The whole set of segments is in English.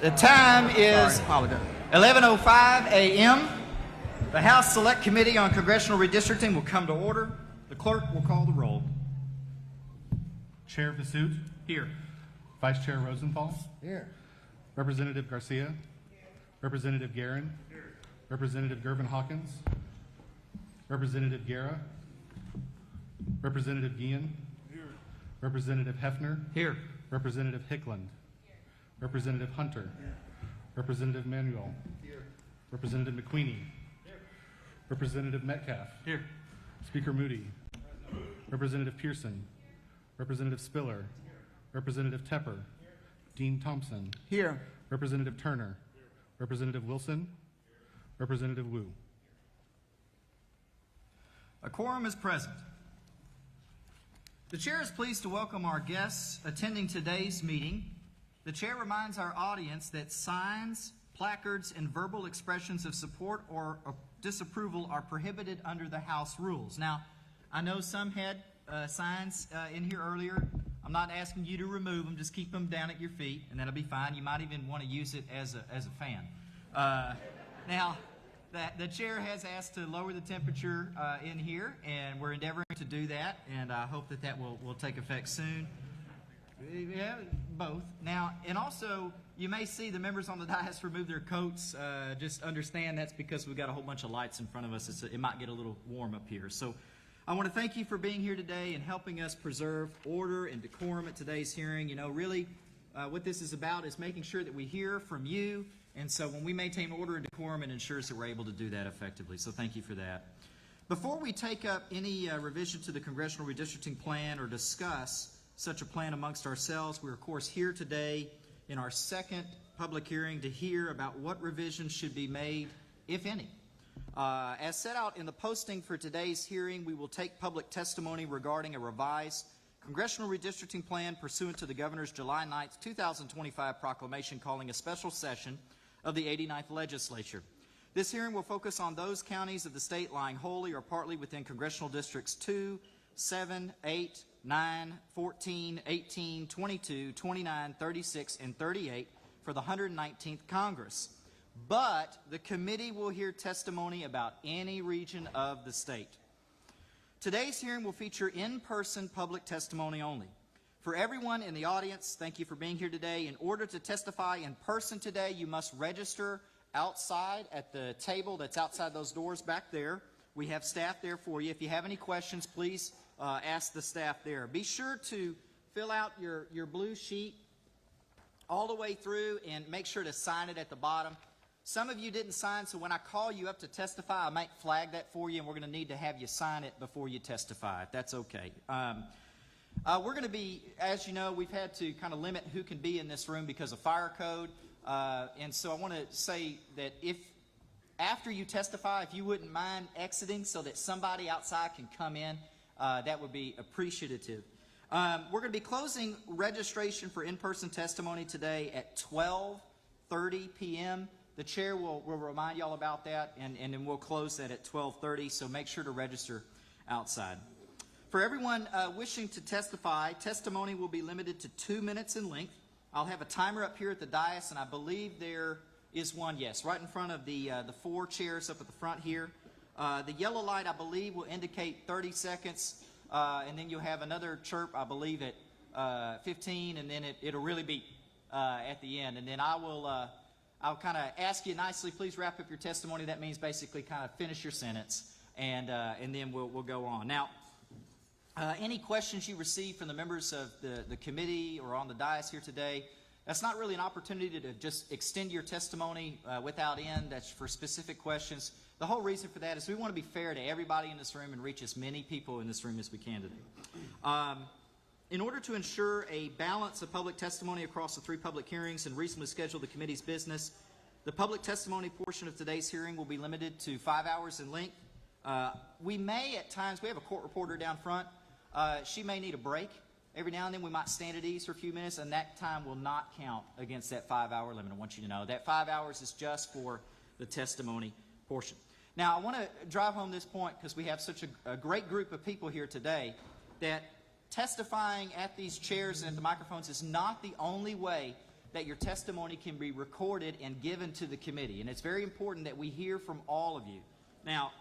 The time is 11:05 a.m. The House Select Committee on Congressional Redistricting will come to order. The clerk will call the roll. Chair Vasut. Here. Vice Chair Rosenthal. Here. Representative Garcia. Here. Representative Guerin. Here. Representative Gervin-Hawkins. Representative Guerra. Representative Guillen. Here. Representative Hefner. Here. Representative Hickland. Here. Representative Hunter. Here. Representative Manuel. Here. Representative McQueenie. Here. Representative Metcalf. Here. Speaker Moody. Representative Pearson. Representative Spiller. Here. Representative Tepper. Here. Dean Thompson. Here. Representative Turner. Here. Representative Wilson. Here. Representative Wu. A quorum is present. The chair is pleased to welcome our guests attending today's meeting. The chair reminds our audience that signs, placards, and verbal expressions of support or disapproval are prohibited under the House rules. Now, I know some had signs in here earlier. I'm not asking you to remove them, just keep them down at your feet, and that'll be fine. You might even want to use it as a fan. Now, the chair has asked to lower the temperature in here, and we're endeavoring to do that, and I hope that will take effect soon. Yeah, both. Now, and also, you may see the members on the dais remove their coats. Just understand that's because we've got a whole bunch of lights in front of us. It might get a little warm up here. So I want to thank you for being here today and helping us preserve order and decorum at today's hearing. You know, really, what this is about is making sure that we hear from you. And so when we maintain order and decorum, it ensures that we're able to do that effectively. So thank you for that. Before we take up any revision to the Congressional Redistricting Plan or discuss such a plan amongst ourselves, we're of course here today in our second public hearing to hear about what revisions should be made, if any. As set out in the posting for today's hearing, we will take public testimony regarding a revised Congressional Redistricting Plan pursuant to the Governor's July 9th, 2025 proclamation calling a special session of the 89th Legislature. This hearing will focus on those counties of the state lying wholly or partly within Congressional Districts 2, 7, 8, 9, 14, 18, 22, 29, 36, and 38 for the 119th Congress. But the committee will hear testimony about any region of the state. Today's hearing will feature in-person public testimony only. For everyone in the audience, thank you for being here today. In order to testify in person today, you must register outside at the table that's outside those doors back there. We have staff there for you. If you have any questions, please ask the staff there. Be sure to fill out your blue sheet all the way through and make sure to sign it at the bottom. Some of you didn't sign, so when I call you up to testify, I might flag that for you, and we're going to need to have you sign it before you testify, if that's okay. We're going to be, as you know, we've had to kind of limit who can be in this room because of fire code. And so I want to say that if, after you testify, if you wouldn't mind exiting so that somebody outside can come in, that would be appreciative. We're going to be closing registration for in-person testimony today at 12:30 p.m. The chair will remind you all about that, and then we'll close that at 12:30, so make sure to register outside. For everyone wishing to testify, testimony will be limited to 2 minutes in length. I'll have a timer up here at the dais, and I believe there is one, yes, right in front of the 4 chairs up at the front here. The yellow light, I believe, will indicate 30 seconds, and then you'll have another chirp, I believe, at 15, and then it'll really be at the end. And then I'll kind of ask you nicely, please wrap up your testimony. That means basically kind of finish your sentence, and then we'll go on. Now, any questions you receive from the members of the committee or on the dais here today, that's not really an opportunity to just extend your testimony without end. That's for specific questions. The whole reason for that is we want to be fair to everybody in this room and reach as many people in this room as we can today. In order to ensure a balance of public testimony across the 3 public hearings and reasonably schedule the committee's business, the public testimony portion of today's hearing will be limited to 5 hours in length. We may at times, we have a court reporter down front, she may need a break. Every now and then we might stand at ease for a few minutes, and that time will not count against that 5-hour limit. I want you to know that 5 hours is just for the testimony portion. Now, I want to drive home this point because we have such a great group of people here today that testifying at these chairs and at the microphones is not the only way that your testimony can be recorded and given to the committee. And it's very important that we hear from all of you. Now,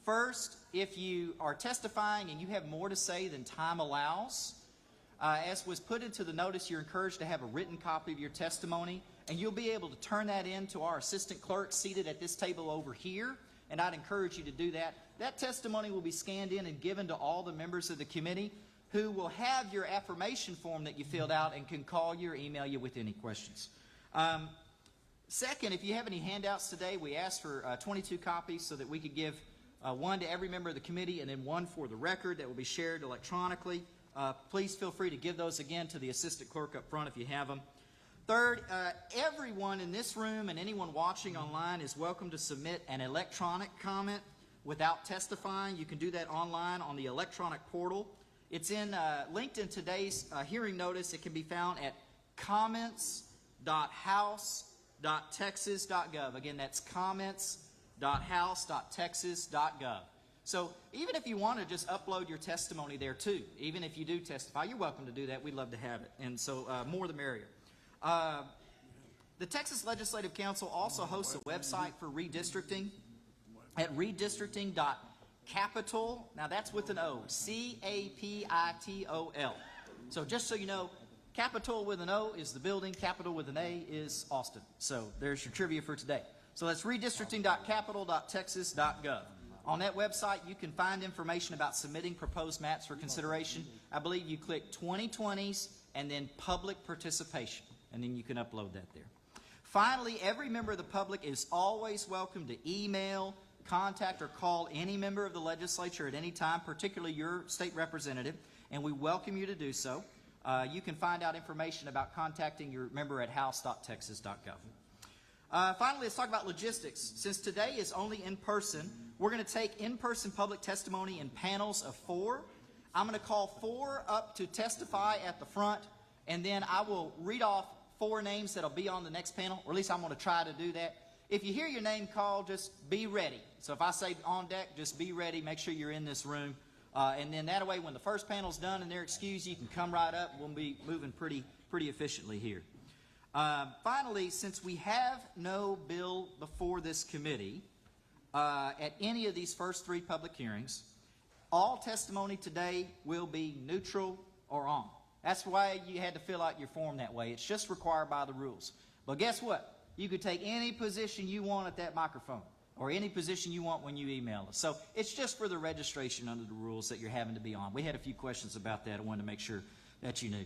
first, if you are testifying and you have more to say than time allows, as was put into the notice, you're encouraged to have a written copy of your testimony, and you'll be able to turn that in to our assistant clerk seated at this table over here, and I'd encourage you to do that. That testimony will be scanned in and given to all the members of the committee, who will have your affirmation form that you filled out and can call you or email you with any questions. Second, if you have any handouts today, we asked for 22 copies so that we could give one to every member of the committee and then one for the record that will be shared electronically. Please feel free to give those again to the assistant clerk up front if you have them. Third, everyone in this room and anyone watching online is welcome to submit an electronic comment without testifying. You can do that online on the electronic portal. It's linked in today's hearing notice. It can be found at comments.house.texas.gov. Again, that's comments.house.texas.gov. So even if you want to just upload your testimony there too, even if you do testify, you're welcome to do that. We'd love to have it. And so more the merrier. The Texas Legislative Council also hosts a website for redistricting at redistricting.capital. Now that's with an O, C-A-P-I-T-O-L. So just so you know, Capitol with an O is the building, Capitol with an A is Austin. So there's your trivia for today. So that's redistricting.capital.texas.gov. On that website, you can find information about submitting proposed maps for consideration. I believe you click 2020s and then public participation, and then you can upload that there. Finally, every member of the public is always welcome to email, contact, or call any member of the legislature at any time, particularly your state representative, and we welcome you to do so. You can find out information about contacting your member at house.texas.gov. Finally, let's talk about logistics. Since today is only in person, we're going to take in-person public testimony in panels of 4. I'm going to call 4 up to testify at the front, and then I will read off 4 names that'll be on the next panel, or at least I'm going to try to do that. If you hear your name called, just be ready. So if I say on deck, just be ready. Make sure you're in this room. And then that way, when the first panel's done and they're excused, you can come right up. We'll be moving pretty efficiently here. Finally, since we have no bill before this committee at any of these first 3 public hearings, all testimony today will be neutral or on. That's why you had to fill out your form that way. It's just required by the rules. But guess what? You could take any position you want at that microphone, or any position you want when you email us. So it's just for the registration under the rules that you're having to be on. We had a few questions about that. I wanted to make sure that you knew.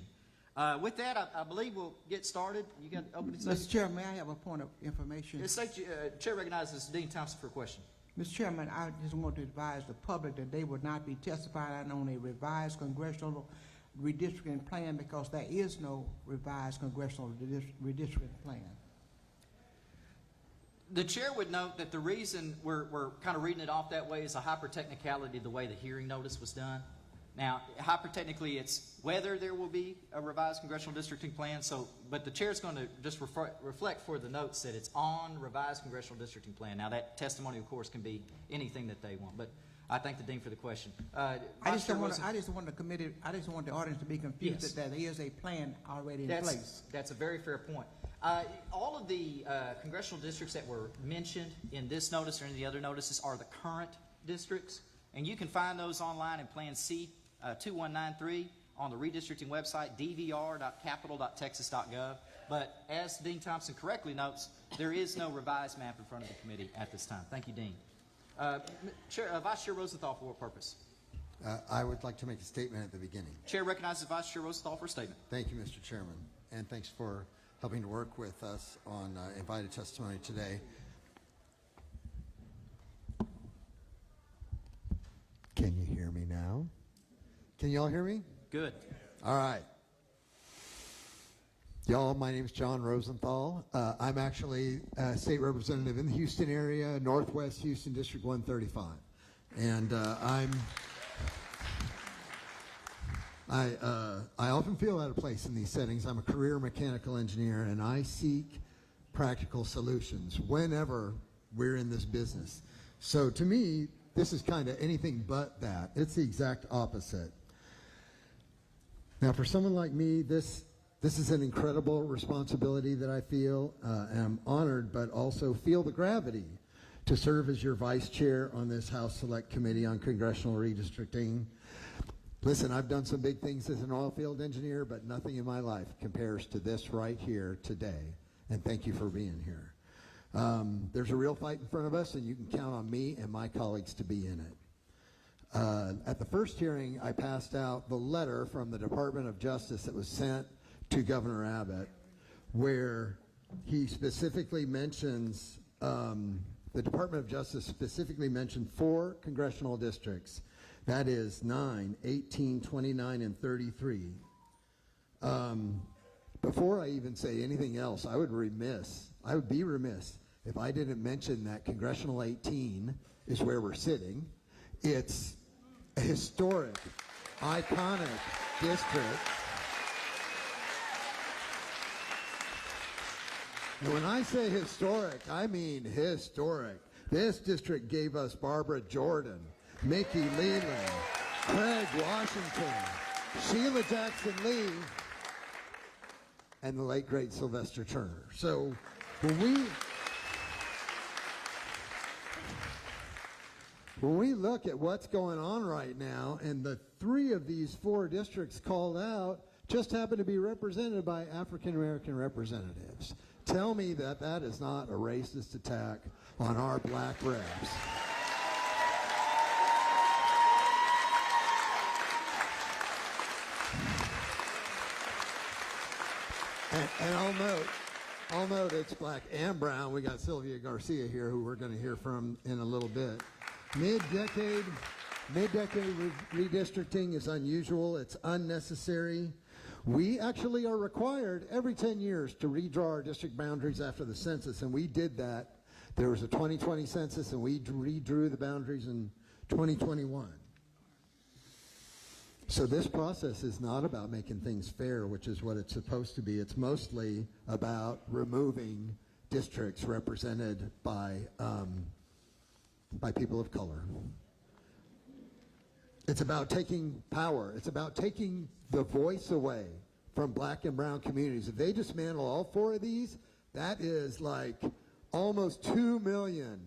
With that, I believe we'll get started. You got opening statement? Mr. Chairman, may I have a point of information? Chair recognizes Dean Thompson for a question. Mr. Chairman, I just want to advise the public that they would not be testifying on a revised congressional redistricting plan, because there is no revised congressional redistricting plan. The chair would note that the reason we're kind of reading it off that way is a hyper-technicality of the way the hearing notice was done. Now, hyper-technically, it's whether there will be a revised congressional districting plan. So, but the chair's going to just reflect for the notes that it's on revised congressional districting plan. Now, that testimony, of course, can be anything that they want. But I thank the dean for the question. I just want the audience to be confused. Yes. That there is a plan already in place. That's a very fair point. All of the congressional districts that were mentioned in this notice or any of the other notices are the current districts, and you can find those online in Plan C 2193 on the redistricting website, dvr.capital.texas.gov. But as Dean Thompson correctly notes, there is no revised map in front of the committee at this time. Thank you, Dean. Vice Chair Rosenthal, for what purpose? I would like to make a statement at the beginning. Chair recognizes Vice Chair Rosenthal for a statement. Thank you, Mr. Chairman, and thanks for helping to work with us on invited testimony today. Can you hear me now? Can you all hear me? Good. All right. Y'all, my name is John Rosenthal. I'm actually a state representative in the Houston area, Northwest Houston, District 135. And I often feel out of place in these settings. I'm a career mechanical engineer, and I seek practical solutions whenever we're in this business. So to me, this is kind of anything but that. It's the exact opposite. Now, for someone like me, this This is an incredible responsibility that I feel, and I'm honored, but also feel the gravity to serve as your vice chair on this House Select Committee on Congressional Redistricting. Listen, I've done some big things as an oil field engineer, but nothing in my life compares to this right here today, and thank you for being here. There's a real fight in front of us, and you can count on me and my colleagues to be in it. At the first hearing, I passed out the letter from the Department of Justice that was sent to Governor Abbott, where he specifically mentions, the Department of Justice specifically mentioned 4 congressional districts. That is 9, 18, 29, and 33. Before I even say anything else, I would be remiss if I didn't mention that Congressional 18 is where we're sitting. It's a historic, iconic district. And when I say historic, I mean historic. This district gave us Barbara Jordan, Mickey Leland, Craig Washington, Sheila Jackson Lee, and the late great Sylvester Turner. So when we look at what's going on right now, and the 3 of these 4 districts called out just happen to be represented by African American representatives. Tell me that that is not a racist attack on our black reps. And I'll note it's black and brown. We got Sylvia Garcia here, who we're going to hear from in a little bit. Mid-decade redistricting is unusual. It's unnecessary. We actually are required every 10 years to redraw our district boundaries after the census, and we did that. There was a 2020 census, and we redrew the boundaries in 2021. So this process is not about making things fair, which is what it's supposed to be. It's mostly about removing districts represented by people of color. It's about taking power. It's about taking the voice away from black and brown communities. If they dismantle all 4 of these, that is like almost 2 million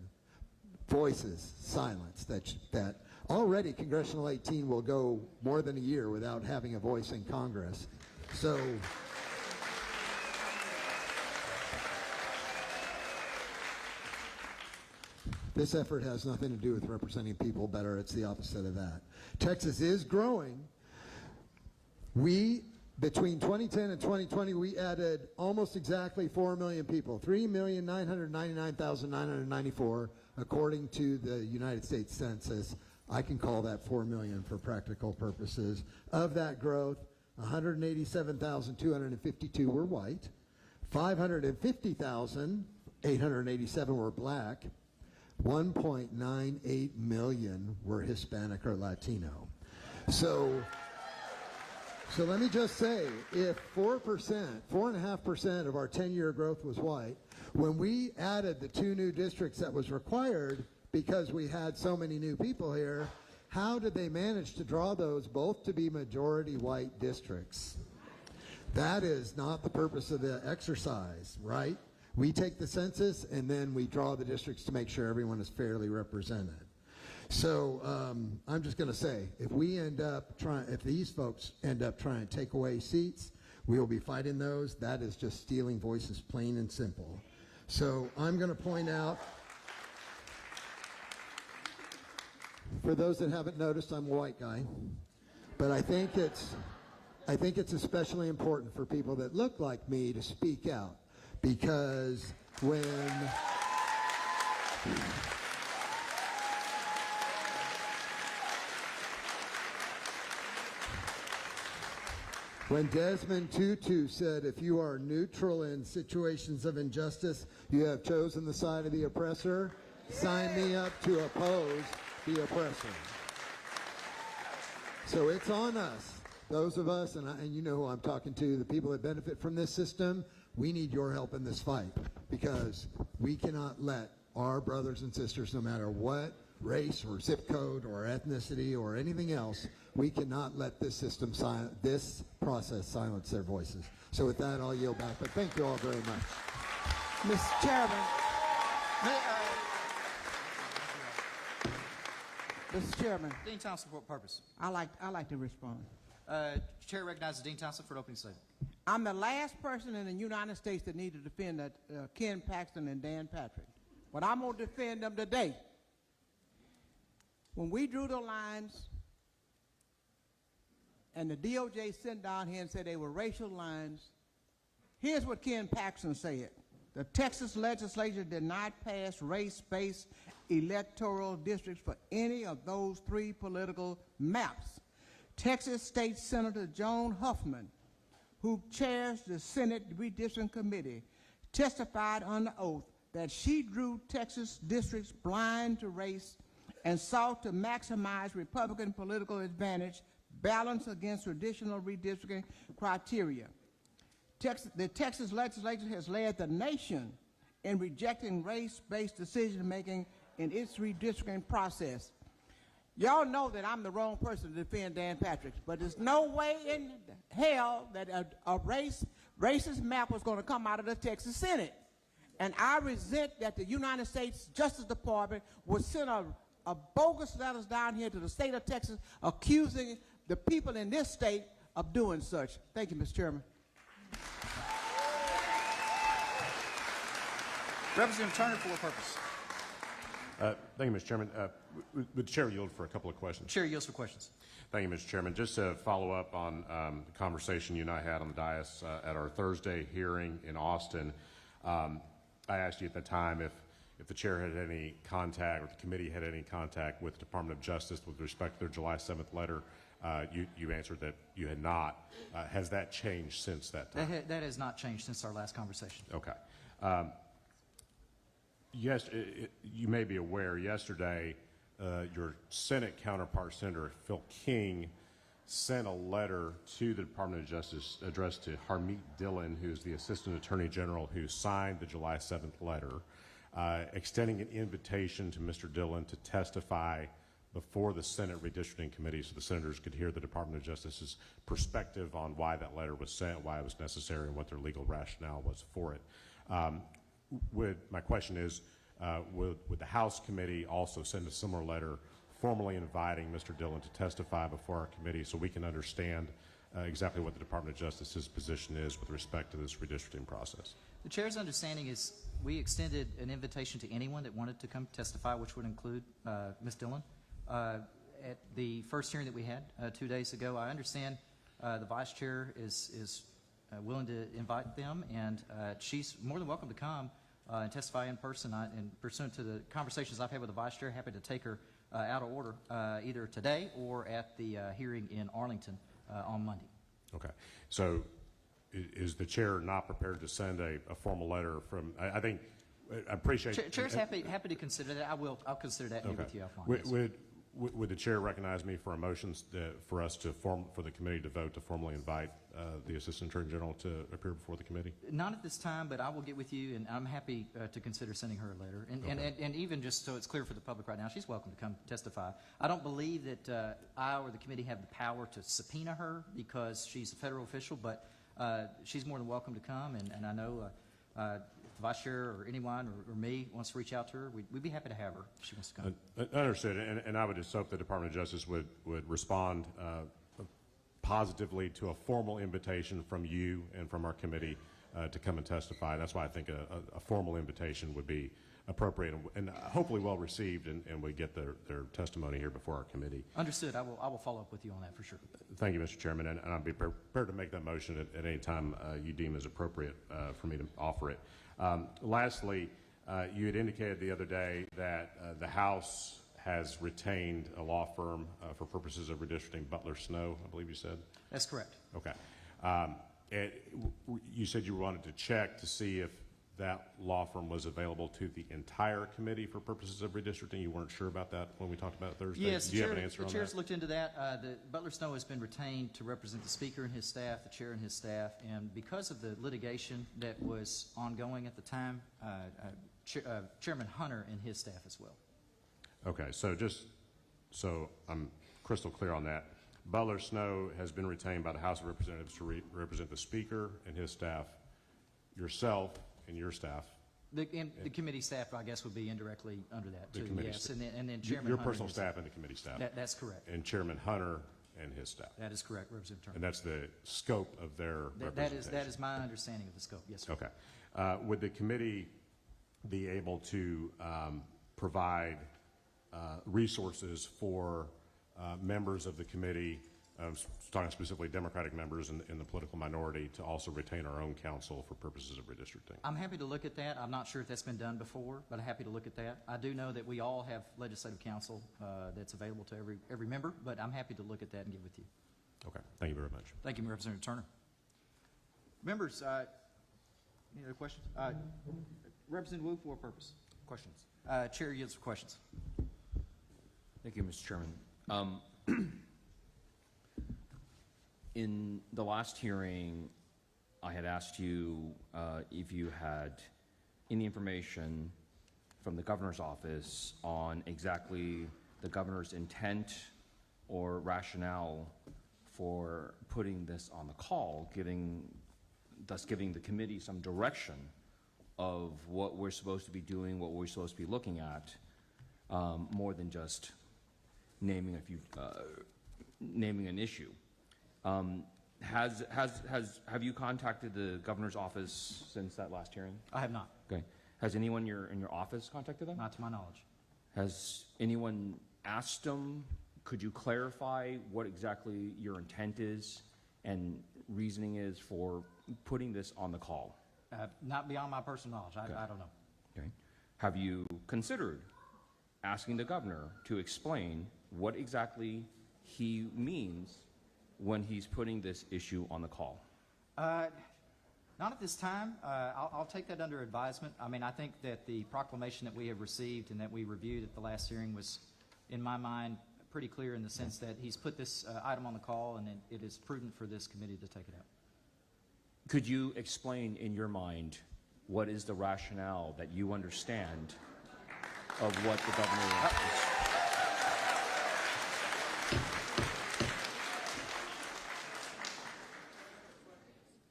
voices silenced. That already Congressional 18 will go more than a year without having a voice in Congress. So this effort has nothing to do with representing people better. It's the opposite of that. Texas is growing. Between 2010 and 2020, we added almost exactly 4 million people, 3,999,994, according to the United States Census. I can call that 4 million for practical purposes. Of that growth, 187,252 were white, 550,887 were black, 1.98 million were Hispanic or Latino. So let me just say, if 4.5% of our 10-year growth was white, when we added the 2 new districts that was required because we had so many new people here, how did they manage to draw those both to be majority white districts? That is not the purpose of the exercise, right? We take the census and then we draw the districts to make sure everyone is fairly represented. So I'm just going to say, if these folks end up trying to take away seats, we will be fighting those. That is just stealing voices, plain and simple. So I'm going to point out, for those that haven't noticed, I'm a white guy, but I think it's especially important for people that look like me to speak out, because when Desmond Tutu said, if you are neutral in situations of injustice, you have chosen the side of the oppressor, sign me up to oppose the oppressor. So it's on us, those of us, and you know who I'm talking to, the people that benefit from this system. We need your help in this fight, because we cannot let our brothers and sisters, no matter what race or zip code or ethnicity or anything else, We cannot let this system this process silence their voices. So with that, I'll yield back. But thank you all very much. Mr. Chairman, Mr. Chairman, Dean Thompson, for what purpose? I like to respond. Chair recognizes Dean Thompson for an opening statement. I'm the last person in the United States that need to defend Ken Paxton and Dan Patrick, but I'm going to defend them today. When we drew the lines and the DOJ sent down here and said they were racial lines, here's what Ken Paxton said. The Texas legislature did not pass race-based electoral districts for any of those 3 political maps. Texas State Senator Joan Huffman, who chairs the Senate Redistricting Committee, testified under oath that she drew Texas districts blind to race and sought to maximize Republican political advantage balanced against traditional redistricting criteria. The Texas legislature has led the nation in rejecting race-based decision-making in its redistricting process. Y'all know that I'm the wrong person to defend Dan Patrick, but there's no way in hell that a racist map was going to come out of the Texas Senate. And I resent that the United States Justice Department would send a bogus letters down here to the state of Texas accusing the people in this state of doing such. Thank you, Mr. Chairman. Representative Turner, for what purpose? Thank you, Mr. Chairman. Would the Chair yield for a couple of questions? Chair yields for questions. Thank you, Mr. Chairman. Just to follow up on the conversation you and I had on the dais at our Thursday hearing in Austin, I asked you at the time if the Chair had any contact or the committee had any contact with the Department of Justice with respect to their July 7th letter. You answered that you had not. Has that changed since that time? That has not changed since our last conversation. Okay. Yes, you may be aware, yesterday your Senate counterpart, Senator Phil King, sent a letter to the Department of Justice addressed to Harmeet Dillon, who's the Assistant Attorney General who signed the July 7th letter, extending an invitation to Mr. Dillon to testify before the Senate Redistricting Committee so the senators could hear the Department of Justice's perspective on why that letter was sent, why it was necessary, and what their legal rationale was for it. My question is, would the House committee also send a similar letter formally inviting Mr. Dillon to testify before our committee so we can understand exactly what the Department of Justice's position is with respect to this redistricting process? The Chair's understanding is we extended an invitation to anyone that wanted to come testify, which would include Ms. Dillon. At the first hearing that we had 2 days ago, I understand the Vice Chair is willing to invite them, and she's more than welcome to come and testify in person. And pursuant to the conversations I've had with the Vice Chair, happy to take her out of order either today or at the hearing in Arlington on Monday. Okay. So is the Chair not prepared to send a formal letter from, I think, I appreciate... Chair's happy to consider that. I'll consider that with you offline. Would the Chair recognize me for a motion for us to for the committee to vote to formally invite the Assistant Attorney General to appear before the committee? Not at this time, but I will get with you, and I'm happy to consider sending her a letter. And even just so it's clear for the public right now, she's welcome to come testify. I don't believe that I or the committee have the power to subpoena her because she's a federal official, but she's more than welcome to come, and I know if the Vice Chair or anyone or me wants to reach out to her, we'd be happy to have her if she wants to come. Understood, and I would just hope the Department of Justice would respond positively to a formal invitation from you and from our committee to come and testify. That's why I think a formal invitation would be appropriate and hopefully well received, and we get their testimony here before our committee. Understood. I will follow up with you on that for sure. Thank you, Mr. Chairman, and I'll be prepared to make that motion at any time you deem as appropriate for me to offer it. Lastly, you had indicated the other day that the House has retained a law firm for purposes of redistricting, Butler Snow, I believe you said? That's correct. Okay. You said you wanted to check to see if that law firm was available to the entire committee for purposes of redistricting. You weren't sure about that when we talked about it Thursday? Yes, Do you have an answer on the that? Chair's looked into that. The Butler Snow has been retained to represent the Speaker and his staff, the Chair and his staff, and because of the litigation that was ongoing at the time, Chairman Hunter and his staff as well. Okay, so just so I'm crystal clear on that, Butler Snow has been retained by the House of Representatives to represent the Speaker and his staff, yourself and your staff. The committee staff, I guess, would be indirectly under that, The too, committee yes. staff. And then Chairman Your Hunter personal and his- staff and the committee staff. That's correct. And Chairman Hunter and his staff. That is correct, Representative Turner. And that's the scope of their representation. That is my understanding of the scope, yes, sir. Okay. Would the committee be able to provide resources for members of the committee, talking specifically Democratic members in the political minority, to also retain our own counsel for purposes of redistricting? I'm happy to look at that. I'm not sure if that's been done before, but I'm happy to look at that. I do know that we all have legislative counsel that's available to every member, but I'm happy to look at that and get with you. Okay. Thank you very much. Thank you, Representative Turner. Members, any other questions? Representative Wu, for what purpose? Questions? Chair yields for questions. Thank you, Mr. Chairman. In the last hearing, I had asked you if you had any information from the governor's office on exactly the governor's intent or rationale for putting this on the call, thus giving the committee some direction of what we're supposed to be doing, what we're supposed to be looking at, more than just naming an issue. Have you contacted the governor's office since that last hearing? I have not, Okay. Has anyone in your office contacted them? not to my knowledge. Has anyone asked them? Could you clarify what exactly your intent is and reasoning is for putting this on the call? Not beyond my personal knowledge. I don't know. Okay. Have you considered asking the governor to explain what exactly he means when he's putting this issue on the call? Not at this time. I'll take that under advisement. I mean, I think that the proclamation that we have received and that we reviewed at the last hearing was, in my mind, pretty clear in the sense that he's put this item on the call and it is prudent for this committee to take it up. Could you explain in your mind what is the rationale that you understand of what the governor is?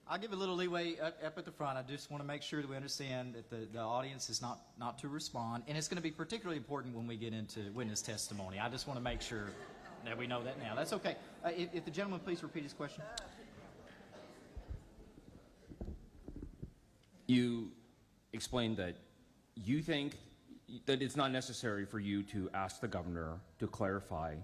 I'll give a little leeway up at the front. I just want to make sure that we understand that the audience is not to respond. And it's going to be particularly important when we get into witness testimony. I just want to make sure that we know that now. That's okay. If the gentleman please repeat his question. You explained that you think that it's not necessary for you to ask the governor to clarify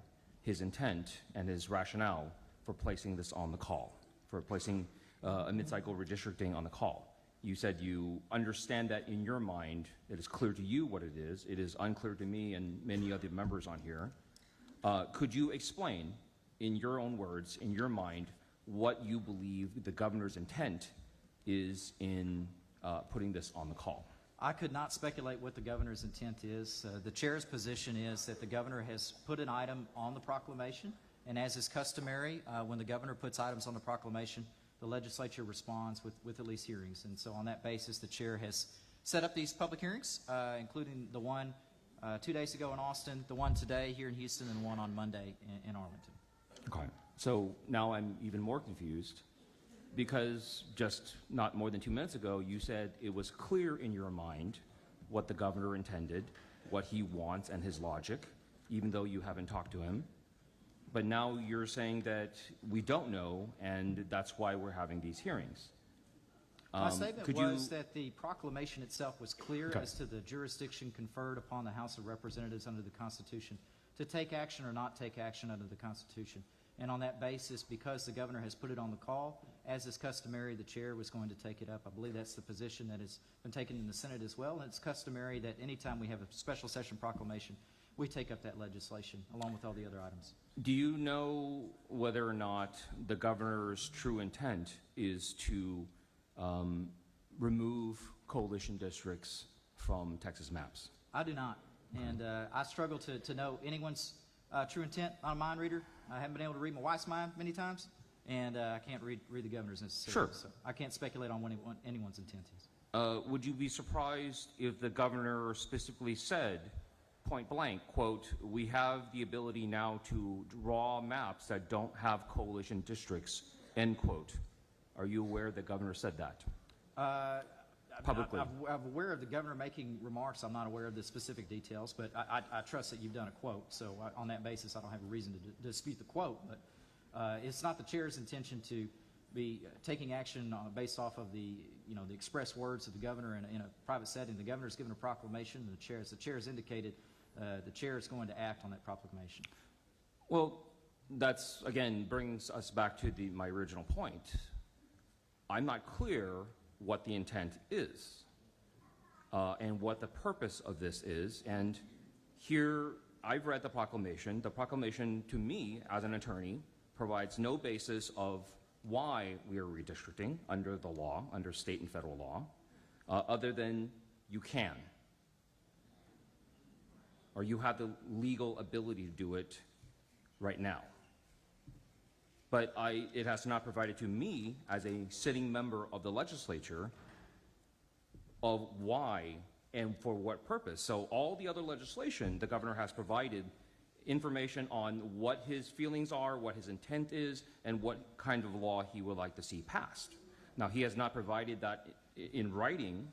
his intent and his rationale for placing this on the call, for placing a mid-cycle redistricting on the call. You said you understand that in your mind. It is clear to you what it is. It is unclear to me and many other members on here. Could you explain, in your own words, in your mind, what you believe the governor's intent is in putting this on the call? I could not speculate what the governor's intent is. The chair's position is that the governor has put an item on the proclamation, and as is customary, when the governor puts items on the proclamation, the legislature responds with at least hearings. And so on that basis, the chair has set up these public hearings, including the one 2 days ago in Austin, the one today here in Houston, and one on Monday in Arlington. Okay. So now I'm even more confused, because just not more than 2 minutes ago, you said it was clear in your mind what the governor intended, what he wants, and his logic, even though you haven't talked to him. But now you're saying that we don't know, and that's why we're having these hearings. My statement was that the proclamation itself was clear as to the jurisdiction conferred upon the House of Representatives under the Constitution to take action or not take action under the Constitution. And on that basis, because the governor has put it on the call, as is customary, the chair was going to take it up. I believe that's the position that has been taken in the Senate as well. And it's customary that anytime we have a special session proclamation, we take up that legislation along with all the other items. Do you know whether or not the governor's true intent is to remove coalition districts from Texas maps? I do not. And I struggle to know anyone's true intent. I'm a mind reader. I haven't been able to read my wife's mind many times, and I can't read the governor's necessarily. Sure. So I can't speculate on what anyone's intent is. Would you be surprised if the governor specifically said point blank, quote, "We have the ability now to draw maps that don't have coalition districts," end quote. Are you aware the governor said that? Publicly. I'm aware of the governor making remarks. I'm not aware of the specific details, but I trust that you've done a quote. So on that basis, I don't have a reason to dispute the quote. But it's not the chair's intention to be taking action based off of the express words of the governor in a private setting. The governor's given a proclamation, and as the chair has indicated, the chair is going to act on that proclamation. Well, that's, again, brings us back to my original point. I'm not clear what the intent is and what the purpose of this is. And here, I've read the proclamation. The proclamation, to me, as an attorney, provides no basis of why we are redistricting under the law, under state and federal law, other than you can, or you have the legal ability to do it right now. But it has not provided to me, as a sitting member of the legislature, of why and for what purpose. So all the other legislation, the governor has provided information on what his feelings are, what his intent is, and what kind of law he would like to see passed. Now, he has not provided that in writing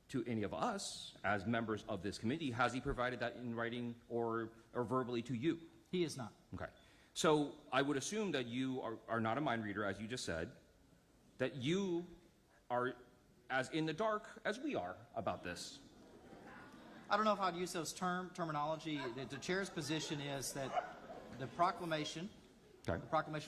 to any of us as members of this committee. Has he provided that in writing or verbally to you? He is not. Okay. So I would assume that you are not a mind reader, as you just said, that you are as in the dark as we are about this. I don't know if I'd use those terminology. The chair's position is that the proclamation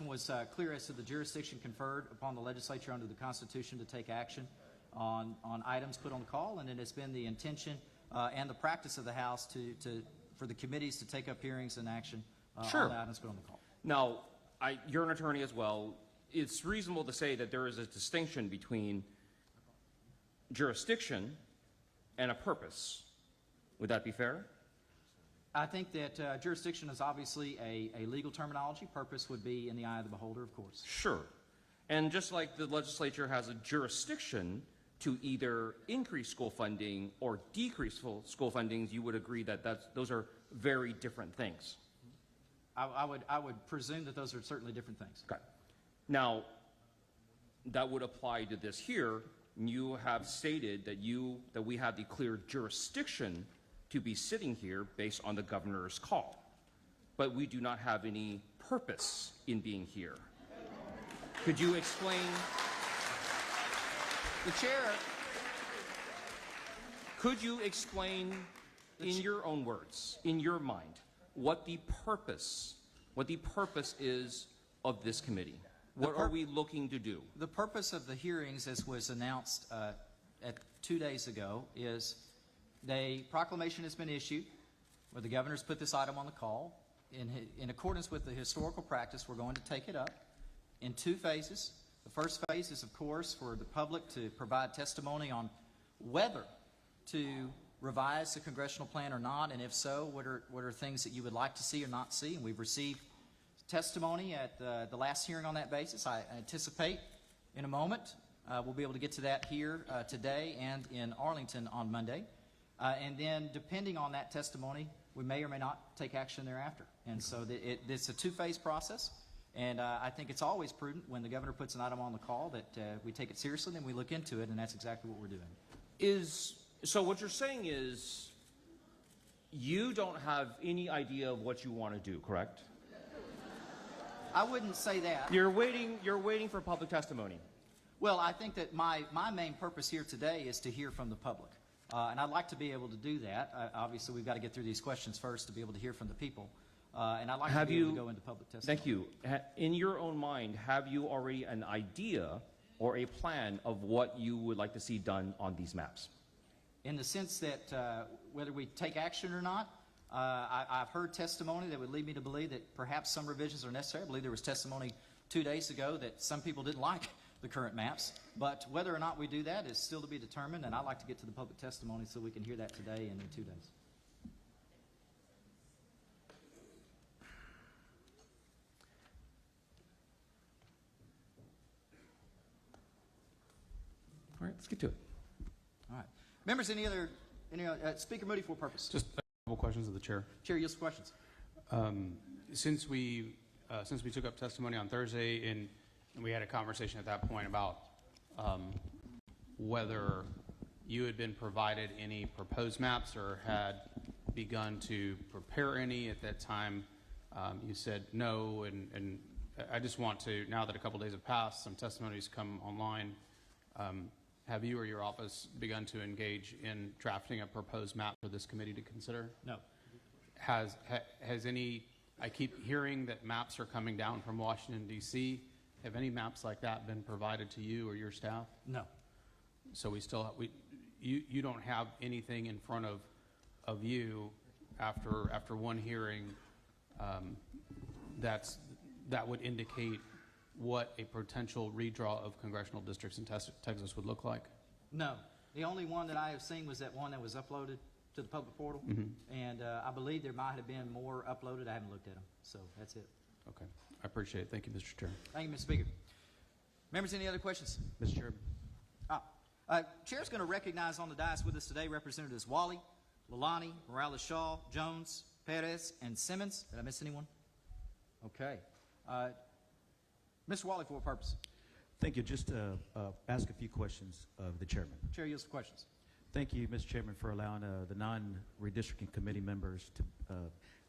was clear as to the jurisdiction conferred upon the legislature under the Constitution to take action on items put on the call, and it has been the intention and the practice of the House for the committees to take up hearings and action on the items put on the call. Now, you're an attorney as well. It's reasonable to say that there is a distinction between jurisdiction and a purpose. Would that be fair? I think that jurisdiction is obviously a legal terminology. Purpose would be in the eye of the beholder, of course. Sure. And just like the legislature has a jurisdiction to either increase school funding or decrease school fundings, you would agree that those are very different things. I would presume that those are certainly different things. Okay. Now, that would apply to this here. You have stated that we have the clear jurisdiction to be sitting here based on the governor's call, but we do not have any purpose in being here. Could you explain? The chair. Could you explain in your own words, in your mind, what the purpose is of this committee? What are we looking to do? The purpose of the hearings, as was announced 2 days ago, is a proclamation has been issued where the governor's put this item on the call. In accordance with the historical practice, we're going to take it up in 2 phases. The first phase is, of course, for the public to provide testimony on whether to revise the congressional plan or not, and if so, what are things that you would like to see or not see. And we've received testimony at the last hearing on that basis. I anticipate in a moment we'll be able to get to that here today and in Arlington on Monday. And then depending on that testimony, we may or may not take action thereafter. And so it's a 2-phase process. And I think it's always prudent when the governor puts an item on the call that we take it seriously and we look into it, and that's exactly what we're doing. So what you're saying is you don't have any idea of what you want to do, correct? I wouldn't say that. You're waiting for public testimony. Well, I think that my main purpose here today is to hear from the public. And I'd like to be able to do that. Obviously, we've got to get through these questions first to be able to hear from the people. And I'd like to be able to go into public testimony. Thank you. In your own mind, have you already an idea or a plan of what you would like to see done on these maps? In the sense that whether we take action or not, I've heard testimony that would lead me to believe that perhaps some revisions are necessary. I believe there was testimony 2 days ago that some people didn't like the current maps. But whether or not we do that is still to be determined, and I'd like to get to the public testimony so we can hear that today and in 2 days. All right, let's get to it. All right. Members, any other Speaker Moody for purpose? Just Couple questions of the chair. Chair yields to questions. Since we took up testimony on Thursday and we had a conversation at that point about whether you had been provided any proposed maps or had begun to prepare any at that time, you said no, and I just want to, now that a couple days have passed, some testimonies come online, have you or your office begun to engage in drafting a proposed map for this committee to consider? No. Has any, I keep hearing that maps are coming down from Washington, D.C. Have any maps like that been provided to you or your staff? No. So you don't have anything in front of you after one hearing that would indicate what a potential redraw of congressional districts in Texas would look like? No. The only one that I have seen was that one that was uploaded to the public portal, and I believe there might have been more uploaded. I haven't looked at them, so that's it. Okay. I appreciate it. Thank you, Mr. Chair. Thank you, Mr. Speaker. Members, any other questions? Mr. Chairman. Chair's going to recognize on the dais with us today Representatives Wally, Lalani, Morales-Shaw, Jones, Perez, and Simmons. Did I miss anyone? Okay. Mr. Wally, for what purpose? Thank you. Just to ask a few questions of the chairman. Chair yields to questions. Thank you, Mr. Chairman, for allowing the non-redistricting committee members to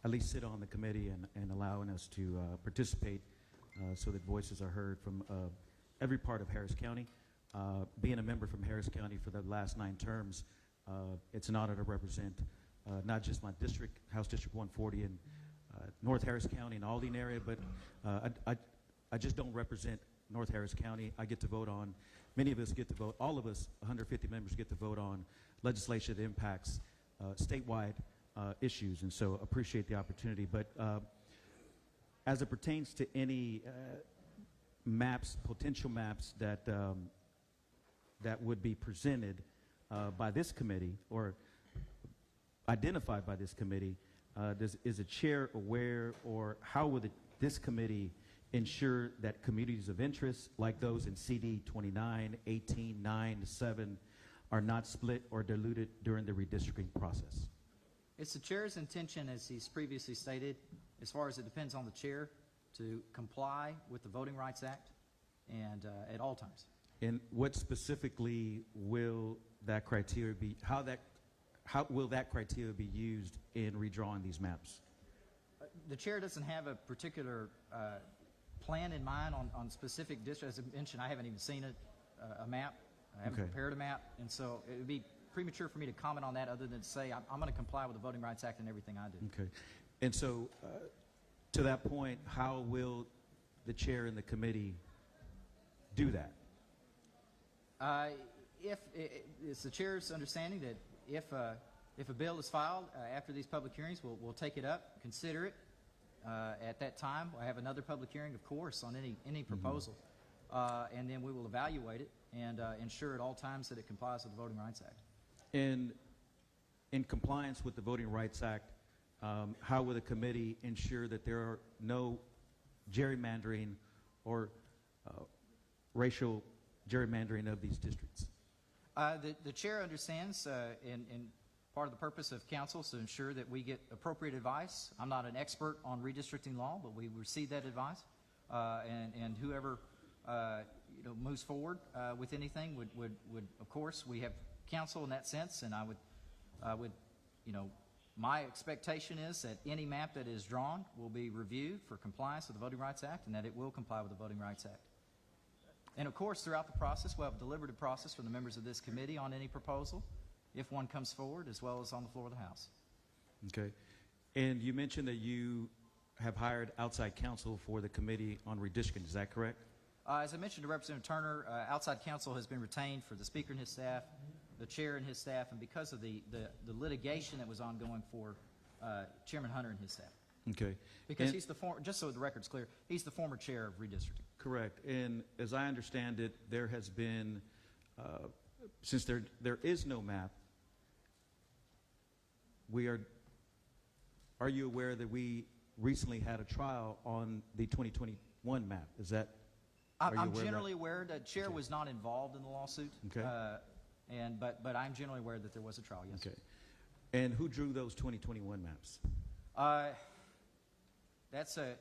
at least sit on the committee and allowing us to participate so that voices are heard from every part of Harris County. Being a member from Harris County for the last 9 terms, it's an honor to represent not just my district, House District 140 in North Harris County and Aldine area, but I just don't represent North Harris County. I get to vote on, many of us get to vote, all of us, 150 members get to vote on legislation that impacts statewide issues, and so appreciate the opportunity. But as it pertains to any maps, potential maps that that would be presented by this committee or identified by this committee, is the chair aware, or how would this committee ensure that communities of interest like those in CD 29, 18, 9, 7 are not split or diluted during the redistricting process? It's the chair's intention, as he's previously stated, as far as it depends on the chair, to comply with the Voting Rights Act and at all times. And what specifically will that criteria be, how will that criteria be used in redrawing these maps? The chair doesn't have a particular plan in mind on specific districts. As I mentioned, I haven't even seen a map. I haven't prepared a map, and so it would be premature for me to comment on that other than to say I'm going to comply with the Voting Rights Act and everything I do. Okay. And so to that point, how will the chair and the committee do that? It's the chair's understanding that if a bill is filed after these public hearings, we'll take it up, consider it. At that time, I have another public hearing, of course, on any proposal, and then we will evaluate it and ensure at all times that it complies with the Voting Rights Act. And in compliance with the Voting Rights Act, how will the committee ensure that there are no gerrymandering or racial gerrymandering of these districts? The chair understands, and part of the purpose of council is to ensure that we get appropriate advice. I'm not an expert on redistricting law, but we receive that advice, and whoever moves forward with anything would of course, we have counsel in that sense, and I would my expectation is that any map that is drawn will be reviewed for compliance with the Voting Rights Act, and that it will comply with the Voting Rights Act. And of course, throughout the process, we'll have a deliberative process for the members of this committee on any proposal, if one comes forward, as well as on the floor of the House. Okay. And you mentioned that you have hired outside counsel for the Committee on Redistricting. Is that correct? As I mentioned to Representative Turner, outside counsel has been retained for the Speaker and his staff, the Chair and his staff, and because of the litigation that was ongoing for Chairman Hunter and his staff. Okay. Because he's the former, just so the record's clear, he's the former chair of redistricting. Correct. And as I understand it, there has been, since there is no map, are you aware that we recently had a trial on the 2021 map? Is that? I'm generally aware that Chair was not involved in the lawsuit. Okay. But I'm generally aware that there was a trial, yes. Okay. And who drew those 2021 maps? That's a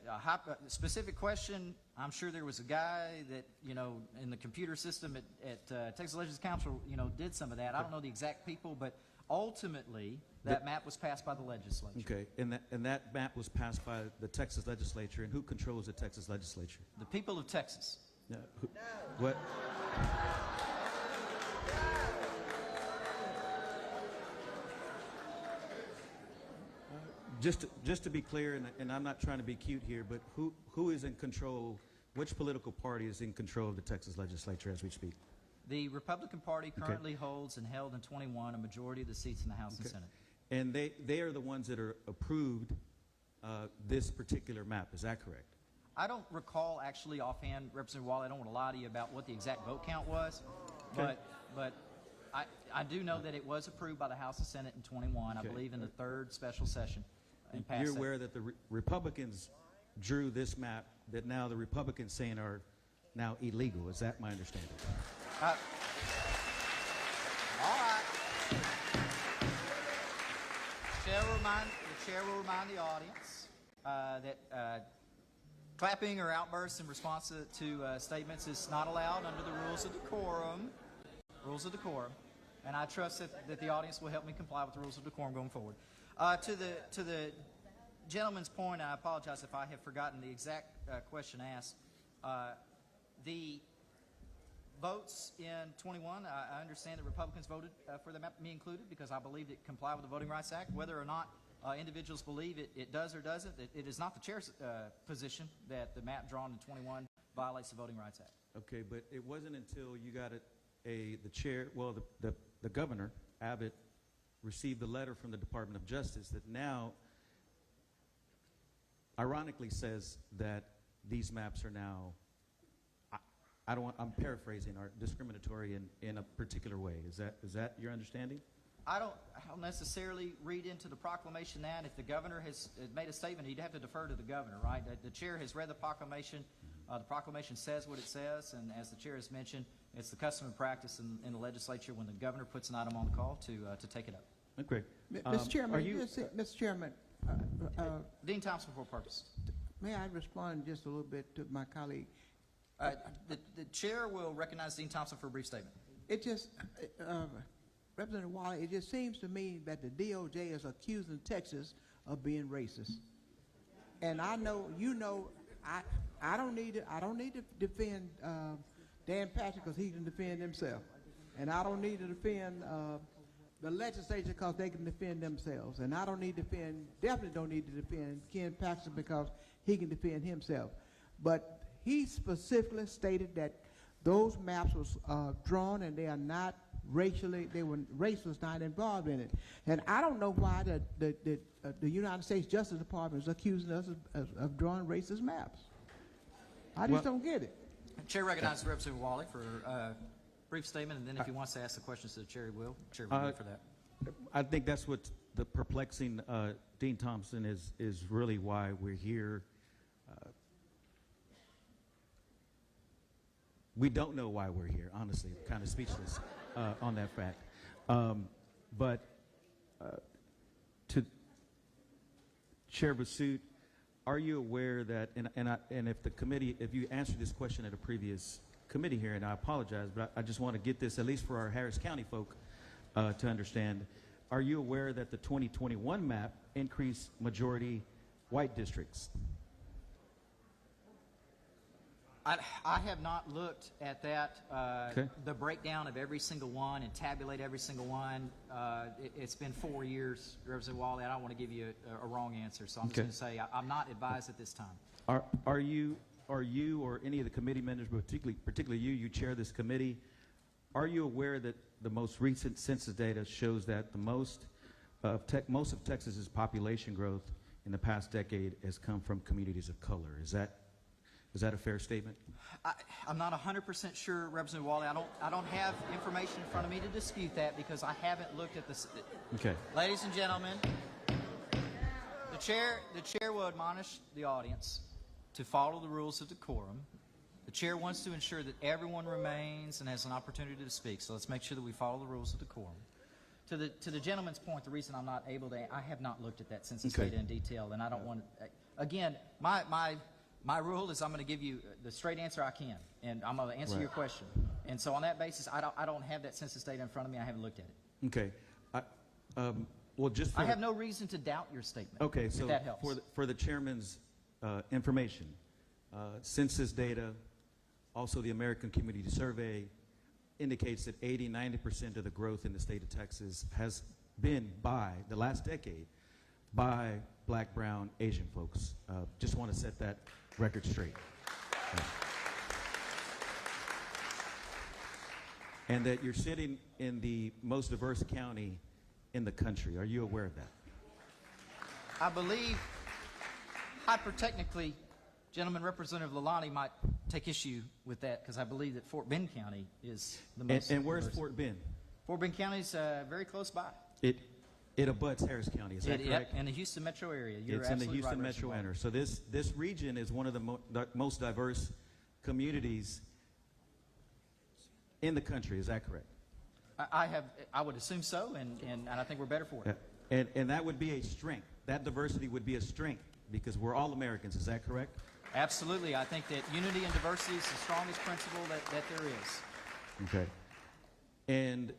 specific question. I'm sure there was a guy that, in the computer system at Texas Legislative Council, did some of that. I don't know the exact people, but ultimately that map was passed by the legislature. Okay, and that map was passed by the Texas legislature, and who controls the Texas legislature? The people of Texas. No. What? Just to be clear, and I'm not trying to be cute here, but who is in control? Which political party is in control of the Texas legislature as we speak? The Republican Party currently holds and held in 21 a majority of the seats in the House and Senate. And they are the ones that are approved this particular map. Is that correct? I don't recall actually offhand, Representative Wally, I don't want to lie to you about what the exact vote count was, but I do know that it was approved by the House and Senate in 21, I believe in the third special session. And passed You're that. aware that the Republicans drew this map that now the Republicans saying are now illegal. Is that my understanding? All right. The chair will remind the audience that clapping or outbursts in response to statements is not allowed under the rules of decorum. And I trust that the audience will help me comply with the rules of decorum going forward. To the gentleman's point, I apologize if I have forgotten the exact question asked. The votes in 21, I understand that Republicans voted for the map, me included, because I believed it complied with the Voting Rights Act. Whether or not individuals believe it does or doesn't, it is not the chair's position that the map drawn in 21 violates the Voting Rights Act. Okay, but it wasn't until you got the chair, well, the governor, Abbott, received the letter from the Department of Justice that now ironically says that these maps are now, I'm paraphrasing, are discriminatory in a particular way. Is that your understanding? I don't necessarily read into the proclamation that if the governor has made a statement, he'd have to defer to the governor, right? The chair has read the proclamation. The proclamation says what it says, and as the chair has mentioned, it's the custom and practice in the legislature when the governor puts an item on the call to take it up. Okay. Mr. Chairman, Mr. Chairman, Dean Thompson, for purpose. may I respond just a little bit to my colleague? The chair will recognize Dean Thompson for a brief statement. It just, Representative Wally, it just seems to me that the DOJ is accusing Texas of being racist. And I know, I don't need to defend Dan Patrick because he can defend himself. And I don't need to defend the legislature because they can defend themselves. And I definitely don't need to defend Ken Paxton because he can defend himself. But he specifically stated that those maps was drawn and they are not race was not involved in it. And I don't know why the United States Justice Department is accusing us of drawing racist maps. I just don't get it. Chair recognizes Representative Wally for a brief statement, and then if he wants to ask the questions to the chair, he will. Chair will wait for that. I think that's what the perplexing Dean Thompson is really why we're here. We don't know why we're here, honestly. I'm kind of speechless on that fact. But to Chair Basut, are you aware that, and if the committee, if you answered this question at a previous committee hearing, I apologize, but I just want to get this, at least for our Harris County folk, to understand. Are you aware that the 2021 map increased majority white districts? I have not looked at that, Okay. the breakdown of every single one and tabulate every single one. It's been 4 years, Representative Wally. I don't want to give you a wrong answer, so I'm just going to say I'm not advised at this time. Are you or any of the committee members, but particularly you chair this committee, are you aware that the most recent census data shows that the most of Texas's population growth in the past decade has come from communities of color? Is that a fair statement? I'm not 100% sure, Representative Wally. I don't have information in front of me to dispute that because I haven't looked at this. Okay. Ladies and gentlemen, the chair will admonish the audience to follow the rules of decorum. The chair wants to ensure that everyone remains and has an opportunity to speak, so let's make sure that we follow the rules of decorum. to the gentleman's point, the reason I'm not able to, I have not looked at that census Okay. data in detail, and I don't want to, again, my rule is I'm going to give you the straight answer I can, and I'm going to answer Right. your question. And so on that basis, I don't have that census data in front of me. I haven't looked at it. Okay. Well, just for I have no reason to doubt your statement. Okay, if so that helps. for the chairman's information, census data, also the American Community Survey, indicates that 80–90% of the growth in the state of Texas has been by the last decade by Black, Brown, Asian folks. Just want to set that record straight. And that you're sitting in the most diverse county in the country. Are you aware of that? I believe, hyper-technically, Gentleman Representative Lalani might take issue with that, because I believe that Fort Bend County is the most And where's diverse. Fort Bend? Fort Bend County is very close by. It abuts Harris County, is that correct? In the Houston metro area. You're It's in the absolutely Houston right, metro Representative area. So this region is one of the most diverse communities in the country. Is that correct? Walker. I would assume so, and I think we're better for it. And that would be a strength. That diversity would be a strength because we're all Americans. Is that correct? Absolutely. I think that unity and diversity is the strongest principle that there is. Okay. And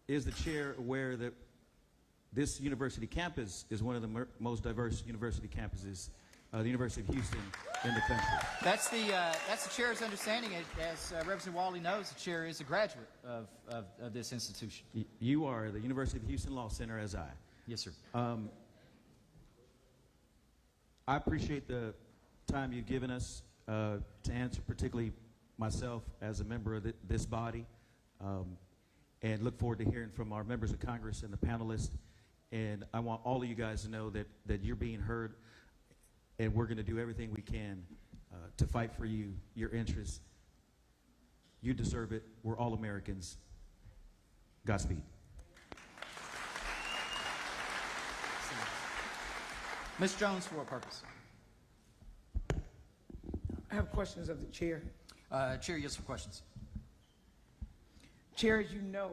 is the chair aware that this university campus is one of the most diverse university campuses, the University of Houston, in the country? That's the chair's understanding. As Representative Wally knows, the chair is a graduate of this institution. You are the University of Houston Law Center, as I. Yes, sir. I appreciate the time you've given us to answer, particularly myself as a member of this body, and look forward to hearing from our members of Congress and the panelists. And I want all of you guys to know that you're being heard, and we're going to do everything we can to fight for you, your interests. You deserve it. We're all Americans. Godspeed. Ms. Jones, for what purpose? I have questions of the chair. Chair, yes, for questions. Chair, as you know,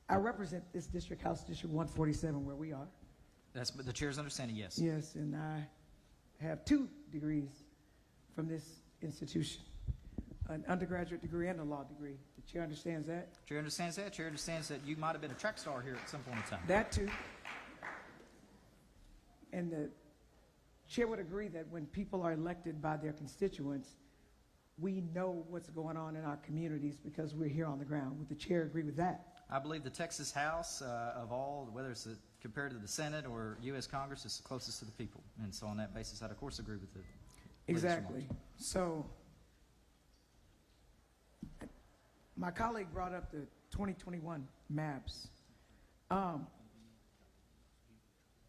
I represent this district, House District 147, where we are. That's the chair's understanding, yes. Yes, and I have 2 degrees from this institution, an undergraduate degree and a law degree. The chair understands that? Chair understands that. Chair understands that you might have been a track star here at some point in time. That too. And the chair would agree that when people are elected by their constituents, we know what's going on in our communities because we're here on the ground. Would the chair agree with that? I believe the Texas House, of all, whether it's compared to the Senate or U.S. Congress, is the closest to the people. And so on that basis, I'd of course agree with the Exactly. So my colleague brought up the 2021 maps.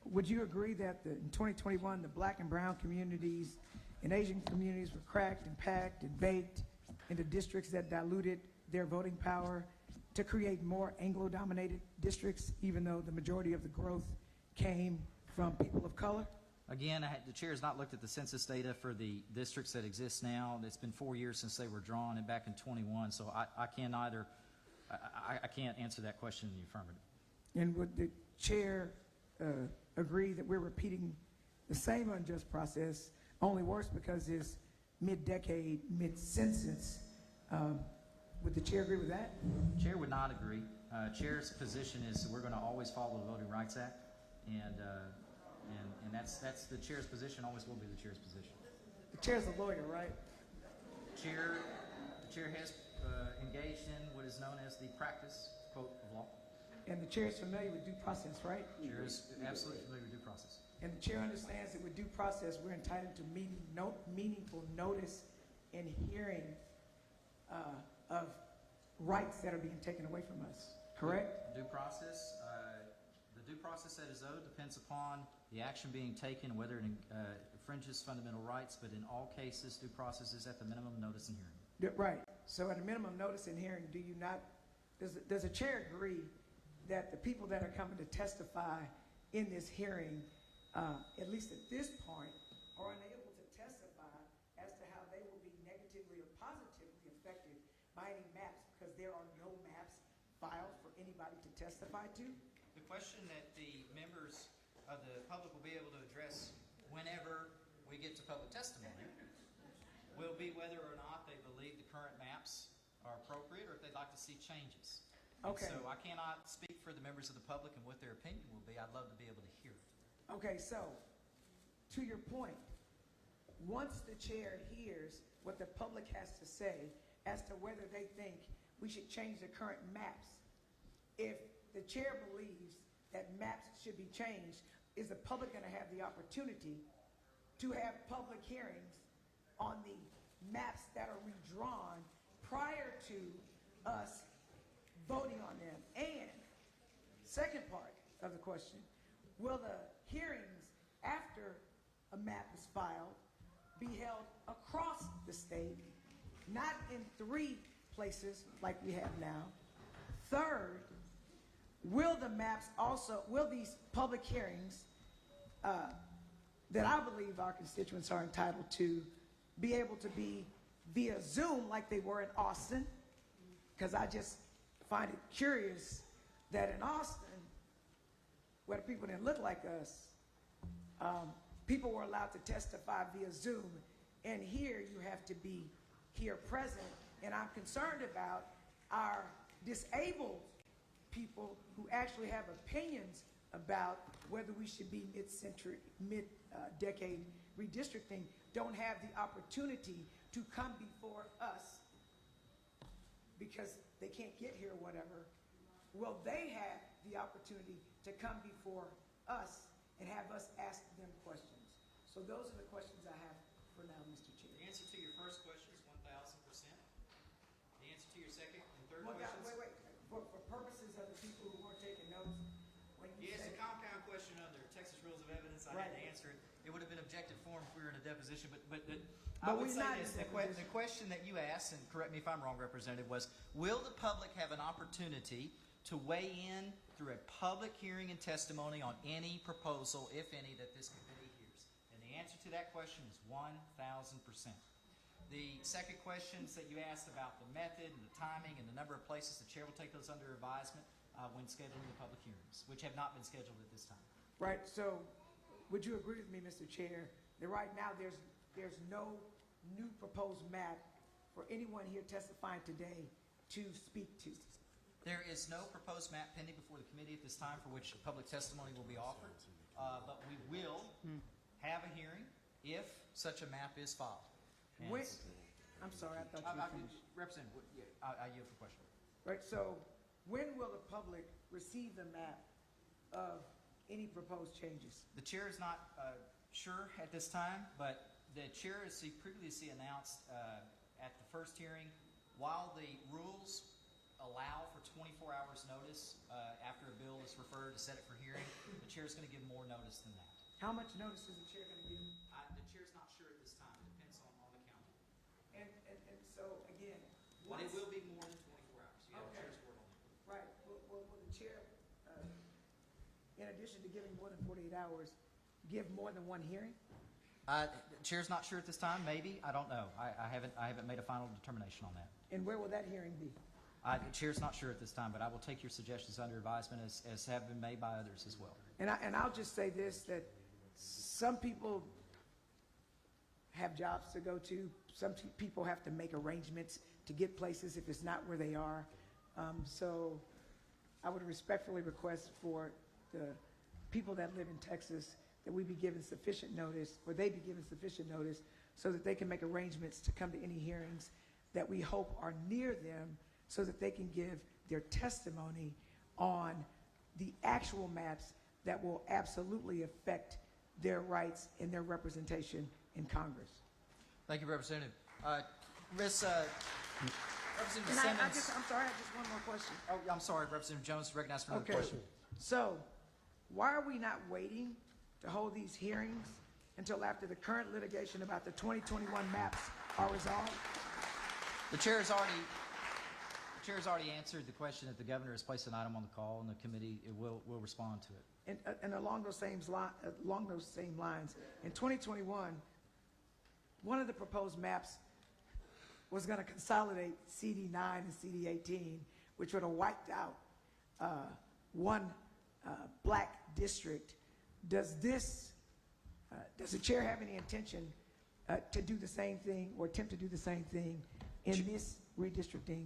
Would you agree that in 2021, the Black and brown communities and Asian communities were cracked and packed and baked into districts that diluted their voting power to create more Anglo-dominated districts, even though the majority of the growth came from people of color? Again, the chair has not looked at the census data for the districts that exist now. It's been 4 years since they were drawn, and back in 21. So I can't answer that question in the affirmative. And would the chair agree that we're repeating the same unjust process, only worse because it's mid-decade, mid-census? Would the chair agree with that? Chair would not agree. Chair's position is we're going to always follow the Voting Rights Act, and that's the chair's position. Always will be the chair's position. The chair's a lawyer, right? The chair has engaged in what is known as the practice, quote, of law. And the chair is familiar with due process, right? The chair is absolutely familiar with due process. And the chair understands that with due process, we're entitled to meaningful notice and hearing of rights that are being taken away from us, correct? Due process, the due process that is owed depends upon the action being taken, whether it infringes fundamental rights, but in all cases, due process is at the minimum notice and hearing. Right. So at a minimum notice and hearing, does the chair agree that the people that are coming to testify in this hearing, at least at this point, are unable to testify as to how they will be negatively or positively affected by any maps because there are no maps filed for anybody to testify to? The question that the members of the public will be able to address whenever we get to public testimony will be whether or not they believe the current maps are appropriate or if they'd like to see changes. Okay. So I cannot speak for the members of the public and what their opinion will be. I'd love to be able to hear it. Okay, so, to your point, once the chair hears what the public has to say as to whether they think we should change the current maps, if the chair believes that maps should be changed, is the public going to have the opportunity to have public hearings on the maps that are redrawn prior to us voting on them? And second part of the question, will the hearings after a map is filed be held across the state, not in 3 places like we have now? Third, will these public hearings that I believe our constituents are entitled to be able to be via Zoom like they were in Austin? Because I just find it curious that in Austin, where people didn't look like us, people were allowed to testify via Zoom, and here you have to be here present. And I'm concerned about our disabled people who actually have opinions about whether we should be mid-decade redistricting, don't have the opportunity to come before us because they can't get here or whatever. Will they have the opportunity to come before us and have us ask them questions? So those are the questions I have for now, Mr. Chair. The answer to your first question is 1,000%. The answer to your second and third Well, questions? wait. For purposes of the people who weren't taking notes, when you Yes, say, a compound question under Texas Rules of Evidence. I had to answer it. It would have been objective form if we were in a deposition, but I would we're say not in this. a deposition. The question that you asked, and correct me if I'm wrong, Representative, was will the public have an opportunity to weigh in through a public hearing and testimony on any proposal, if any, that this committee hears? And the answer to that question is 1,000%. The second questions that you asked about the method and the timing and the number of places, the chair will take those under advisement when scheduling the public hearings, which have not been scheduled at this time. right, so would you agree with me, Mr. Chair, that right now there's no new proposed map for anyone here testifying today to speak to? There is no proposed map pending before the committee at this time for which public testimony will be offered, but we will have a hearing if such a map is filed. And When, I'm sorry, I thought you were finished. Representative, I yield for question. Right, so when will the public receive the map of any proposed changes? The chair is not sure at this time, but the chair, as he previously announced at the first hearing, while the rules allow for 24 hours notice after a bill is referred to set it for hearing, the chair is going to give more notice than that. How much notice is the chair going to give? The chair's not sure at this time. It depends on the county. And so, again, But it once- will be more than 24 hours. You have the Okay. chair's word on that. Right, will the chair, in addition to giving more than 48 hours, give more than one hearing? The chair's not sure at this time. Maybe. I don't know. I haven't made a final determination on that. And where will that hearing be? The chair's not sure at this time, but I will take your suggestions under advisement as have been made by others as well. And I'll just say this, that some people have jobs to go to. Some people have to make arrangements to get places if it's not where they are. So I would respectfully request for the people that live in Texas that we be given sufficient notice, or they be given sufficient notice, so that they can make arrangements to come to any hearings that we hope are near them, so that they can give their testimony on the actual maps that will absolutely affect their rights and their representation in Congress. Thank you, Representative. Representative And Simmons. I'm sorry, I have just one more question. Oh, I'm sorry, Representative Jones is recognized for another Okay, question. so why are we not waiting to hold these hearings until after the current litigation about the 2021 maps are resolved? The chair has already answered the question that the governor has placed an item on the call, and the committee will respond to it. And along those same lines, in 2021, one of the proposed maps was going to consolidate CD9 and CD18, which would have wiped out one black district. Does the chair have any intention to do the same thing or attempt to do the same thing in this redistricting?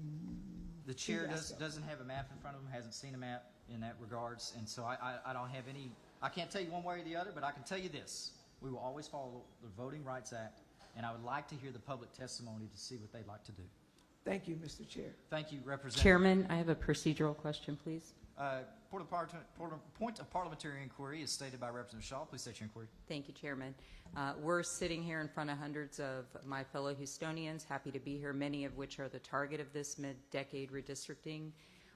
The chair fiasco? doesn't have a map in front of him, hasn't seen a map in that regards, and so I don't have any, I can't tell you one way or the other, but I can tell you this. We will always follow the Voting Rights Act, and I would like to hear the public testimony to see what they'd like to do. Thank you, Mr. Chair. Thank you, Representative. Chairman, I have a procedural question, please. Point of parliamentary inquiry is stated by Representative Shaw. Please state your inquiry. Thank you, Chairman. We're sitting here in front of hundreds of my fellow Houstonians, happy to be here, many of which are the target of this mid-decade redistricting.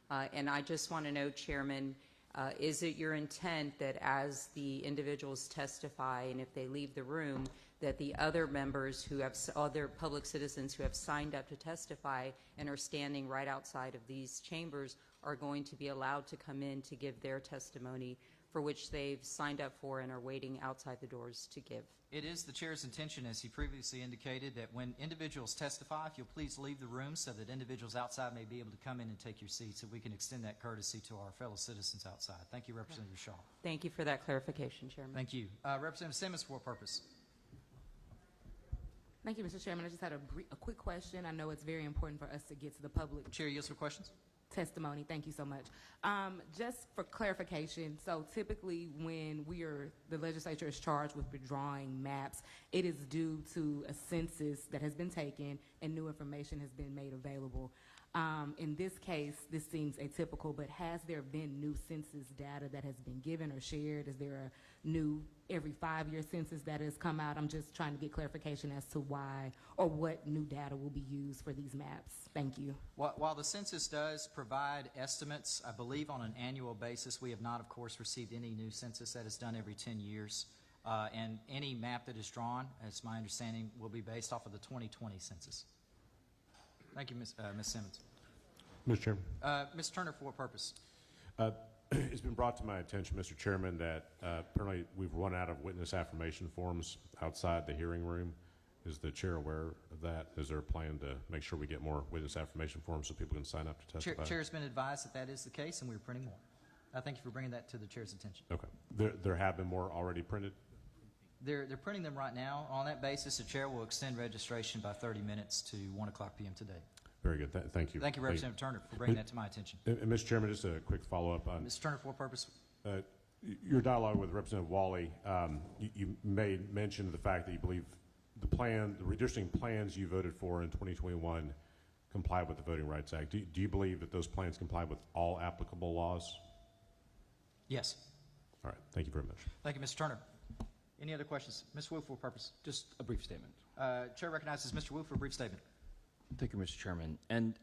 And I just want to know, Chairman, is it your intent that as the individuals testify and if they leave the room, that the other members who have, other public citizens who have signed up to testify and are standing right outside of these chambers are going to be allowed to come in to give their testimony for which they've signed up for and are waiting outside the doors to give? It is the chair's intention, as he previously indicated, that when individuals testify, if you'll please leave the room so that individuals outside may be able to come in and take your seats, so we can extend that courtesy to our fellow citizens outside. Thank you, Representative Shaw. Thank you for that clarification, Chairman. Thank you. Representative Simmons, for what purpose? Thank you, Mr. Chairman. I just had a quick question. I know it's very important for us to get to the public Chair yields for questions. testimony. Thank you so much. Just for clarification, so typically when the legislature is charged with withdrawing maps, it is due to a census that has been taken and new information has been made available. In this case, this seems atypical, but has there been new census data that has been given or shared? Is there a new every 5-year census that has come out? I'm just trying to get clarification as to why or what new data will be used for these maps. Thank you. While the census does provide estimates, I believe on an annual basis, we have not, of course, received any new census. That is done every 10 years. And any map that is drawn, as my understanding, will be based off of the 2020 census. Thank you, Ms. Simmons. Mr. Chairman. Ms. Turner, for what purpose? It's been brought to my attention, Mr. Chairman, that apparently we've run out of witness affirmation forms outside the hearing room. Is the chair aware of that? Is there a plan to make sure we get more witness affirmation forms so people can sign up to testify? Chair's been advised that that is the case, and we're printing more. I thank you for bringing that to the chair's attention. Okay. There have been more already printed? They're printing them right now. On that basis, the chair will extend registration by 30 minutes to 1 o'clock p.m. today. Very good. Thank you. Thank you, Representative Turner, for bringing that to my attention. And Mr. Chairman, just a quick follow-up on Mr. Turner, for what purpose? Your dialogue with Representative Wally. You made mention of the fact that you believe the redistricting plans you voted for in 2021 comply with the Voting Rights Act. Do you believe that those plans comply with all applicable laws? Yes. All right. Thank you very much. Thank you, Mr. Turner. Any other questions? Mr. Wu, for what purpose? Just a brief statement. Chair recognizes Mr. Wu for a brief statement. Thank you, Mr. Chairman. And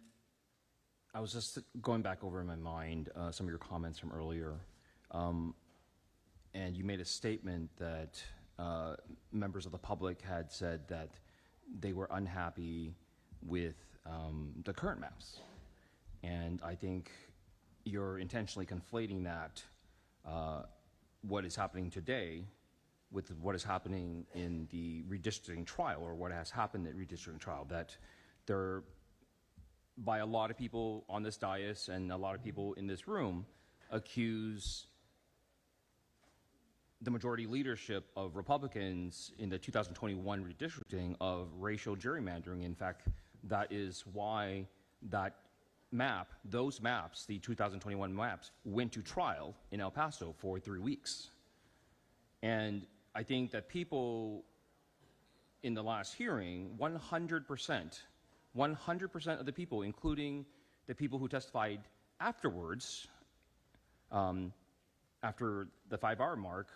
I was just going back over in my mind some of your comments from earlier. And you made a statement that members of the public had said that they were unhappy with the current maps. And I think you're intentionally conflating that, what is happening today with what is happening in the redistricting trial, or what has happened at redistricting trial, that there, by a lot of people on this dais and a lot of people in this room, accuse the majority leadership of Republicans in the 2021 redistricting of racial gerrymandering. In fact, that is why that map, those maps, the 2021 maps, went to trial in El Paso for 3 weeks. And I think that people in the last hearing, 100% of the people, including the people who testified afterwards, after the 5-hour mark,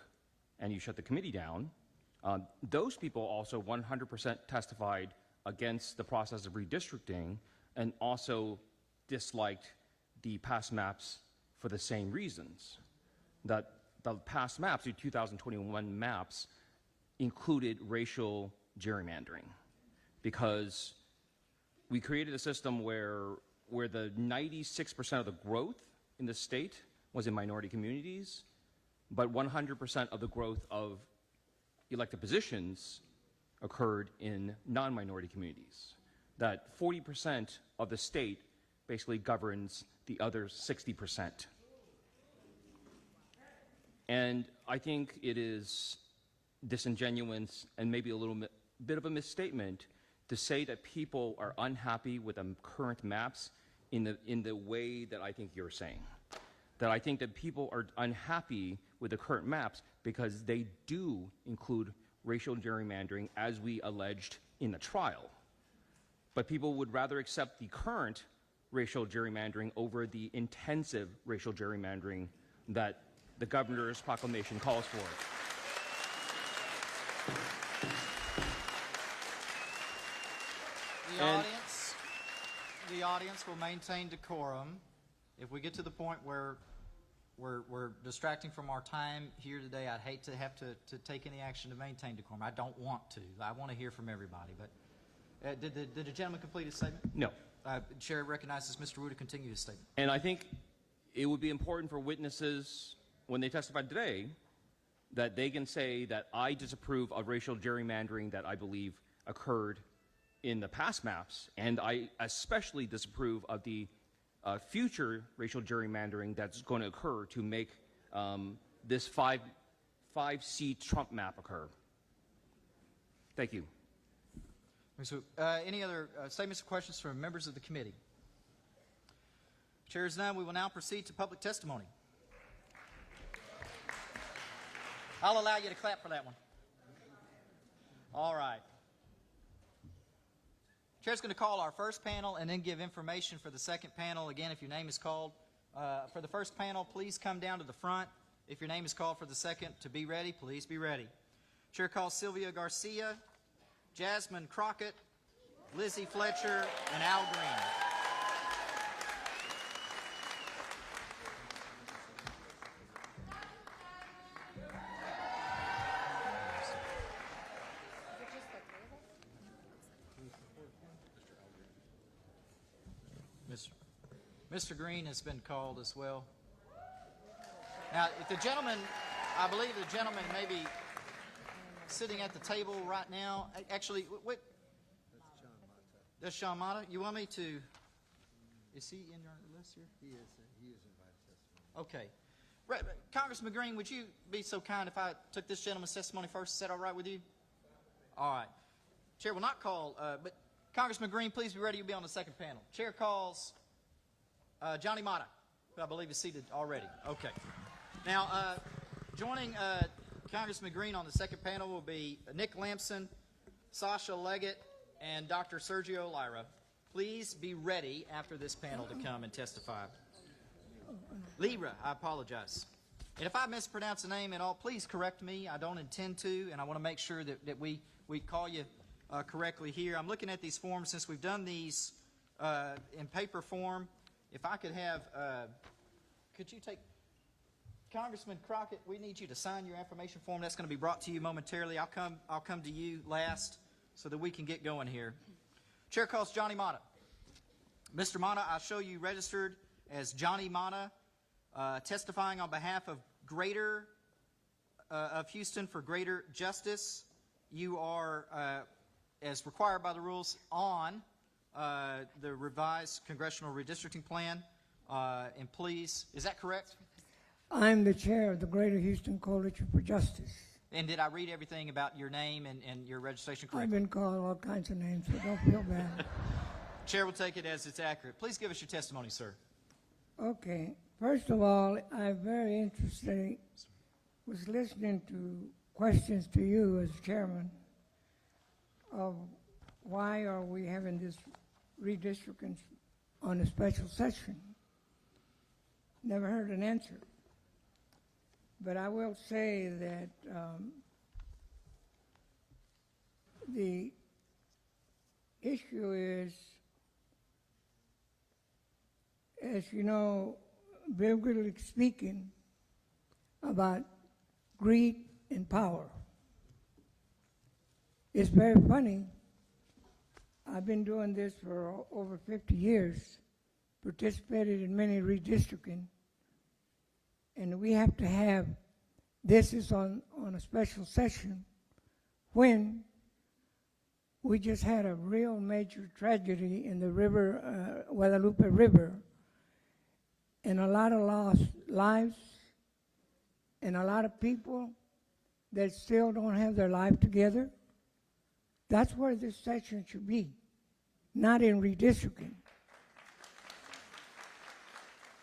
and you shut the committee down, those people also 100% testified against the process of redistricting and also disliked the past maps for the same reasons. That the past maps, the 2021 maps, included racial gerrymandering because we created a system where the 96% of the growth in the state was in minority communities, but 100% of the growth of elected positions occurred in non-minority communities. That 40% of the state basically governs the other 60%. And I think it is disingenuous and maybe a little bit of a misstatement to say that people are unhappy with the current maps in the way that I think you're saying. That I think that people are unhappy with the current maps because they do include racial gerrymandering as we alleged in the trial. But people would rather accept the current racial gerrymandering over the intensive racial gerrymandering that the governor's proclamation calls for. The audience will maintain decorum. If we get to the point where we're distracting from our time here today, I'd hate to have to take any action to maintain decorum. I don't want to. I want to hear from everybody. But did the gentleman complete his statement? No. Chair recognizes Mr. Wu to continue his statement. And I think it would be important for witnesses, when they testify today, that they can say that I disapprove of racial gerrymandering that I believe occurred in the past maps, and I especially disapprove of the future racial gerrymandering that's going to occur to make this five-seat Trump map occur. Thank you. So, any other statements or questions from members of the committee? Chair is none. We will now proceed to public testimony. I'll allow you to clap for that one. All right. Chair's going to call our first panel and then give information for the second panel. Again, if your name is called for the first panel, please come down to the front. If your name is called for the second, to be ready, please be ready. Chair calls Sylvia Garcia, Jasmine Crockett, Lizzie Fletcher, and Al Green. Mr. Green has been called as well. Now, if the gentleman, I believe the gentleman may be sitting at the table right now. Actually, what? That's Sean Mata. You want me to? Is he in your list here? He is invited testimony. Okay. Congressman Green, would you be so kind if I took this gentleman's testimony first? Is that all right with you? All right. Chair will not call, but Congressman Green, please be ready. You'll be on the second panel. Chair calls Johnny Mata, who I believe is seated already. Okay. Now, joining Congressman Green on the second panel will be Nick Lampson, Sasha Leggett, and Dr. Sergio Lyra. Please be ready after this panel to come and testify. Lyra, I apologize. And if I mispronounce the name at all, please correct me. I don't intend to, and I want to make sure that we call you correctly here. I'm looking at these forms since we've done these in paper form. If I could have, could you take, Congressman Crockett, we need you to sign your information form. That's going to be brought to you momentarily. I'll come to you last so that we can get going here. Chair calls Johnny Mata. Mr. Mata, I show you registered as Johnny Mata, testifying on behalf of of Houston for greater justice. You are, as required by the rules, on the revised Congressional Redistricting Plan. And please, is that correct? I'm the chair of the Greater Houston Coalition for Justice. And did I read everything about your name and your registration correctly? I've been called all kinds of names, so don't feel bad. Chair will take it as it's accurate. Please give us your testimony, sir. Okay. First of all, I'm very interested, was listening to questions to you as chairman of why are we having this redistricting on a special session. Never heard an answer. But I will say that the issue is, as you know, biblically speaking, about greed and power. It's very funny. I've been doing this for over 50 years, participated in many redistricting, and we have to have, this is on a special session, when we just had a real major tragedy in the river, Guadalupe River, and a lot of lost lives, and a lot of people that still don't have their life together. That's where this session should be, not in redistricting.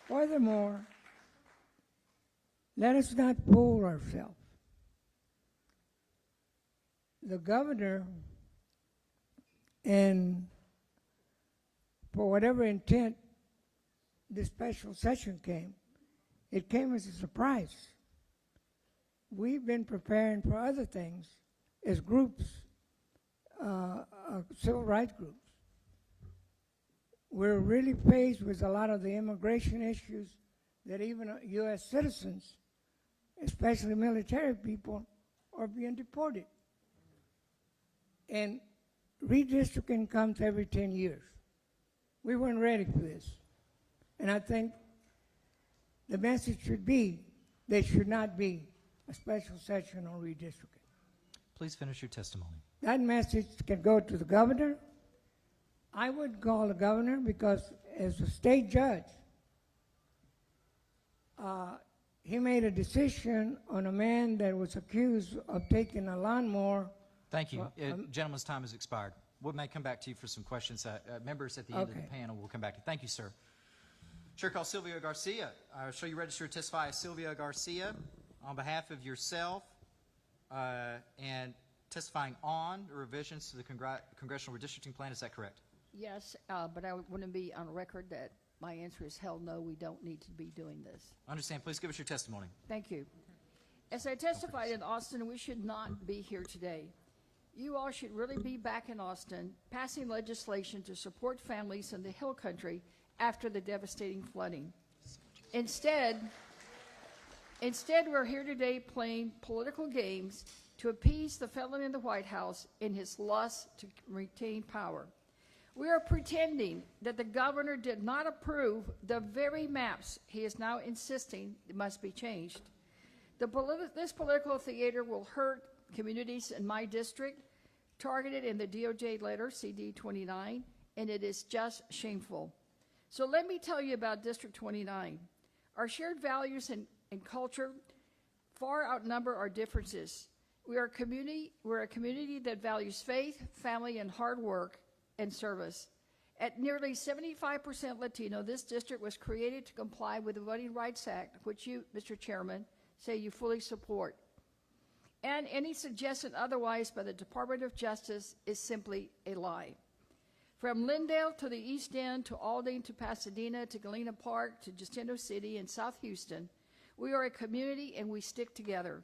Furthermore, let us not fool ourselves. The governor, and for whatever intent this special session came, it came as a surprise. We've been preparing for other things as groups, civil rights groups. We're really faced with a lot of the immigration issues that even U.S. citizens, especially military people, are being deported. And redistricting comes every 10 years. We weren't ready for this. And I think the message should be there should not be a special session on redistricting. Please finish your testimony. That message can go to the governor. I would call the governor because as a state judge, he made a decision on a man that was accused of taking a lawnmower. Thank you. Gentleman's time has expired. We may come back to you for some questions. Members at the end of the panel will come back to you. Thank you, sir. Chair calls Sylvia Garcia. I'll show you register to testify as Sylvia Garcia on behalf of yourself and testifying on the revisions to the Congressional Redistricting Plan. Is that correct? Yes, but I want to be on record that my answer is hell no, we don't need to be doing this. I understand. Please give us your testimony. Thank you. As I testified in Austin, we should not be here today. You all should really be back in Austin passing legislation to support families in the Hill Country after the devastating flooding. Instead, we're here today playing political games to appease the felon in the White House in his lust to retain power. We are pretending that the governor did not approve the very maps he is now insisting must be changed. This political theater will hurt communities in my district, targeted in the DOJ letter, CD 29, and it is just shameful. So let me tell you about District 29. Our shared values and culture far outnumber our differences. We're a community that values faith, family, and hard work and service. At nearly 75% Latino, this district was created to comply with the Voting Rights Act, which you, Mr. Chairman, say you fully support. And any suggestion otherwise by the Department of Justice is simply a lie. From Lindale to the East End, to Aldine, to Pasadena, to Galena Park, to Jacinto City and South Houston, we are a community and we stick together.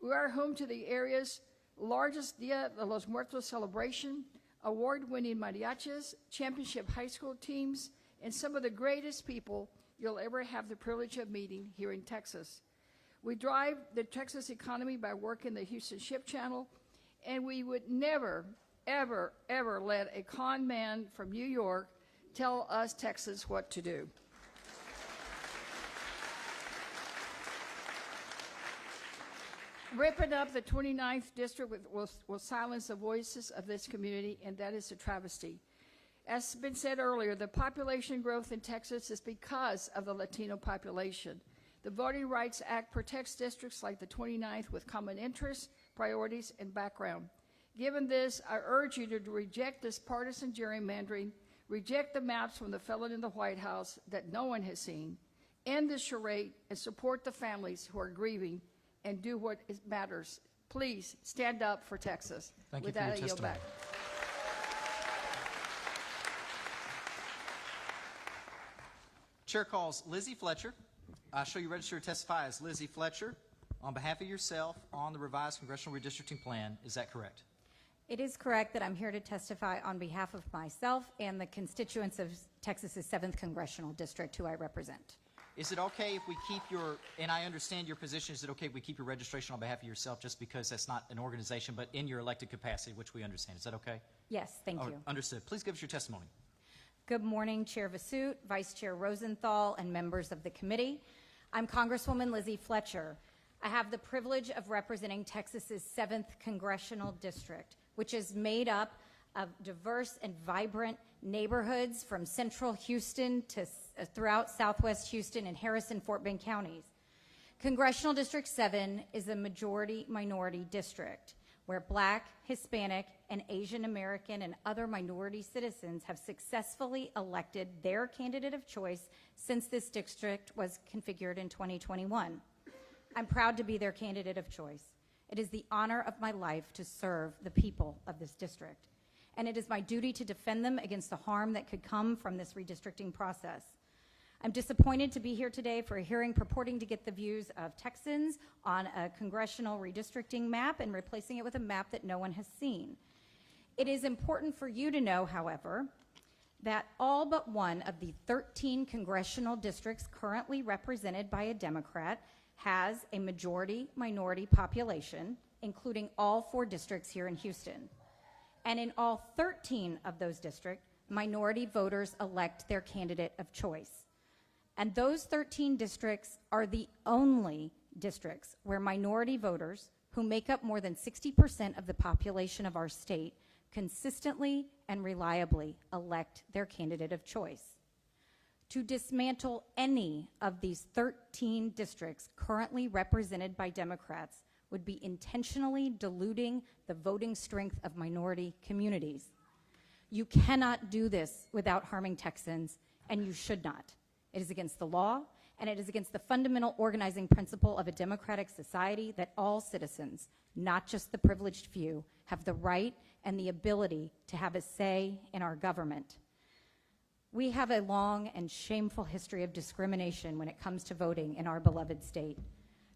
We are home to the area's largest Dia de los Muertos celebration, award-winning mariachis, championship high school teams, and some of the greatest people you'll ever have the privilege of meeting here in Texas. We drive the Texas economy by working the Houston Ship Channel, and we would never, ever, ever let a con man from New York tell us Texans what to do. Ripping up the 29th district will silence the voices of this community, and that is a travesty. As has been said earlier, the population growth in Texas is because of the Latino population. The Voting Rights Act protects districts like the 29th with common interests, priorities, and background. Given this, I urge you to reject this partisan gerrymandering, reject the maps from the felon in the White House that no one has seen, end this charade, and support the families who are grieving and do what matters. Please stand up for Texas. Thank With you for that, your I yield testimony. back. Chair calls Lizzie Fletcher. I show you register to testify as Lizzie Fletcher on behalf of yourself on the revised Congressional Redistricting Plan. Is that correct? It is correct that I'm here to testify on behalf of myself and the constituents of Texas's 7th Congressional District, who I represent. Is it okay if we keep your, and I understand your position, is it okay if we keep your registration on behalf of yourself just because that's not an organization, but in your elected capacity, which we understand? Is that okay? Yes, thank you. Understood. Please give us your testimony. Good morning, Chair Vasut, Vice Chair Rosenthal, and members of the committee. I'm Congresswoman Lizzie Fletcher. I have the privilege of representing Texas's 7th Congressional District, which is made up of diverse and vibrant neighborhoods from central Houston to throughout southwest Houston and Harrison, Fort Bend counties. Congressional District 7 is a majority-minority district where Black, Hispanic, and Asian American and other minority citizens have successfully elected their candidate of choice since this district was configured in 2021. I'm proud to be their candidate of choice. It is the honor of my life to serve the people of this district, and it is my duty to defend them against the harm that could come from this redistricting process. I'm disappointed to be here today for a hearing purporting to get the views of Texans on a congressional redistricting map and replacing it with a map that no one has seen. It is important for you to know, however, that all but one of the 13 congressional districts currently represented by a Democrat has a majority-minority population, including all 4 districts here in Houston. And in all 13 of those districts, minority voters elect their candidate of choice. And those 13 districts are the only districts where minority voters, who make up more than 60% of the population of our state, consistently and reliably elect their candidate of choice. To dismantle any of these 13 districts currently represented by Democrats would be intentionally diluting the voting strength of minority communities. You cannot do this without harming Texans, and you should not. It is against the law, and it is against the fundamental organizing principle of a democratic society that all citizens, not just the privileged few, have the right and the ability to have a say in our government. We have a long and shameful history of discrimination when it comes to voting in our beloved state.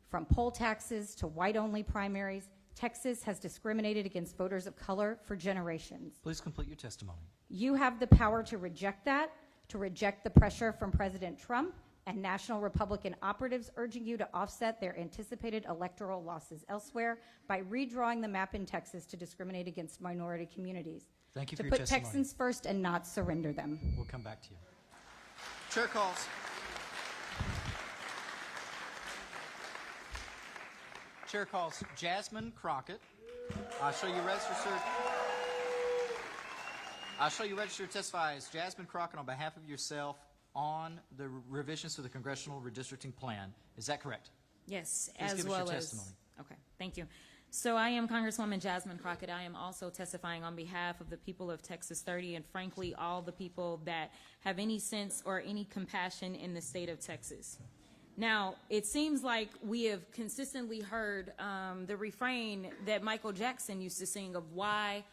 From poll taxes to white-only primaries, Texas has discriminated against voters of color for generations. Please complete your testimony. You have the power to reject that, to reject the pressure from President Trump and national Republican operatives urging you to offset their anticipated electoral losses elsewhere by redrawing the map in Texas to discriminate against minority communities. Thank you to for your put testimony. Texans first and not surrender them. We'll come back to you. Chair calls. Chair calls Jasmine Crockett. I show you registered, sir. I show you registered to testify as Jasmine Crockett on behalf of yourself on the revisions to the Congressional Redistricting Plan. Is that correct? Yes, Please as give us well your as. testimony. Okay, thank you. So I am Congresswoman Jasmine Crockett. I am also testifying on behalf of the people of Texas 30 and frankly all the people that have any sense or any compassion in the state of Texas. Now, it seems like we have consistently heard the refrain that Michael Jackson used to sing of why?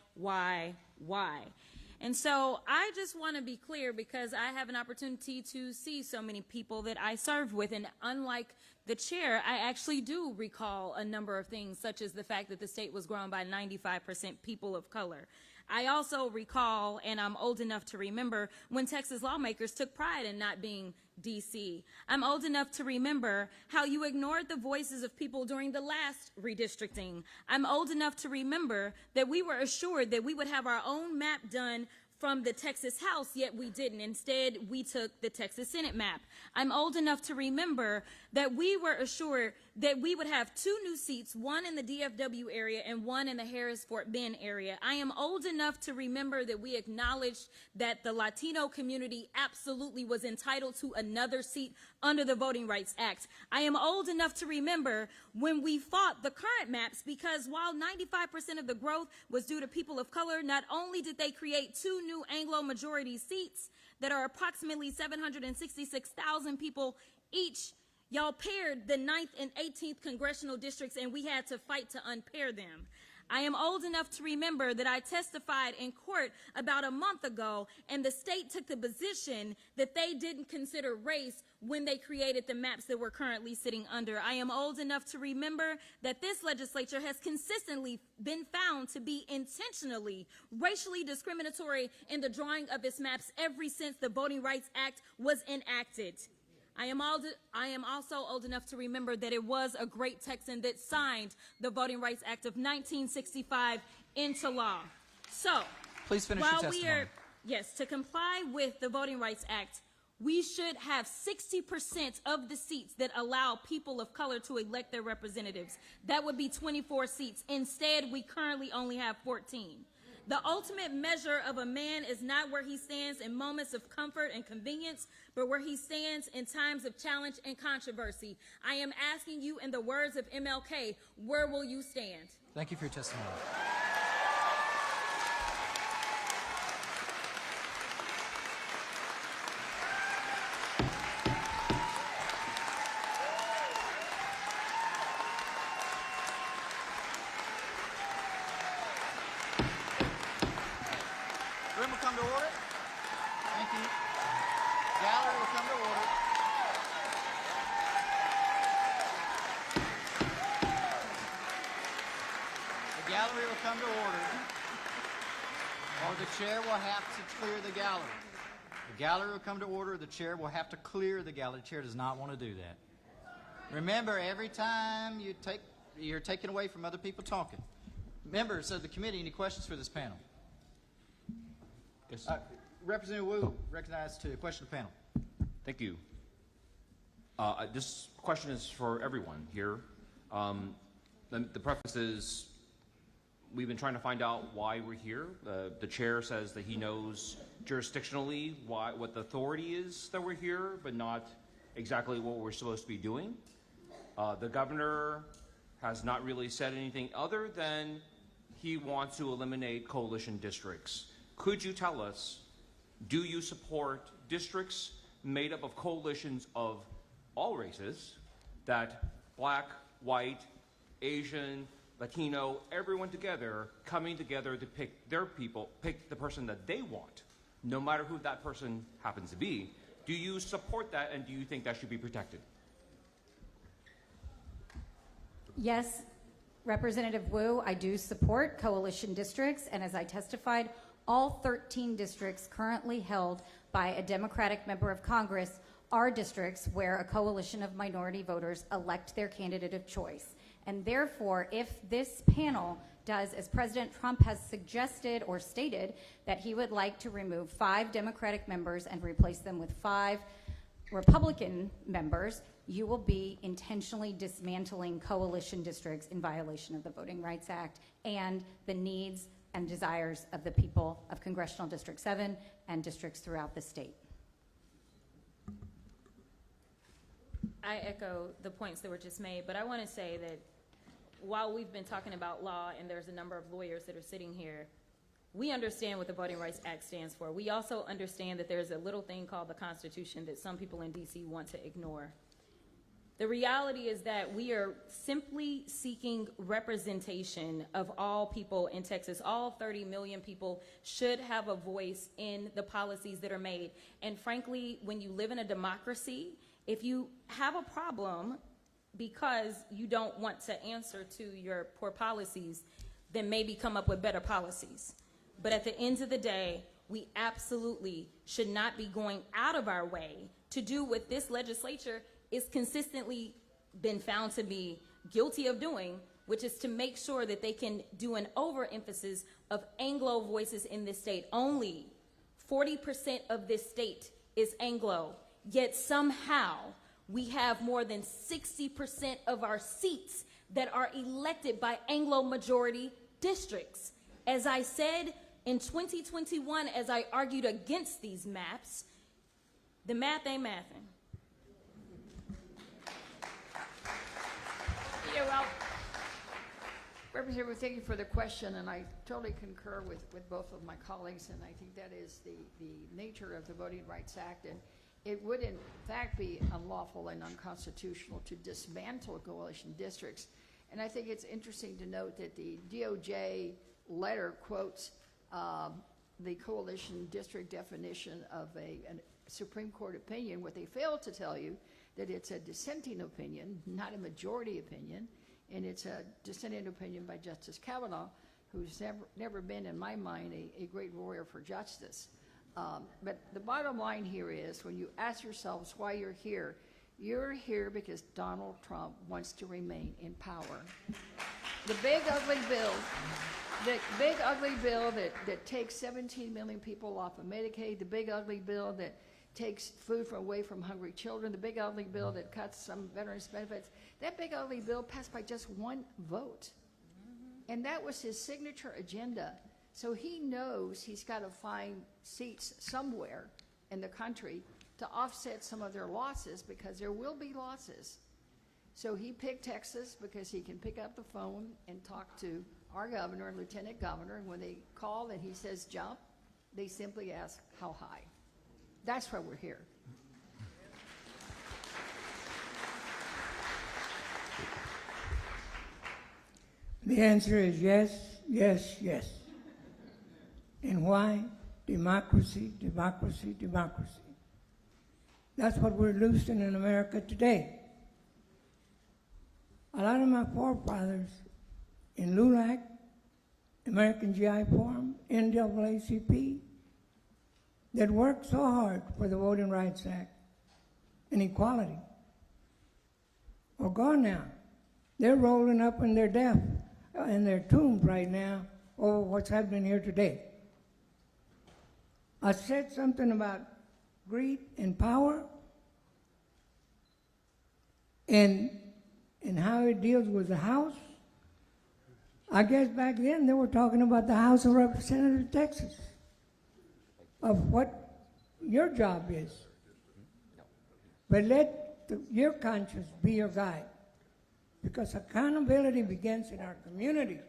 And so I just want to be clear because I have an opportunity to see so many people that I served with. And unlike the chair, I actually do recall a number of things, such as the fact that the state was grown by 95% people of color. I also recall, and I'm old enough to remember, when Texas lawmakers took pride in not being D.C. I'm old enough to remember how you ignored the voices of people during the last redistricting. I'm old enough to remember that we were assured that we would have our own map done from the Texas House, yet we didn't. Instead, we took the Texas Senate map. I'm old enough to remember that we were assured that we would have 2 new seats, one in the DFW area and one in the Harris-Fort Bend area. I am old enough to remember that we acknowledged that the Latino community absolutely was entitled to another seat under the Voting Rights Act. I am old enough to remember when we fought the current maps because while 95% of the growth was due to people of color, not only did they create 2 new Anglo-majority seats that are approximately 766,000 people each, y'all paired the 9th and 18th congressional districts and we had to fight to unpair them. I am old enough to remember that I testified in court about a month ago and the state took the position that they didn't consider race when they created the maps that we're currently sitting under. I am old enough to remember that this legislature has consistently been found to be intentionally racially discriminatory in the drawing of its maps ever since the Voting Rights Act was enacted. I am also old enough to remember that it was a great Texan that signed the Voting Rights Act of 1965 into law. So, please finish your testimony. Yes, to comply with the Voting Rights Act, we should have 60% of the seats that allow people of color to elect their representatives. That would be 24 seats. Instead, we currently only have 14. The ultimate measure of a man is not where he stands in moments of comfort and convenience, but where he stands in times of challenge and controversy. I am asking you, in the words of MLK, where will you stand? Thank you for your testimony. Room will come to order. Thank you. Gallery will come to order. The gallery will come to order, or the chair will have to clear the gallery. The gallery will come to order. The chair will have to clear the gallery. The chair does not want to do that. Remember, every time you're taken away from other people talking. Members of the committee, any questions for this panel? Yes. Representative Wu, recognized to question the panel. Thank you. This question is for everyone here. The preface is, we've been trying to find out why we're here. The chair says that he knows jurisdictionally what the authority is that we're here, but not exactly what we're supposed to be doing. The governor has not really said anything other than he wants to eliminate coalition districts. Could you tell us, do you support districts made up of coalitions of all races, that black, white, Asian, Latino, everyone together, coming together to pick their people, pick the person that they want, no matter who that person happens to be? Do you support that, and do you think that should be protected? Yes, Representative Wu, I do support coalition districts, and as I testified, all 13 districts currently held by a Democratic member of Congress are districts where a coalition of minority voters elect their candidate of choice. And therefore, if this panel does, as President Trump has suggested or stated, that he would like to remove 5 Democratic members and replace them with 5 Republican members, you will be intentionally dismantling coalition districts in violation of the Voting Rights Act and the needs and desires of the people of Congressional District 7 and districts throughout the state. I echo the points that were just made, but I want to say that while we've been talking about law and there's a number of lawyers that are sitting here, we understand what the Voting Rights Act stands for. We also understand that there's a little thing called the Constitution that some people in D.C. want to ignore. The reality is that we are simply seeking representation of all people in Texas. All 30 million people should have a voice in the policies that are made. And frankly, when you live in a democracy, if you have a problem because you don't want to answer to your poor policies, then maybe come up with better policies. But at the end of the day, we absolutely should not be going out of our way to do what this legislature is consistently been found to be guilty of doing, which is to make sure that they can do an overemphasis of Anglo voices in this state. Only 40% of this state is Anglo, yet somehow we have more than 60% of our seats that are elected by Anglo majority districts. As I said in 2021, as I argued against these maps, the math ain't mathing. Yeah, well, Representative, thank you for the question, and I totally concur with both of my colleagues, and I think that is the nature of the Voting Rights Act, and it would in fact be unlawful and unconstitutional to dismantle coalition districts. And I think it's interesting to note that the DOJ letter quotes the coalition district definition of a Supreme Court opinion. What they fail to tell you that it's a dissenting opinion, not a majority opinion, and it's a dissenting opinion by Justice Kavanaugh, who's never been, in my mind, a great warrior for justice. But the bottom line here is, when you ask yourselves why you're here because Donald Trump wants to remain in power. The big ugly bill that takes 17 million people off of Medicaid, the big ugly bill that takes food away from hungry children, the big ugly bill that cuts some veterans' benefits, that big ugly bill passed by just one vote. And that was his signature agenda, So he knows he's got to find seats somewhere in the country to offset some of their losses, because there will be losses. So he picked Texas because he can pick up the phone and talk to our governor and lieutenant governor, and when they call and he says jump, they simply ask how high. That's why we're here. The answer is yes, yes, yes. And why? Democracy, democracy, democracy. That's what we're losing in America today. A lot of my forefathers in LULAC, American GI Forum, NAACP, that worked so hard for the Voting Rights Act and equality are gone now. They're rolling up in their death, in their tombs right now over what's happening here today. I said something about greed and power and how it deals with the House. I guess back then they were talking about the House of Representatives of Texas, of what your job is. But let your conscience be your guide, because accountability begins in our community.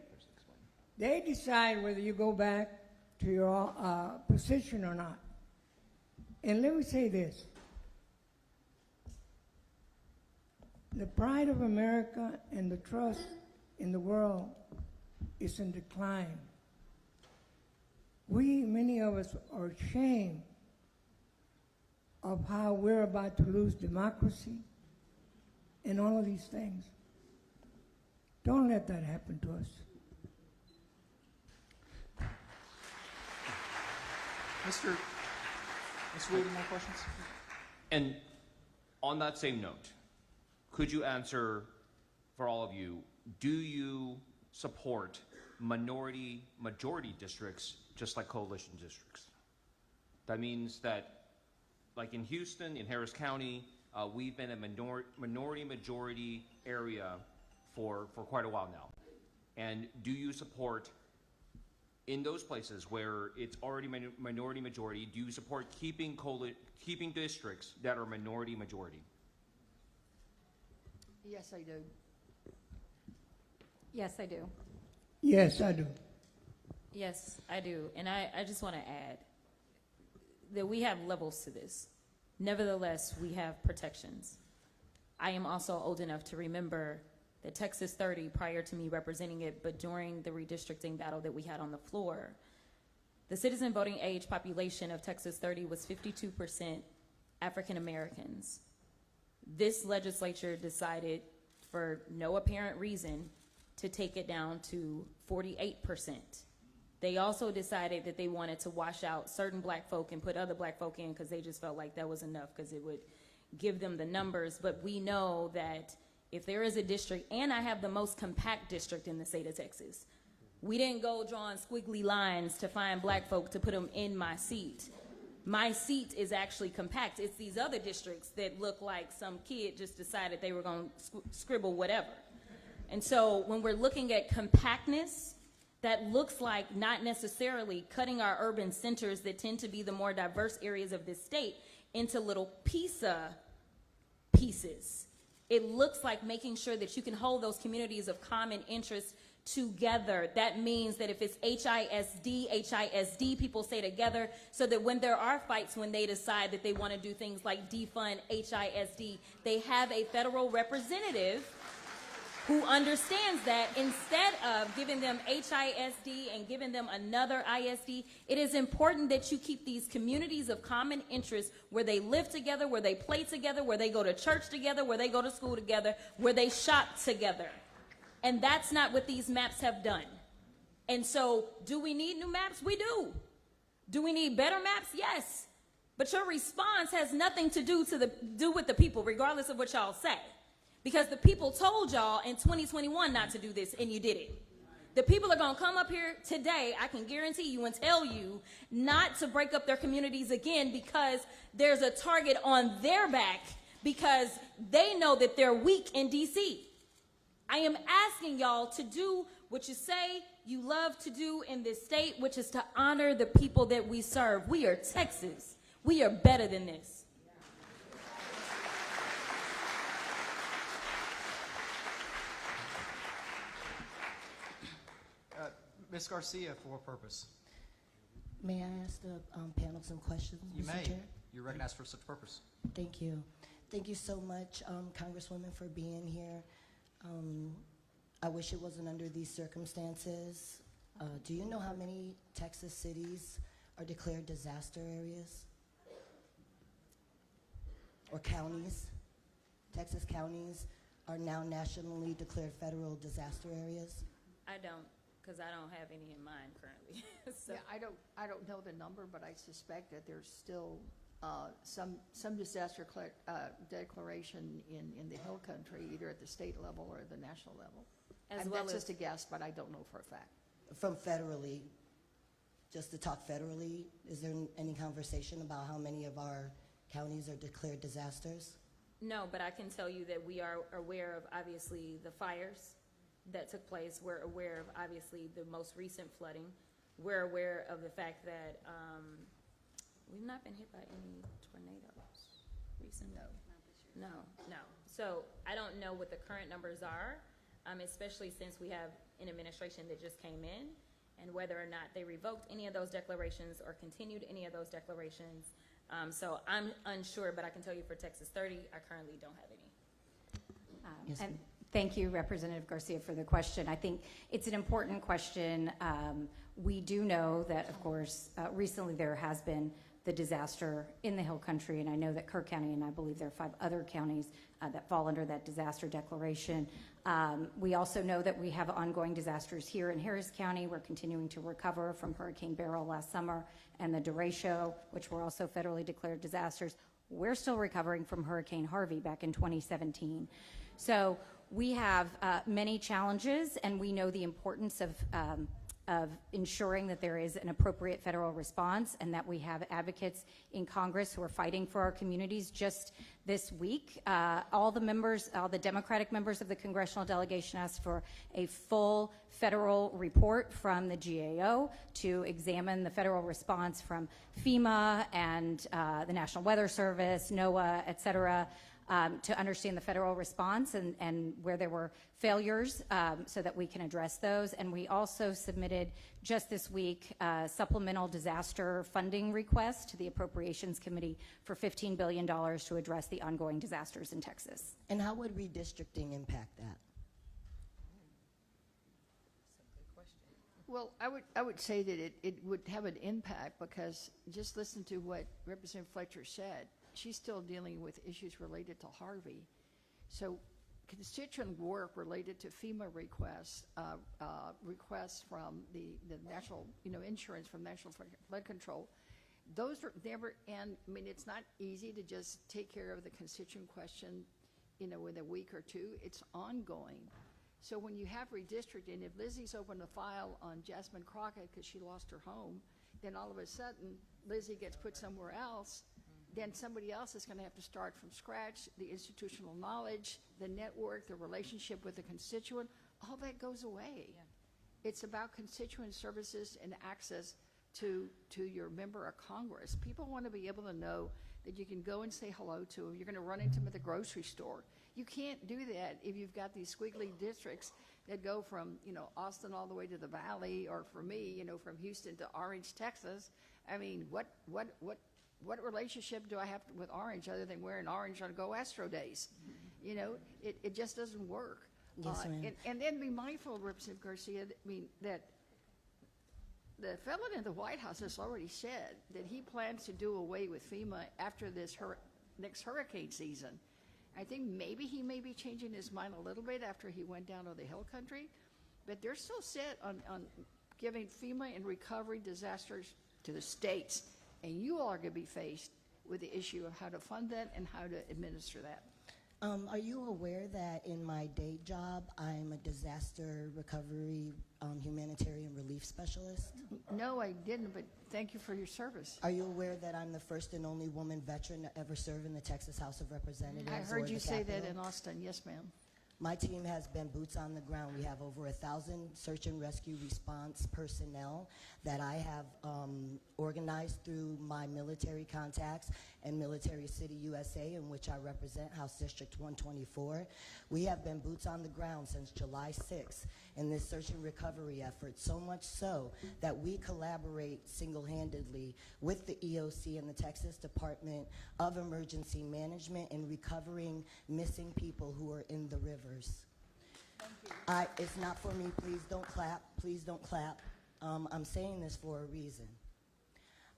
They decide whether you go back to your position or not. And let me say this. The pride of America and the trust in the world is in decline. Many of us, are ashamed of how we're about to lose democracy and all of these things. Don't let that happen to us. Mr. Wheaton, more questions? And on that same note, could you answer for all of you, do you support minority-majority districts just like coalition districts? That means that, like in Houston, in Harris County, we've been a minority-majority area for quite a while now. And do you support, in those places where it's already minority-majority, do you support keeping districts that are minority-majority? Yes, I do. Yes, I do. Yes, I do. Yes, I do. And I just want to add that we have levels to this. Nevertheless, we have protections. I am also old enough to remember that Texas 30, prior to me representing it, but during the redistricting battle that we had on the floor, the citizen voting age population of Texas 30 was 52% African Americans. This legislature decided, for no apparent reason, to take it down to 48%. They also decided that they wanted to wash out certain black folk and put other black folk in because they just felt like that was enough because it would give them the numbers. But we know that if there is a district, and I have the most compact district in the state of Texas, we didn't go drawing squiggly lines to find black folk to put them in my seat. My seat is actually compact. It's these other districts that look like some kid just decided they were going to scribble whatever. And so when we're looking at compactness, that looks like not necessarily cutting our urban centers that tend to be the more diverse areas of this state into little pieces. It looks like making sure that you can hold those communities of common interest together. That means that if it's HISD, people stay together so that when there are fights, when they decide that they want to do things like defund HISD, they have a federal representative who understands that instead of giving them HISD and giving them another ISD, it is important that you keep these communities of common interest where they live together, where they play together, where they go to church together, where they go to school together, where they shop together. And that's not what these maps have done. And so, do we need new maps? We do. Do we need better maps? Yes. But your response has nothing to do with the people, regardless of what y'all say. Because the people told y'all in 2021 not to do this, and you did it. The people are going to come up here today, I can guarantee you, and tell you not to break up their communities again because there's a target on their back because they know that they're weak in D.C. I am asking y'all to do what you say you love to do in this state, which is to honor the people that we serve. We are Texas. We are better than this. Ms. Garcia, for what purpose? May I ask the panel some questions, You Mr. may. Chair? You're recognized for such purpose. Thank you. Thank you so much, Congresswoman, for being here. I wish it wasn't under these circumstances. Do you know how many Texas cities are declared disaster areas? Or counties? Texas counties are now nationally declared federal disaster areas? I don't, because I don't have any in mind currently. So. Yeah, I don't know the number, but I suspect that there's still some disaster declaration in the Hill Country, either at the state level or the national level. That's just a guess, but I don't know for a fact. From federally, just to talk federally, is there any conversation about how many of our counties are declared disasters? No, but I can tell you that we are aware of, obviously, the fires that took place. We're aware of, obviously, the most recent flooding. We're aware of the fact that we've not been hit by any tornadoes recently. No. So I don't know what the current numbers are, especially since we have an administration that just came in, and whether or not they revoked any of those declarations or continued any of those declarations. So I'm unsure, but I can tell you for Texas 30, I currently don't have any. Yes, And thank you, Representative Garcia, for the question. I think it's an important question. We do know that, of course, recently there has been the disaster in the Hill Country, and I know that Kirk County, and I believe there are 5 other counties that fall under that disaster declaration. We also know that we have ongoing disasters here in Harris County. We're continuing to recover from Hurricane Beryl last summer and the derecho, which were also federally declared disasters. We're still recovering from Hurricane Harvey back in 2017. So we have many challenges, and we know the importance of ensuring that there is an appropriate federal response, and that we have advocates in Congress who are fighting for our communities. Just this week, all the Democratic members of the congressional delegation asked for a full federal report from the GAO to examine the federal response from FEMA and the National Weather Service, NOAA, et cetera, to understand the federal response and where there were failures so that we can address those. And we also submitted just this week a supplemental disaster funding request to the Appropriations Committee for $15 billion to address the ongoing disasters in Texas. And how would redistricting impact that? Well, I would say that it would have an impact, because just listen to what Representative Fletcher said. She's still dealing with issues related to Harvey. So constituent work related to FEMA requests, requests from the national, insurance from National Flood Control, those are never end. I mean, it's not easy to just take care of the constituent question, in a week or two. It's ongoing. So when you have redistricting, if Lizzie's opened a file on Jasmine Crockett because she lost her home, then all of a sudden Lizzie gets put somewhere else. Then somebody else is going to have to start from scratch. The institutional knowledge, the network, the relationship with the constituent, all that goes away. Yeah. It's about constituent services and access to your member of Congress. People want to be able to know that you can go and say hello to them. You're going to run into them at the grocery store. You can't do that if you've got these squiggly districts that go from, Austin all the way to the Valley, or for me, from Houston to Orange, Texas. I mean, what relationship do I have with Orange other than wearing orange on Go Astro days? It just doesn't work. Yes, ma'am. And then be mindful, Representative Garcia, that the fellow in the White House has already said that he plans to do away with FEMA after this next hurricane season. I think maybe he may be changing his mind a little bit after he went down to the Hill Country, but they're still set on giving FEMA and recovery disasters to the states. And you all are going to be faced with the issue of how to fund that and how to administer that. Are you aware that in my day job, I'm a disaster recovery humanitarian relief specialist? No, I didn't, but thank you for your service. Are you aware that I'm the first and only woman veteran to ever serve in the Texas House of Representatives? I heard you say that in Austin. Yes, ma'am. My team has been boots on the ground. We have over 1,000 search and rescue response personnel that I have organized through my military contacts and Military City USA, in which I represent, House District 124. We have been boots on the ground since July 6th in this search and recovery effort, so much so that we collaborate single-handedly with the EOC and the Texas Department of Emergency Management in recovering missing people who are in the rivers. Thank you. It's not for me. Please don't clap. Please don't clap. I'm saying this for a reason.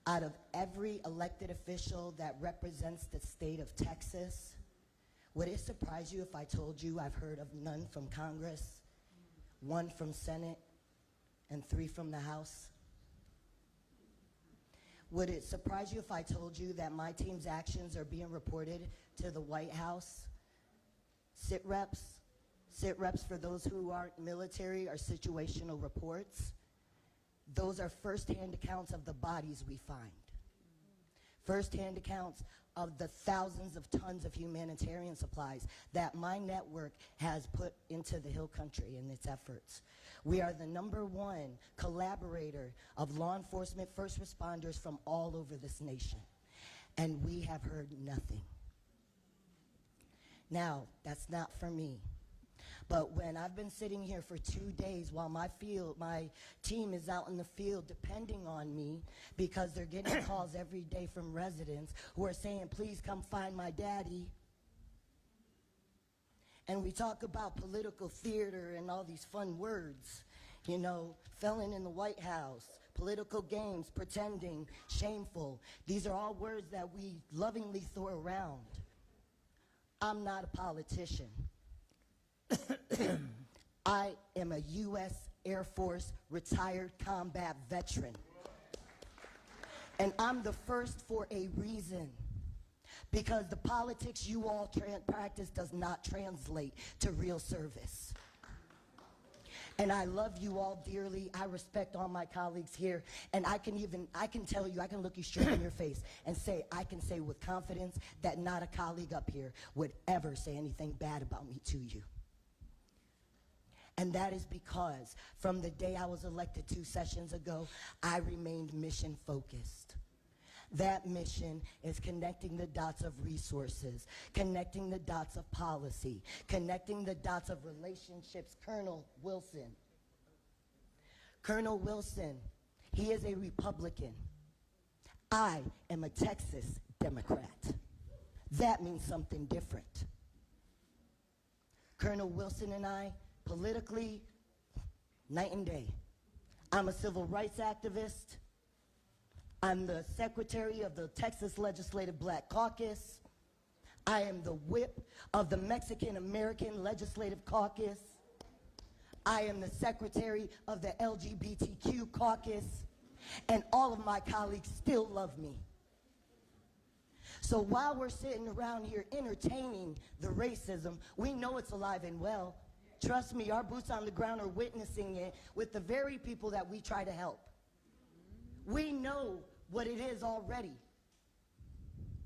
Out of every elected official that represents the state of Texas, would it surprise you if I told you I've heard of none from Congress, 1 from Senate, and 3 from the House? Would it surprise you if I told you that my team's actions are being reported to the White House? Sit reps for those who aren't military are situational reports. Those are first-hand accounts of the bodies we find. First-hand accounts of the thousands of tons of humanitarian supplies that my network has put into the Hill Country in its efforts. We are the #1 collaborator of law enforcement first responders from all over this nation, and we have heard nothing. Now, that's not for me. But when I've been sitting here for 2 days while my team is out in the field depending on me because they're getting calls every day from residents who are saying, please come find my daddy. And we talk about political theater and all these fun words, you know, felon in the White House, political games, pretending, shameful. These are all words that we lovingly throw around. I'm not a politician. I am a U.S. Air Force retired combat veteran. And I'm the first for a reason. Because the politics you all practice does not translate to real service. And I love you all dearly. I respect all my colleagues here. And I can tell you, I can look you straight in your face and say, I can say with confidence that not a colleague up here would ever say anything bad about me to you. And that is because from the day I was elected 2 sessions ago, I remained mission focused. That mission is connecting the dots of resources, connecting the dots of policy, connecting the dots of relationships. Colonel Wilson, he is a Republican. I am a Texas Democrat. That means something different. Colonel Wilson and I, politically, night and day. I'm a civil rights activist. I'm the secretary of the Texas Legislative Black Caucus. I am the whip of the Mexican American Legislative Caucus. I am the secretary of the LGBTQ caucus. And all of my colleagues still love me. So while we're sitting around here entertaining the racism, we know it's alive and well. Trust me, our boots on the ground are witnessing it with the very people that we try to help. We know what it is already.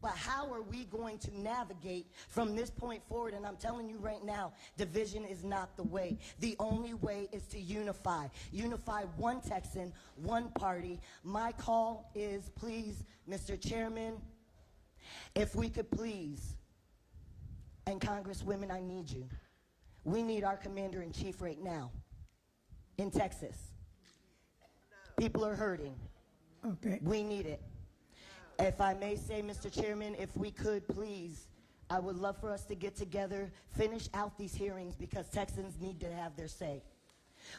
But how are we going to navigate from this point forward? And I'm telling you right now, division is not the way. The only way is to unify. Unify one Texan, one party. My call is, please, Mr. Chairman, if we could please, and Congresswomen, I need you. We need our commander-in-chief right now in Texas. People are hurting. Okay. We need it. If I may say, Mr. Chairman, if we could please, I would love for us to get together, finish out these hearings because Texans need to have their say.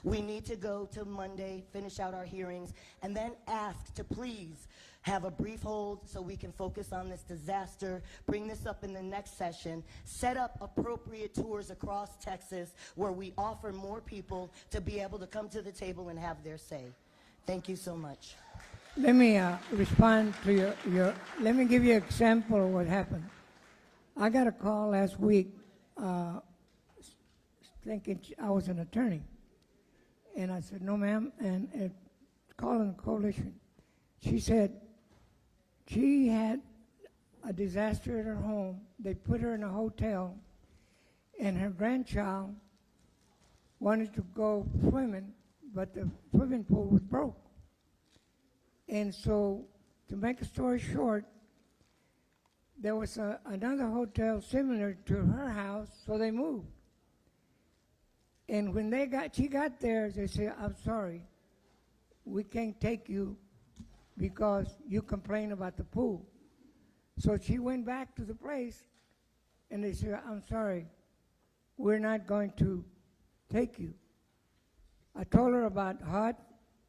We need to go to Monday, finish out our hearings, and then ask to please have a brief hold so we can focus on this disaster, bring this up in the next session, set up appropriate tours across Texas where we offer more people to be able to come to the table and have their say. Thank you so much. Let me respond to let me give you an example of what happened. I got a call last week thinking I was an attorney. And I said, no, ma'am, and calling the coalition. She said she had a disaster at her home. They put her in a hotel, and her grandchild wanted to go swimming, but the swimming pool was broke. And so, to make a story short, there was another hotel similar to her house, so they moved. And when she got there, they said, "I'm sorry, we can't take you because you complain about the pool." So she went back to the place, and they said, "I'm sorry, we're not going to take you." I told her about HUD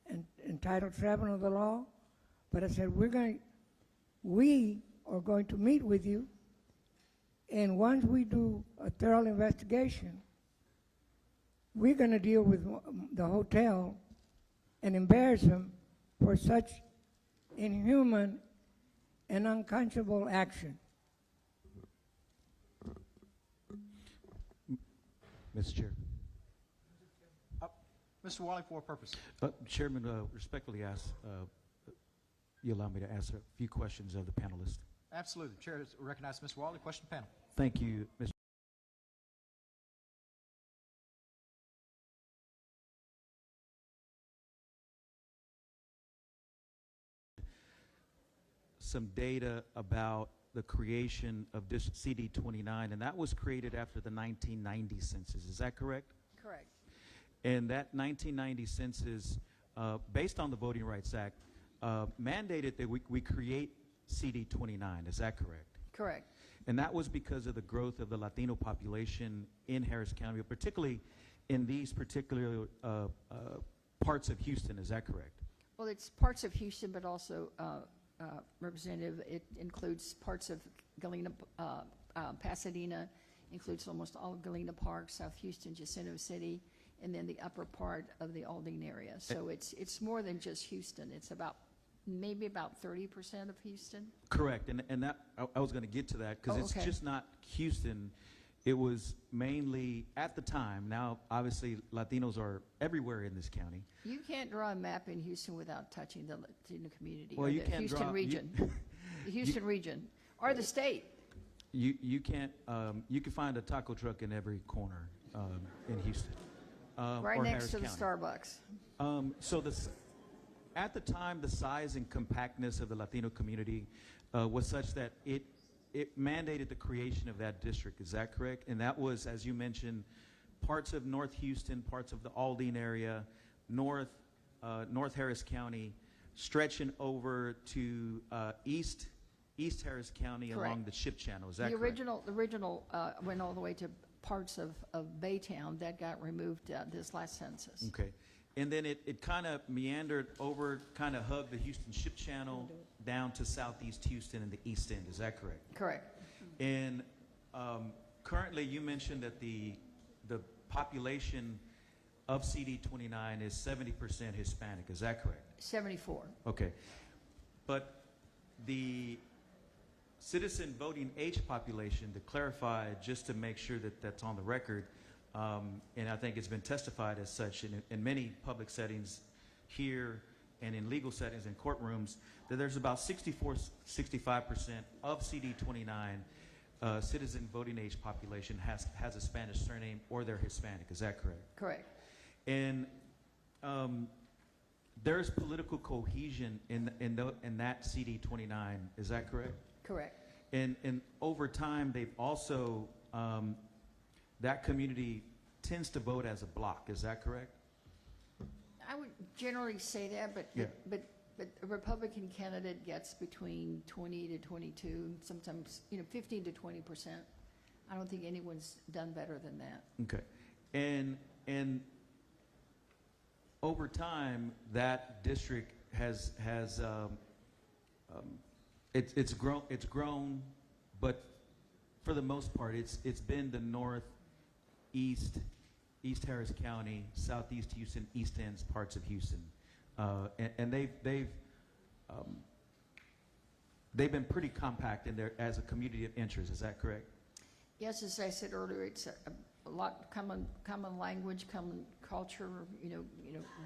and Title VII of the law, but I said, we are going to meet with you, and once we do a thorough investigation, we're going to deal with the hotel and embarrass them for such inhuman and unconscionable action. Mr. Chair. Mr. Wally, for what purpose? Chairman, respectfully ask, you allow me to answer a few questions of the panelists. Absolutely. Chair recognizes Mr. Wally. Question panel. Thank you, Mr. Some data about the creation of this CD29, and that was created after the 1990 census. Is that correct? Correct. And that 1990 census, based on the Voting Rights Act, mandated that we create CD29. Is that correct? Correct. And that was because of the growth of the Latino population in Harris County, particularly in these particular parts of Houston. Is that correct? Well, it's parts of Houston, but also, Representative, it includes parts of Galena, Pasadena, includes almost all of Galena Park, South Houston, Jacinto City, and then the upper part of the Aldine area. So it's more than just Houston. It's maybe about 30% of Houston. Correct, and that I was going to get to that because it's just not Houston. It was mainly at the time. Now, obviously, Latinos are everywhere in this county. You can't draw a map in Houston without touching the Latino community. Well, or you the can't Houston draw region, the Houston region, or the state. You can't. You can find a taco truck in every corner in Houston. Right or next Harris to the County. Starbucks. So at the time, the size and compactness of the Latino community was such that it mandated the creation of that district. Is that correct? And that was, as you mentioned, parts of North Houston, parts of the Aldine area, North Harris County, stretching over to East Harris County. Correct. Along the Ship Channel. Is that correct? The original went all the way to parts of Baytown that got removed this last census. Okay. And then it kind of meandered over, kind of hugged the Houston Ship Channel down to southeast Houston and the East End. Is that correct? Correct. And currently, you mentioned that the population of CD29 is 70% Hispanic. Is that correct? 74. Okay. But the citizen voting age population, to clarify, just to make sure that that's on the record, and I think it's been testified as such in many public settings here and in legal settings and courtrooms, that there's about 65% of CD29 citizen voting age population has a Spanish surname or they're Hispanic. Is that correct? Correct. And there's political cohesion in that CD29. Is that correct? Correct. And over time, they've also that community tends to vote as a block. Is that correct? I would generally say that, but Yeah. but a Republican candidate gets between 20 to 22, sometimes 15 to 20%. I don't think anyone's done better than that. Okay, and over time, that district has it's grown, but for the most part, it's been the northeast, East Harris County, southeast Houston, East Ends parts of Houston, and they've been pretty compact in there as a community of interest. Is that correct? Yes, as I said earlier, it's a lot common language, common culture,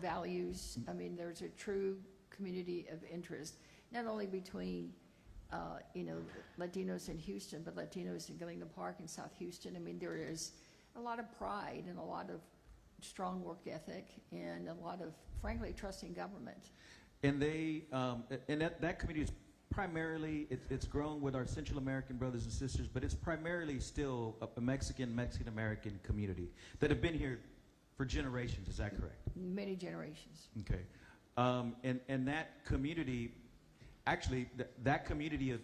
values. I mean, there's a true community of interest, not only between Latinos in Houston, but Latinos in Galena Park and South Houston. I mean, there is a lot of pride and a lot of strong work ethic and a lot of, frankly, trusting government. And they, and that community is primarily, it's grown with our Central American brothers and sisters, but it's primarily still a Mexican-American community that have been here for generations. Is that correct? Many generations. Okay. And that community, actually, that community,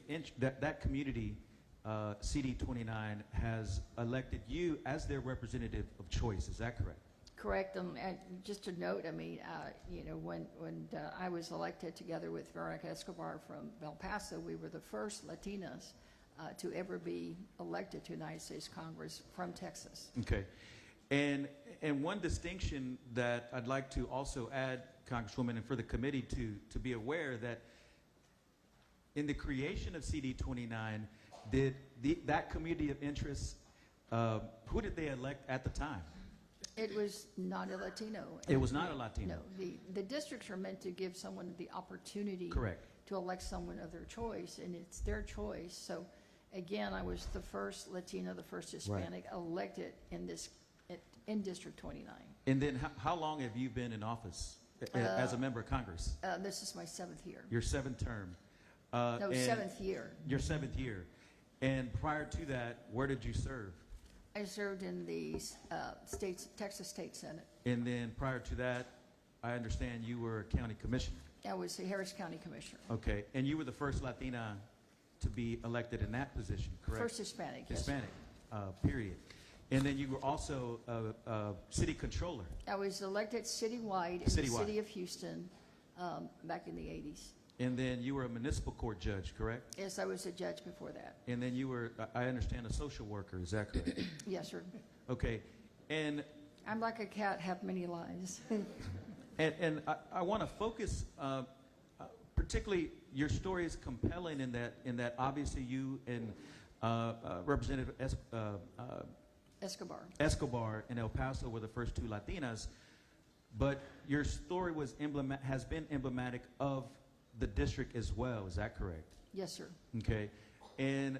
CD29 has elected you as their representative of choice. Is that correct? Correct. And just to note, I mean, you know, when I was elected together with Veronica Escobar from El Paso, we were the first Latinas to ever be elected to United States Congress from Texas. Okay. And one distinction that I'd like to also add, Congresswoman, and for the committee to be aware that in the creation of CD29, did that community of interest, who did they elect at the time? It was not a Latino. It was not a Latino. No, the districts are meant to give someone the opportunity Correct. to elect someone of their choice, and it's their choice. So, again, I was the first Latino, the first Hispanic elected in District 29. And then how long have you been in office as a member of Congress? This is my 7th year. Your 7th term. No, and 7th year. Your 7th year. And prior to that, where did you serve? I served in the Texas State Senate. And then prior to that, I understand you were a county commissioner. I was the Harris County Commissioner. Okay. And you were the first Latina to be elected in that position, correct? First Hispanic, yes. Hispanic, period. And then you were also a city controller. I was elected citywide in the city of Houston back in the 80s. And then you were a municipal court judge, correct? Yes, I was a judge before that. And then you were, I understand, a social worker. Is that correct? Yes, sir. Okay. And I'm like a cat, have many lives. and I want to focus, particularly your story is compelling in that obviously you and Representative Escobar in El Paso were the first two Latinas, but your story has been emblematic of the district as well. Is that correct? Yes, sir. Okay. And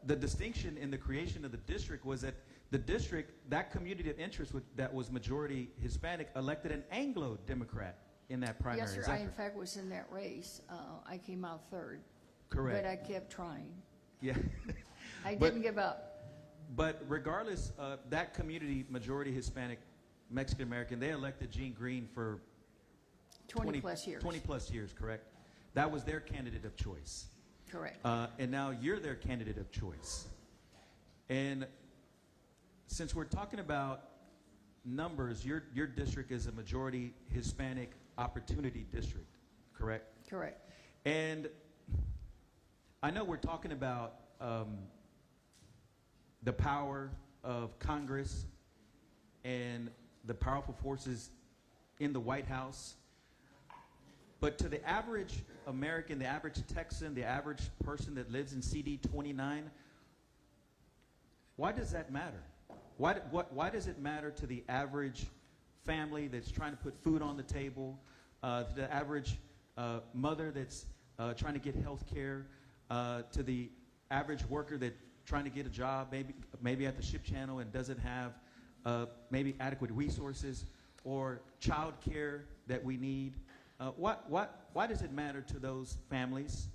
the distinction in the creation of the district was that the district, that community of interest that was majority Hispanic, elected an Anglo-Democrat in that primary. Yes, sir. I, in fact, was in that race. I came out 3rd. Correct. But I kept trying. Yeah. I didn't give up. But regardless, that community, majority Hispanic, Mexican American, they elected Gene Green for 20 plus years. 20 plus years, correct? That was their candidate of choice. Correct. And now you're their candidate of choice. And since we're talking about numbers, your district is a majority Hispanic opportunity district, correct? Correct. And I know we're talking about the power of Congress and the powerful forces in the White House. But to the average American, the average Texan, the average person that lives in CD 29, why does that matter? Why does it matter to the average family that's trying to put food on the table, to the average mother that's trying to get health care, to the average worker that's trying to get a job, maybe at the ship channel and doesn't have maybe adequate resources, or child care that we need? Why does it matter to those families?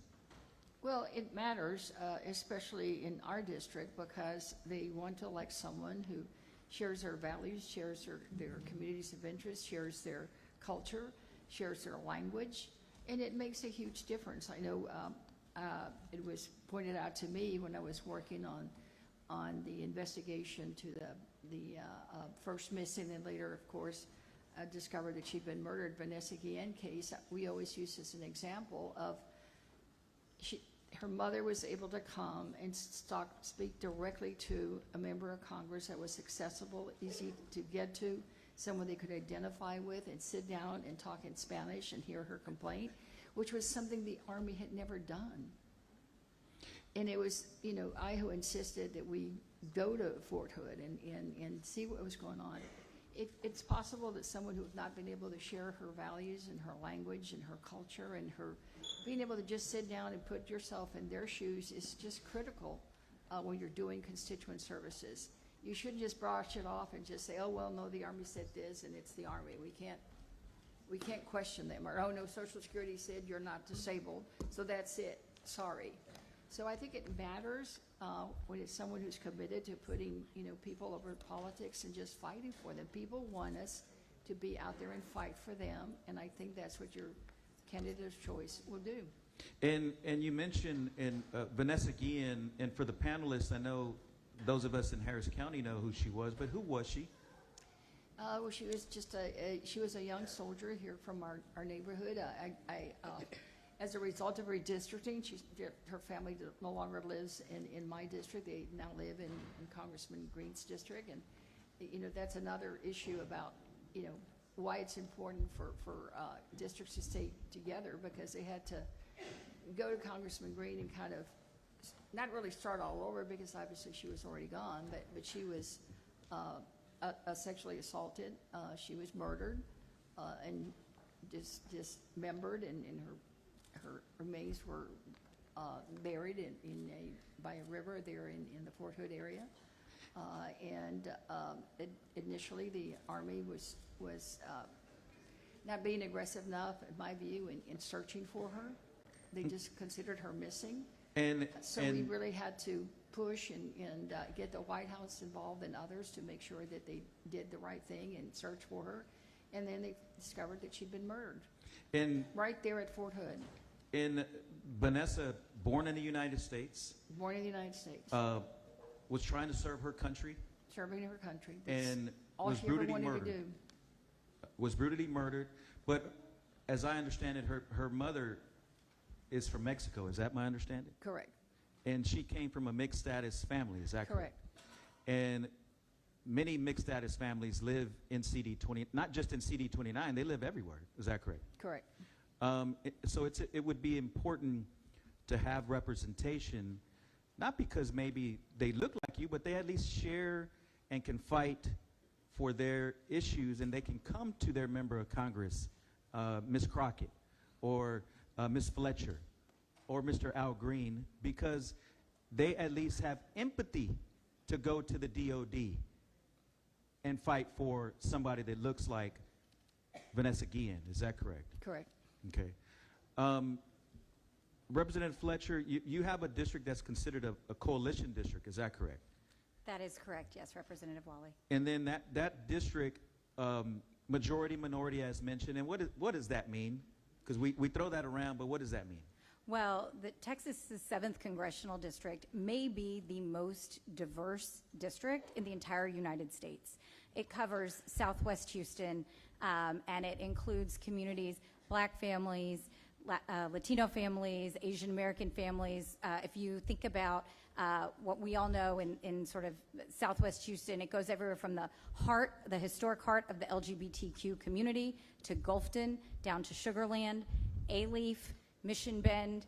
Well, it matters, especially in our district, because they want to elect someone who shares their values, shares their communities of interest, shares their culture, shares their language, and it makes a huge difference. I know it was pointed out to me when I was working on the investigation to the first missing and later, of course, discovered that she'd been murdered, Vanessa Guillen case. We always use this as an example of her mother was able to come and speak directly to a member of Congress that was accessible, easy to get to, someone they could identify with, and sit down and talk in Spanish and hear her complaint, which was something the Army had never done. And it was, I who insisted that we go to Fort Hood and see what was going on. It's possible that someone who had not been able to share her values and her language and her culture and her being able to just sit down and put yourself in their shoes is just critical when you're doing constituent services. you shouldn't just brush it off and just say, oh, well, no, the Army said this and it's the Army. We can't question them. Or, oh, no, Social Security said you're not disabled, so that's it. Sorry. So I think it matters when it's someone who's committed to putting, people over politics and just fighting for them. People want us to be out there and fight for them, and I think that's what your candidate of choice will do. And you mentioned Vanessa Guillen, and for the panelists, I know those of us in Harris County know who she was, but who was she? Well, she was just she was a young soldier here from our neighborhood. As a result of redistricting, her family no longer lives in my district. They now live in Congressman Green's district, and that's another issue about why it's important for districts to stay together, because they had to go to Congressman Green and kind of not really start all over, because obviously she was already gone, but she was sexually assaulted. She was murdered and dismembered, and her remains were buried by a river there in the Fort Hood area. Initially, the Army was not being aggressive enough, in my view, in searching for her. They just considered her missing. So we really had to push and get the White House involved and others to make sure that they did the right thing and search for her. And then they discovered that she'd been murdered right there at Fort Hood. And Vanessa, born in the United States. Born in the United States. Was trying to serve her country. Serving her country. And all was she ever brutally wanted murdered. to do. Was brutally murdered. But as I understand it, her mother is from Mexico. Is that my understanding? Correct. And she came from a mixed status family. Is that correct? Correct. And many mixed status families live in CD20, not just in CD29, they live everywhere. Is that correct? Correct. So it would be important to have representation, not because maybe they look like you, but they at least share and can fight for their issues, and they can come to their member of Congress, Ms. Crockett, or Ms. Fletcher, or Mr. Al Green, because they at least have empathy to go to the DOD and fight for somebody that looks like Vanessa Guillen. Is that correct? Correct. Okay. Representative Fletcher, you have a district that's considered a coalition district. Is that correct? That is correct, yes, Representative Wally. And then that district, majority, minority, as mentioned, and what does that mean? Because we throw that around, but what does that mean? Well, the Texas's 7th Congressional District may be the most diverse district in the entire United States. It covers Southwest Houston, and it includes communities, Black families, Latino families, Asian American families. If you think about what we all know in sort of Southwest Houston, it goes everywhere from the historic heart of the LGBTQ community to Gulfton, down to Sugarland, A-Leaf, Mission Bend.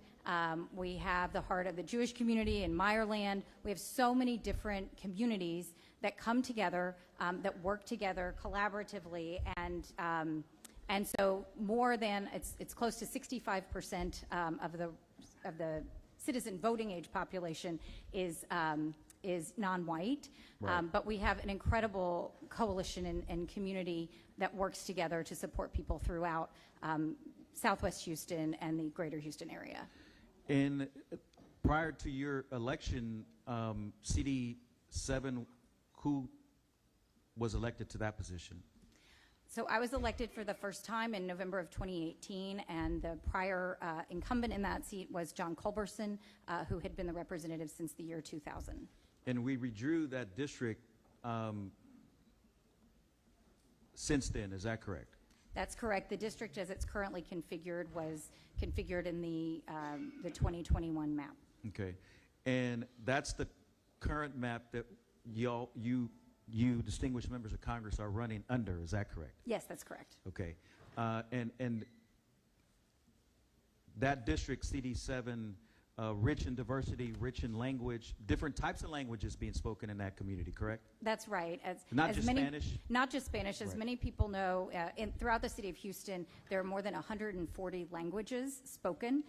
We have the heart of the Jewish community in Meyerland. We have so many different communities that come together, that work together collaboratively, and so more than it's close to 65% of the citizen voting age population is non-white. Right. But we have an incredible coalition and community that works together to support people throughout Southwest Houston and the greater Houston area. And prior to your election, CD7, who was elected to that position? So I was elected for the first time in November of 2018, and the prior incumbent in that seat was John Culberson, who had been the representative since the year 2000. And we redrew that district since then, is that correct? That's correct. The district as it's currently configured was configured in the 2021 map. Okay. And that's the current map that you distinguished members of Congress are running under, is that correct? Yes, that's correct. Okay. And that district, CD7, rich in diversity, rich in language, different types of languages being spoken in that community, correct? That's right. Not just Spanish? Not just Spanish. As Right. many people know, throughout the city of Houston, there are more than 140 languages spoken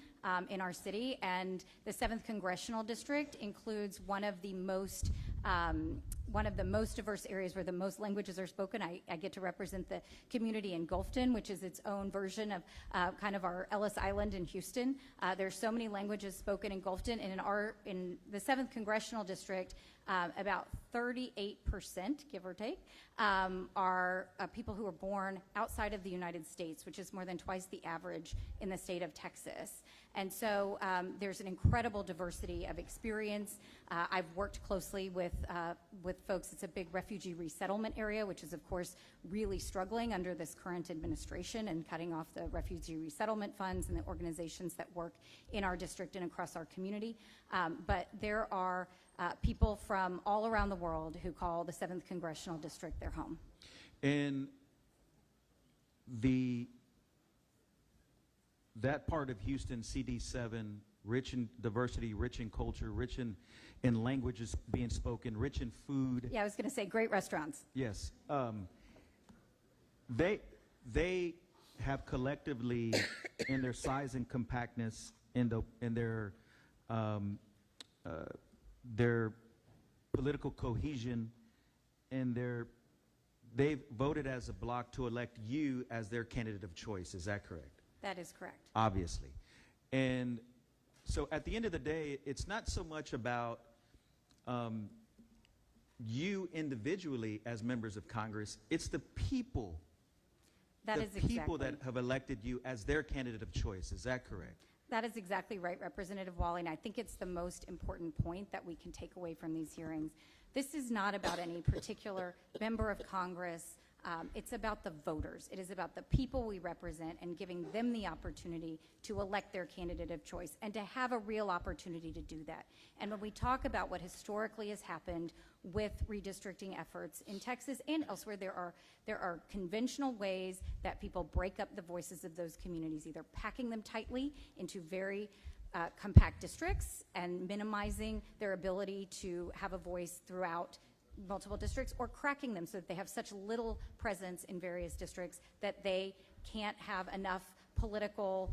in our city, and the 7th Congressional District includes one of the most one of the most diverse areas where the most languages are spoken. I get to represent the community in Gulfton, which is its own version of kind of our Ellis Island in Houston. There's so many languages spoken in Gulfton, and in the 7th Congressional District, about 38%, give or take, are people who are born outside of the United States, which is more than twice the average in the state of Texas. And so there's an incredible diversity of experience. I've worked closely with folks. It's a big refugee resettlement area, which is, of course, really struggling under this current administration and cutting off the refugee resettlement funds and the organizations that work in our district and across our community. But there are people from all around the world who call the 7th Congressional District their home. And that part of Houston, CD7, rich in diversity, rich in culture, rich in languages being spoken, rich in food. Yeah, I was going to say great restaurants. Yes. They have collectively, in their size and compactness, in their political cohesion, and they've voted as a bloc to elect you as their candidate of choice. Is that correct? That is correct. Obviously. And so at the end of the day, it's not so much about you individually as members of Congress. It's the people. People that have elected you as their candidate of choice. Is that correct? That is exactly right, Representative Wally, and I think it's the most important point that we can take away from these hearings. This is not about any particular member of Congress. It's about the voters. It is about the people we represent and giving them the opportunity to elect their candidate of choice and to have a real opportunity to do that. And when we talk about what historically has happened with redistricting efforts in Texas and elsewhere, there are conventional ways that people break up the voices of those communities, either packing them tightly into very compact districts and minimizing their ability to have a voice throughout multiple districts, or cracking them so that they have such little presence in various districts that they can't have enough political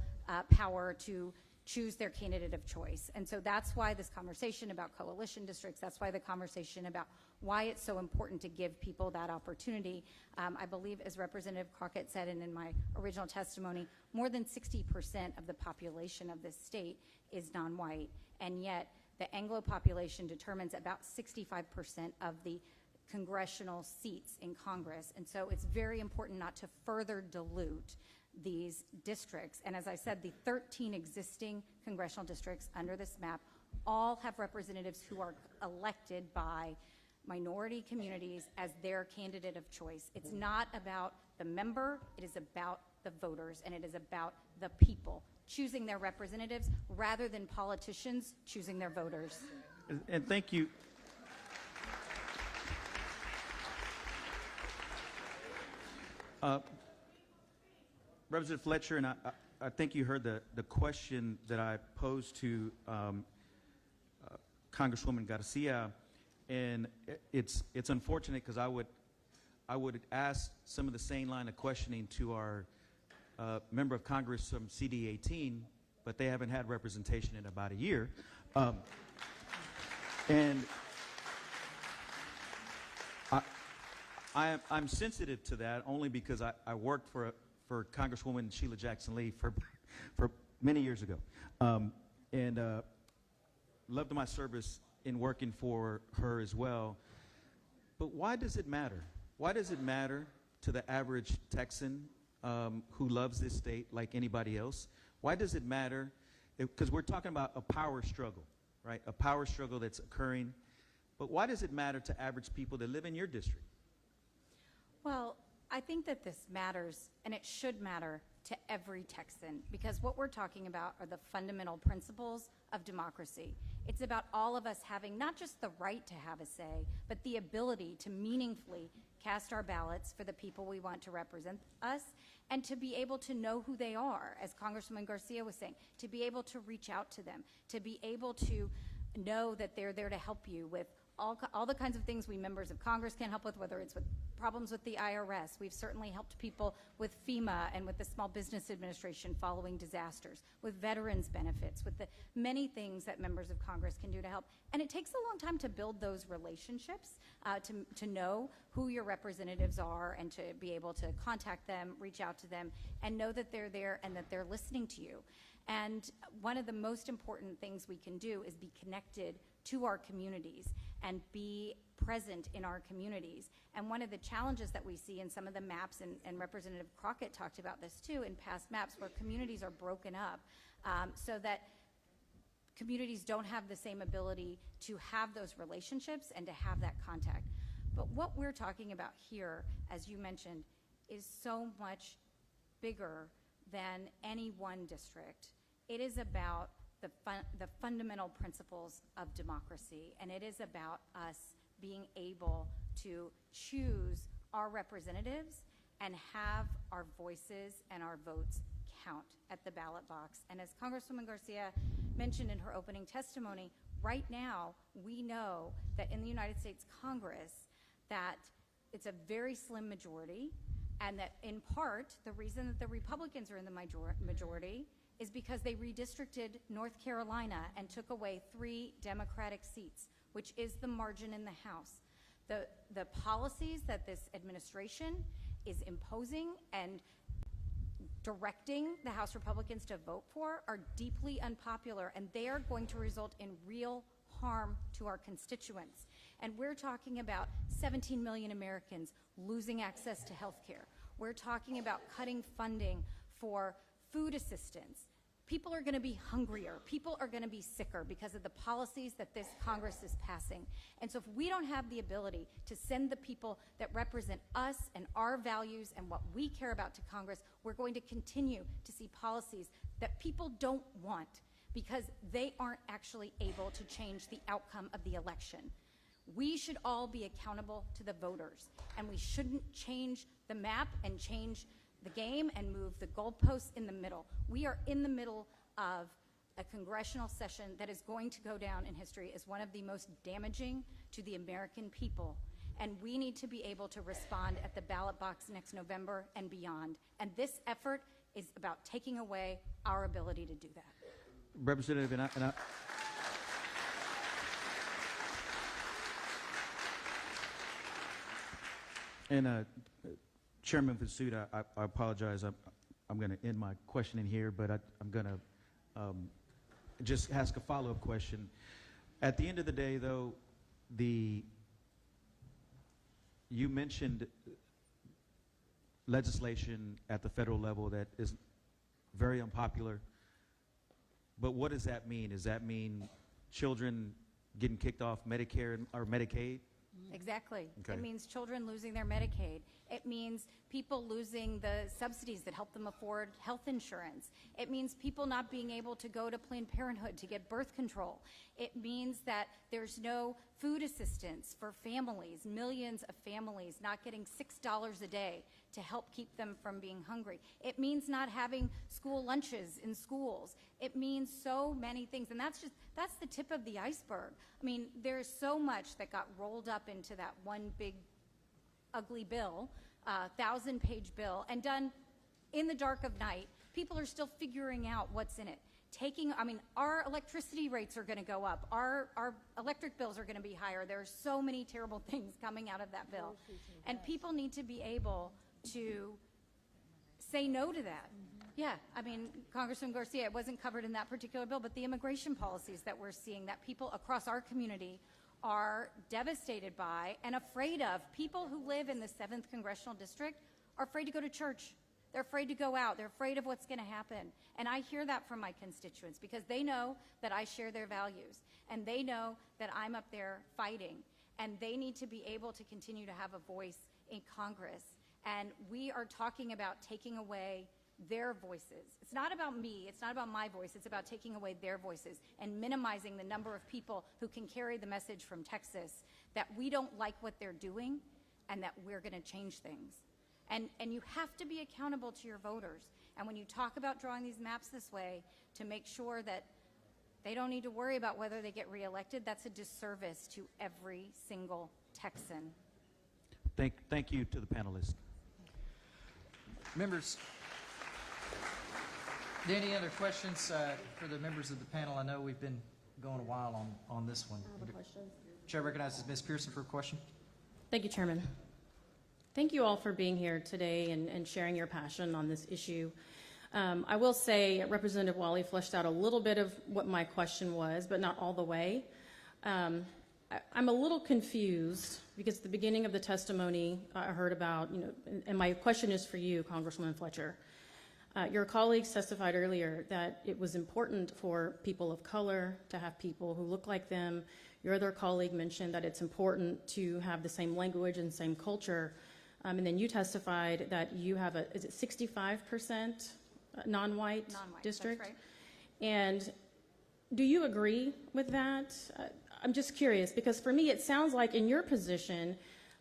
power to choose their candidate of choice. And so that's why this conversation about coalition districts, that's why the conversation about why it's so important to give people that opportunity. I believe, as Representative Crockett said, and in my original testimony, more than 60% of the population of this state is non-white, and yet the Anglo population determines about 65% of the congressional seats in Congress. And so it's very important not to further dilute these districts. And as I said, the 13 existing congressional districts under this map all have representatives who are elected by minority communities as their candidate of choice. It's not about the member, it is about the voters, and it is about the people choosing their representatives rather than politicians choosing their voters. And thank you. Representative Fletcher, and I think you heard the question that I posed to Congresswoman Garcia, and it's unfortunate because I would ask some of the same line of questioning to our member of Congress from CD18, but they haven't had representation in about a year. And I'm sensitive to that only because I worked for Congresswoman Sheila Jackson Lee for many years ago, and loved my service in working for her as well. But why does it matter? Why does it matter to the average Texan who loves this state like anybody else? Why does it matter? Because we're talking about a power struggle, right? A power struggle that's occurring. But why does it matter to average people that live in your district? Well, I think that this matters, and it should matter to every Texan, because what we're talking about are the fundamental principles of democracy. It's about all of us having not just the right to have a say, but the ability to meaningfully cast our ballots for the people we want to represent us, and to be able to know who they are, as Congresswoman Garcia was saying, to be able to reach out to them, to be able to know that they're there to help you with all the kinds of things we members of Congress can help with, whether it's with problems with the IRS. We've certainly helped people with FEMA and with the Small Business Administration following disasters, with veterans benefits, with the many things that members of Congress can do to help. And it takes a long time to build those relationships, to know who your representatives are and to be able to contact them, reach out to them, and know that they're there and that they're listening to you. And one of the most important things we can do is be connected to our communities and be present in our communities. And one of the challenges that we see in some of the maps, and Representative Crockett talked about this too, in past maps where communities are broken up so that communities don't have the same ability to have those relationships and to have that contact. But what we're talking about here, as you mentioned, is so much bigger than any one district. It is about the fundamental principles of democracy, and it is about us being able to choose our representatives and have our voices and our votes count at the ballot box. And as Congresswoman Garcia mentioned in her opening testimony, right now we know that in the United States Congress that it's a very slim majority, and that in part the reason that the Republicans are in the majority is because they redistricted North Carolina and took away 3 Democratic seats, which is the margin in the House. The policies that this administration is imposing and directing the House Republicans to vote for are deeply unpopular, and they are going to result in real harm to our constituents. And we're talking about 17 million Americans losing access to health care. We're talking about cutting funding for food assistance. People are going to be hungrier. People are going to be sicker because of the policies that this Congress is passing. And so if we don't have the ability to send the people that represent us and our values and what we care about to Congress, we're going to continue to see policies that people don't want because they aren't actually able to change the outcome of the election. We should all be accountable to the voters, and we shouldn't change the map and change the game and move the goalposts in the middle. We are in the middle of a congressional session that is going to go down in history as one of the most damaging to the American people. And we need to be able to respond at the ballot box next November and beyond. And this effort is about taking away our ability to do that. Representative, Chairman Vasud, I apologize. I'm going to end my questioning here, but I'm going to just ask a follow-up question. At the end of the day, though, you mentioned legislation at the federal level that is very unpopular. But what does that mean? Does that mean children getting kicked off Medicare or Medicaid? Exactly. Okay. It means children losing their Medicaid. It means people losing the subsidies that help them afford health insurance. It means people not being able to go to Planned Parenthood to get birth control. It means that there's no food assistance for families, millions of families not getting $6 a day to help keep them from being hungry. It means not having school lunches in schools. It means so many things, and that's the tip of the iceberg. I mean, there's so much that got rolled up into that one big ugly bill, 1,000-page bill, and done in the dark of night. People are still figuring out what's in it. Our electricity rates are going to go up. Our electric bills are going to be higher. There are so many terrible things coming out of that bill. And people need to be able to say no to that. Yeah, Congressman Garcia, it wasn't covered in that particular bill, but the immigration policies that we're seeing that people across our community are devastated by and afraid of. People who live in the 7th Congressional District are afraid to go to church. They're afraid to go out. They're afraid of what's going to happen. And I hear that from my constituents because they know that I share their values, and they know that I'm up there fighting, and they need to be able to continue to have a voice in Congress. And we are talking about taking away their voices. It's not about me. It's not about my voice. It's about taking away their voices and minimizing the number of people who can carry the message from Texas that we don't like what they're doing and that we're going to change things. And you have to be accountable to your voters. And when you talk about drawing these maps this way, to make sure that They don't need to worry about whether they get reelected. That's a disservice to every single Texan. Thank you to the panelists. Members, any other questions for the members of the panel? I know we've been going a while on this one. I have a question. Chair recognizes Ms. Pearson for a question. Thank you, Chairman. Thank you all for being here today and sharing your passion on this issue. I will say Representative Wally fleshed out a little bit of what my question was, but not all the way. I'm a little confused because at the beginning of the testimony I heard about, and my question is for you, Congresswoman Fletcher. Your colleagues testified earlier that it was important for people of color to have people who look like them. Your other colleague mentioned that it's important to have the same language and same culture. And then you testified that you have is it 65% non-white district? That's right. And do you agree with that? I'm just curious because for me it sounds like in your position,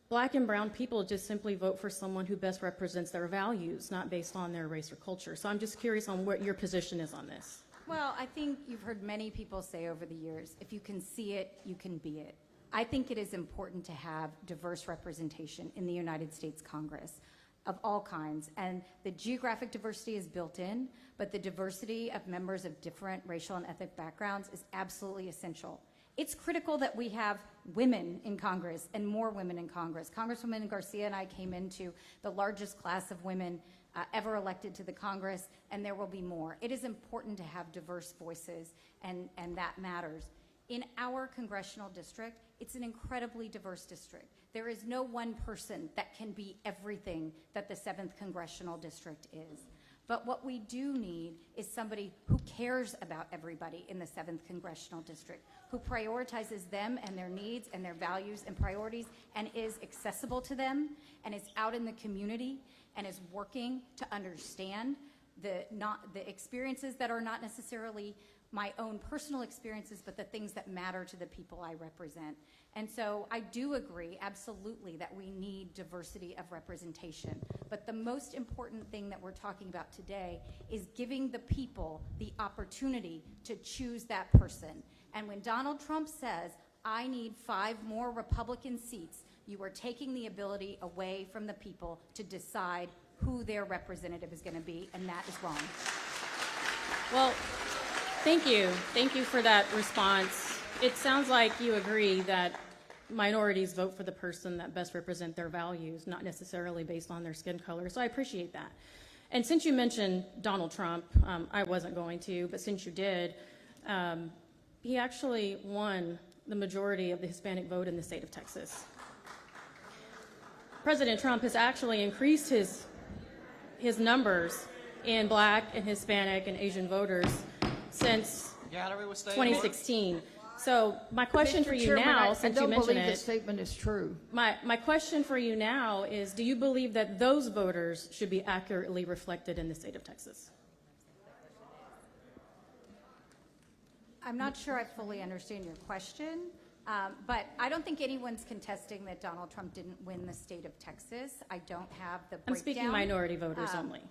Black and brown people just simply vote for someone who best represents their values, not based on their race or culture. So I'm just curious on what your position is on this. Well, I think you've heard many people say over the years, if you can see it, you can be it. I think it is important to have diverse representation in the United States Congress of all kinds. And the geographic diversity is built in, but the diversity of members of different racial and ethnic backgrounds is absolutely essential. It's critical that we have women in Congress and more women in Congress. Congresswoman Garcia and I came into the largest class of women ever elected to the Congress, and there will be more. It is important to have diverse voices, and that matters. In our congressional district, it's an incredibly diverse district. There is no one person that can be everything that the 7th Congressional District is. But what we do need is somebody who cares about everybody in the 7th Congressional District, who prioritizes them and their needs and their values and priorities and is accessible to them and is out in the community and is working to understand the experiences that are not necessarily my own personal experiences, but the things that matter to the people I represent. And so I do agree absolutely that we need diversity of representation. But the most important thing that we're talking about today is giving the people the opportunity to choose that person. And when Donald Trump says, I need 5 more Republican seats, you are taking the ability away from the people to decide who their representative is going to be, and that is wrong. Well, thank you. Thank you for that response. It sounds like you agree that minorities vote for the person that best represent their values, not necessarily based on their skin color. So I appreciate that. And since you mentioned Donald Trump, I wasn't going to, but since you did, he actually won the majority of the Hispanic vote in the state of Texas. President Trump has actually increased his numbers in Black and Hispanic and Asian voters since 2016. So my question for you now, since you mentioned it, I don't believe the statement is true. My question for you now is, do you believe that those voters should be accurately reflected in the state of Texas? I'm not sure I fully understand your question, but I don't think anyone's contesting that Donald Trump didn't win the state of Texas. I don't have the breakdown. I'm speaking minority voters only.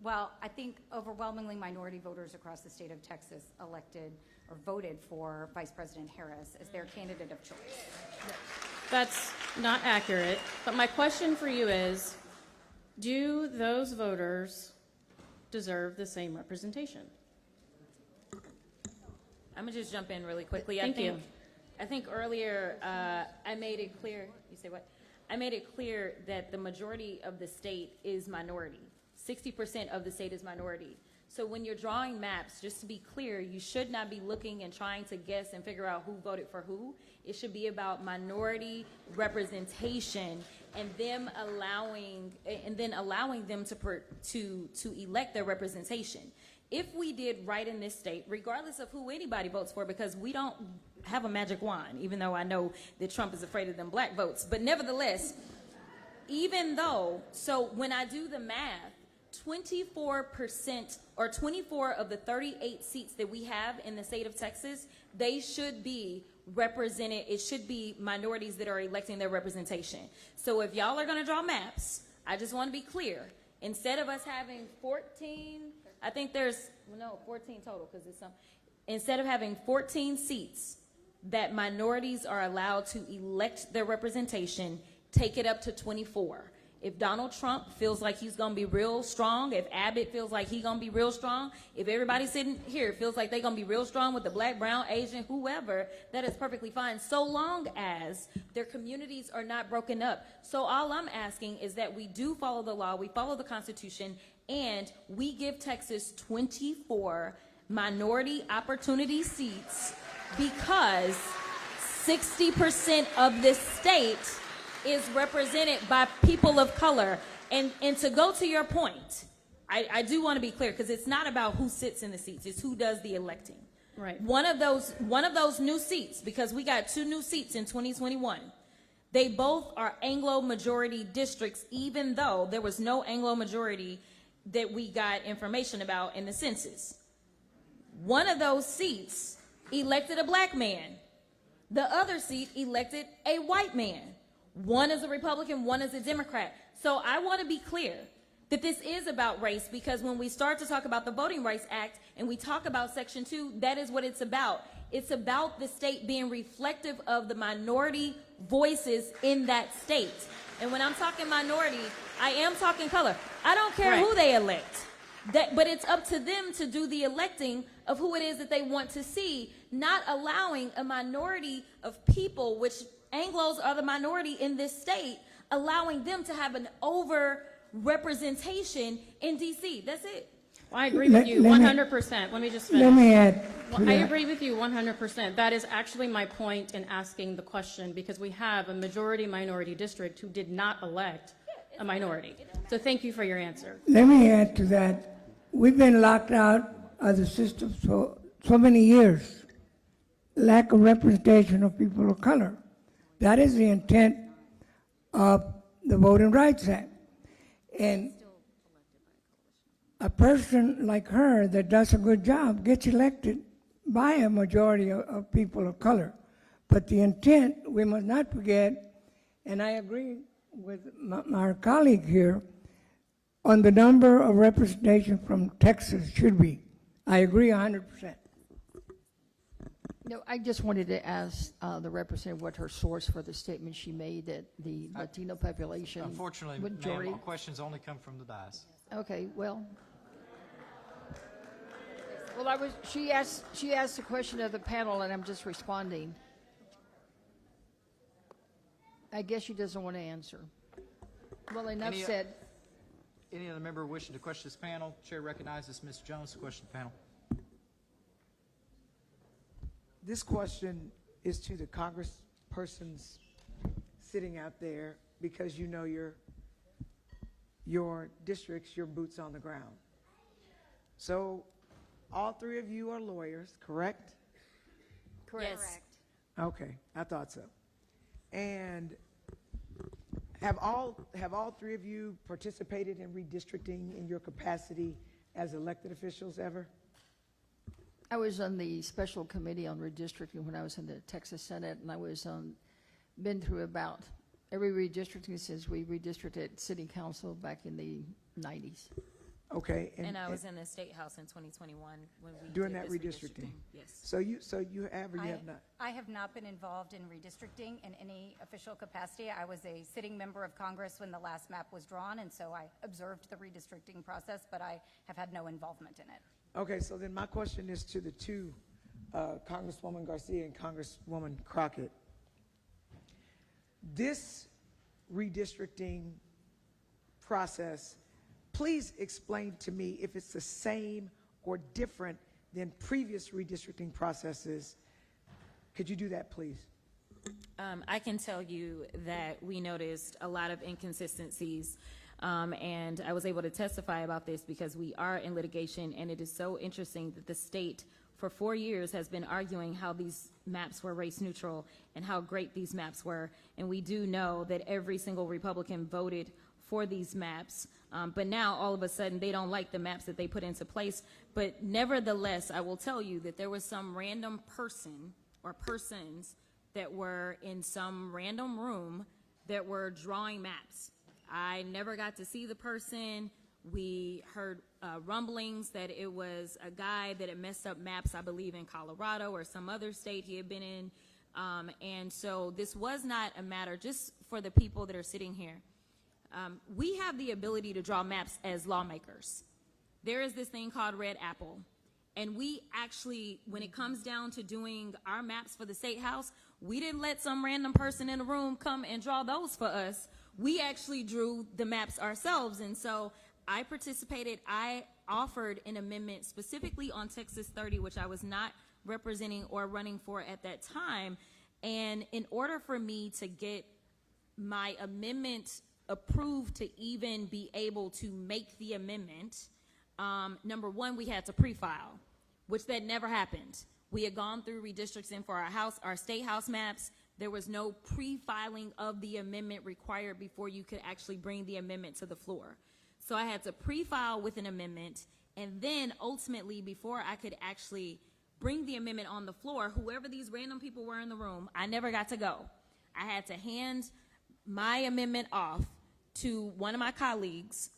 Well, I think overwhelmingly minority voters across the state of Texas elected or voted for Vice President Harris as their candidate of choice. That's not accurate. But my question for you is, do those voters deserve the same representation? I'm gonna just jump in really quickly. Thank you. I think earlier I made it clear. You say what? I made it clear that the majority of the state is minority. 60% of the state is minority. So when you're drawing maps, just to be clear, you should not be looking and trying to guess and figure out who voted for who. It should be about minority representation and them allowing them to elect their representation. If we did right in this state, regardless of who anybody votes for, because we don't have a magic wand, even though I know that Trump is afraid of them Black votes, but nevertheless, so when I do the math, 24% or 24 of the 38 seats that we have in the state of Texas, they should be represented. It should be minorities that are electing their representation. So if y'all are going to draw maps, I just want to be clear. Instead of us having 14, I think there's, 14 total because it's some. instead of having 14 seats that minorities are allowed to elect their representation, take it up to 24. If Donald Trump feels like he's going to be real strong, if Abbott feels like he's going to be real strong, if everybody sitting here feels like they're going to be real strong with the black, brown, Asian, whoever, that is perfectly fine, so long as their communities are not broken up. So all I'm asking is that we do follow the law, we follow the Constitution, and we give Texas 24 minority opportunity seats because 60% of this state is represented by people of color. And to go to your point, I do want to be clear, because it's not about who sits in the seats, it's who does the electing. Right. One of those new seats, because we got 2 new seats in 2021, they both are Anglo majority districts, even though there was no Anglo majority that we got information about in the census. One of those seats elected a black man. The other seat elected a white man. One is a Republican, one is a Democrat. So I want to be clear that this is about race, because when we start to talk about the Voting Rights Act and we talk about Section 2, that is what it's about. It's about the state being reflective of the minority voices in that state. And when I'm talking minority, I am talking color. I don't care who they elect. But it's up to them to do the electing of who it is that they want to see, not allowing a minority of people, which Anglos are the minority in this state, allowing them to have an over-representation in D.C. That's it. Well, I agree with you 100%. Let me just finish. Let me add to I that. agree with you 100%. That is actually my point in asking the question, because we have a majority-minority district who did not elect a minority. So thank you for your answer. Let me add to that. We've been locked out of the system for so many years. Lack of representation of people of color. That is the intent of the Voting Rights Act. And a person like her that does a good job gets elected by a majority of people of color. But the intent, we must not forget, and I agree with our colleague here, on the number of representation from Texas should be. I agree 100%. No, I just wanted to ask the representative what her source for the statement she made that the Latino population Unfortunately, majority. ma'am, questions only come from the dais. Okay, well, she asked the question of the panel, and I'm just responding. I guess she doesn't want to answer. Well, enough said. Any other member wishing to question this panel? Chair recognizes Ms. Jones to question the panel. This question is to the congresspersons sitting out there, because you know your districts, your boots on the ground. So all 3 of you are lawyers, correct? Correct. Yes. Okay, I thought so. And have all 3 of you participated in redistricting in your capacity as elected officials ever? I was on the special committee on redistricting when I was in the Texas Senate, and I was been through about every redistricting since we redistricted city council back in the 90s. Okay. And I was in the State House in 2021 when we doing did that this redistricting. Yes. So you have or you have not? I have not been involved in redistricting in any official capacity. I was a sitting member of Congress when the last map was drawn, and so I observed the redistricting process, but I have had no involvement in it. Okay, so then my question is to the 2, Congresswoman Garcia and Congresswoman Crockett. This redistricting process, please explain to me if it's the same or different than previous redistricting processes. Could you do that, please? I can tell you that we noticed a lot of inconsistencies, and I was able to testify about this because we are in litigation, and it is so interesting that the state for 4 years has been arguing how these maps were race neutral and how great these maps were, and we do know that every single Republican voted for these maps, but now all of a sudden they don't like the maps that they put into place. But nevertheless, I will tell you that there was some random person or persons that were in some random room that were drawing maps. I never got to see the person. We heard rumblings that it was a guy that had messed up maps, I believe, in Colorado or some other state he had been in. And so this was not a matter just for the people that are sitting here. We have the ability to draw maps as lawmakers. There is this thing called Red Apple. And we actually, when it comes down to doing our maps for the State House, we didn't let some random person in the room come and draw those for us. We actually drew the maps ourselves. And so I participated. I offered an amendment specifically on Texas 30, which I was not representing or running for at that time. And in order for me to get my amendment approved to even be able to make the amendment, number one, we had to pre-file, which that never happened. We had gone through redistricting for our state house maps. There was no pre-filing of the amendment required before you could actually bring the amendment to the floor. So I had to pre-file with an amendment, and then ultimately, before I could actually bring the amendment on the floor, whoever these random people were in the room, I never got to go. I had to hand my amendment off to one of my colleagues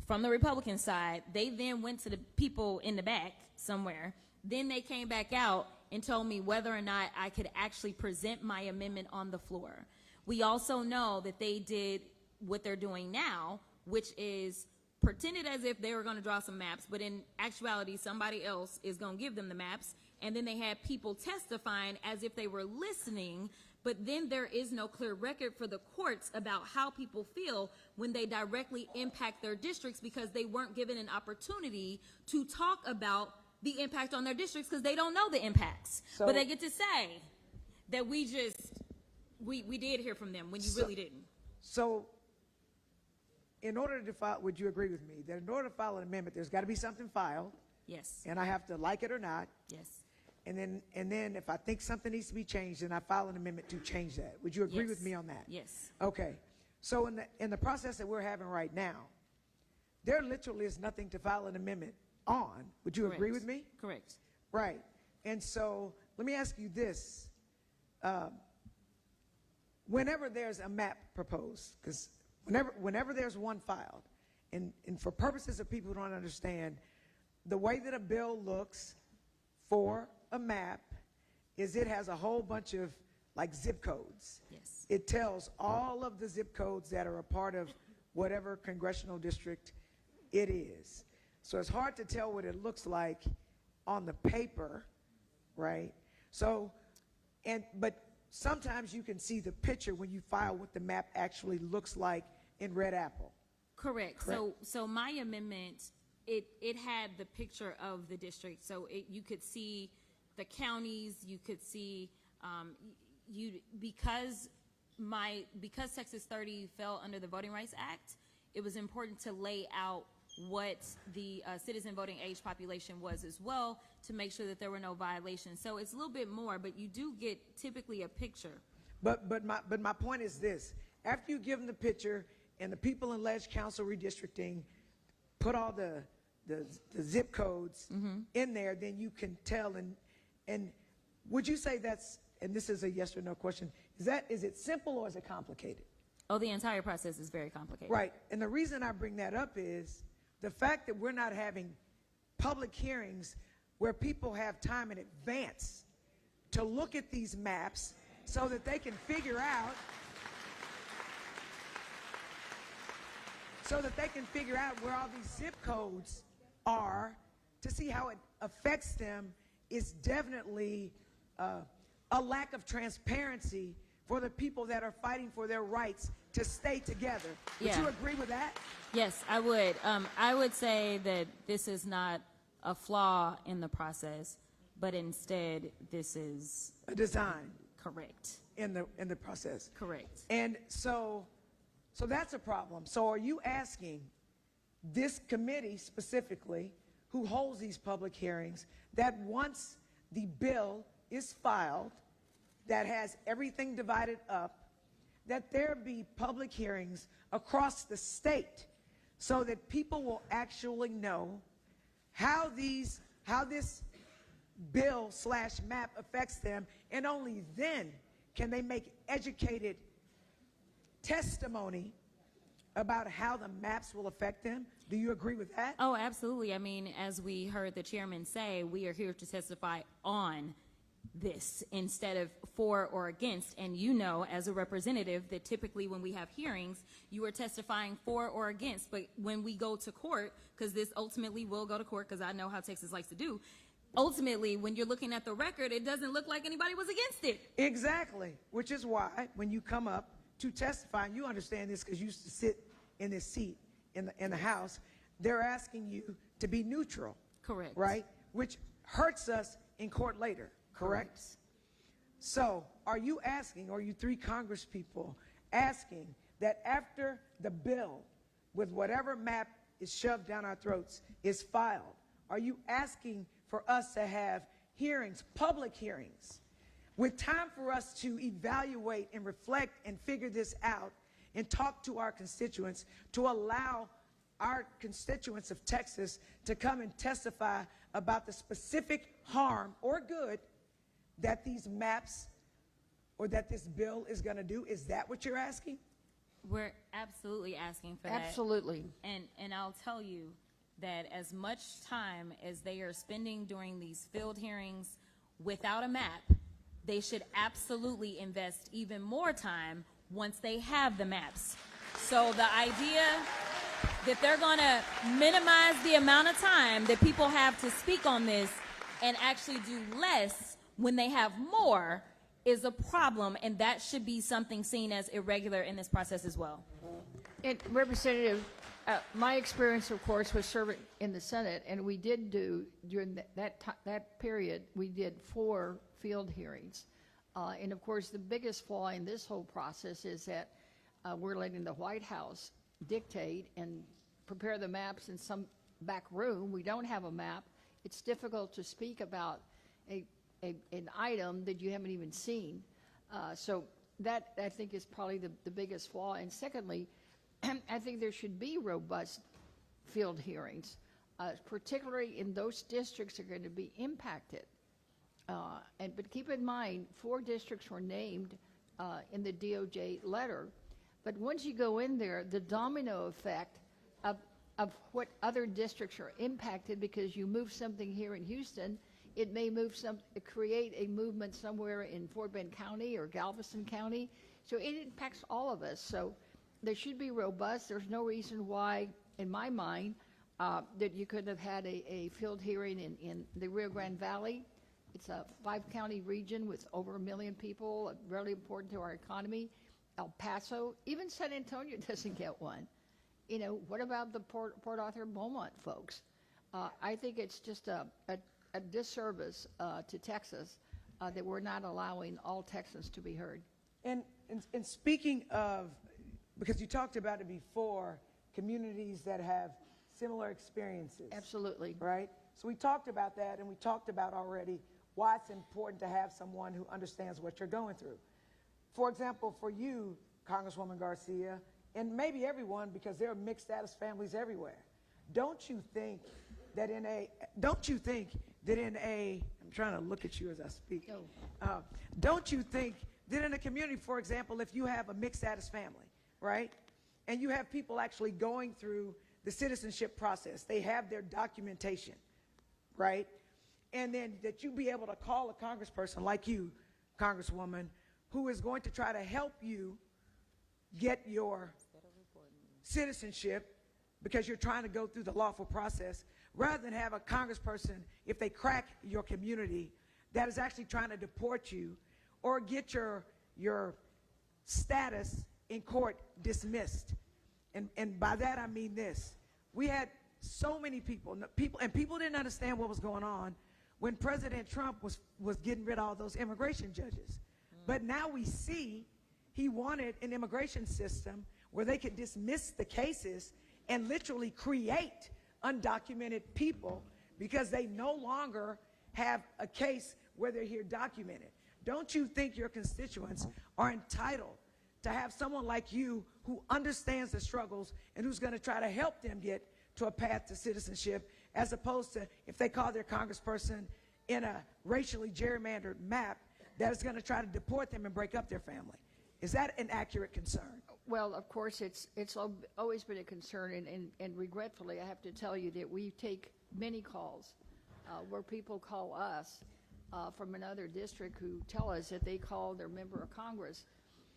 from the Republican side. They then went to the people in the back somewhere. Then they came back out and told me whether or not I could actually present my amendment on the floor. We also know that they did what they're doing now, which is pretended as if they were going to draw some maps, but in actuality, somebody else is going to give them the maps. And then they had people testifying as if they were listening, but then there is no clear record for the courts about how people feel when they directly impact their districts, because they weren't given an opportunity to talk about the impact on their districts because they don't know the impacts. But they get to say that we did hear from them when you really didn't. So in order to file, would you agree with me that in order to file an amendment, there's got to be something filed? Yes. And I have to like it or not? Yes. And then if I think something needs to be changed, then I file an amendment to change that. Would you agree with me on that? Yes. Okay. So in the process that we're having right now, there literally is nothing to file an amendment on. Would you agree with me? Correct. Right. And so let me ask you this. Whenever there's a map proposed, because whenever there's one filed, and for purposes of people who don't understand, the way that a bill looks for a map is it has a whole bunch of like zip codes. Yes. It tells all of the zip codes that are a part of whatever congressional district it is. So it's hard to tell what it looks like on the paper, right? So, but sometimes you can see the picture when you file what the map actually looks like in Red Apple. Correct. So my amendment, it had the picture of the district. So you could see the counties, you could see, because Texas 30 fell under the Voting Rights Act, it was important to lay out what the citizen voting age population was as well, to make sure that there were no violations. So it's a little bit more, but you do get typically a picture. But my point is this: after you give them the picture and the people in Ledge Council redistricting put all the zip codes in there, then you can tell. And would you say that's, and this is a yes or no question, is it simple or is it complicated? Oh, the entire process is very complicated. Right. And the reason I bring that up is the fact that we're not having public hearings where people have time in advance to look at these maps so that they can figure out where all these zip codes are, to see how it affects them, is definitely a lack of transparency for the people that are fighting for their rights to stay together. Would you agree with that? Yes, I would. I would say that this is not a flaw in the process, but instead this is a design. Correct. In the process. Correct. And so that's a problem. So are you asking this committee specifically, who holds these public hearings, that once the bill is filed, that has everything divided up, that there be public hearings across the state so that people will actually know how this bill/map affects them, and only then can they make educated testimony about how the maps will affect them? Do you agree with that? Oh, absolutely. I mean, as we heard the chairman say, we are here to testify on this instead of for or against. And you know, as a representative, that typically when we have hearings, you are testifying for or against. But when we go to court, because this ultimately will go to court, because I know how Texas likes to do, ultimately, when you're looking at the record, it doesn't look like anybody was against it. Exactly, which is why when you come up to testify, and you understand this because you used to sit in this seat in the House, they're asking you to be neutral. Correct. Right? Which hurts us in court later, correct? So are you asking, or you three Congress people asking that after the bill with whatever map is shoved down our throats is filed, are you asking for us to have hearings, public hearings, with time for us to evaluate and reflect and figure this out and talk to our constituents, to allow our constituents of Texas to come and testify about the specific harm or good that these maps or that this bill is going to do? Is that what you're asking? We're absolutely asking for that. Absolutely. And I'll tell you that as much time as they are spending during these field hearings without a map, they should absolutely invest even more time once they have the maps. So the idea that they're going to minimize the amount of time that people have to speak on this and actually do less when they have more is a problem, and that should be something seen as irregular in this process as well. And Representative, my experience, of course, was serving in the Senate, and we did do, during that period, we did 4 field hearings. And of course, the biggest flaw in this whole process is that we're letting the White House dictate and prepare the maps in some back room. We don't have a map. It's difficult to speak about an item that you haven't even seen. So that, I think, is probably the biggest flaw. And secondly, I think there should be robust field hearings, particularly in those districts that are going to be impacted. But keep in mind, 4 districts were named in the DOJ letter. But once you go in there, the domino effect of what other districts are impacted, because you move something here in Houston, it may create a movement somewhere in Fort Bend County or Galveston County. So it impacts all of us. So they should be robust. There's no reason why, in my mind, that you couldn't have had a field hearing in the Rio Grande Valley. It's a 5-county region with over 1 million people, really important to our economy. El Paso, even San Antonio doesn't get one. You know, what about the Port Arthur Beaumont folks? I think it's just a disservice to Texas that we're not allowing all Texans to be heard. And speaking of, because you talked about it before, communities that have similar experiences. Absolutely. Right? So we talked about that, and we talked about already why it's important to have someone who understands what you're going through. For example, for you, Congresswoman Garcia, and maybe everyone, because there are mixed status families everywhere, don't you think that in a, I'm trying to look at you as I speak. Don't you think that in a community, for example, if you have a mixed status family, right, and you have people actually going through the citizenship process, they have their documentation, right, and then that you be able to call a congressperson like you, Congresswoman, who is going to try to help you get your citizenship because you're trying to go through the lawful process, rather than have a congressperson, if they crack your community, that is actually trying to deport you or get your status in court dismissed. And by that I mean this. We had so many people didn't understand what was going on when President Trump was getting rid of all those immigration judges. But now we see he wanted an immigration system where they could dismiss the cases and literally create undocumented people because they no longer have a case where they're here documented. Don't you think your constituents are entitled to have someone like you who understands the struggles and who's going to try to help them get to a path to citizenship, as opposed to if they call their congressperson in a racially gerrymandered map that is going to try to deport them and break up their family? Is that an accurate concern? Well, of course, it's always been a concern, and regretfully, I have to tell you that we take many calls where people call us from another district who tell us that they called their member of Congress,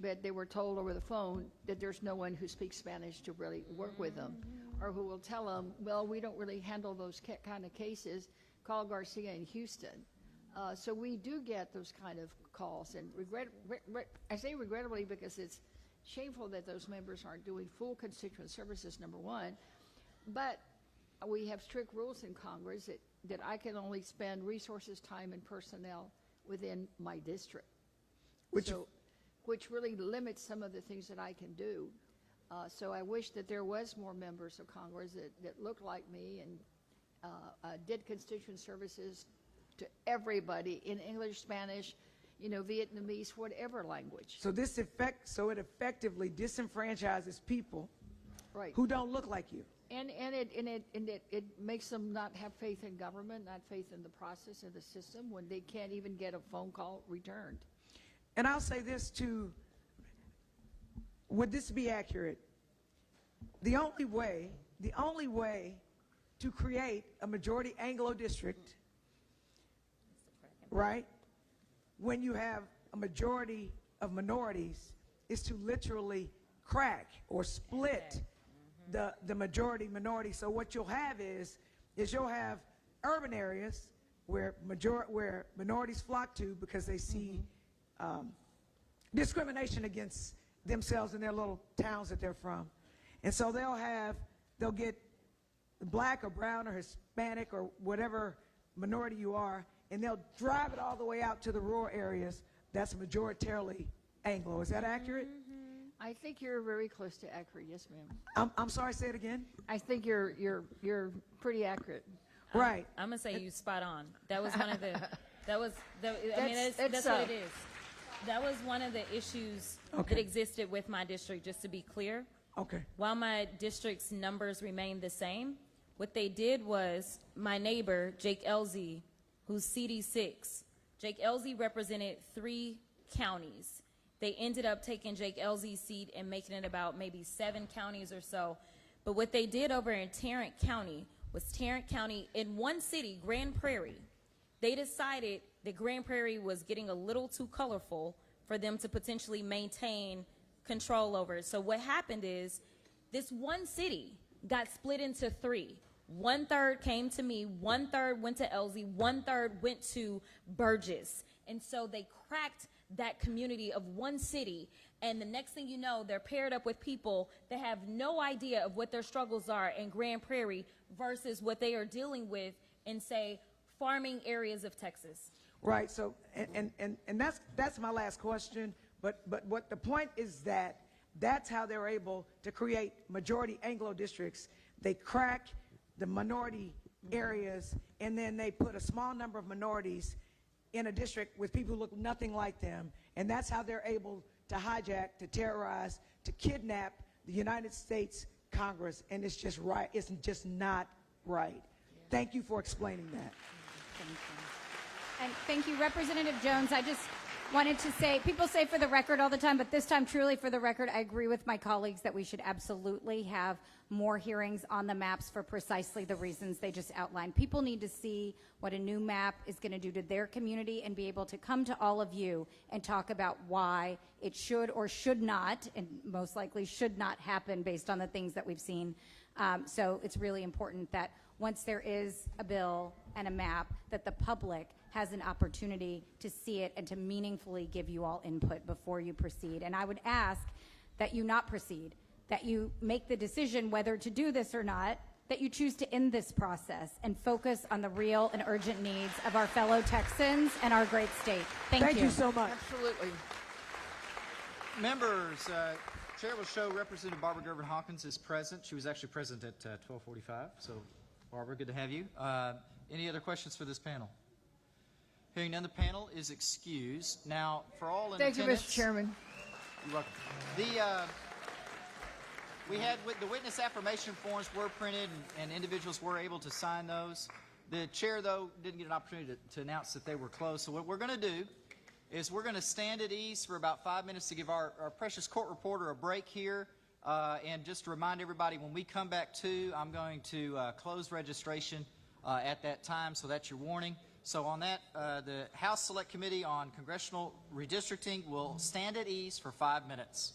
but they were told over the phone that there's no one who speaks Spanish to really work with them, or who will tell them, well, we don't really handle those kind of cases, call Garcia in Houston. So we do get those kind of calls, and I say regrettably because it's shameful that those members aren't doing full constituent services, number one, but we have strict rules in Congress that I can only spend resources, time, and personnel within my district, which really limits some of the things that I can do. So I wish that there was more members of Congress that looked like me and did constituent services to everybody in English, Spanish, Vietnamese, whatever language. So it effectively disenfranchises people Right. who don't look like you. And it makes them not have faith in government, not faith in the process of the system when they can't even get a phone call returned. And I'll say this too, would this be accurate? The only way to create a majority Anglo district, right, when you have a majority of minorities, is to literally crack or split the majority minority. So what you'll have is you'll have urban areas where minorities flock to because they see discrimination against themselves in their little towns that they're from. And so they'll get black or brown or Hispanic or whatever minority you are, and they'll drive it all the way out to the rural areas. That's majoritarily Anglo. Is that accurate? I think you're very close to accurate. Yes, ma'am. I'm sorry, say it again. I think you're pretty accurate. Right. I'm gonna say you spot on. That was one of the. That's what it is. That was one of the issues that existed with my district. Just to be clear. Okay. While my district's numbers remained the same, what they did was my neighbor Jake Elzy, who's CD6. Jake Elzy represented 3 counties. They ended up taking Jake Elzy's seat and making it about maybe 7 counties or so. But what they did over in Tarrant County was Tarrant County, in one city, Grand Prairie, they decided that Grand Prairie was getting a little too colorful for them to potentially maintain control over it. So what happened is this one city got split into 3. 1/3 came to me, 1/3 went to Elzy, 1/3 went to Burgess. And so they cracked that community of one city, and the next thing you know, they're paired up with people that have no idea of what their struggles are in Grand Prairie versus what they are dealing with in, say, farming areas of Texas. Right. So, and that's my last question. But what the point is that's how they're able to create majority Anglo districts. They crack the minority areas, and then they put a small number of minorities in a district with people who look nothing like them, and that's how they're able to hijack, to terrorize, to kidnap the United States Congress, and it's just right. It's just not right. Yeah. Thank you for explaining that. Thank you. And thank you, Representative Jones. I just wanted to say, people say for the record all the time, but this time truly for the record, I agree with my colleagues that we should absolutely have more hearings on the maps for precisely the reasons they just outlined. People need to see what a new map is going to do to their community and be able to come to all of you and talk about why it should or should not, and most likely should not happen based on the things that we've seen. So it's really important that once there is a bill and a map, that the public has an opportunity to see it and to meaningfully give you all input before you proceed. And I would ask that you not proceed, that you make the decision whether to do this or not, that you choose to end this process and focus on the real and urgent needs of our fellow Texans and our great state. Thank you. You so much. Absolutely. Members, Chair will show Representative Barbara Gervin Hawkins is present. She was actually present at 12:45. So, Barbara, good to have you. Any other questions for this panel? Hearing none, the panel is excused. Now, for all in attendance... Thank you, Mr. Chairman. You're welcome. We had the witness affirmation forms were printed, and individuals were able to sign those. The chair, though, didn't get an opportunity to announce that they were closed. So what we're going to do is we're going to stand at ease for about 5 minutes to give our precious court reporter a break here. And just to remind everybody, when we come back to, I'm going to close registration at that time, so that's your warning. So on that, the House Select Committee on Congressional Redistricting will stand at ease for 5 minutes.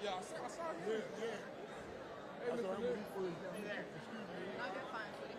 Yeah, I saw you. Yeah. Hey, I saw him when he first got here. Excuse me. No, you're fine, sweetie.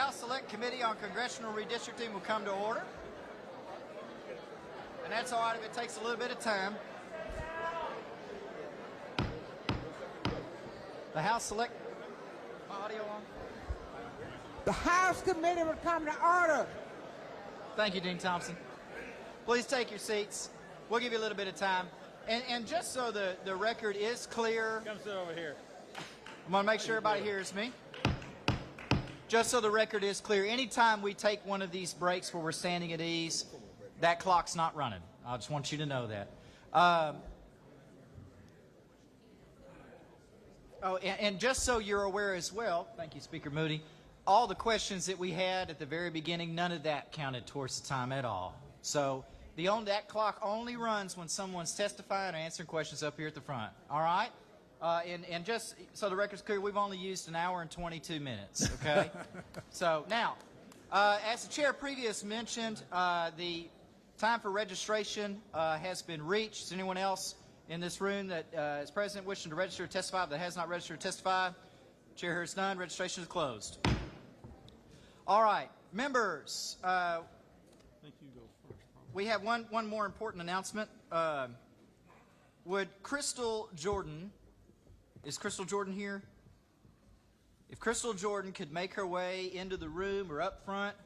House Select Committee on Congressional Redistricting will come to order. And that's all right if it takes a little bit of time. The House Select... My audio on? The House Committee will come to order. Thank you, Dean Thompson. Please take your seats. We'll give you a little bit of time. And just so the record is clear... Come sit over here. I'm going to make sure everybody hears me. Just so the record is clear, anytime we take one of these breaks where we're standing at ease, that clock's not running. I just want you to know that. And just so you're aware as well, thank you, Speaker Moody, all the questions that we had at the very beginning, none of that counted towards the time at all. So that clock only runs when someone's testifying or answering questions up here at the front. All right? And just so the record's clear, we've only used an hour and 22 minutes, okay? So now, as the chair previously mentioned, the time for registration has been reached. Is anyone else in this room that is present wishing to register or testify but has not registered or testify? Chair hears none. Registration is closed. All right, members, we have one more important announcement. Would Crystal Jordan... Is Crystal Jordan here? If Crystal Jordan could make her way into the room or up front,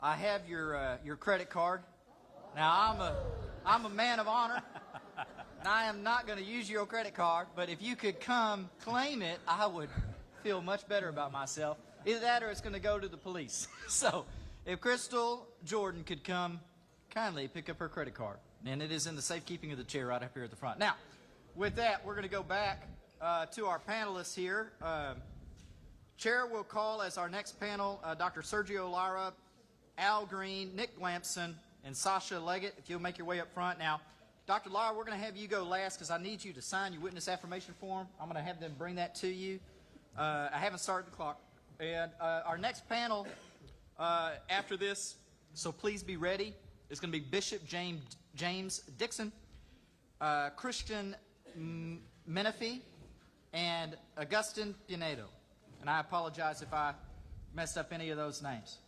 I have your credit card. Now, I'm a man of honor, and I am not going to use your credit card, but if you could come claim it, I would feel much better about myself. Either that or it's going to go to the police. So, if Crystal Jordan could come kindly pick up her credit card, and it is in the safekeeping of the chair right up here at the front. Now, with that, we're going to go back to our panelists here. Chair will call as our next panel Dr. Sergio Lara, Al Green, Nick Lampson, and Sasha Leggett. If you'll make your way up front. Now, Dr. Lara, we're going to have you go last because I need you to sign your witness affirmation form. I'm going to have them bring that to you. I haven't started the clock. And our next panel after this, so please be ready, is going to be Bishop James Dixon, Christian Menifee, and Augustin Pinedo. And I apologize if I messed up any of those names.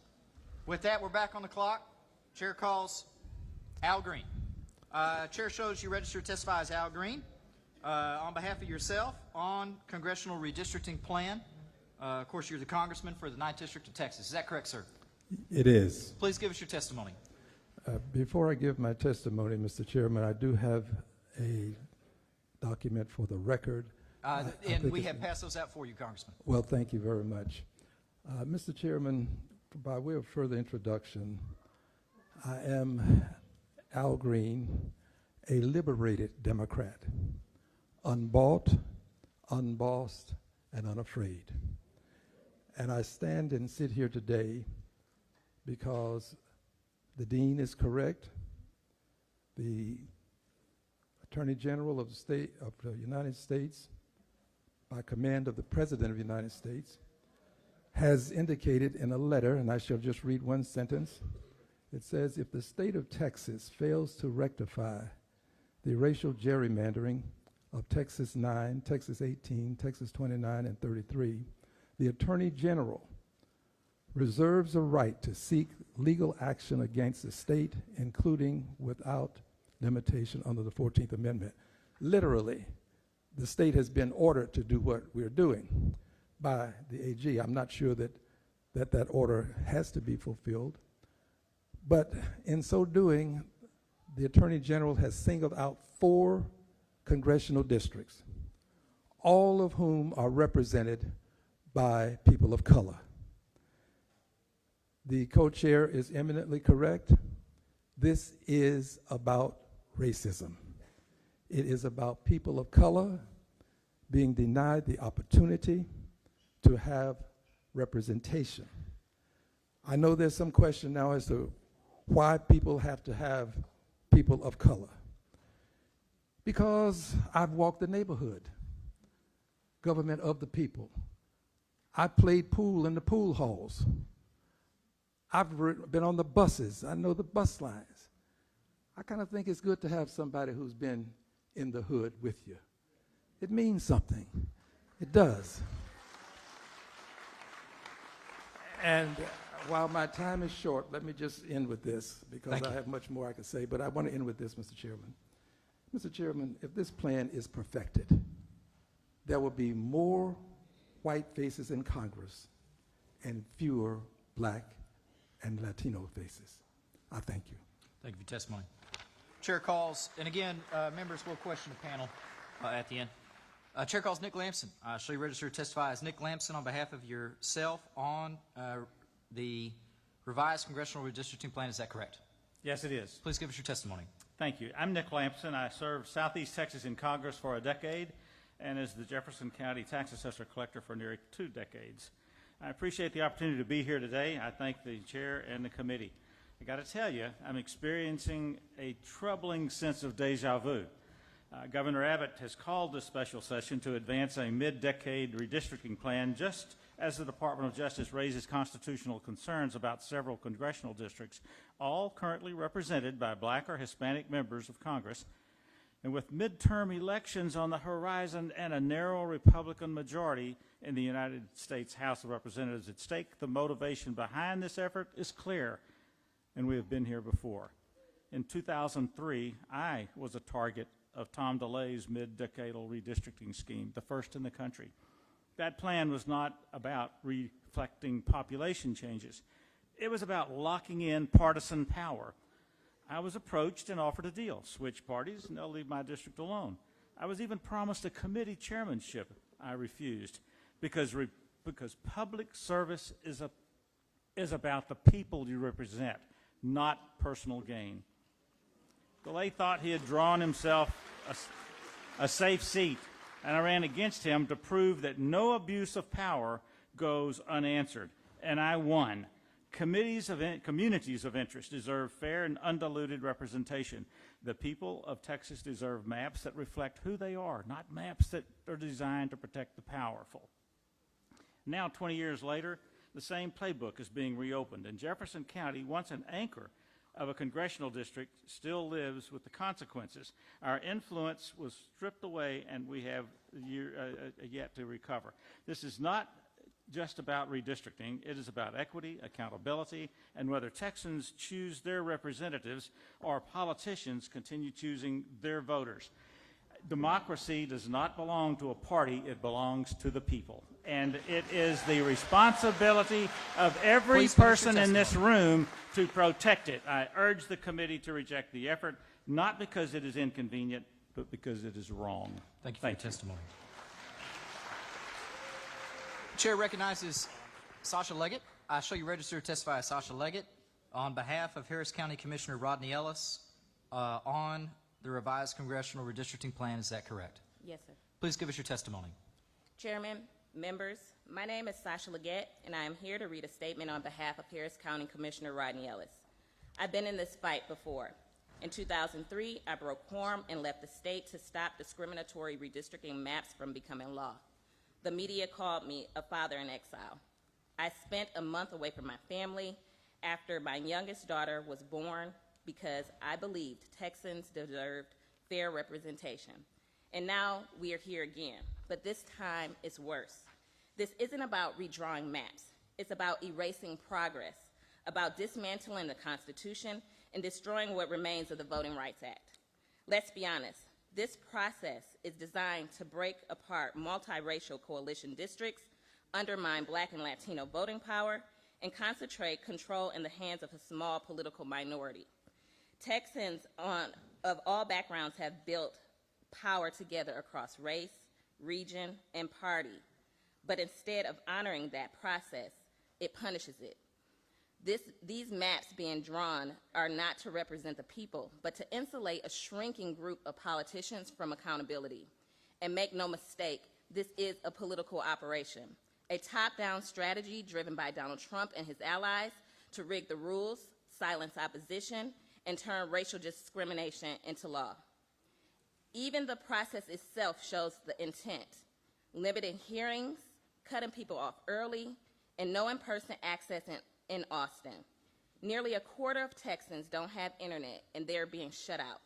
With that, we're back on the clock. Chair calls Al Green. Chair shows you register to testify as Al Green on behalf of yourself on Congressional Redistricting Plan. Of course, you're the congressman for the 9th District of Texas. Is that correct, sir? It is. Please give us your testimony. Before I give my testimony, Mr. Chairman, I do have a document for the record. And we have passed those out for you, Congressman. Well, thank you very much. Mr. Chairman, by way of further introduction, I am Al Green, a liberated Democrat, unbought, unbossed, and unafraid. And I stand and sit here today because the Dean is correct. The Attorney General of the United States, by command of the President of the United States, has indicated in a letter, and I shall just read one sentence. It says, if the state of Texas fails to rectify the racial gerrymandering of Texas 9, Texas 18, Texas 29, and 33, the Attorney General reserves a right to seek legal action against the state, including without limitation under the 14th Amendment. Literally, the state has been ordered to do what we're doing by the AG. I'm not sure that order has to be fulfilled. But in so doing, the Attorney General has singled out 4 congressional districts, all of whom are represented by people of color. The co-chair is eminently correct. This is about racism. It is about people of color being denied the opportunity to have representation. I know there's some question now as to why people have to have people of color. Because I've walked the neighborhood, government of the people. I played pool in the pool halls. I've been on the buses. I know the bus lines. I kind of think it's good to have somebody who's been in the hood with you. It means something. It does. And while my time is short, let me just end with this, because Thank I you. have much more I could say, but I want to end with this, Mr. Chairman. Mr. Chairman, if this plan is perfected, there will be more white faces in Congress and fewer black and Latino faces. I thank you. Thank you for your testimony. Chair calls, and again, members will question the panel at the end. Chair calls Nick Lamson. Shall you register to testify as Nick Lamson on behalf of yourself on the revised Congressional Redistricting Plan? Is that correct? Yes, it is. Please give us your testimony. Thank you. I'm Nick Lamson. I served Southeast Texas in Congress for a decade and as the Jefferson County Tax Assessor Collector for nearly 2 decades. I appreciate the opportunity to be here today. I thank the chair and the committee. I got to tell you, I'm experiencing a troubling sense of deja vu. Governor Abbott has called this special session to advance a mid-decade redistricting plan just as the Department of Justice raises constitutional concerns about several congressional districts, all currently represented by black or Hispanic members of Congress. And with midterm elections on the horizon and a narrow Republican majority in the United States House of Representatives at stake, the motivation behind this effort is clear, and we have been here before. In 2003, I was a target of Tom DeLay's mid-decadal redistricting scheme, the first in the country. That plan was not about reflecting population changes. It was about locking in partisan power. I was approached and offered a deal, switch parties, and they'll leave my district alone. I was even promised a committee chairmanship. I refused because public service is about the people you represent, not personal gain. DeLay thought he had drawn himself a safe seat, and I ran against him to prove that no abuse of power goes unanswered, and I won. Communities of interest deserve fair and undiluted representation. The people of Texas deserve maps that reflect who they are, not maps that are designed to protect the powerful. Now, 20 years later, the same playbook is being reopened, and Jefferson County, once an anchor of a congressional district, still lives with the consequences. Our influence was stripped away, and we have yet to recover. This is not just about redistricting. It is about equity, accountability, and whether Texans choose their representatives or politicians continue choosing their voters. Democracy does not belong to a party, it belongs to the people. And it is the responsibility of every person in this room to protect it. I urge the committee to reject the effort, not because it is inconvenient, but because it is wrong. Thank you for your testimony. The chair recognizes Sasha Leggett. I shall you register to testify as Sasha Leggett on behalf of Harris County Commissioner Rodney Ellis on the revised Congressional Redistricting Plan. Is that correct? Yes, sir. Please give us your testimony. Chairman, members, my name is Sasha Leggett, and I am here to read a statement on behalf of Harris County Commissioner Rodney Ellis. I've been in this fight before. In 2003, I broke quorum and left the state to stop discriminatory redistricting maps from becoming law. The media called me a father in exile. I spent a month away from my family after my youngest daughter was born because I believed Texans deserved fair representation. And now we are here again, but this time it's worse. This isn't about redrawing maps. It's about erasing progress, about dismantling the Constitution and destroying what remains of the Voting Rights Act. Let's be honest, this process is designed to break apart multiracial coalition districts, undermine Black and Latino voting power, and concentrate control in the hands of a small political minority. Texans of all backgrounds have built power together across race, region, and party, but instead of honoring that process, it punishes it. These maps being drawn are not to represent the people, but to insulate a shrinking group of politicians from accountability. And make no mistake, this is a political operation, a top-down strategy driven by Donald Trump and his allies to rig the rules, silence opposition, and turn racial discrimination into law. Even the process itself shows the intent, limiting hearings, cutting people off early, and no in-person access in Austin. Nearly a quarter of Texans don't have internet, and they're being shut out.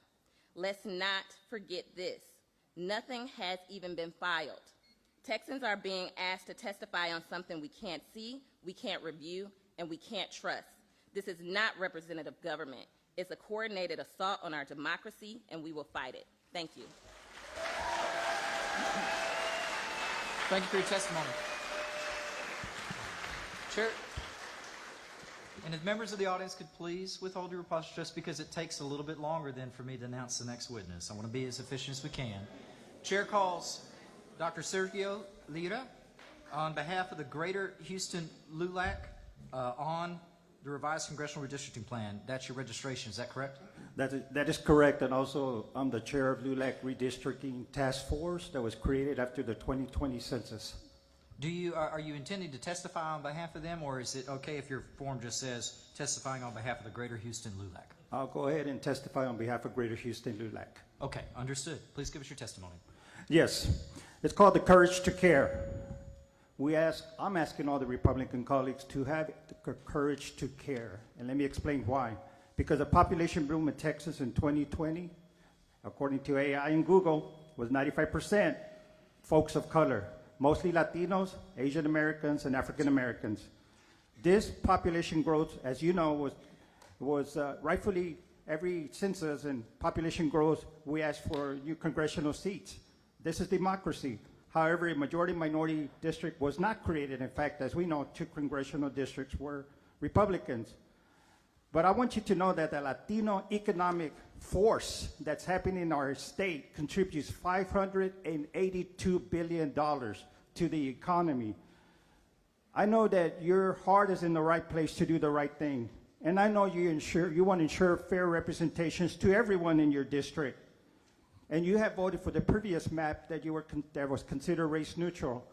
Let's not forget this. Nothing has even been filed. Texans are being asked to testify on something we can't see, we can't review, and we can't trust. This is not representative government. It's a coordinated assault on our democracy, and we will fight it. Thank you. Thank you for your testimony. Chair, and if members of the audience could please withhold your replies just because it takes a little bit longer than for me to announce the next witness. I want to be as efficient as we can. Chair calls Dr. Sergio Lira on behalf of the Greater Houston LULAC on the revised Congressional Redistricting Plan. That's your registration, is that correct? That is correct, and also I'm the chair of LULAC Redistricting Task Force that was created after the 2020 census. Are you intending to testify on behalf of them, or is it okay if your form just says testifying on behalf of the Greater Houston LULAC? I'll go ahead and testify on behalf of Greater Houston LULAC. Okay, understood. Please give us your testimony. Yes, it's called the Courage to Care. I'm asking all the Republican colleagues to have the courage to care, and let me explain why. Because the population boom in Texas in 2020, according to AI and Google, was 95% folks of color, mostly Latinos, Asian Americans, and African Americans. This population growth, as you know, was rightfully every census and population growth, we ask for new congressional seats. This is democracy. However, a majority-minority district was not created. In fact, as we know, 2 congressional districts were Republicans. But I want you to know that the Latino economic force that's happening in our state contributes $582 billion to the economy. I know that your heart is in the right place to do the right thing. And I know you want to ensure fair representations to everyone in your district. And you have voted for the previous map that was considered race neutral.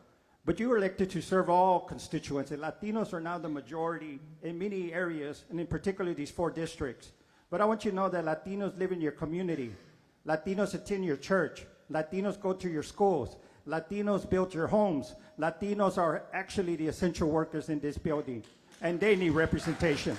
But you were elected to serve all constituents, and Latinos are now the majority in many areas, and in particular these 4 districts. But I want you to know that Latinos live in your community. Latinos attend your church. Latinos go to your schools. Latinos build your homes. Latinos are actually the essential workers in this building, and they need representation.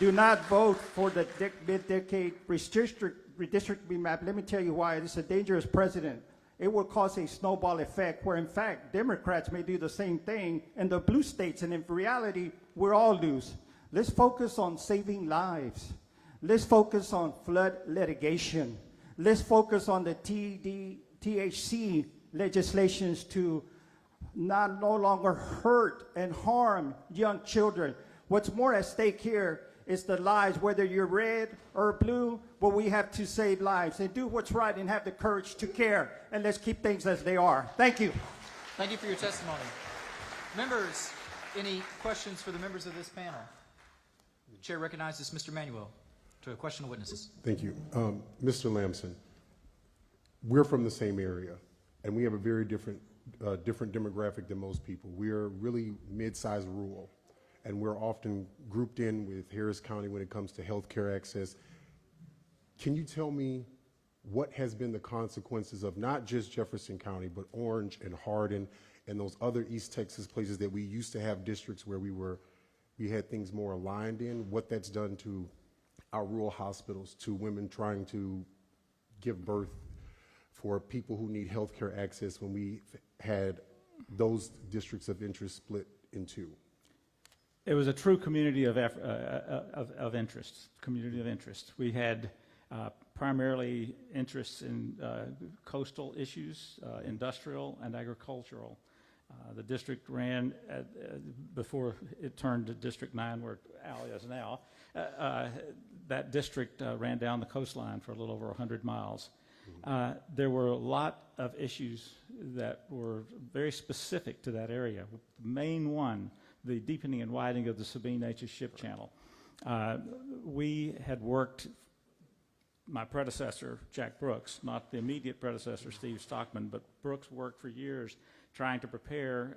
Do not vote for the mid-decade redistricting map. Let me tell you why. It's a dangerous precedent. It will cause a snowball effect where, in fact, Democrats may do the same thing in the blue states, and in reality, we're all lose. Let's focus on saving lives. Let's focus on flood litigation. Let's focus on the THC legislations to no longer hurt and harm young children. What's more at stake here is the lives, whether you're red or blue, but we have to save lives and do what's right and have the courage to care. And let's keep things as they are. Thank you. Thank you for your testimony. Members, any questions for the members of this panel? The chair recognizes Mr. Manuel to question the witnesses. Thank you. Mr. Lamson, we're from the same area, and we have a very different demographic than most people. We are really mid-sized rural, and we're often grouped in with Harris County when it comes to health care access. Can you tell me what has been the consequences of not just Jefferson County, but Orange and Hardin and those other East Texas places that we used to have districts where we had things more aligned in, what that's done to our rural hospitals, to women trying to give birth, for people who need health care access when we had those districts of interest split in 2? It was a true community of interest, We had primarily interests in coastal issues, industrial and agricultural. The district ran, before it turned to District 9, where Al is now, that district ran down the coastline for a little over 100 miles. There were a lot of issues that were very specific to that area. The main one, the deepening and widening of the Sabine H. Ship Channel. We had worked, my predecessor, Jack Brooks, not the immediate predecessor, Steve Stockman, but Brooks worked for years trying to prepare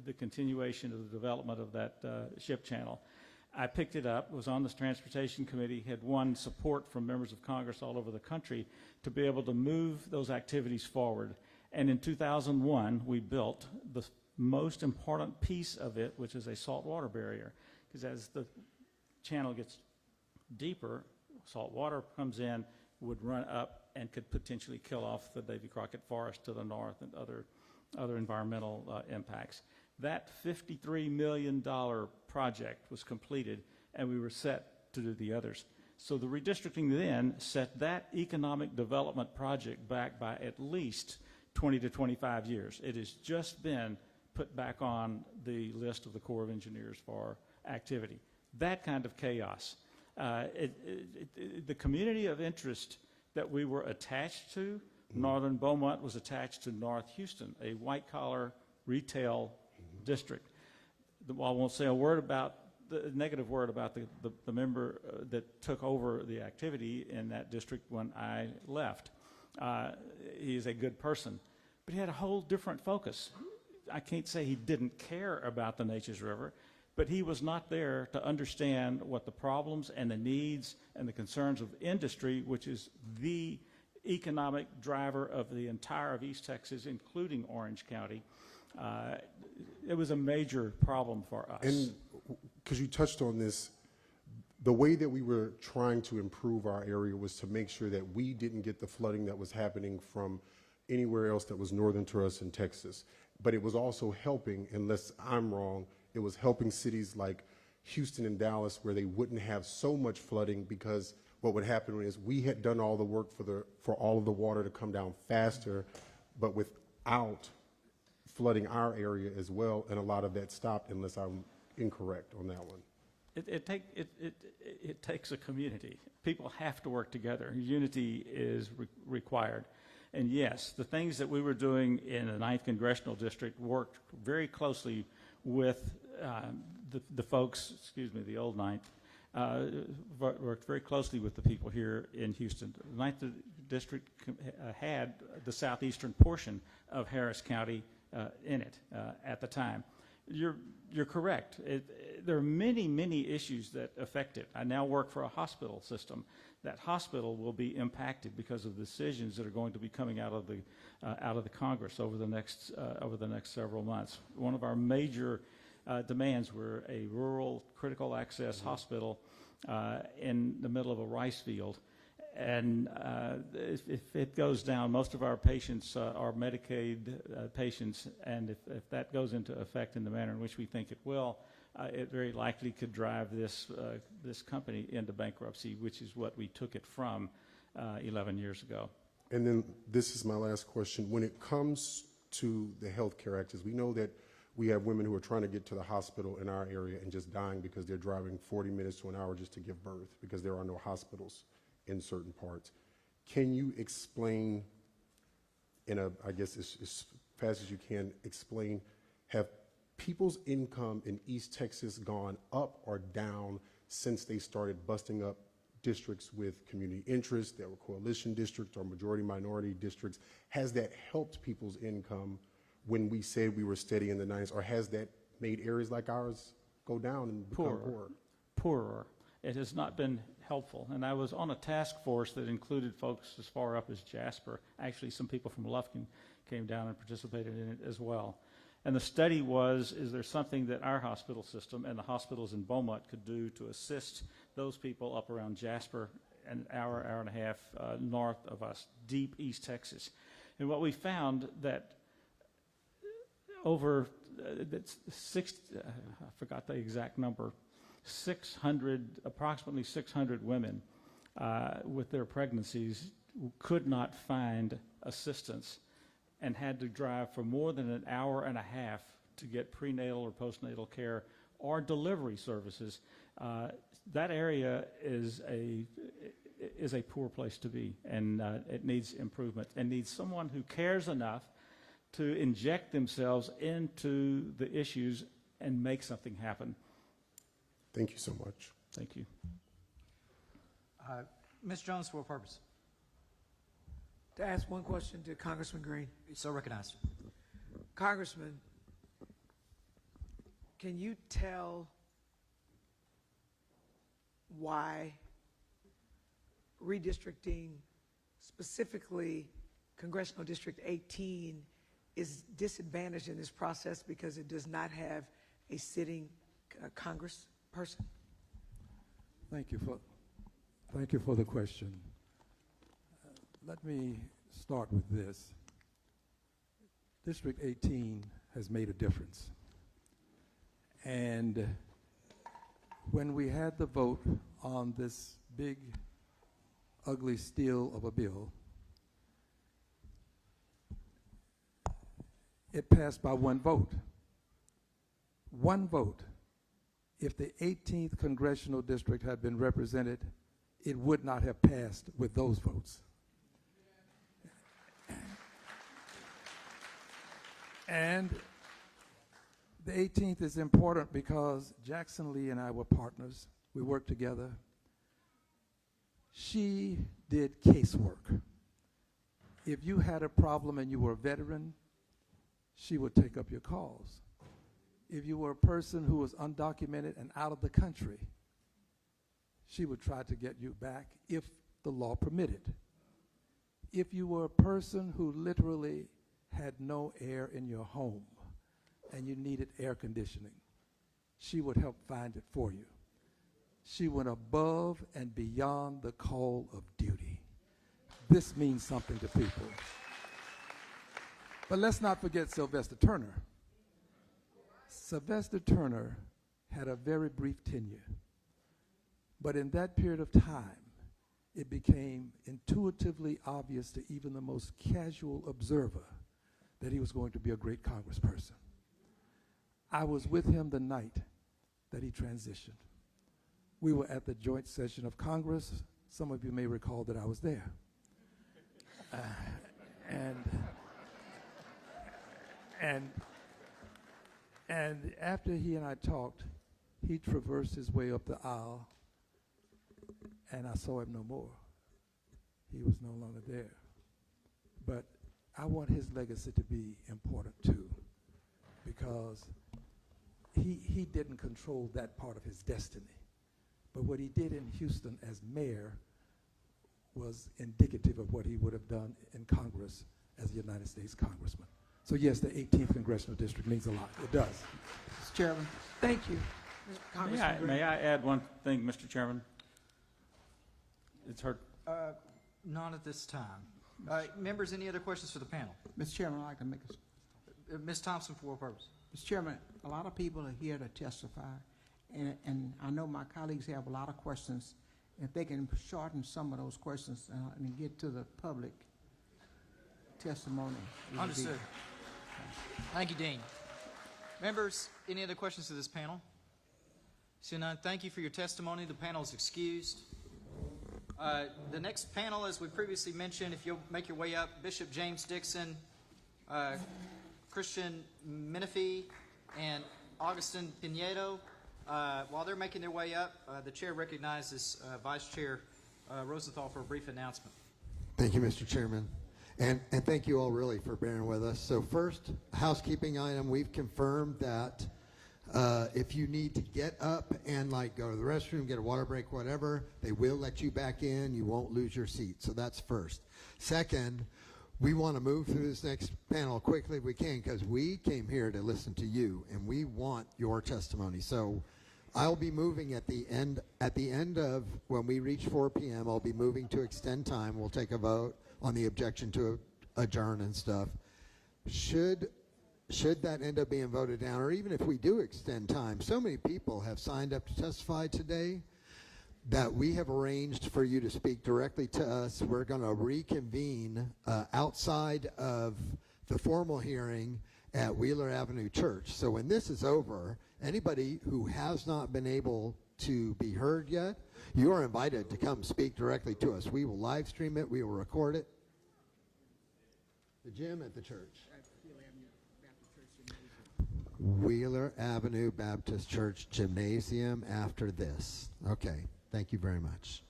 the continuation of the development of that ship channel. I picked it up, was on this transportation committee, had won support from members of Congress all over the country to be able to move those activities forward. And in 2001, we built the most important piece of it, which is a saltwater barrier, because as the channel gets deeper, salt water comes in, would run up and could potentially kill off the Davy Crockett Forest to the north and other environmental impacts. That $53 million project was completed, and we were set to do the others. So the redistricting then set that economic development project back by at least 20 to 25 years. It has just been put back on the list of the Corps of Engineers for activity. That kind of chaos. The community of interest that we were attached to, Northern Beaumont was attached to North Houston, a white-collar retail district. I won't say a word about the negative word about the member that took over the activity in that district when I left. He is a good person, but he had a whole different focus. I can't say he didn't care about the Neches River, but he was not there to understand what the problems and the needs and the concerns of industry, which is the economic driver of the entire of East Texas, including Orange County. It was a major problem for us. And because you touched on this, the way that we were trying to improve our area was to make sure that we didn't get the flooding that was happening from anywhere else that was northern to us in Texas. But it was also helping, unless I'm wrong, it was helping cities like Houston and Dallas where they wouldn't have so much flooding, because what would happen is we had done all the work for all of the water to come down faster, but without flooding our area as well, and a lot of that stopped, unless I'm incorrect on that one. It takes a community. People have to work together. Unity is required. And yes, the things that we were doing in the 9th Congressional District worked very closely with the folks, the old 9th, worked very closely with the people here in Houston. The 9th District had the southeastern portion of Harris County in it at the time. You're correct. There are many, many issues that affect it. I now work for a hospital system. That hospital will be impacted because of decisions that are going to be coming out of the Congress over the next several months. One of our major demands were a rural critical access hospital in the middle of a rice field. And if it goes down, most of our patients are Medicaid patients, and if that goes into effect in the manner in which we think it will, it very likely could drive this company into bankruptcy, which is what we took it from 11 years ago. And then this is my last question. When it comes to the Health Care Act, we know that we have women who are trying to get to the hospital in our area and just dying because they're driving 40 minutes to an hour just to give birth because there are no hospitals in certain parts. Can you explain, I guess as fast as you can, explain, have people's income in East Texas gone up or down since they started busting up districts with community interest, that were coalition districts or majority minority districts? Has that helped people's income when we said we were steady in the 90s, or has that made areas like ours go down and become poorer? Poorer. It has not been helpful. And I was on a task force that included folks as far up as Jasper. Actually, some people from Lufkin came down and participated in it as well. And the study was, is there something that our hospital system and the hospitals in Beaumont could do to assist those people up around Jasper, an hour and a half north of us, deep East Texas. And what we found that over I forgot the exact number, approximately 600 women with their pregnancies could not find assistance and had to drive for more than an hour and a half to get prenatal or postnatal care or delivery services. That area is a poor place to be, and it needs improvement and needs someone who cares enough to inject themselves into the issues and make something happen. Thank you so much. Thank you. Ms. Jones, for what purpose? To ask one question to Congressman Green. So recognized. Congressman, can you tell why redistricting, specifically Congressional District 18, is disadvantaged in this process because it does not have a sitting Congress person? Thank you for the question. let me start with this. District 18 has made a difference. And when we had the vote on this big, ugly steal of a bill, it passed by one vote. One vote. If the 18th Congressional District had been represented, it would not have passed with those votes. And the 18th is important because Jackson Lee and I were partners. We worked together. She did casework. If you had a problem and you were a veteran, she would take up your calls. If you were a person who was undocumented and out of the country, she would try to get you back if the law permitted. If you were a person who literally had no air in your home and you needed air conditioning, she would help find it for you. She went above and beyond the call of duty. This means something to people. But let's not forget Sylvester Turner. Sylvester Turner had a very brief tenure. But in that period of time, it became intuitively obvious to even the most casual observer that he was going to be a great congressperson. I was with him the night that he transitioned. We were at the joint session of Congress. Some of you may recall that I was there. And after he and I talked, he traversed his way up the aisle, and I saw him no more. He was no longer there. But I want his legacy to be important too, because he didn't control that part of his destiny. But what he did in Houston as mayor was indicative of what he would have done in Congress as a United States congressman. So yes, the 18th Congressional District means a lot. It does. Mr. Chairman. Thank you. May I add one thing, Mr. Chairman? It's heard. Not at this time. Members, any other questions for the panel? Mr. Chairman, I'd like to make a... Ms. Thompson, for what purpose? Mr. Chairman, a lot of people are here to testify, and I know my colleagues have a lot of questions. If they can shorten some of those questions and get to the public testimony. Understood. Thank you, Dean. Members, any other questions to this panel? Seeing none, thank you for your testimony. The panel is excused. The next panel, as we previously mentioned, if you'll make your way up, Bishop James Dixon, Christian Menifee, and Augustin Pinedo. While they're making their way up, the chair recognizes Vice Chair Rosenthal for a brief announcement. Thank you, Mr. Chairman. And thank you all really for bearing with us. So first, housekeeping item, we've confirmed that if you need to get up and like go to the restroom, get a water break, whatever, they will let you back in. You won't lose your seat. So that's first. Second, we want to move through this next panel quickly if we can, because we came here to listen to you and we want your testimony. So I'll be moving at the end of when we reach 4 p.m. I'll be moving to extend time. We'll take a vote on the objection to adjourn and stuff. Should that end up being voted down, or even if we do extend time, so many people have signed up to testify today that we have arranged for you to speak directly to us. We're going to reconvene outside of the formal hearing at Wheeler Avenue Church. So when this is over, anybody who has not been able to be heard yet, you are invited to come speak directly to us. We will live stream it. We will record it. The gym at the church. Wheeler Avenue Baptist Church Gymnasium after this. Okay. Thank you very much.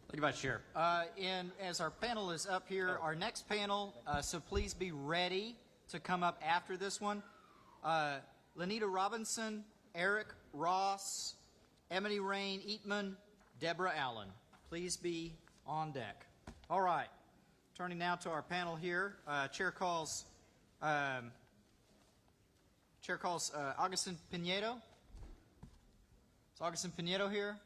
Thank you, Vice Chair. And as our panel is up here, our next panel, so please be ready to come up after this one. Lenita Robinson, Eric Ross, Emily Rain Eatman, Deborah Allen. Please be on deck. All right. Turning now to our panel here. Chair calls Augustin Pinedo. Is Augustin Pinedo here?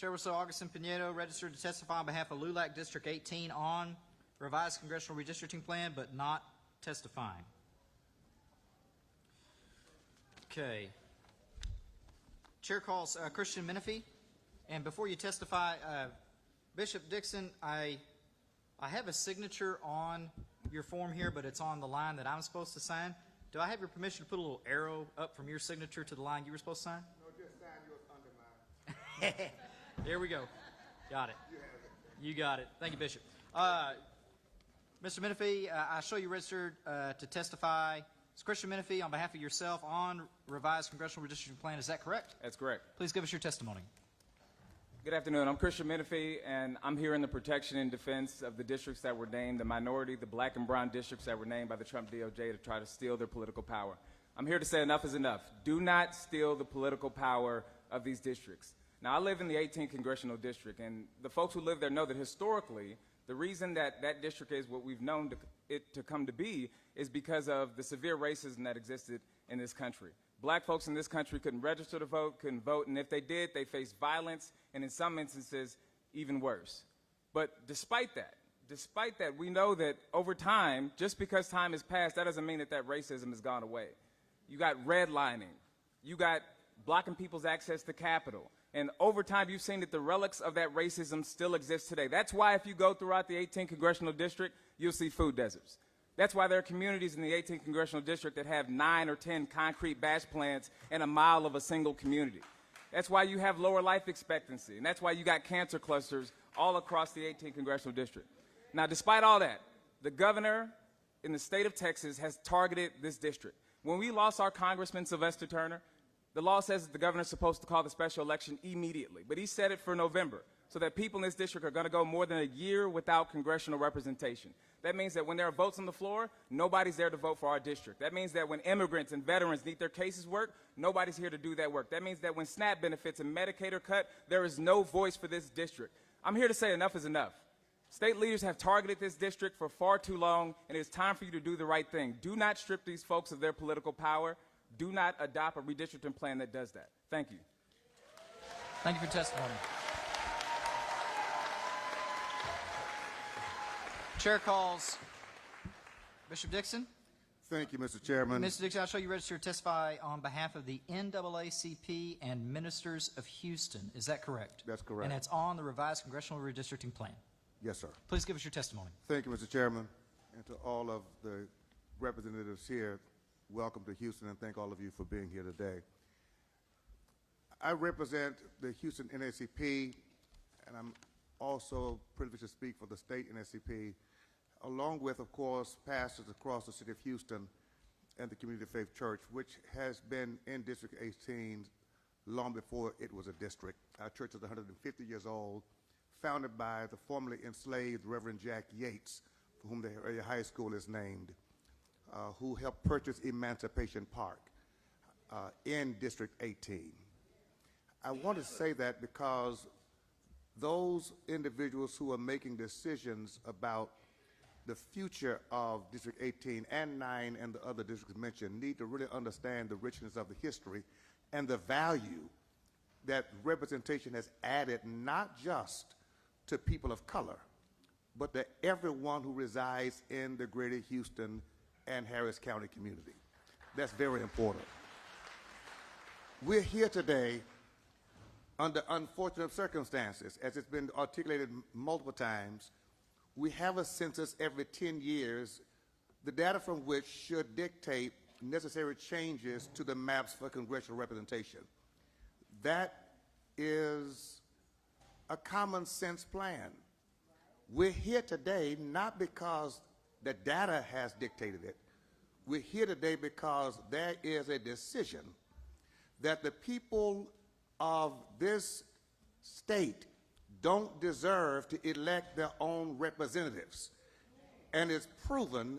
Chairperson Augustin Pinedo registered to testify on behalf of LULAC District 18 on revised congressional redistricting plan, but not testifying. Okay. Chair calls Christian Menifee. And before you testify, Bishop Dixon, I have a signature on your form here, but it's on the line that I'm supposed to sign. Do I have your permission to put a little arrow up from your signature to the line you were supposed to sign? No, just sign yours under mine. There we go. Got it. You got it. Thank you, Bishop. Mr. Menifee, I show you registered to testify. It's Christian Menifee on behalf of yourself on revised congressional redistricting plan. Is that correct? That's correct. Please give us your testimony. Good afternoon. I'm Christian Menifee, and I'm here in the protection and defense of the districts that were named, the minority, the black and brown districts that were named by the Trump DOJ to try to steal their political power. I'm here to say enough is enough. Do not steal the political power of these districts. Now, I live in the 18th Congressional District, and the folks who live there know that historically, the reason that that district is what we've known it to come to be is because of the severe racism that existed in this country. Black folks in this country couldn't register to vote, couldn't vote, and if they did, they faced violence, and in some instances, even worse. But despite that, we know that over time, just because time has passed, that doesn't mean that that racism has gone away. You got redlining. You got blocking people's access to Capitol. And over time, you've seen that the relics of that racism still exist today. That's why if you go throughout the 18th Congressional District, you'll see food deserts. That's why there are communities in the 18th Congressional District that have 9 or 10 concrete batch plants in a mile of a single community. That's why you have lower life expectancy, and that's why you got cancer clusters all across the 18th Congressional District. Now, despite all that, the governor in the state of Texas has targeted this district. When we lost our Congressman Sylvester Turner, the law says that the governor is supposed to call the special election immediately, but he set it for November so that people in this district are going to go more than a year without congressional representation. That means that when there are votes on the floor, nobody's there to vote for our district. That means that when immigrants and veterans need their cases worked, nobody's here to do that work. That means that when SNAP benefits and Medicaid are cut, there is no voice for this district. I'm here to say enough is enough. State leaders have targeted this district for far too long, and it's time for you to do the right thing. Do not strip these folks of their political power. Do not adopt a redistricting plan that does that. Thank you. Thank you for your testimony. Chair calls Bishop Dixon. Thank you, Mr. Chairman. Mr. Dixon, I'll show you registered to testify on behalf of the NAACP and Ministers of Houston. Is that correct? That's correct. And it's on the revised congressional redistricting plan. Yes, sir. Please give us your testimony. Thank you, Mr. Chairman. And to all of the representatives here, welcome to Houston, and thank all of you for being here today. I represent the Houston NAACP, and I'm also privileged to speak for the state NAACP, along with, of course, pastors across the city of Houston and the Community of Faith Church, which has been in District 18 long before it was a district. Our church is 150 years old, founded by the formerly enslaved Reverend Jack Yates, for whom the area high school is named, who helped purchase Emancipation Park in District 18. I want to say that because those individuals who are making decisions about the future of District 18 and 9 and the other districts mentioned need to really understand the richness of the history and the value that representation has added not just to people of color, but to everyone who resides in the greater Houston and Harris County community. That's very important. We're here today under unfortunate circumstances, as it's been articulated multiple times. We have a census every 10 years, the data from which should dictate necessary changes to the maps for congressional representation. That is a common sense plan. We're here today not because the data has dictated it. We're here today because there is a decision that the people of this state don't deserve to elect their own representatives. And it's proven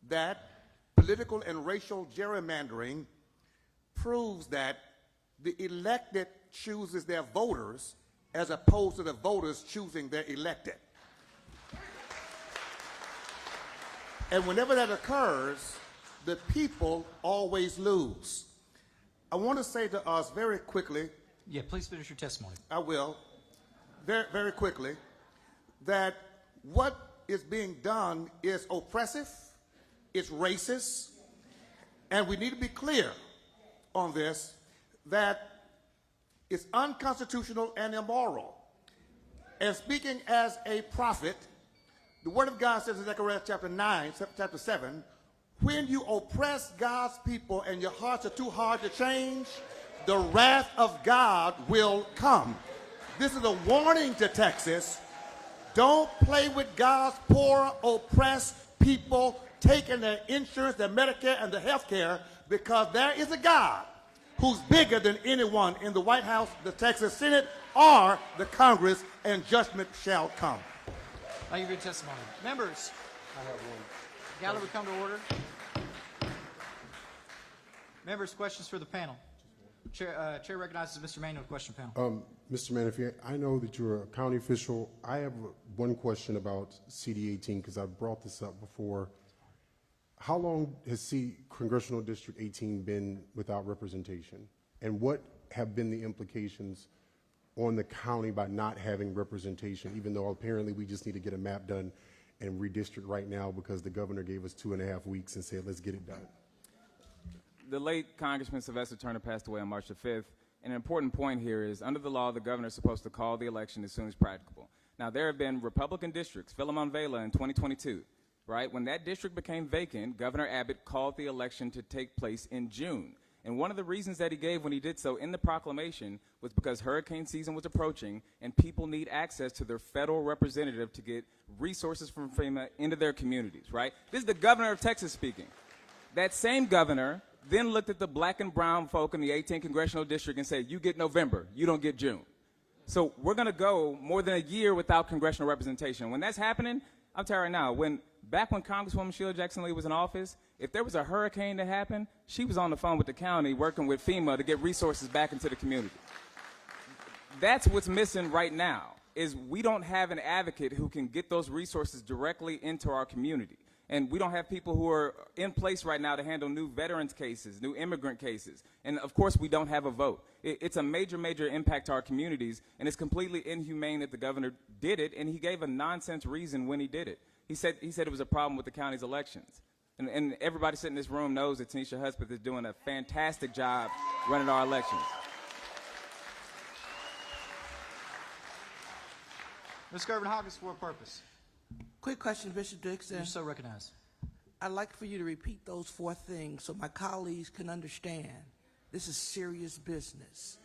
that political and racial gerrymandering proves that the elected chooses their voters as opposed to the voters choosing their elected. And whenever that occurs, the people always lose. I want to say to us very quickly. Yeah, please finish your testimony. I will. very, very quickly that what is being done is oppressive, it's racist, and we need to be clear on this, that it's unconstitutional and immoral. And speaking as a prophet, the Word of God says in Zechariah chapter 9, chapter 7, when you oppress God's people and your hearts are too hard to change, the wrath of God will come. This is a warning to Texas. Don't play with God's poor, oppressed people, taking their insurance, their Medicare, and their health care, because there is a God who's bigger than anyone in the White House, the Texas Senate, or the Congress, and judgment shall come. Thank you for your testimony. Members, I have one. gallery come to order. Members, questions for the panel. Chair recognizes Mr. Manuel, question panel. Mr. Manafort, I know that you're a county official. I have one question about CD 18 because I've brought this up before. How long has Congressional District 18 been without representation? And what have been the implications on the county by not having representation, even though apparently we just need to get a map done and redistrict right now because the governor gave us 2.5 weeks and said, let's get it done? The late Congressman Sylvester Turner passed away on March the 5th. And an important point here is, under the law, the governor is supposed to call the election as soon as practicable. Now, there have been Republican districts, Philemon Vela in 2022, right? When that district became vacant, Governor Abbott called the election to take place in June. And one of the reasons that he gave when he did so in the proclamation was because hurricane season was approaching and people need access to their federal representative to get resources from FEMA into their communities, right? This is the governor of Texas speaking. That same governor then looked at the black and brown folk in the 18th Congressional District and said, you get November, you don't get June. So we're going to go more than a year without congressional representation. When that's happening, I'll tell you right now, back when Congresswoman Sheila Jackson Lee was in office, if there was a hurricane that happened, she was on the phone with the county working with FEMA to get resources back into the community. That's what's missing right now, is we don't have an advocate who can get those resources directly into our community. And we don't have people who are in place right now to handle new veterans cases, new immigrant cases. And of course, we don't have a vote. It's a major, major impact to our communities, and it's completely inhumane that the governor did it, and he gave a nonsense reason when he did it. He said it was a problem with the county's elections. And everybody sitting in this room knows that Tanisha Hudspeth is doing a fantastic job running our elections. Ms. Gervin-Hawkins, for what purpose? Quick question, Bishop Dixon. You're so recognized. I'd like for you to repeat those 4 things so my colleagues can understand. This is serious business.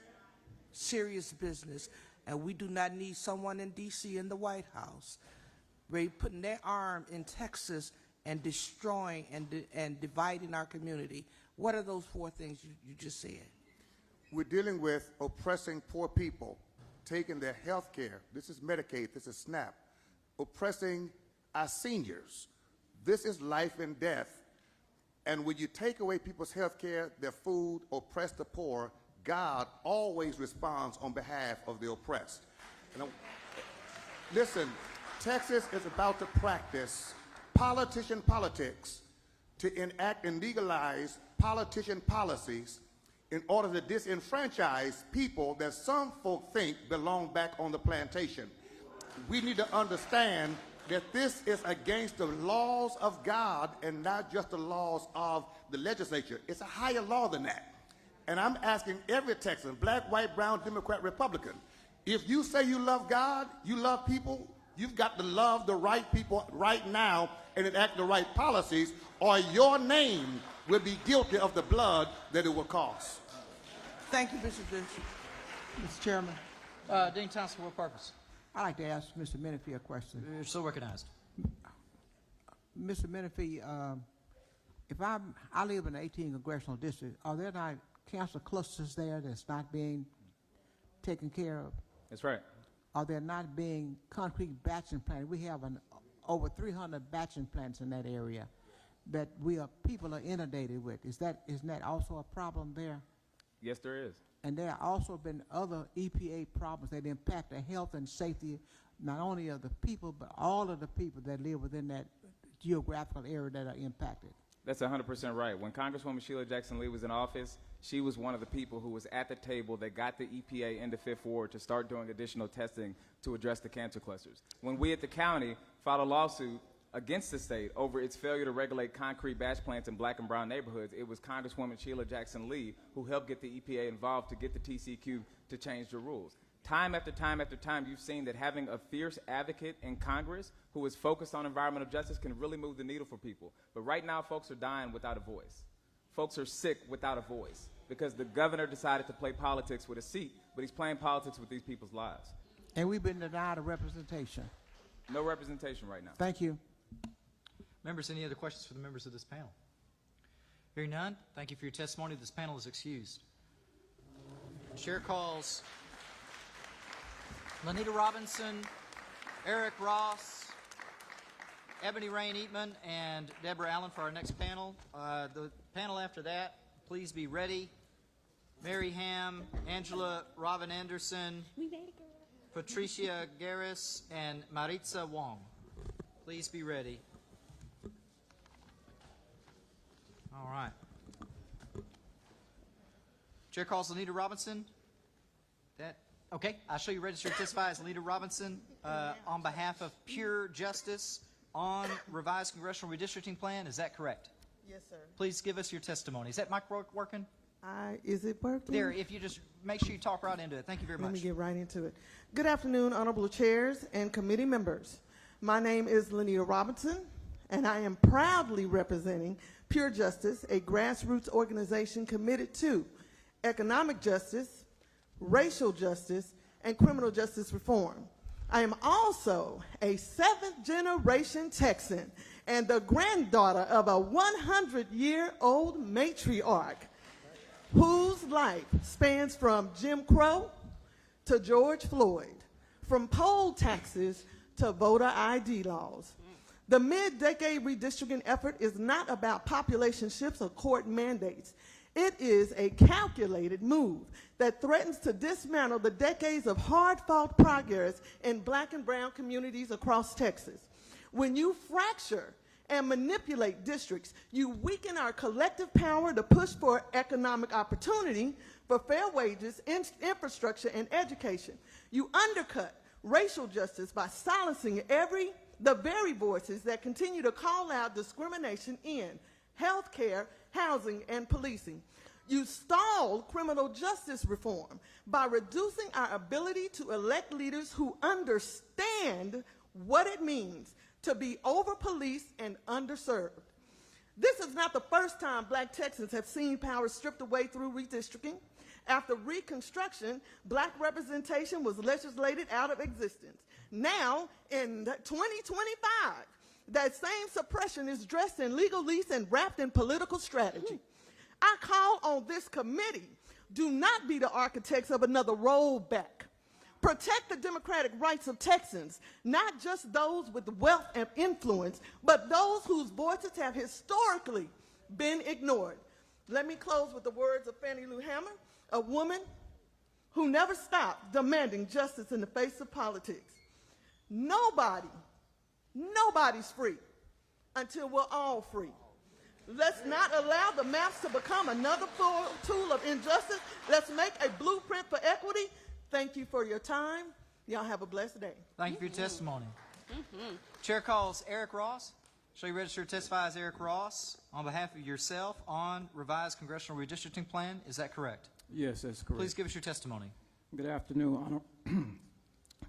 Serious business. And we do not need someone in D.C. in the White House putting their arm in Texas and destroying and dividing our community. What are those 4 things you just said? We're dealing with oppressing poor people, taking their health care. This is Medicaid, this is SNAP. Oppressing our seniors. This is life and death. And when you take away people's health care, their food, oppress the poor, God always responds on behalf of the oppressed. Listen, Texas is about to practice politician politics to enact and legalize politician policies in order to disenfranchise people that some folk think belong back on the plantation. We need to understand that this is against the laws of God and not just the laws of the legislature. It's a higher law than that. And I'm asking every Texan, black, white, brown, Democrat, Republican, if you say you love God, you love people, you've got to love the right people right now and enact the right policies, or your name will be guilty of the blood that it will cost. Thank you, Bishop Dixon. Mr. Chairman. Dean Thompson, for what purpose? I'd like to ask Mr. Menifee a question. You're so recognized. Mr. Menifee, if I live in the 18th Congressional District, are there not cancer clusters there that's not being taken care of? That's right. Are there not being concrete batching plants? We have over 300 batching plants in that area that people are inundated with. Isn't that also a problem there? Yes, there is. And there have also been other EPA problems that impact the health and safety, not only of the people, but all of the people that live within that geographical area that are impacted. That's 100% right. When Congresswoman Sheila Jackson Lee was in office, she was one of the people who was at the table that got the EPA into Fifth Ward to start doing additional testing to address the cancer clusters. When we at the county filed a lawsuit against the state over its failure to regulate concrete batch plants in black and brown neighborhoods, it was Congresswoman Sheila Jackson Lee who helped get the EPA involved to get the TCQ to change the rules. Time after time after time, you've seen that having a fierce advocate in Congress who is focused on environmental justice can really move the needle for people. But right now, folks are dying without a voice. Folks are sick without a voice because the governor decided to play politics with a seat, but he's playing politics with these people's lives. And we've been denied a representation. No representation right now. Thank you. Members, any other questions for the members of this panel? Hearing none, thank you for your testimony. This panel is excused. Chair calls Lanita Robinson, Eric Ross, Ebony Rain Eatman, and Deborah Allen for our next panel. The panel after that, please be ready. Mary Ham, Angela Robin Anderson, Patricia Garris, and Maritza Wong. Please be ready. All right. Chair calls Lanita Robinson. Okay, I'll show you registered to testify as Lanita Robinson on behalf of Pure Justice on revised Congressional Redistricting Plan. Is that correct? Yes, sir. Please give us your testimony. Is that mic working? Is it working? There, if you just make sure you talk right into it. Thank you very much. Let me get right into it. Good afternoon, honorable chairs and committee members. My name is Lanita Robinson, and I am proudly representing Pure Justice, a grassroots organization committed to economic justice, racial justice, and criminal justice reform. I am also a 7th-generation Texan and the granddaughter of a 100-year-old matriarch whose life spans from Jim Crow to George Floyd, from poll taxes to voter ID laws. The mid-decade redistricting effort is not about population shifts or court mandates. It is a calculated move that threatens to dismantle the decades of hard-fought progress in black and brown communities across Texas. When you fracture and manipulate districts, you weaken our collective power to push for economic opportunity, for fair wages, infrastructure, and education. You undercut racial justice by silencing the very voices that continue to call out discrimination in healthcare, housing, and policing. You stall criminal justice reform by reducing our ability to elect leaders who understand what it means to be over-policed and underserved. This is not the first time black Texans have seen power stripped away through redistricting. After Reconstruction, black representation was legislated out of existence. Now, in 2025, that same suppression is dressed in legalese and wrapped in political strategy. I call on this committee, do not be the architects of another rollback. Protect the democratic rights of Texans, not just those with wealth and influence, but those whose voices have historically been ignored. Let me close with the words of Fannie Lou Hamer, a woman who never stopped demanding justice in the face of politics. Nobody's free until we're all free. Let's not allow the maps to become another tool of injustice. Let's make a blueprint for equity. Thank you for your time. Y'all have a blessed day. Thank you for your testimony. Chair calls Eric Ross. Shall you register to testify as Eric Ross on behalf of yourself on revised Congressional Redistricting Plan? Is that correct? Yes, that's correct. Please give us your testimony. Good afternoon,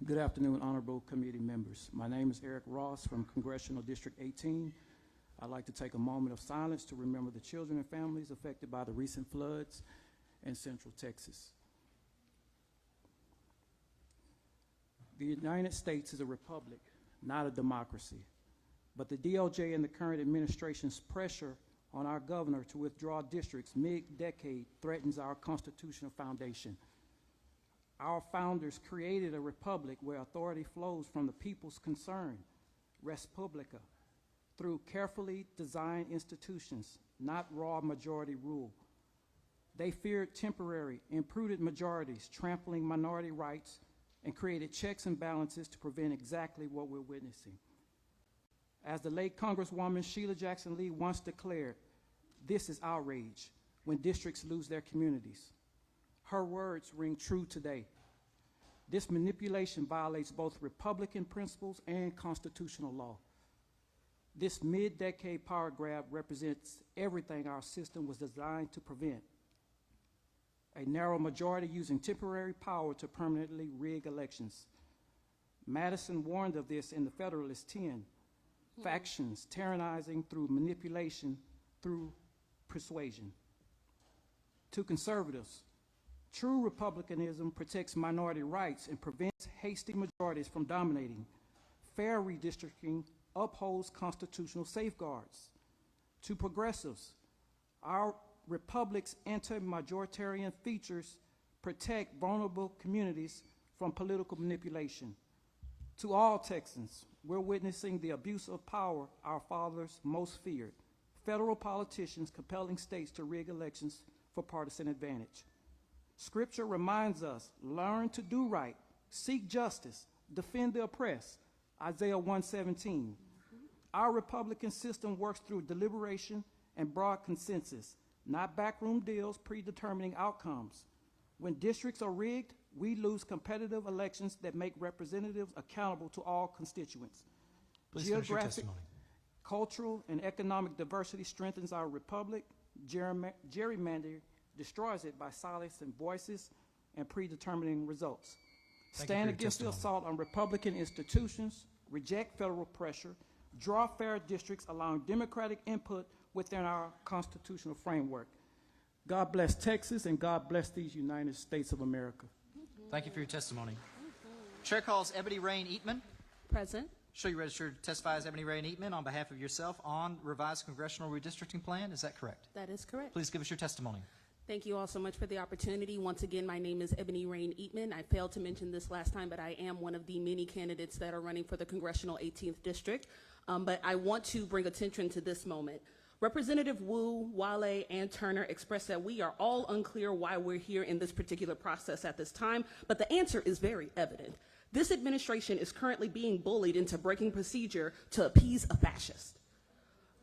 Good afternoon, honorable committee members. My name is Eric Ross from Congressional District 18. I'd like to take a moment of silence to remember the children and families affected by the recent floods in Central Texas. The United States is a republic, not a democracy. But the DOJ and the current administration's pressure on our governor to withdraw districts mid-decade threatens our constitutional foundation. Our founders created a republic where authority flows from the people's concern, res publica, through carefully designed institutions, not raw majority rule. They feared temporary, imprudent majorities, trampling minority rights, and created checks and balances to prevent exactly what we're witnessing. As the late Congresswoman Sheila Jackson Lee once declared, This is outrage when districts lose their communities. Her words ring true today. This manipulation violates both Republican principles and constitutional law. This mid-decade power grab represents everything our system was designed to prevent. A narrow majority using temporary power to permanently rig elections. Madison warned of this in the Federalist 10. Factions tyrannizing through manipulation, through persuasion. To conservatives, true republicanism protects minority rights and prevents hasty majorities from dominating. Fair redistricting upholds constitutional safeguards. To progressives, our republic's anti-majoritarian features protect vulnerable communities from political manipulation. To all Texans, we're witnessing the abuse of power our fathers most feared. Federal politicians compelling states to rig elections for partisan advantage. Scripture reminds us, learn to do right, seek justice, defend the oppressed. Isaiah 1:17. Our Republican system works through deliberation and broad consensus, not backroom deals predetermining outcomes. When districts are rigged, we lose competitive elections that make representatives accountable to all constituents. Please finish your Geographic, testimony. cultural, and economic diversity strengthens our republic. Gerrymandering destroys it by silencing voices and predetermining results. Stand against the assault on Republican institutions, reject federal pressure, draw fair districts, allowing democratic input within our constitutional framework. God bless Texas, and God bless these United States of America. Thank you for your testimony. Chair calls Ebony Rain Eatman. Present. Show you registered to testify as Ebony Rain Eatman on behalf of yourself on revised congressional redistricting plan. Is that correct? That is correct. Please give us your testimony. Thank you all so much for the opportunity. Once again, my name is Ebony Rain Eatman. I failed to mention this last time, but I am one of the many candidates that are running for the Congressional 18th District. But I want to bring attention to this moment. Representative Wu, Wale, and Turner expressed that we are all unclear why we're here in this particular process at this time, but the answer is very evident. This administration is currently being bullied into breaking procedure to appease a fascist.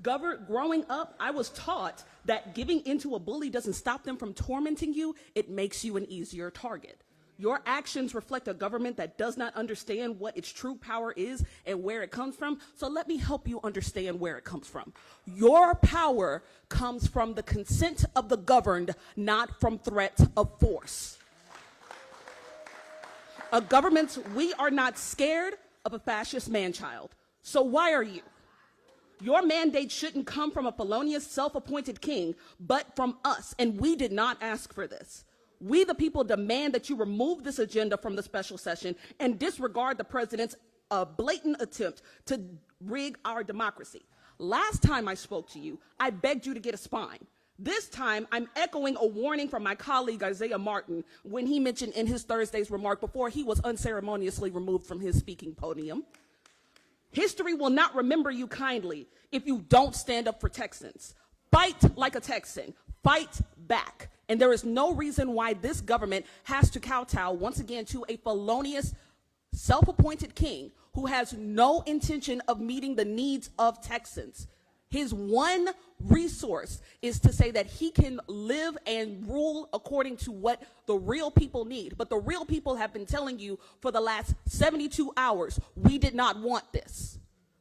Growing up, I was taught that giving into a bully doesn't stop them from tormenting you, it makes you an easier target. Your actions reflect a government that does not understand what its true power is and where it comes from, so let me help you understand where it comes from. Your power comes from the consent of the governed, not from threat of force. We are not scared of a fascist man-child, so why are you? Your mandate shouldn't come from a felonious, self-appointed king, but from us, and we did not ask for this. We, the people, demand that you remove this agenda from the special session and disregard the president's blatant attempt to rig our democracy. Last time I spoke to you, I begged you to get a spine. This time, I'm echoing a warning from my colleague Isaiah Martin when he mentioned in his Thursday's remark before he was unceremoniously removed from his speaking podium. History will not remember you kindly if you don't stand up for Texans. Fight like a Texan. Fight back. And there is no reason why this government has to kowtow once again to a felonious, self-appointed king who has no intention of meeting the needs of Texans. His one resource is to say that he can live and rule according to what the real people need. But the real people have been telling you for the last 72 hours, we did not want this.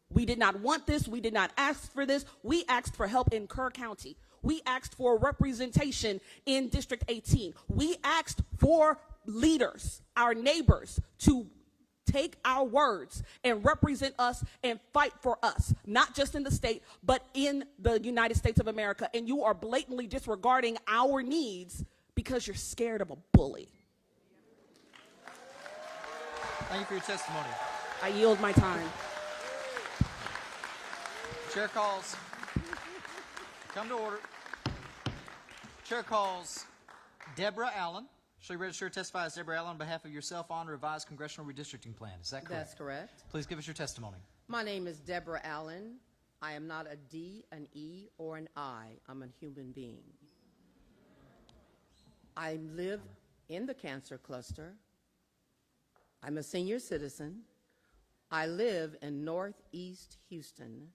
We did not want this. We did not ask for this. We asked for help in Kerr County. We asked for representation in District 18. We asked for leaders, our neighbors, to take our words and represent us and fight for us, not just in the state, but in the United States of America. And you are blatantly disregarding our needs because you're scared of a bully. Thank you for your testimony. I yield my time. Chair calls. Come to order. Chair calls Deborah Allen. Shall you register to testify as Deborah Allen on behalf of yourself on revised congressional redistricting plan? Is that correct? That's correct. Please give us your testimony. My name is Deborah Allen. I am not a D, an E, or an I. I'm a human being. I live in the cancer cluster. I'm a senior citizen. I live in Northeast Houston,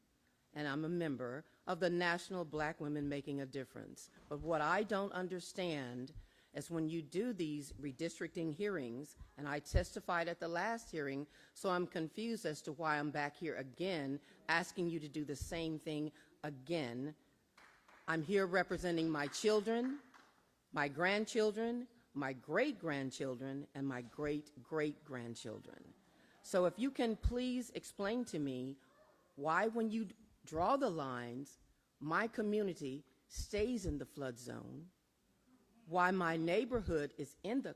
and I'm a member of the National Black Women Making a Difference. But what I don't understand is when you do these redistricting hearings, and I testified at the last hearing, so I'm confused as to why I'm back here again, asking you to do the same thing again. I'm here representing my children, my grandchildren, my great-grandchildren, and my great-great-grandchildren. So if you can please explain to me why when you draw the lines, my community stays in the flood zone, why my neighborhood is in the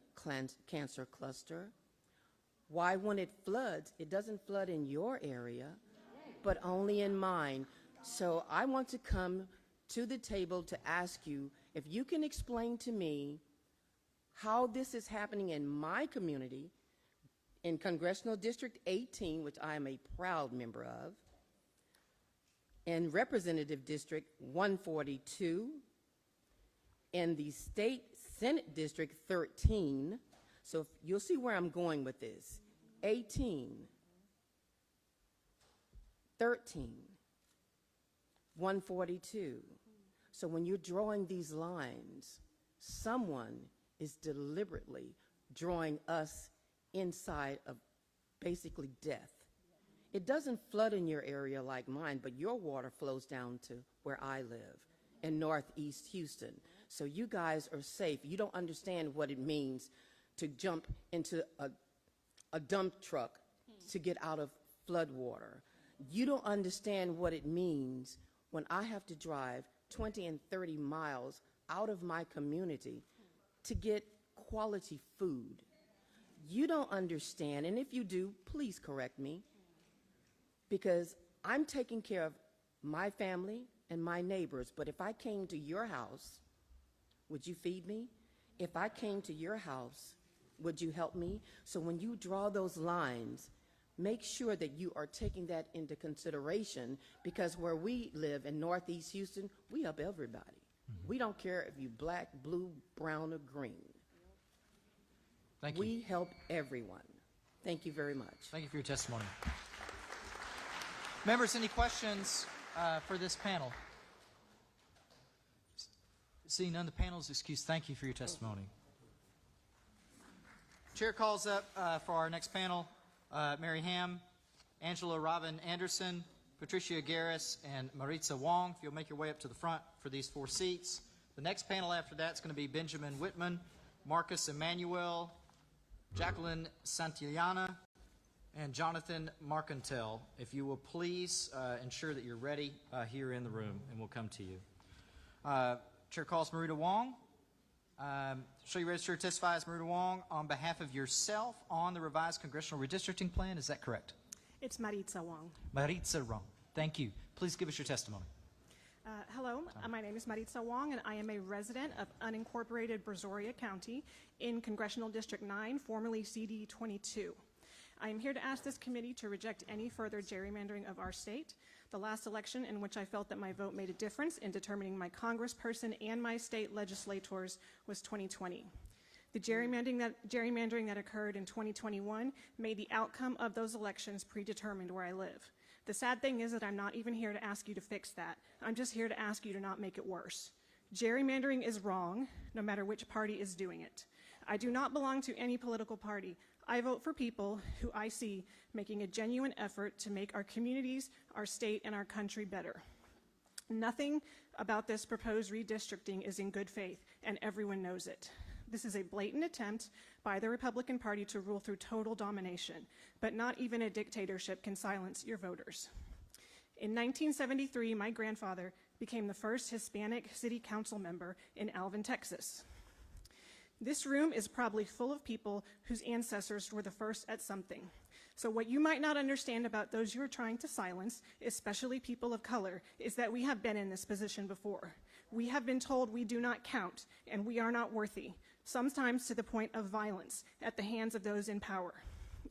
cancer cluster, why when it floods, it doesn't flood in your area, but only in mine. So I want to come to the table to ask you if you can explain to me how this is happening in my community, in Congressional District 18, which I am a proud member of, in Representative District 142, in the State Senate District 13, so you'll see where I'm going with this, 18, 13, 142. So when you're drawing these lines, someone is deliberately drawing us inside of basically death. It doesn't flood in your area like mine, but your water flows down to where I live in Northeast Houston. So you guys are safe. You don't understand what it means to jump into a dump truck to get out of flood water. You don't understand what it means when I have to drive 20 and 30 miles out of my community to get quality food. You don't understand, and if you do, please correct me, because I'm taking care of my family and my neighbors, but if I came to your house, would you feed me? If I came to your house, would you help me? So when you draw those lines, make sure that you are taking that into consideration, because where we live in Northeast Houston, we help everybody. We don't care if you're black, blue, brown, or green. Thank you. We help everyone. Thank you very much. Thank you for your testimony. Members, any questions for this panel? Seeing none, the panel is excused. Thank you for your testimony. Chair calls up for our next panel Mary Ham, Angela Robin Anderson, Patricia Garris, and Maritza Wong. If you'll make your way up to the front for these 4 seats. The next panel after that is going to be Benjamin Whitman, Marcus Emanuel, Jacqueline Santillana, and Jonathan Marcantel. If you will please ensure that you're ready here in the room, and we'll come to you. Chair calls Marita Wong. Show you register to testify as Marita Wong on behalf of yourself on the revised Congressional Redistricting Plan. Is that correct? It's Maritza Wong. Maritza Wong. Thank you. Please give us your testimony. Hello, my name is Maritza Wong, and I am a resident of unincorporated Brazoria County in Congressional District 9, formerly CD 22. I am here to ask this committee to reject any further gerrymandering of our state. The last election in which I felt that my vote made a difference in determining my congressperson and my state legislators was 2020. The gerrymandering that occurred in 2021 made the outcome of those elections predetermined where I live. The sad thing is that I'm not even here to ask you to fix that. I'm just here to ask you to not make it worse. Gerrymandering is wrong, no matter which party is doing it. I do not belong to any political party. I vote for people who I see making a genuine effort to make our communities, our state, and our country better. Nothing about this proposed redistricting is in good faith, and everyone knows it. This is a blatant attempt by the Republican Party to rule through total domination, but not even a dictatorship can silence your voters. In 1973, my grandfather became the first Hispanic city council member in Alvin, Texas. This room is probably full of people whose ancestors were the first at something. So what you might not understand about those you are trying to silence, especially people of color, is that we have been in this position before. We have been told we do not count and we are not worthy, sometimes to the point of violence at the hands of those in power.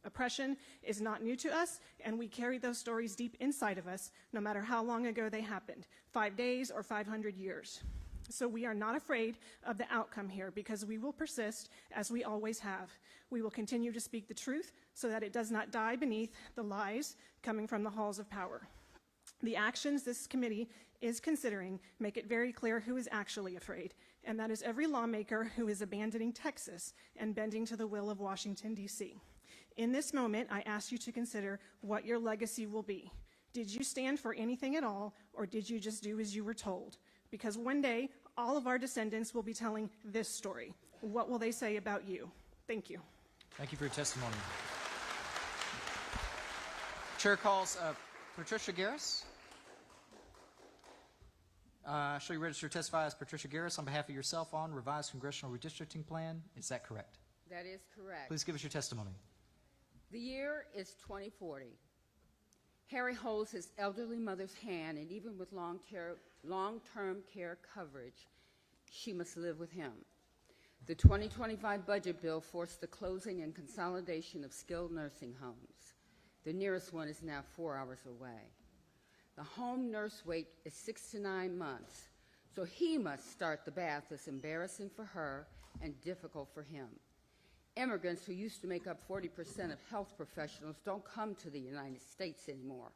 Oppression is not new to us, and we carry those stories deep inside of us, no matter how long ago they happened, 5 days or 500 years. So we are not afraid of the outcome here, because we will persist as we always have. We will continue to speak the truth so that it does not die beneath the lies coming from the halls of power. The actions this committee is considering make it very clear who is actually afraid, and that is every lawmaker who is abandoning Texas and bending to the will of Washington, D.C. In this moment, I ask you to consider what your legacy will be. Did you stand for anything at all, or did you just do as you were told? Because one day, all of our descendants will be telling this story. What will they say about you? Thank you. Thank you for your testimony. Chair calls Patricia Garris. Shall you register to testify as Patricia Garris on behalf of yourself on revised congressional redistricting plan? Is that correct? That is correct. Please give us your testimony. The year is 2040. Harry holds his elderly mother's hand, and even with long-term care coverage, she must live with him. The 2025 budget bill forced the closing and consolidation of skilled nursing homes. The nearest one is now 4 hours away. The home nurse wait is 6 to 9 months, so he must start the bath that's embarrassing for her and difficult for him. Immigrants who used to make up 40% of health professionals don't come to the United States anymore.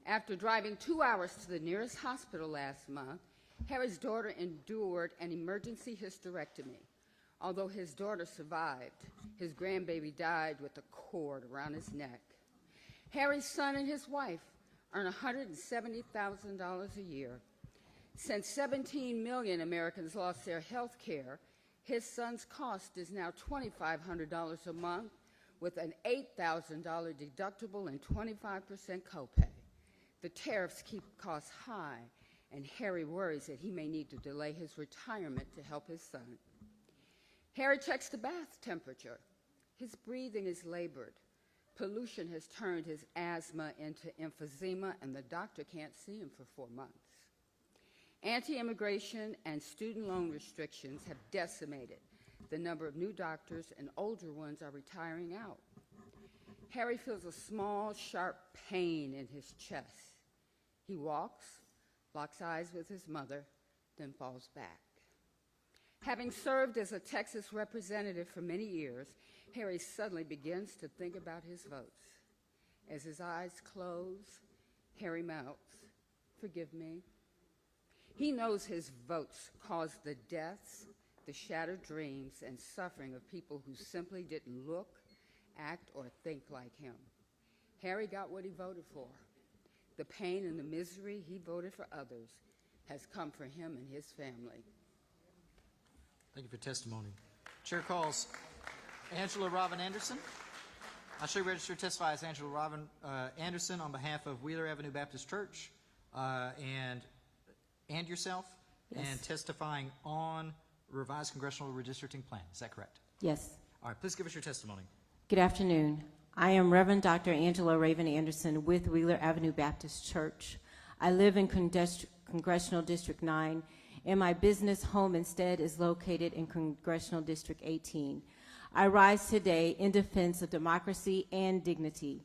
After driving 2 hours to the nearest hospital last month, Harry's daughter endured an emergency hysterectomy. Although his daughter survived, his grandbaby died with a cord around his neck. Harry's son and his wife earn $170,000 a year. Since 17 million Americans lost their health care, his son's cost is now $2,500 a month with an $8,000 deductible and 25% copay. The tariffs keep costs high, and Harry worries that he may need to delay his retirement to help his son. Harry checks the bath temperature. His breathing is labored. Pollution has turned his asthma into emphysema, and the doctor can't see him for 4 months. Anti-immigration and student loan restrictions have decimated the number of new doctors, and older ones are retiring out. Harry feels a small, sharp pain in his chest. He walks, locks eyes with his mother, then falls back. Having served as a Texas representative for many years, Harry suddenly begins to think about his votes. As his eyes close, Harry mouths, "Forgive me." He knows his votes caused the deaths, the shattered dreams, and suffering of people who simply didn't look, act, or think like him. Harry got what he voted for. The pain and the misery he voted for others has come for him and his family. Thank you for testimony. Chair calls Angela Robin Anderson. I shall register to testify as Angela Robin Anderson on behalf of Wheeler Avenue Baptist Church and yourself, Yes. and testifying on revised congressional redistricting plan. Is that correct? Yes. All right, please give us your testimony. Good afternoon. I am Reverend Dr. Angela Raven Anderson with Wheeler Avenue Baptist Church. I live in Congressional District 9, and my business home instead is located in Congressional District 18. I rise today in defense of democracy and dignity.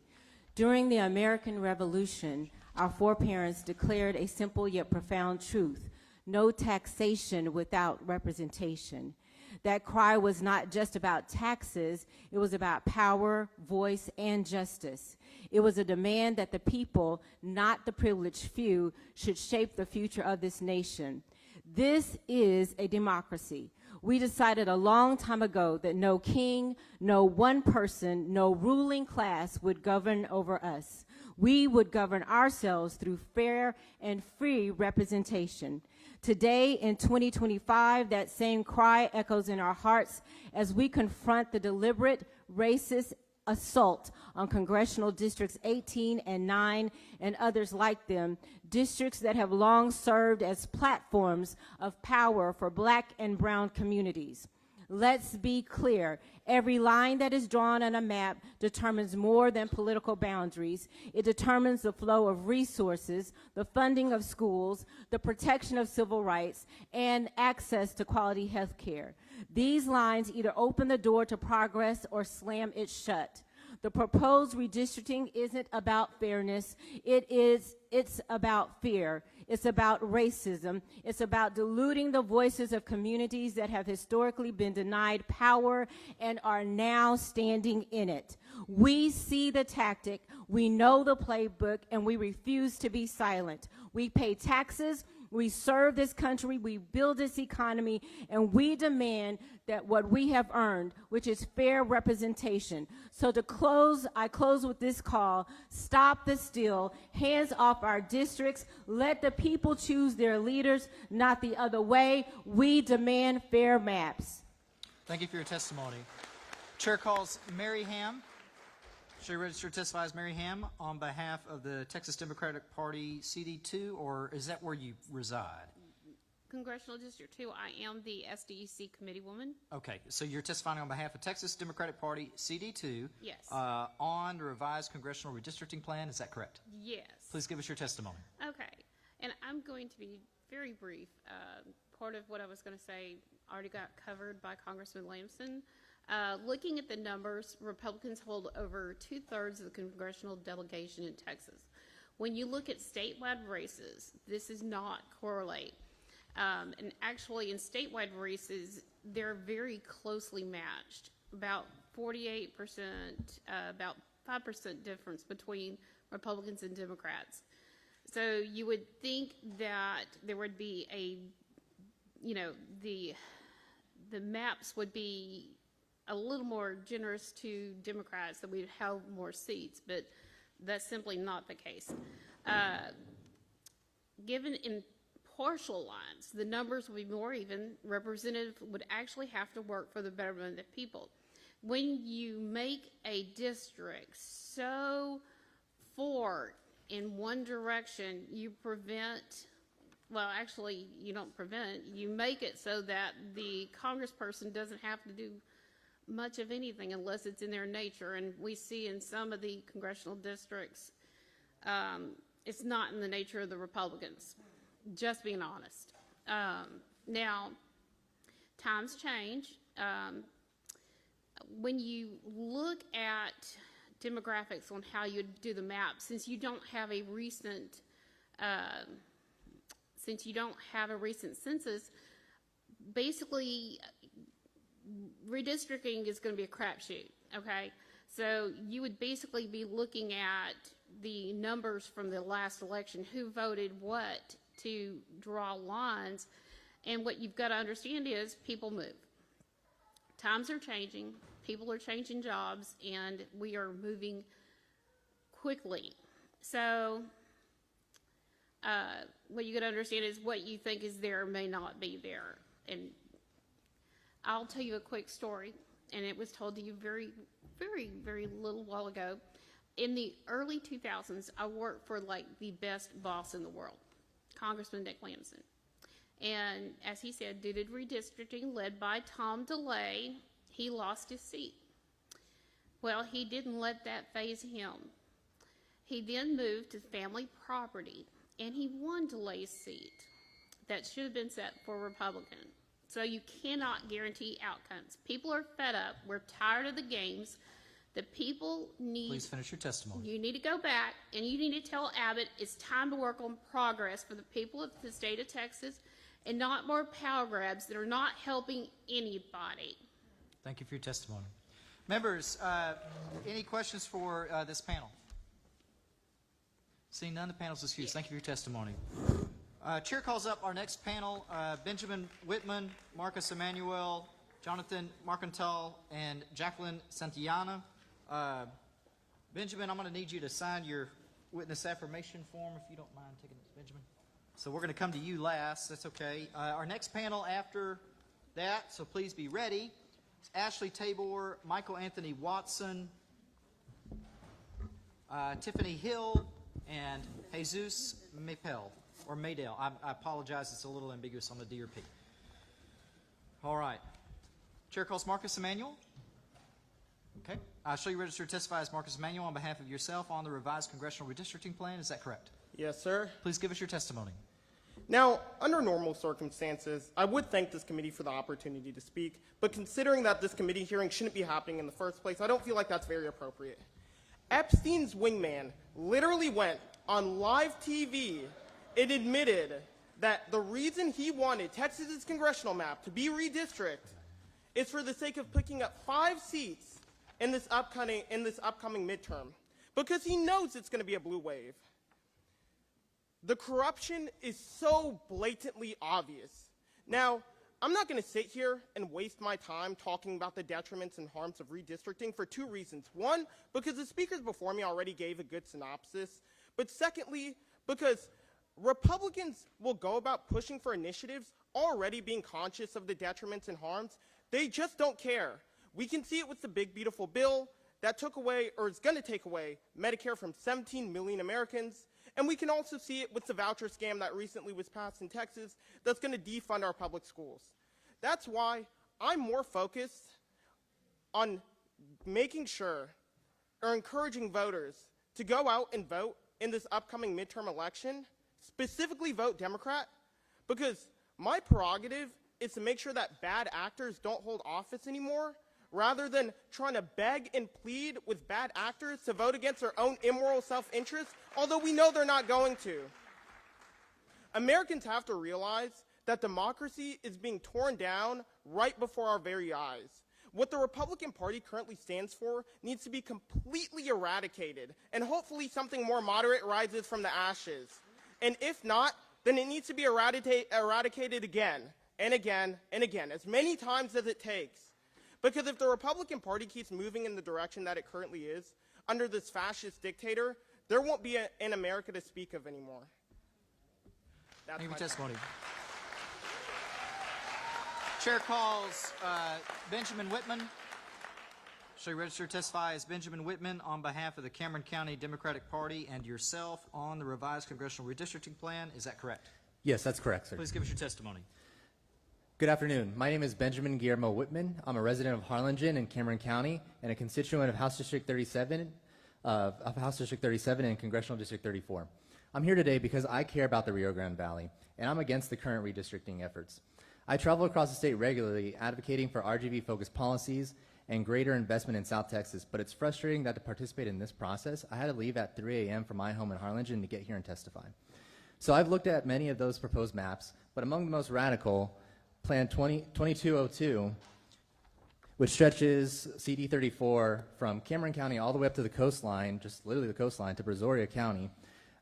During the American Revolution, our foreparents declared a simple yet profound truth: no taxation without representation. That cry was not just about taxes, it was about power, voice, and justice. It was a demand that the people, not the privileged few, should shape the future of this nation. This is a democracy. We decided a long time ago that no king, no one person, no ruling class would govern over us. We would govern ourselves through fair and free representation. Today, in 2025, that same cry echoes in our hearts as we confront the deliberate, racist assault on Congressional Districts 18 and 9 and others like them, districts that have long served as platforms of power for Black and brown communities. Let's be clear. Every line that is drawn on a map determines more than political boundaries. It determines the flow of resources, the funding of schools, the protection of civil rights, and access to quality health care. These lines either open the door to progress or slam it shut. The proposed redistricting isn't about fairness. It's about fear. It's about racism. It's about diluting the voices of communities that have historically been denied power and are now standing in it. We see the tactic, we know the playbook, and we refuse to be silent. We pay taxes, we serve this country, we build this economy, and we demand that what we have earned, which is fair representation. So to close, I close with this call: stop the steal, hands off our districts, let the people choose their leaders, not the other way. We demand fair maps. Thank you for your testimony. Chair calls Mary Ham. Should register to testify as Mary Ham on behalf of the Texas Democratic Party CD2, or is that where you reside? Congressional District 2, I am the SDEC committee woman. Okay, so you're testifying on behalf of Texas Democratic Party CD2 Yes. On the revised Congressional Redistricting Plan, is that correct? Yes. Please give us your testimony. Okay, and I'm going to be very brief. Part of what I was going to say already got covered by Congressman Lamson. Looking at the numbers, Republicans hold over 2/3 of the congressional delegation in Texas. When you look at statewide races, this does not correlate. And actually, in statewide races, they're very closely matched. About 48%, about 5% difference between Republicans and Democrats. So you would think that there would be a, you know, the maps would be a little more generous to Democrats, that we'd have more seats, but that's simply not the case. Given in partial lines, the numbers would be more even. Representative would actually have to work for the betterment of the people. When you make a district so forward in one direction, you prevent, well, actually, you don't prevent, you make it so that the congressperson doesn't have to do much of anything unless it's in their nature. And we see in some of the congressional districts, it's not in the nature of the Republicans, just being honest. Now, times change. When you look at demographics on how you do the map, since you don't have a recent census, basically redistricting is going to be a crapshoot, okay? So you would basically be looking at the numbers from the last election, who voted what, to draw lines. And what you've got to understand is people move. Times are changing, people are changing jobs, and we are moving quickly. So what you got to understand is what you think is there may not be there. And I'll tell you a quick story, and it was told to you very, very, very little while ago. In the early 2000s, I worked for like the best boss in the world, Congressman Dick Lamson. And as he said, due to redistricting led by Tom DeLay, he lost his seat. Well, he didn't let that faze him. He then moved to family property, and he won DeLay's seat that should have been set for a Republican. So you cannot guarantee outcomes. People are fed up. We're tired of the games. The people need... Please finish your testimony. You need to go back, and you need to tell Abbott it's time to work on progress for the people of the state of Texas, and not more power grabs that are not helping anybody. Thank you for your testimony. Members, any questions for this panel? Seeing none, the panel is excused. Thank you for your testimony. Chair calls up our next panel, Benjamin Whitman, Marcus Emanuel, Jonathan Marcantal, and Jacqueline Santillana. Benjamin, I'm going to need you to sign your witness affirmation form, if you don't mind taking it, Benjamin. So we're going to come to you last. That's okay. Our next panel after that, so please be ready, is Ashley Tabor, Michael Anthony Watson, Tiffany Hill, and Jesus Maydell. I apologize, it's a little ambiguous on the D or P. All right. Chair calls Marcus Emanuel. Okay. Shall you register to testify as Marcus Emanuel on behalf of yourself on the revised Congressional Redistricting Plan? Is that correct? Yes, sir. Please give us your testimony. Now, under normal circumstances, I would thank this committee for the opportunity to speak, but considering that this committee hearing shouldn't be happening in the first place, I don't feel like that's very appropriate. Epstein's wingman literally went on live TV it admitted that the reason he wanted Texas's congressional map to be redistricted is for the sake of picking up 5 seats in this upcoming midterm, because he knows it's going to be a blue wave. The corruption is so blatantly obvious. Now, I'm not going to sit here and waste my time talking about the detriments and harms of redistricting for 2 reasons. One, because the speakers before me already gave a good synopsis. But secondly, because Republicans will go about pushing for initiatives already being conscious of the detriments and harms. They just don't care. We can see it with the big, beautiful bill that took away, or is going to take away, Medicare from 17 million Americans. And we can also see it with the voucher scam that recently was passed in Texas that's going to defund our public schools. That's why I'm more focused on making sure or encouraging voters to go out and vote in this upcoming midterm election, specifically vote Democrat, because my prerogative is to make sure that bad actors don't hold office anymore, rather than trying to beg and plead with bad actors to vote against their own immoral self-interest, although we know they're not going to. Americans have to realize that democracy is being torn down right before our very eyes. What the Republican Party currently stands for needs to be completely eradicated, and hopefully something more moderate rises from the ashes. And if not, then it needs to be eradicated again and again and again, as many times as it takes. Because if the Republican Party keeps moving in the direction that it currently is, under this fascist dictator, there won't be an America to speak of anymore. That's Thank you my for testimony. Chair calls Benjamin Whitman. Shall you register to testify as Benjamin Whitman on behalf of the Cameron County Democratic Party and yourself on the revised congressional redistricting plan? Is that correct? Yes, that's correct, sir. Please give us your testimony. Good afternoon. My name is Benjamin Guillermo Whitman. I'm a resident of Harlingen in Cameron County and a constituent of House District 37 and Congressional District 34. I'm here today because I care about the Rio Grande Valley, and I'm against the current redistricting efforts. I travel across the state regularly advocating for RGV-focused policies and greater investment in South Texas, but it's frustrating that to participate in this process, I had to leave at 3 a.m. from my home in Harlingen to get here and testify. So I've looked at many of those proposed maps, but among the most radical, Plan 2202, which stretches CD 34 from Cameron County all the way up to the coastline, just literally the coastline, to Brazoria County.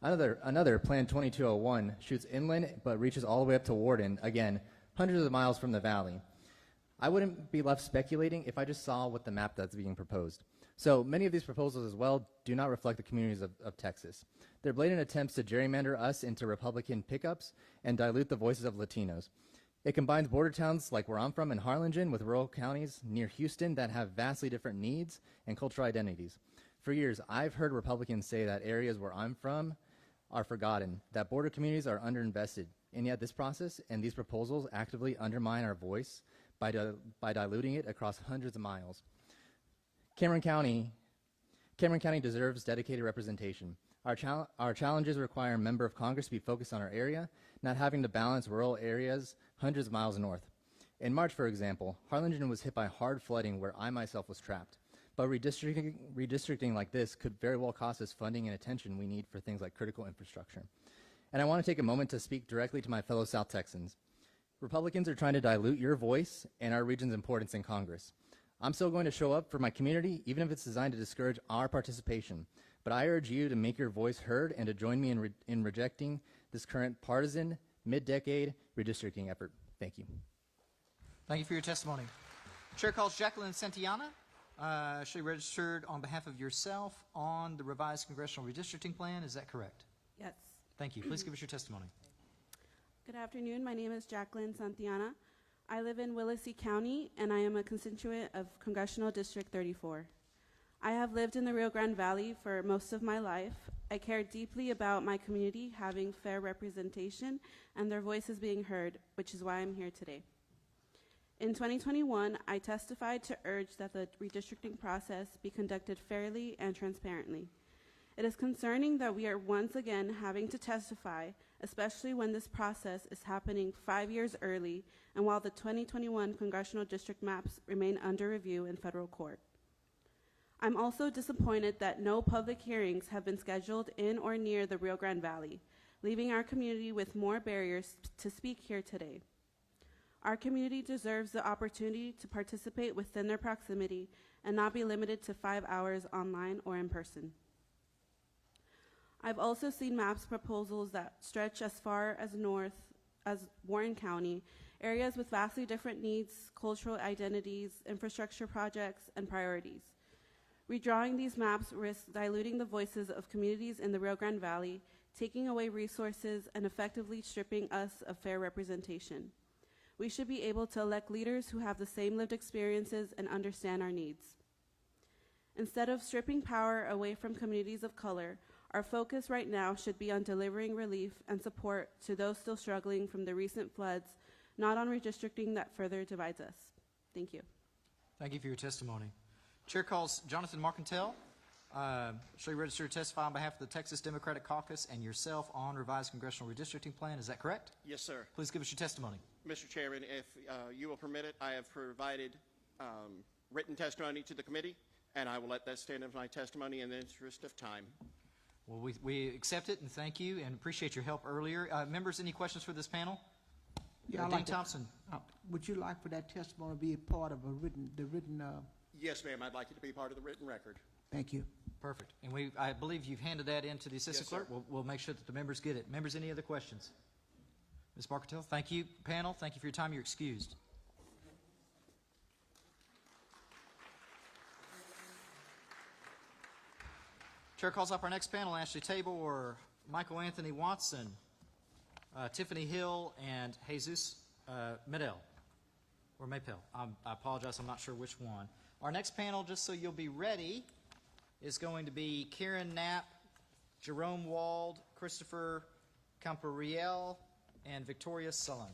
Another Plan 2201 shoots inland but reaches all the way up to Warden, again, hundreds of miles from the valley. I wouldn't be left speculating if I just saw what the map that's being proposed. So many of these proposals as well do not reflect the communities of Texas. They're blatant attempts to gerrymander us into Republican pickups and dilute the voices of Latinos. It combines border towns like where I'm from in Harlingen with rural counties near Houston that have vastly different needs and cultural identities. For years, I've heard Republicans say that areas where I'm from are forgotten, that border communities are underinvested, and yet this process and these proposals actively undermine our voice by diluting it across hundreds of miles. Cameron County deserves dedicated representation. Our challenges require a member of Congress to be focused on our area, not having to balance rural areas hundreds of miles north. In March, for example, Harlingen was hit by hard flooding where I myself was trapped. But redistricting like this could very well cost us funding and attention we need for things like critical infrastructure. And I want to take a moment to speak directly to my fellow South Texans. Republicans are trying to dilute your voice and our region's importance in Congress. I'm still going to show up for my community, even if it's designed to discourage our participation. But I urge you to make your voice heard and to join me in rejecting this current partisan, mid-decade redistricting effort. Thank you. Thank you for your testimony. Chair calls Jacqueline Santillana. She registered on behalf of yourself on the revised congressional redistricting plan. Is that correct? Yes. Thank you. Please give us your testimony. Good afternoon. My name is Jacqueline Santillana. I live in Willacy County, and I am a constituent of Congressional District 34. I have lived in the Rio Grande Valley for most of my life. I care deeply about my community having fair representation and their voices being heard, which is why I'm here today. In 2021, I testified to urge that the redistricting process be conducted fairly and transparently. It is concerning that we are once again having to testify, especially when this process is happening 5 years early and while the 2021 congressional district maps remain under review in federal court. I'm also disappointed that no public hearings have been scheduled in or near the Rio Grande Valley. leaving our community with more barriers to speak here today. Our community deserves the opportunity to participate within their proximity and not be limited to 5 hours online or in person. I've also seen maps proposals that stretch as far as north as Warren County, areas with vastly different needs, cultural identities, infrastructure projects, and priorities. Redrawing these maps risks diluting the voices of communities in the Rio Grande Valley, taking away resources, and effectively stripping us of fair representation. We should be able to elect leaders who have the same lived experiences and understand our needs. Instead of stripping power away from communities of color, our focus right now should be on delivering relief and support to those still struggling from the recent floods, not on redistricting that further divides us. Thank you. Thank you for your testimony. Chair calls Jonathan Marcantel. Shall you register to testify on behalf of the Texas Democratic Caucus and yourself on revised congressional redistricting plan? Is that correct? Yes, sir. Please give us your testimony. Mr. Chairman, if you will permit it, I have provided written testimony to the committee, and I will let that stand as my testimony in the interest of time. Well, we accept it and thank you and appreciate your help earlier. Members, any questions for this panel? Yeah, Dean Thompson. Would you like for that testimony to be a part of the written? Yes, ma'am. I'd like it to be part of the written record. Thank you. Perfect. And I believe you've handed that in to the assistant Yes, clerk. We'll make sure that the members get it. Members, any other questions? Ms. Marcantel, thank you. Panel, thank you for your time. You're excused. Chair calls up our next panel, Ashley Tabor, Michael Anthony Watson, Tiffany Hill, and Jesus Medel, or Maypel. I apologize, I'm not sure which one. Our next panel, just so you'll be ready, is going to be Karen Knapp, Jerome Wald, Christopher Campariel, and Victoria Sullen.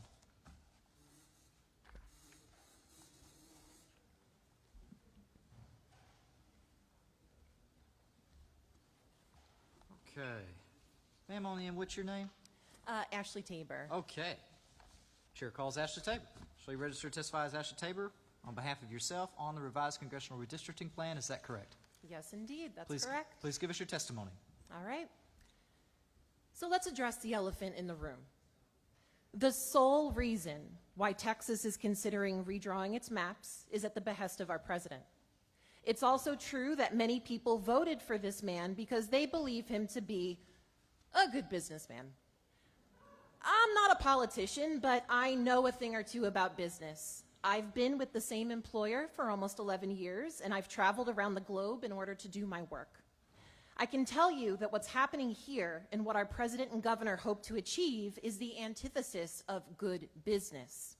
Okay. Ma'am, on the end, what's your name? Ashley Tabor. Okay. Chair calls Ashley Tabor. Shall you register to testify as Ashley Tabor on behalf of yourself on the revised congressional redistricting plan? Is that correct? Yes, indeed. That's Please, correct. please give us your testimony. All right. So let's address the elephant in the room. The sole reason why Texas is considering redrawing its maps is at the behest of our president. It's also true that many people voted for this man because they believe him to be a good businessman. I'm not a politician, but I know a thing or two about business. I've been with the same employer for almost 11 years, and I've traveled around the globe in order to do my work. I can tell you that what's happening here and what our president and governor hope to achieve is the antithesis of good business.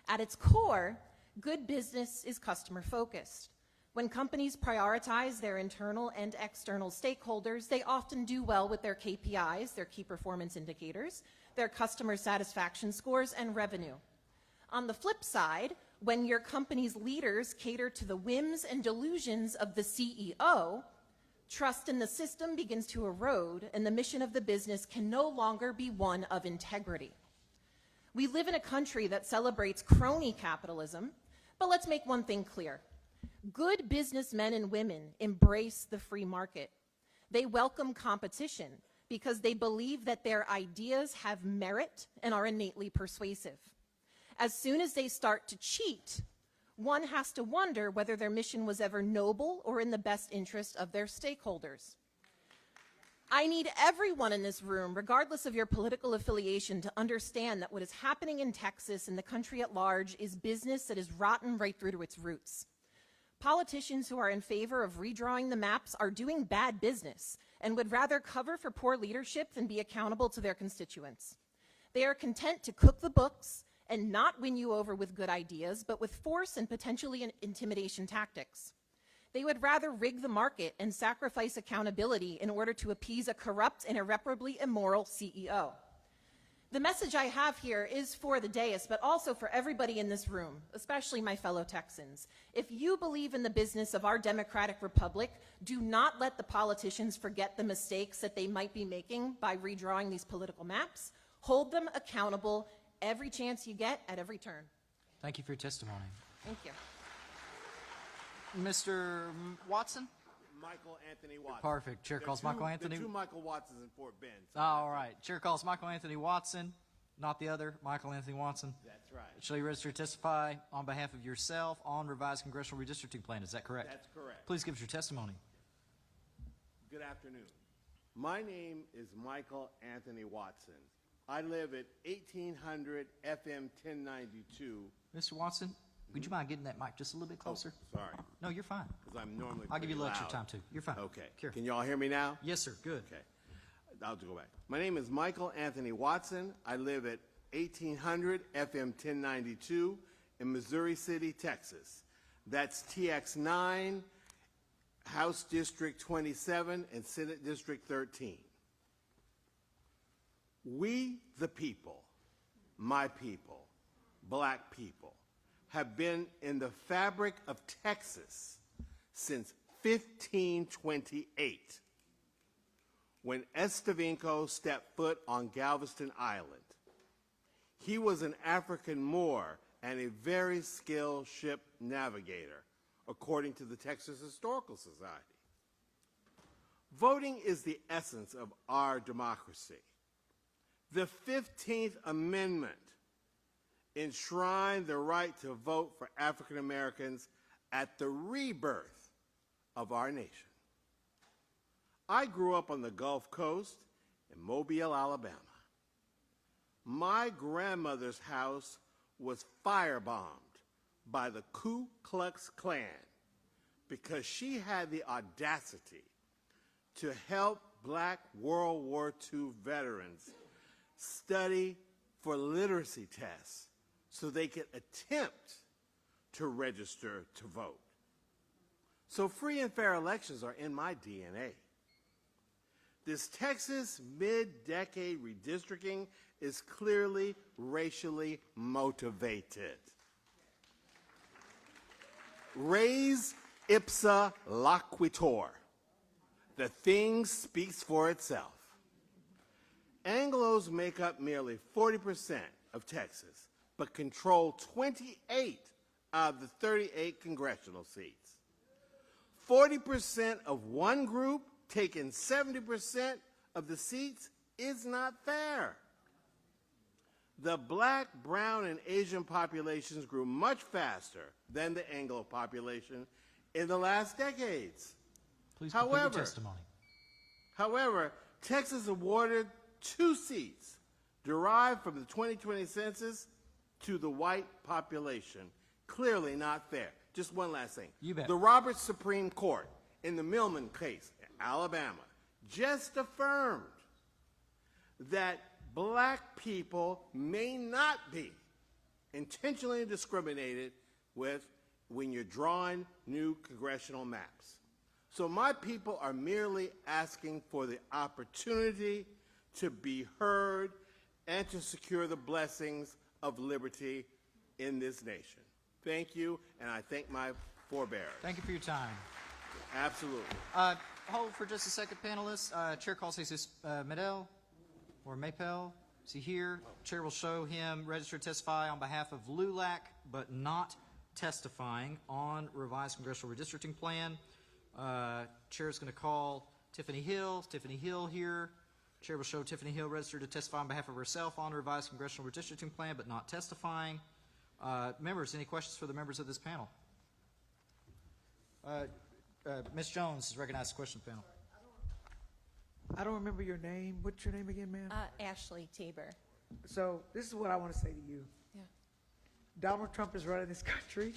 At its core, good business is customer-focused. When companies prioritize their internal and external stakeholders, they often do well with their KPIs, their key performance indicators, their customer satisfaction scores, and revenue. On the flip side, when your company's leaders cater to the whims and delusions of the CEO, trust in the system begins to erode, and the mission of the business can no longer be one of integrity. We live in a country that celebrates crony capitalism, but let's make one thing clear. Good businessmen and women embrace the free market. They welcome competition because they believe that their ideas have merit and are innately persuasive. As soon as they start to cheat, one has to wonder whether their mission was ever noble or in the best interest of their stakeholders. I need everyone in this room, regardless of your political affiliation, to understand that what is happening in Texas and the country at large is business that is rotten right through to its roots. Politicians who are in favor of redrawing the maps are doing bad business and would rather cover for poor leadership than be accountable to their constituents. They are content to cook the books and not win you over with good ideas, but with force and potentially intimidation tactics. They would rather rig the market and sacrifice accountability in order to appease a corrupt and irreparably immoral CEO. The message I have here is for the dais, but also for everybody in this room, especially my fellow Texans. If you believe in the business of our democratic republic, do not let the politicians forget the mistakes that they might be making by redrawing these political maps. Hold them accountable every chance you get at every turn. Thank you for your testimony. Thank you. Mr. Watson? Michael Anthony Watson. Perfect. Chair calls Michael Anthony. The two Michael Watsons in Fort Bend. So All right. Chair calls Michael Anthony Watson, not the other, Michael Anthony Watson. That's right. Shall you register to testify on behalf of yourself on revised congressional redistricting plan? Is that correct? That's correct. Please give us your testimony. Good afternoon. My name is Michael Anthony Watson. I live at 1800 FM 1092. Mr. Watson, would you mind getting that mic just a little bit closer? Oh, sorry. No, you're fine. Because I'm normally I'll give you a little pretty extra loud. time, too. You're fine. Okay. Here. Can you all hear me now? Yes, sir. Good. Okay. I'll just go back. My name is Michael Anthony Watson. I live at 1800 FM 1092 in Missouri City, Texas. That's TX9, House District 27, and Senate District 13. We, the people, my people, black people, have been in the fabric of Texas since 1528, when Estevinco stepped foot on Galveston Island. He was an African Moor and a very skilled ship navigator, according to the Texas Historical Society. Voting is the essence of our democracy. The 15th Amendment enshrined the right to vote for African Americans at the rebirth of our nation. I grew up on the Gulf Coast in Mobile, Alabama. My grandmother's house was firebombed by the Ku Klux Klan because she had the audacity to help black World War II veterans study for literacy tests so they could attempt to register to vote. So free and fair elections are in my DNA. This Texas mid-decade redistricting is clearly racially motivated. Res ipsa loquitur. The thing speaks for itself. Anglos make up nearly 40% of Texas, but control 28 out of the 38 congressional seats. 40% of one group taking 70% of the seats is not fair. The black, brown, and Asian populations grew much faster than the Anglo population in the last decades. Please complete your testimony. However, Texas awarded 2 seats derived from the 2020 census to the white population. Clearly not fair. Just one last thing. You bet. The Roberts Supreme Court in the Millman case in Alabama just affirmed that black people may not be intentionally discriminated with when you're drawing new congressional maps. So my people are merely asking for the opportunity to be heard and to secure the blessings of liberty in this nation. Thank you, and I thank my forebearers. Thank you for your time. Absolutely. Hold for just a second, panelists. Chair calls Jesus Medel or Mapel. Is he here? Chair will show him registered to testify on behalf of LULAC, but not testifying on revised congressional redistricting plan. Chair is going to call Tiffany Hill. Tiffany Hill here. Chair will show Tiffany Hill registered to testify on behalf of herself on revised congressional redistricting plan, but not testifying. Members, any questions for the members of this panel? Ms. Jones is recognized to question the panel. I don't remember your name. What's your name again, ma'am? Ashley Tabor. So this is what I want to say to you. Yeah. Donald Trump is running this country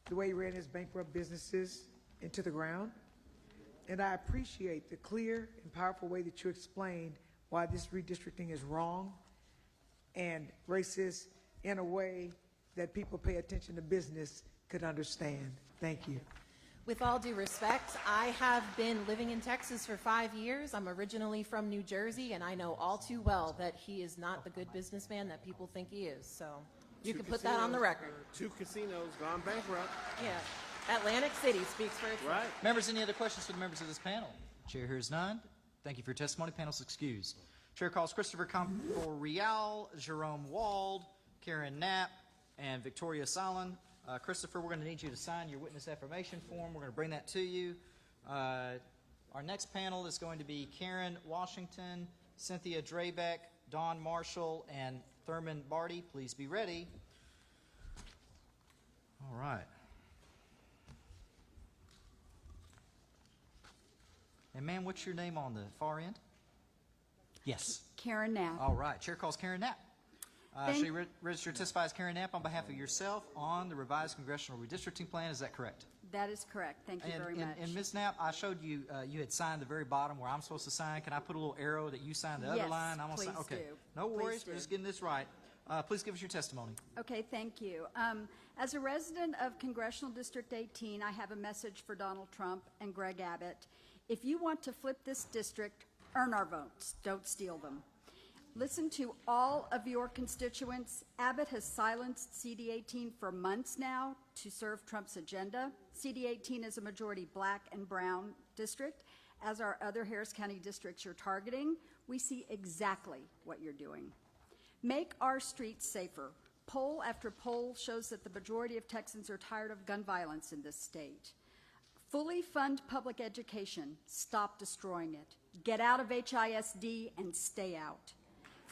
the way he ran his bankrupt businesses into the ground. And I appreciate the clear and powerful way that you explained why this redistricting is wrong and racist in a way that people pay attention to business could understand. Thank you. With all due respect, I have been living in Texas for 5 years. I'm originally from New Jersey, and I know all too well that he is not the good businessman that people think he is. So you can put that on the record. 2 casinos gone bankrupt. Yeah. Atlantic City speaks for itself. Right. Members, any other questions for the members of this panel? Chair hears none. Thank you for your testimony. Panel's excused. Chair calls Christopher Campo-Real, Jerome Wald, Karen Knapp, and Victoria Solon. Christopher, we're going to need you to sign your witness affirmation form. We're going to bring that to you. Our next panel is going to be Karen Washington, Cynthia Drabeck, Dawn Marshall, and Thurman Barty. Please be ready. All right. And ma'am, what's your name on the far end? Yes. Karen Knapp. All right. Chair calls Karen Knapp. Shall you register to testify as Karen Knapp on behalf of yourself on the revised Congressional Redistricting Plan? Is that correct? That is correct. Thank you very much. And Ms. Knapp, I showed you, you had signed the very bottom where I'm supposed to sign. Can I put a little arrow that you signed the other line? I'm gonna please sign. Okay. do. No Please worries. do. We're just getting this right. Please give us your testimony. Okay, thank you. As a resident of Congressional District 18, I have a message for Donald Trump and Greg Abbott. If you want to flip this district, earn our votes. Don't steal them. Listen to all of your constituents. Abbott has silenced CD18 for months now to serve Trump's agenda. CD18 is a majority black and brown district. As our other Harris County districts you're targeting, we see exactly what you're doing. Make our streets safer. Poll after poll shows that the majority of Texans are tired of gun violence in this state. Fully fund public education. Stop destroying it. Get out of HISD and stay out.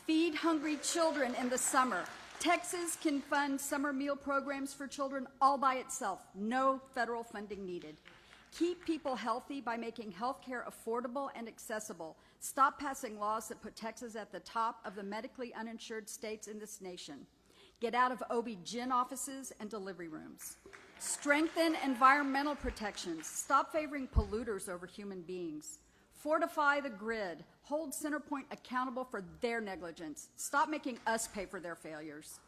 Feed hungry children in the summer. Texas can fund summer meal programs for children all by itself. No federal funding needed. Keep people healthy by making health care affordable and accessible. Stop passing laws that put Texas at the top of the medically uninsured states in this nation. Get out of OB-GYN offices and delivery rooms. Strengthen environmental protections. Stop favoring polluters over human beings. Fortify the grid. Hold CenterPoint accountable for their negligence. Stop making us pay for their failures.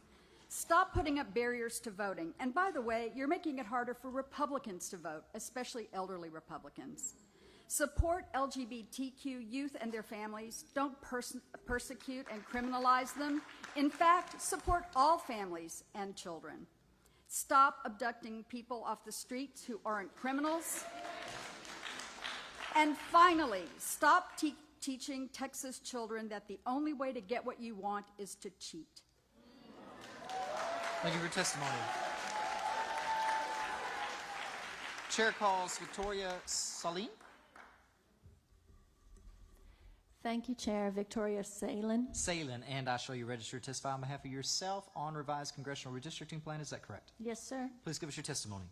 Stop putting up barriers to voting. And by the way, you're making it harder for Republicans to vote, especially elderly Republicans. Support LGBTQ youth and their families. Don't persecute and criminalize them. In fact, support all families and children. Stop abducting people off the streets who aren't criminals. And finally, stop teaching Texas children that the only way to get what you want is to cheat. Thank you for your testimony. Chair calls Victoria Saline. Thank you, Chair. Victoria Salin. Salin, and I shall you register to testify on behalf of yourself on revised Congressional Redistricting Plan. Is that correct? Yes, sir. Please give us your testimony.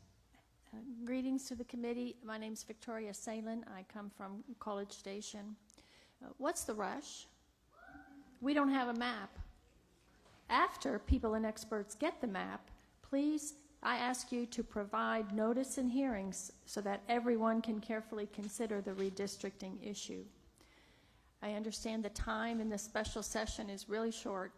Greetings to the committee. My name is Victoria Salin. I come from College Station. What's the rush? We don't have a map. After people and experts get the map, please, I ask you to provide notice and hearings so that everyone can carefully consider the redistricting issue. I understand the time in this special session is really short,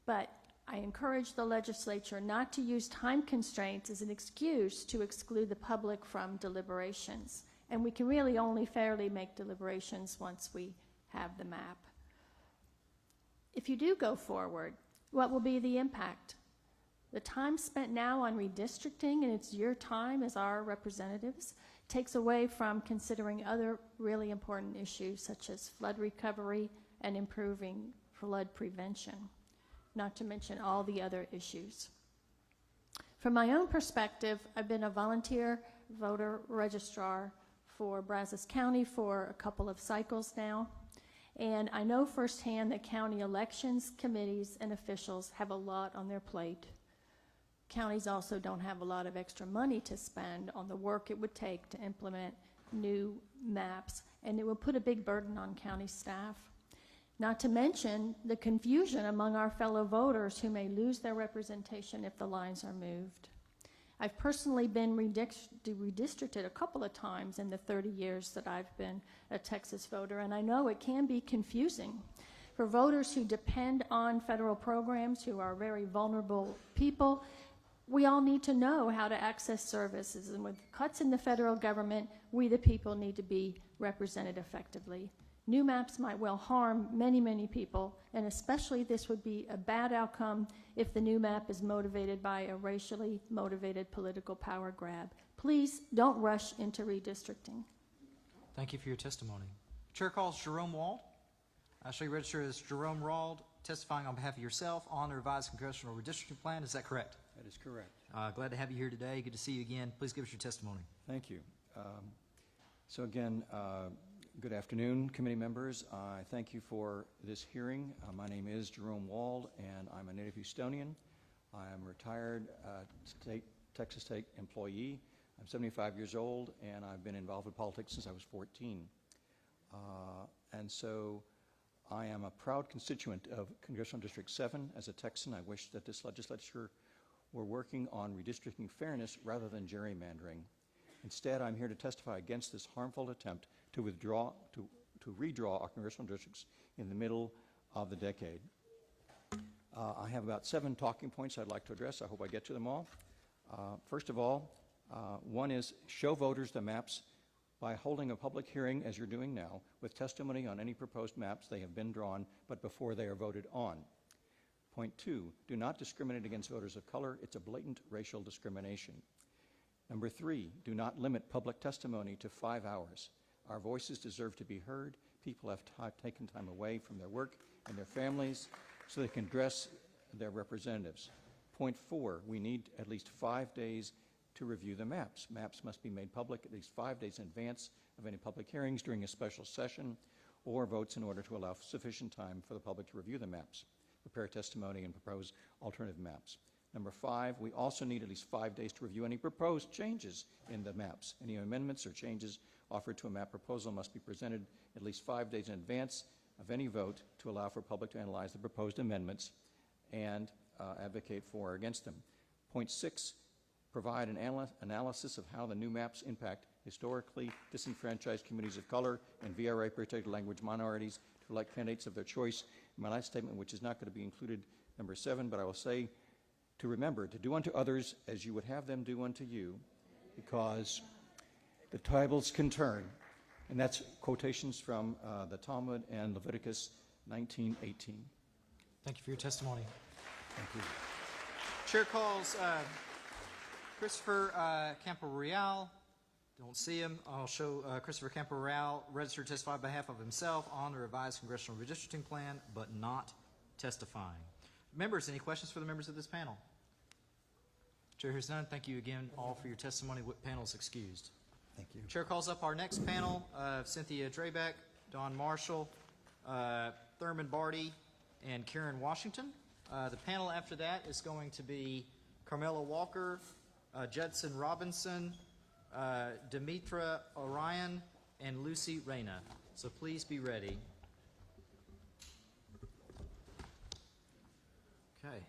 but I encourage the legislature not to use time constraints as an excuse to exclude the public from deliberations. And we can really only fairly make deliberations once we have the map. If you do go forward, what will be the impact? The time spent now on redistricting, and it's your time as our representatives, takes away from considering other really important issues such as flood recovery and improving flood prevention, not to mention all the other issues. From my own perspective, I've been a volunteer voter registrar for Brazos County for a couple of cycles now, and I know firsthand that county elections, committees, and officials have a lot on their plate. Counties also don't have a lot of extra money to spend on the work it would take to implement new maps, and it will put a big burden on county staff. Not to mention the confusion among our fellow voters who may lose their representation if the lines are moved. I've personally been redistricted a couple of times in the 30 years that I've been a Texas voter, and I know it can be confusing. For voters who depend on federal programs, who are very vulnerable people, we all need to know how to access services, and with cuts in the federal government, we the people need to be represented effectively. New maps might well harm many, many people, and especially this would be a bad outcome if the new map is motivated by a racially motivated political power grab. Please don't rush into redistricting. Thank you for your testimony. Chair calls Jerome Wald. I shall you register as Jerome Wald, testifying on behalf of yourself on the revised Congressional Redistricting Plan. Is that correct? That is correct. Glad to have you here today. Good to see you again. Please give us your testimony. Thank you. So again, good afternoon, committee members. I thank you for this hearing. My name is Jerome Wald, and I'm a native Houstonian. I am a retired Texas State employee. I'm 75 years old, and I've been involved with politics since I was 14. And so I am a proud constituent of Congressional District 7. As a Texan, I wish that this legislature were working on redistricting fairness rather than gerrymandering. Instead, I'm here to testify against this harmful attempt to redraw our congressional districts in the middle of the decade. I have about 7 talking points I'd like to address. I hope I get to them all. First of all, one is show voters the maps by holding a public hearing, as you're doing now, with testimony on any proposed maps they have been drawn, but before they are voted on. Point 2, do not discriminate against voters of color. It's a blatant racial discrimination. Number 3, do not limit public testimony to 5 hours. Our voices deserve to be heard. People have taken time away from their work and their families so they can address their representatives. Point 4, we need at least 5 days to review the maps. Maps must be made public at least 5 days in advance of any public hearings during a special session or votes in order to allow sufficient time for the public to review the maps, prepare testimony, and propose alternative maps. Number 5, we also need at least 5 days to review any proposed changes in the maps. Any amendments or changes offered to a map proposal must be presented at least 5 days in advance of any vote to allow for public to analyze the proposed amendments and advocate for or against them. Point 6, provide an analysis of how the new maps impact historically disenfranchised communities of color and VRA protected language minorities to elect candidates of their choice. My last statement, which is not going to be included, number 7, but I will say to remember to do unto others as you would have them do unto you, because the tables can turn. And that's quotations from the Talmud and Leviticus 19:18. Thank you for your testimony. Thank you. Chair calls Christopher Campo-Real. Don't see him. I'll show Christopher Campo-Real registered to testify on behalf of himself on the revised congressional redistricting plan, but not testifying. Members, any questions for the members of this panel? Chair hears none. Thank you again all for your testimony. Panel is excused. Thank you. Chair calls up our next panel, Cynthia Drabeck, Don Marshall, Thurman Barty, and Karen Washington. The panel after that is going to be Carmela Walker, Judson Robinson, Demetra Orion, and Lucy Reyna. So please be ready. Okay.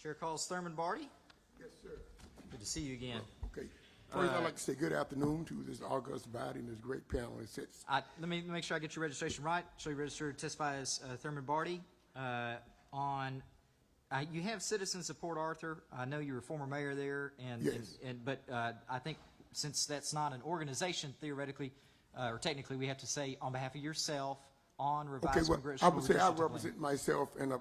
Chair calls Thurman Barty. Yes, sir. Good to see you again. Okay. First, I'd like to say good afternoon to this august body and this great panel. Let me make sure I get your registration right. So you registered to testify as Thurman Barty. You have Citizens of Port Arthur. I know you were former mayor there, Yes. but I think since that's not an organization, theoretically or technically, we have to say on behalf of yourself on revised Okay, well, congressional I would say I redistricting plan. represent myself and a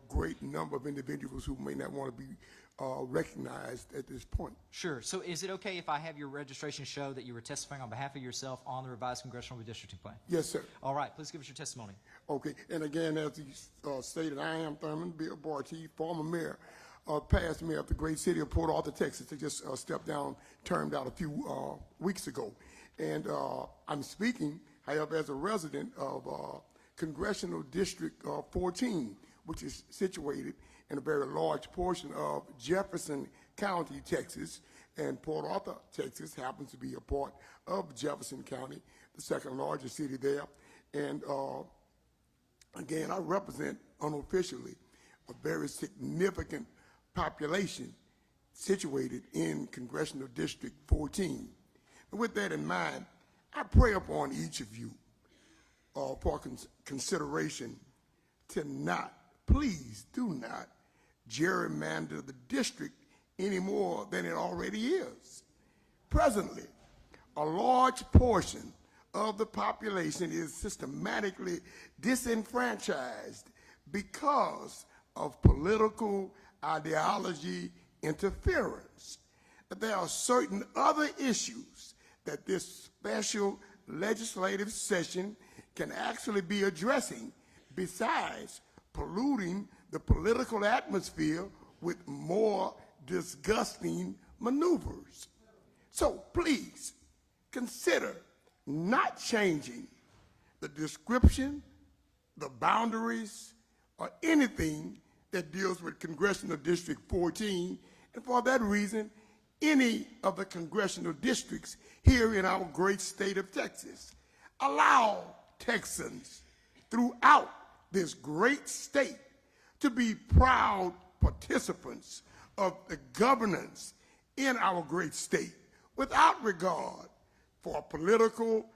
great number of individuals who may not want to be recognized at this point. Sure. So is it okay if I have your registration show that you were testifying on behalf of yourself on the revised congressional redistricting plan? Yes, sir. All right. Please give us your testimony. Okay, and again, as he stated, I am Thurman Bill Barty, former mayor, past mayor of the great city of Port Arthur, Texas. They just stepped down, termed out a few weeks ago. And I'm speaking, however, as a resident of Congressional District 14, which is situated in a very large portion of Jefferson County, Texas, and Port Arthur, Texas happens to be a part of Jefferson County, the second largest city there. And again, I represent unofficially a very significant population situated in Congressional District 14. And with that in mind, I pray upon each of you for consideration to not, please do not, gerrymander the district any more than it already is. Presently, a large portion of the population is systematically disenfranchised because of political ideology interference. There are certain other issues that this special legislative session can actually be addressing besides polluting the political atmosphere with more disgusting maneuvers. So please consider not changing the description, the boundaries, or anything that deals with Congressional District 14, and for that reason, any of the congressional districts here in our great state of Texas. Allow Texans throughout this great state to be proud participants of the governance in our great state without regard for political,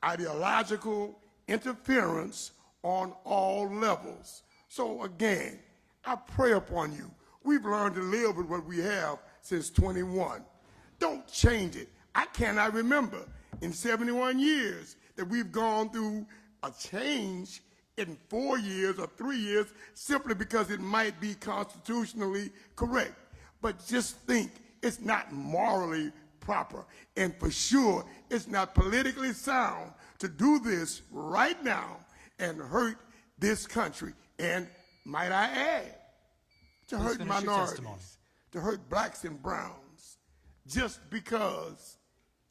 ideological interference on all levels. So again, I pray upon you. We've learned to live with what we have since 21. Don't change it. I cannot remember in 71 years that we've gone through a change in 4 years or 3 years simply because it might be constitutionally correct. But just think, it's not morally proper. And for sure, it's not politically sound to do this right now and hurt this country. And might I add, to hurt minorities, to hurt blacks and browns, just because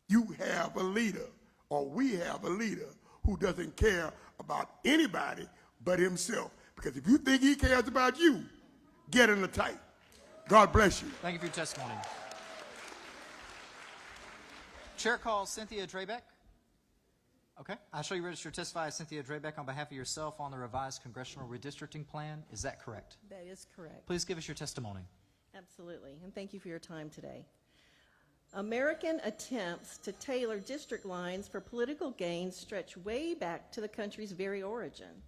you have a leader or we have a leader who doesn't care about anybody but himself. Because if you think he cares about you, get in the tight. God bless you. Thank you for your testimony. Chair calls Cynthia Drabeck. Okay. I show you registered to testify as Cynthia Drabeck on behalf of yourself on the revised Congressional Redistricting Plan. Is that correct? That is correct. Please give us your testimony. Absolutely, and thank you for your time today. American attempts to tailor district lines for political gain stretch way back to the country's very origin.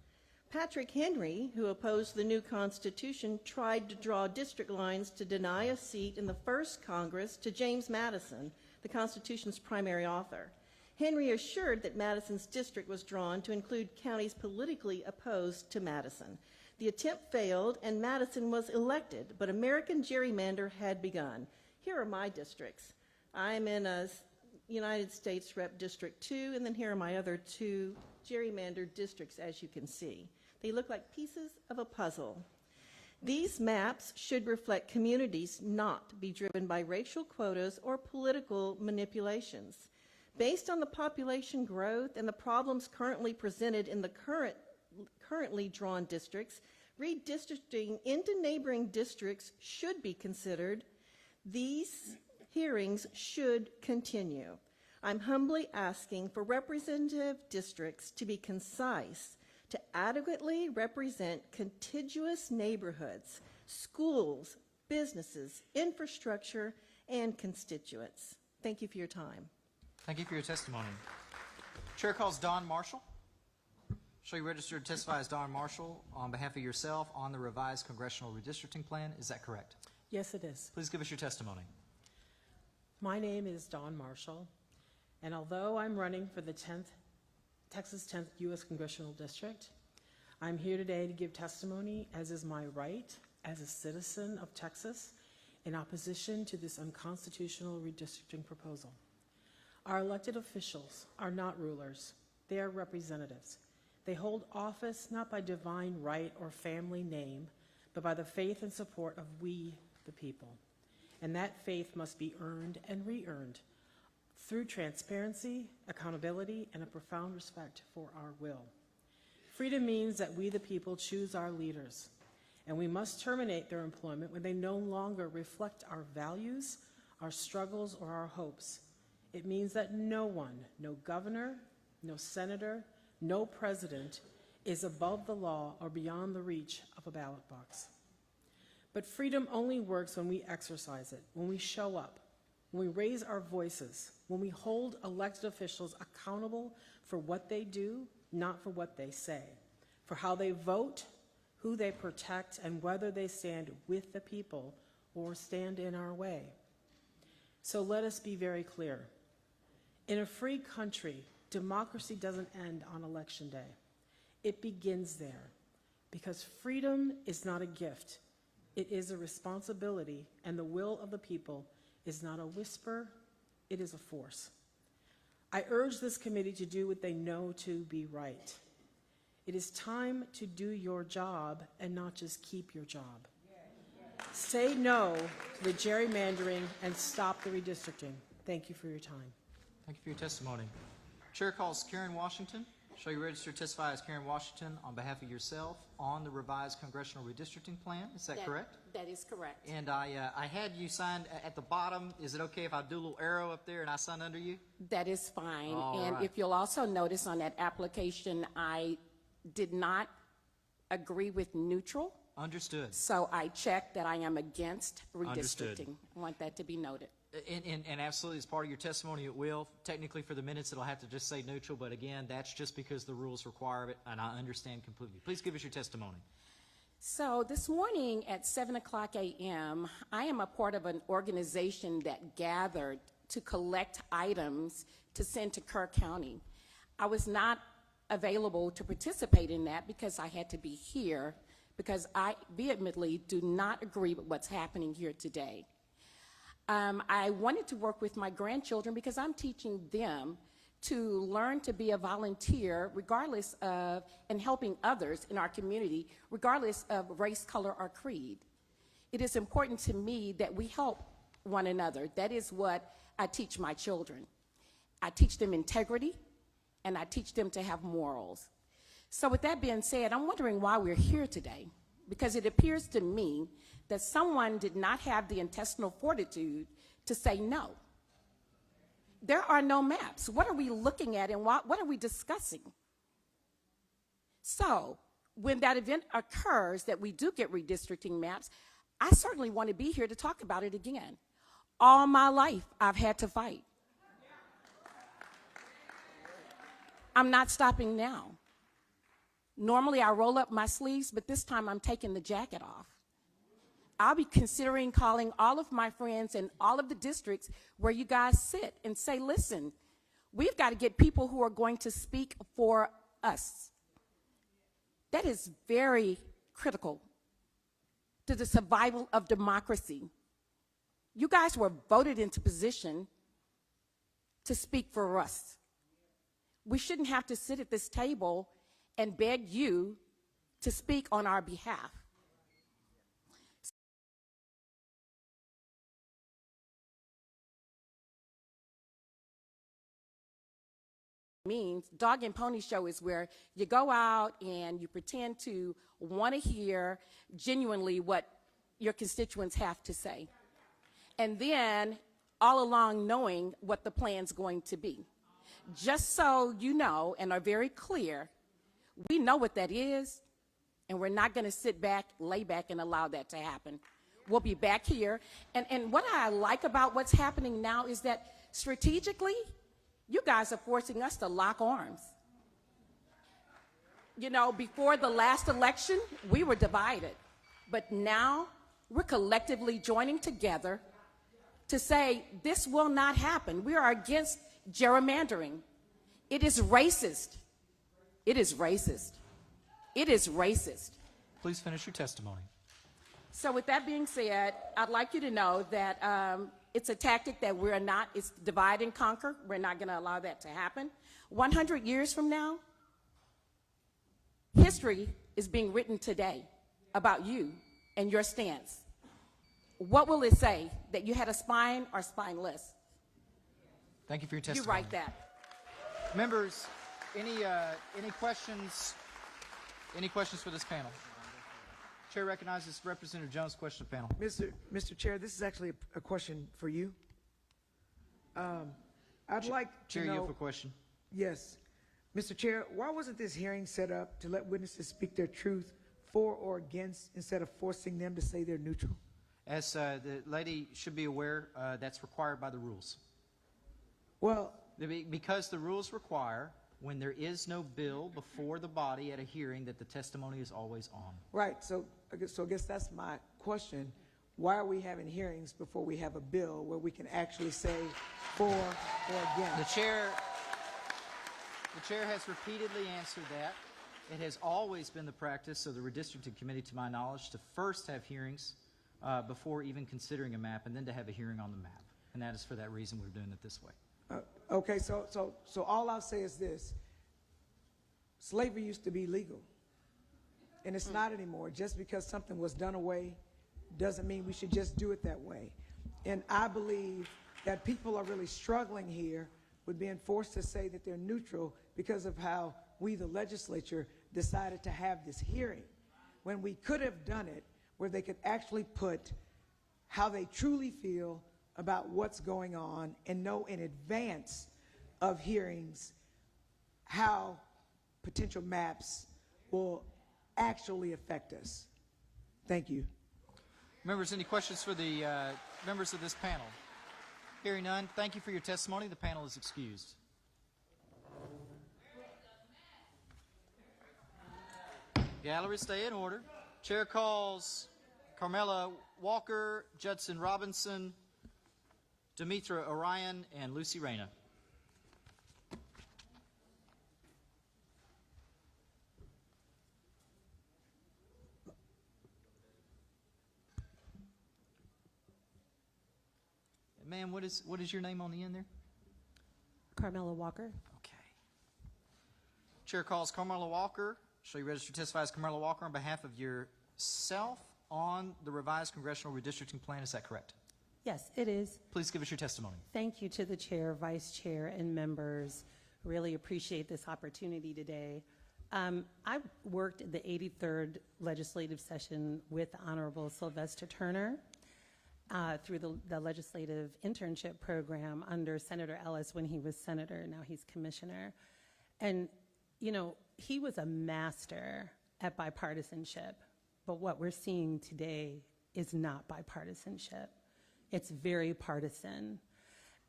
Patrick Henry, who opposed the new Constitution, tried to draw district lines to deny a seat in the first Congress to James Madison, the Constitution's primary author. Henry assured that Madison's district was drawn to include counties politically opposed to Madison. The attempt failed, and Madison was elected, but American gerrymander had begun. Here are my districts. I'm in a United States Rep District 2, and then here are my other two gerrymandered districts, as you can see. They look like pieces of a puzzle. These maps should reflect communities, not be driven by racial quotas or political manipulations. Based on the population growth and the problems currently presented in the currently drawn districts, redistricting into neighboring districts should be considered. These hearings should continue. I'm humbly asking for representative districts to be concise, to adequately represent contiguous neighborhoods, schools, businesses, infrastructure, and constituents. Thank you for your time. Thank you for your testimony. Chair calls Don Marshall. Show you registered to testify as Don Marshall on behalf of yourself on the revised Congressional Redistricting Plan. Is that correct? Yes, it is. Please give us your testimony. My name is Don Marshall, and although I'm running for the Texas 10th U.S. Congressional District, I'm here today to give testimony, as is my right as a citizen of Texas, in opposition to this unconstitutional redistricting proposal. Our elected officials are not rulers. They are representatives. They hold office not by divine right or family name, but by the faith and support of we, the people. And that faith must be earned and re-earned through transparency, accountability, and a profound respect for our will. Freedom means that we, the people, choose our leaders, and we must terminate their employment when they no longer reflect our values, our struggles, or our hopes. It means that no one, no governor, no senator, no president is above the law or beyond the reach of a ballot box. But freedom only works when we exercise it, when we show up, when we raise our voices, when we hold elected officials accountable for what they do, not for what they say, for how they vote, who they protect, and whether they stand with the people or stand in our way. So let us be very clear. In a free country, democracy doesn't end on Election Day. It begins there, because freedom is not a gift. It is a responsibility, and the will of the people is not a whisper, it is a force. I urge this committee to do what they know to be right. It is time to do your job and not just keep your job. say no to the gerrymandering and stop the redistricting. Thank you for your time. Thank you for your testimony. Chair calls Karen Washington. Show you registered to testify as Karen Washington on behalf of yourself on the revised congressional redistricting plan. Is that correct? That is correct. And I had you sign at the bottom. Is it okay if I do a little arrow up there and I sign under you? That is fine. All and right. if you'll also notice on that application, I did not agree with neutral. Understood. So I checked that I am against redistricting. Understood. I want that to be noted. And absolutely, as part of your testimony, it will. Technically, for the minutes, it'll have to just say neutral, but again, that's just because the rules require it, and I understand completely. Please give us your testimony. So this morning at 7 o'clock a.m., I am a part of an organization that gathered to collect items to send to Kerr County. I was not available to participate in that because I had to be here, because I vehemently do not agree with what's happening here today. I wanted to work with my grandchildren because I'm teaching them to learn to be a volunteer regardless of, and helping others in our community regardless of race, color, or creed. It is important to me that we help one another. That is what I teach my children. I teach them integrity, and I teach them to have morals. So with that being said, I'm wondering why we're here today, because it appears to me that someone did not have the intestinal fortitude to say no. There are no maps. What are we looking at and what are we discussing? So when that event occurs that we do get redistricting maps, I certainly want to be here to talk about it again. All my life, I've had to fight. I'm not stopping now. Normally, I roll up my sleeves, but this time I'm taking the jacket off. I'll be considering calling all of my friends in all of the districts where you guys sit and say, listen, we've got to get people who are going to speak for us. That is very critical to the survival of democracy. You guys were voted into position to speak for us. We shouldn't have to sit at this table and beg you to speak on our behalf. Means dog and pony show is where you go out and you pretend to want to hear genuinely what your constituents have to say. And then all along knowing what the plan's going to be. Just so you know and are very clear, we know what that is, and we're not going to sit back, lay back, and allow that to happen. We'll be back here. And what I like about what's happening now is that strategically, you guys are forcing us to lock arms. You know, before the last election, we were divided. But now, we're collectively joining together to say this will not happen. We are against gerrymandering. It is racist. It is racist. It is racist. Please finish your testimony. So with that being said, I'd like you to know that it's a tactic that we're not, it's divide and conquer. We're not going to allow that to happen. 100 years from now, history is being written today about you and your stance. What will it say? That you had a spine or spineless? Thank you for your testimony. You write that. Members, any questions? Any questions for this panel? Chair recognizes Representative Jones. Question of panel. Mr. Chair, this is actually a question for you. I'd like to Chair, know. you have a question. Yes. Mr. Chair, why wasn't this hearing set up to let witnesses speak their truth for or against instead of forcing them to say they're neutral? As the lady should be aware, that's required by the rules. Well, because the rules require when there is no bill before the body at a hearing that the testimony is always on. right. So I guess that's my question. Why are we having hearings before we have a bill where we can actually say for or against? The chair has repeatedly answered that. It has always been the practice of the Redistricting Committee, to my knowledge, to first have hearings before even considering a map, and then to have a hearing on the map. And that is for that reason we're doing it this way. Okay, so all I'll say is this. Slavery used to be legal, and it's not anymore. Just because something was done away doesn't mean we should just do it that way. And I believe that people are really struggling here with being forced to say that they're neutral because of how we, the legislature, decided to have this hearing, when we could have done it where they could actually put how they truly feel about what's going on and know in advance of hearings how potential maps will actually affect us. Thank you. Members, any questions for the members of this panel? Hearing none, thank you for your testimony. The panel is excused. Gallery, stay in order. Chair calls Carmela Walker, Judson Robinson, Demetra Orion, and Lucy Reyna. Ma'am, what is your name on the end there? Carmela Walker. Okay. Chair calls Carmela Walker. Shall you register to testify as Carmela Walker on behalf of yourself on the revised Congressional Redistricting Plan? Is that correct? Yes, it is. Please give us your testimony. Thank you to the chair, vice chair, and members. Really appreciate this opportunity today. I worked in the 83rd legislative session with Honorable Sylvester Turner through the legislative internship program under Senator Ellis when he was senator. Now he's commissioner. And, you know, he was a master at bipartisanship. But what we're seeing today is not bipartisanship. It's very partisan.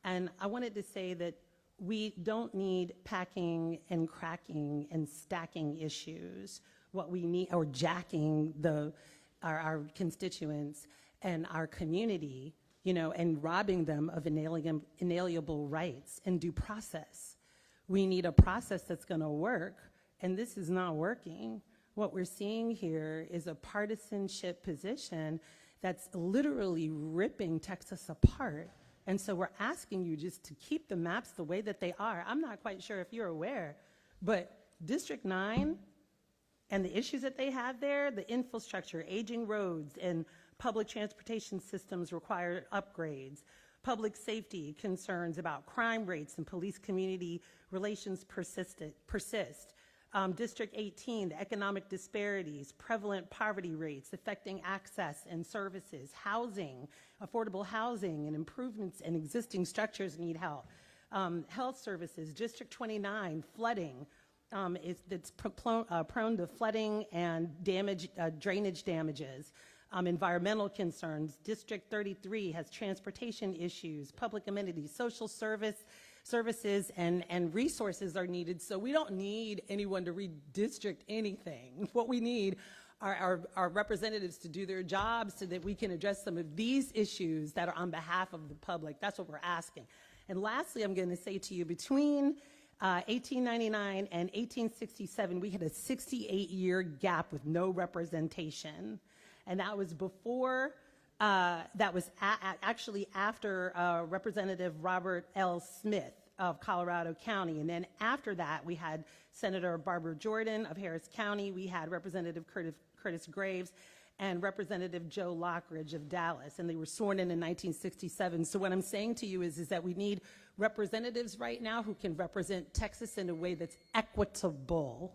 And I wanted to say that we don't need packing and cracking and stacking issues. What we need, or jacking our constituents and our community, you know, and robbing them of inalienable rights and due process. We need a process that's going to work, and this is not working. What we're seeing here is a partisanship position that's literally ripping Texas apart. And so we're asking you just to keep the maps the way that they are. I'm not quite sure if you're aware, but District 9 and the issues that they have there, the infrastructure, aging roads, and public transportation systems require upgrades. Public safety concerns about crime rates and police community relations persist. District 18, the economic disparities, prevalent poverty rates affecting access and services, housing, affordable housing, and improvements in existing structures need help. Health services, District 29, flooding, it's prone to flooding and drainage damages. Environmental concerns. District 33 has transportation issues, public amenities, social services, and resources are needed. So we don't need anyone to redistrict anything. What we need are our representatives to do their jobs so that we can address some of these issues that are on behalf of the public. That's what we're asking. And lastly, I'm going to say to you, between 1899 and 1867, we had a 68-year gap with no representation. And that was before, that was actually after Representative Robert L. Smith of Colorado County. And then after that, we had Senator Barbara Jordan of Harris County. We had Representative Curtis Graves and Representative Joe Lockridge of Dallas. And they were sworn in 1967. So what I'm saying to you is that we need representatives right now who can represent Texas in a way that's equitable.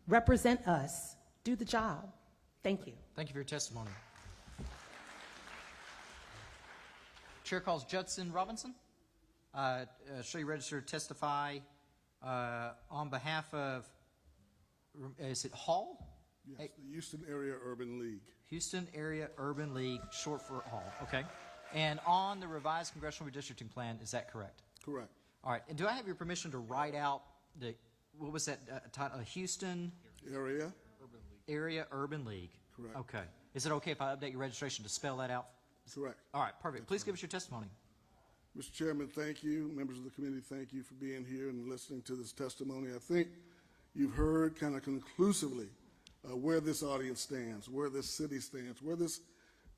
Represent us. Do the job. Thank you. Thank you for your testimony. Chair calls Judson Robinson. Shall you register to testify on behalf of, is it Hall? Yes, the Houston Area Urban League. Houston Area Urban League, short for Hall. Okay. And on the revised Congressional Redistricting Plan, is that correct? Correct. All right. And do I have your permission to write out the, what was that title? Houston Area Urban League. Correct. Okay. Is it okay if I update your registration to spell that out? Correct. All right, perfect. Please give us your testimony. Mr. Chairman, thank you. Members of the committee, thank you for being here and listening to this testimony. I think you've heard kind of conclusively where this audience stands, where this city stands, where this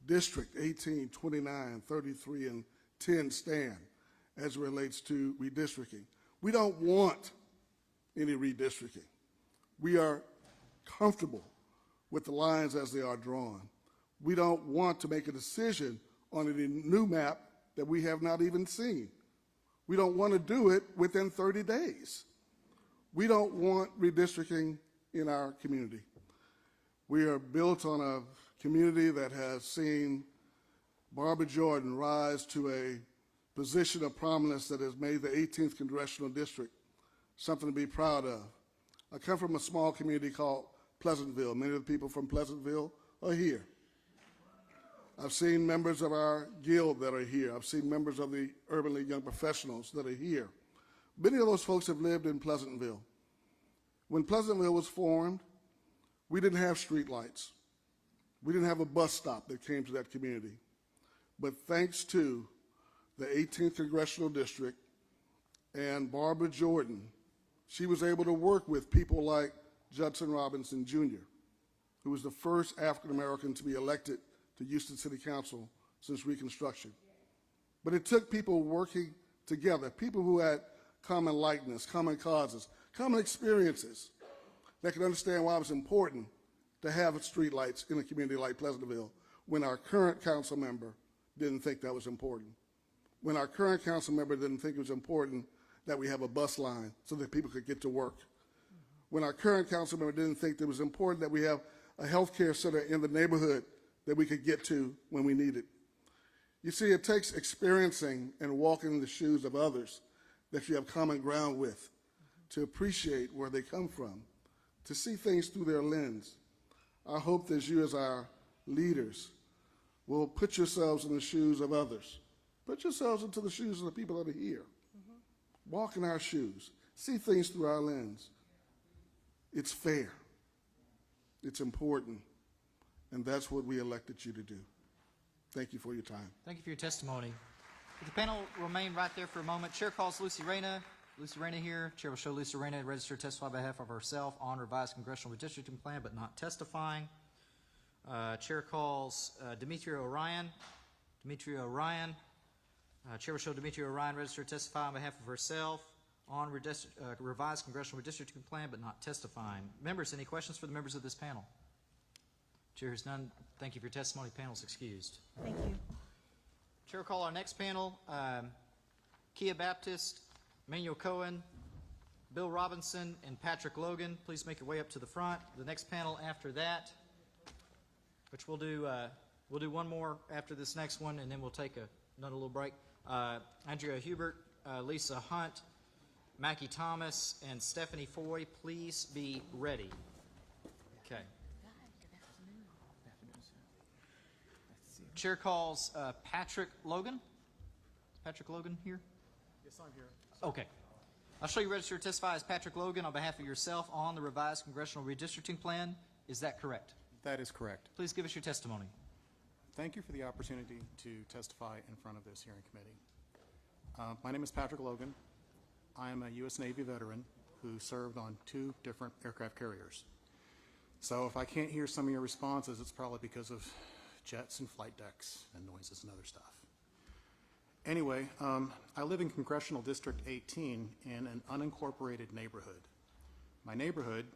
district 18, 29, 33, and 10 stand as it relates to redistricting. We don't want any redistricting. We are comfortable with the lines as they are drawn. We don't want to make a decision on a new map that we have not even seen. We don't want to do it within 30 days. We don't want redistricting in our community. We are built on a community that has seen Barbara Jordan rise to a position of prominence that has made the 18th Congressional District something to be proud of. I come from a small community called Pleasantville. Many of the people from Pleasantville are here. I've seen members of our guild that are here. I've seen members of the Urban League Young Professionals that are here. Many of those folks have lived in Pleasantville. When Pleasantville was formed, we didn't have street lights. We didn't have a bus stop that came to that community. But thanks to the 18th Congressional District and Barbara Jordan, she was able to work with people like Judson Robinson Jr., who was the first African American to be elected to Houston City Council since Reconstruction. But it took people working together, people who had common likeness, common causes, common experiences, that could understand why it was important to have streetlights in a community like Pleasantville when our current council member didn't think that was important. When our current council member didn't think it was important that we have a bus line so that people could get to work. When our current council member didn't think that it was important that we have a health care center in the neighborhood that we could get to when we need it. You see, it takes experiencing and walking in the shoes of others that you have common ground with to appreciate where they come from, to see things through their lens. I hope that you as our leaders will put yourselves in the shoes of others. Put yourselves into the shoes of the people that are here. Walk in our shoes. See things through our lens. It's fair. It's important. And that's what we elected you to do. Thank you for your time. Thank you for your testimony. If the panel remain right there for a moment, Chair calls Lucy Reyna. Lucy Reyna here. Chair will show Lucy Reyna register to testify on behalf of herself on revised congressional redistricting plan, but not testifying. Chair calls Demetria Orion. Demetria Orion. Chair will show Demetria Orion register to testify on behalf of herself on revised congressional redistricting plan, but not testifying. Members, any questions for the members of this panel? Chair has none. Thank you for your testimony. Panel is excused. Thank you. Chair will call our next panel. Kia Baptist, Manuel Cohen, Bill Robinson, and Patrick Logan. Please make your way up to the front. The next panel after that, which we'll do one more after this next one, and then we'll take another little break. Andrea Hubert, Lisa Hunt, Mackie Thomas, and Stephanie Foy, please be ready. Okay. Chair calls Patrick Logan. Patrick Logan here? Yes, I'm here. Okay. I'll show you register to testify as Patrick Logan on behalf of yourself on the revised congressional redistricting plan. Is that correct? That is correct. Please give us your testimony. Thank you for the opportunity to testify in front of this hearing committee. My name is Patrick Logan. I am a U.S. Navy veteran who served on 2 different aircraft carriers. So if I can't hear some of your responses, it's probably because of jets and flight decks and noises and other stuff. Anyway, I live in Congressional District 18 in an unincorporated neighborhood. My neighborhood,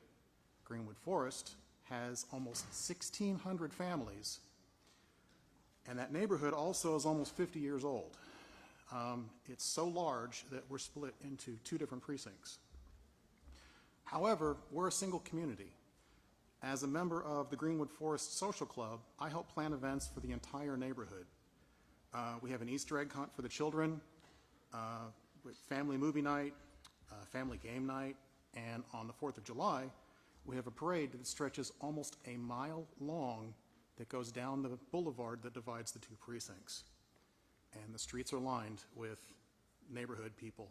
Greenwood Forest, has almost 1,600 families, and that neighborhood also is almost 50 years old. It's so large that we're split into 2 different precincts. However, we're a single community. As a member of the Greenwood Forest Social Club, I help plan events for the entire neighborhood. We have an Easter egg hunt for the children, with family movie night, family game night, and on the 4th of July, we have a parade that stretches almost a mile long that goes down the boulevard that divides the 2 precincts. And the streets are lined with neighborhood people.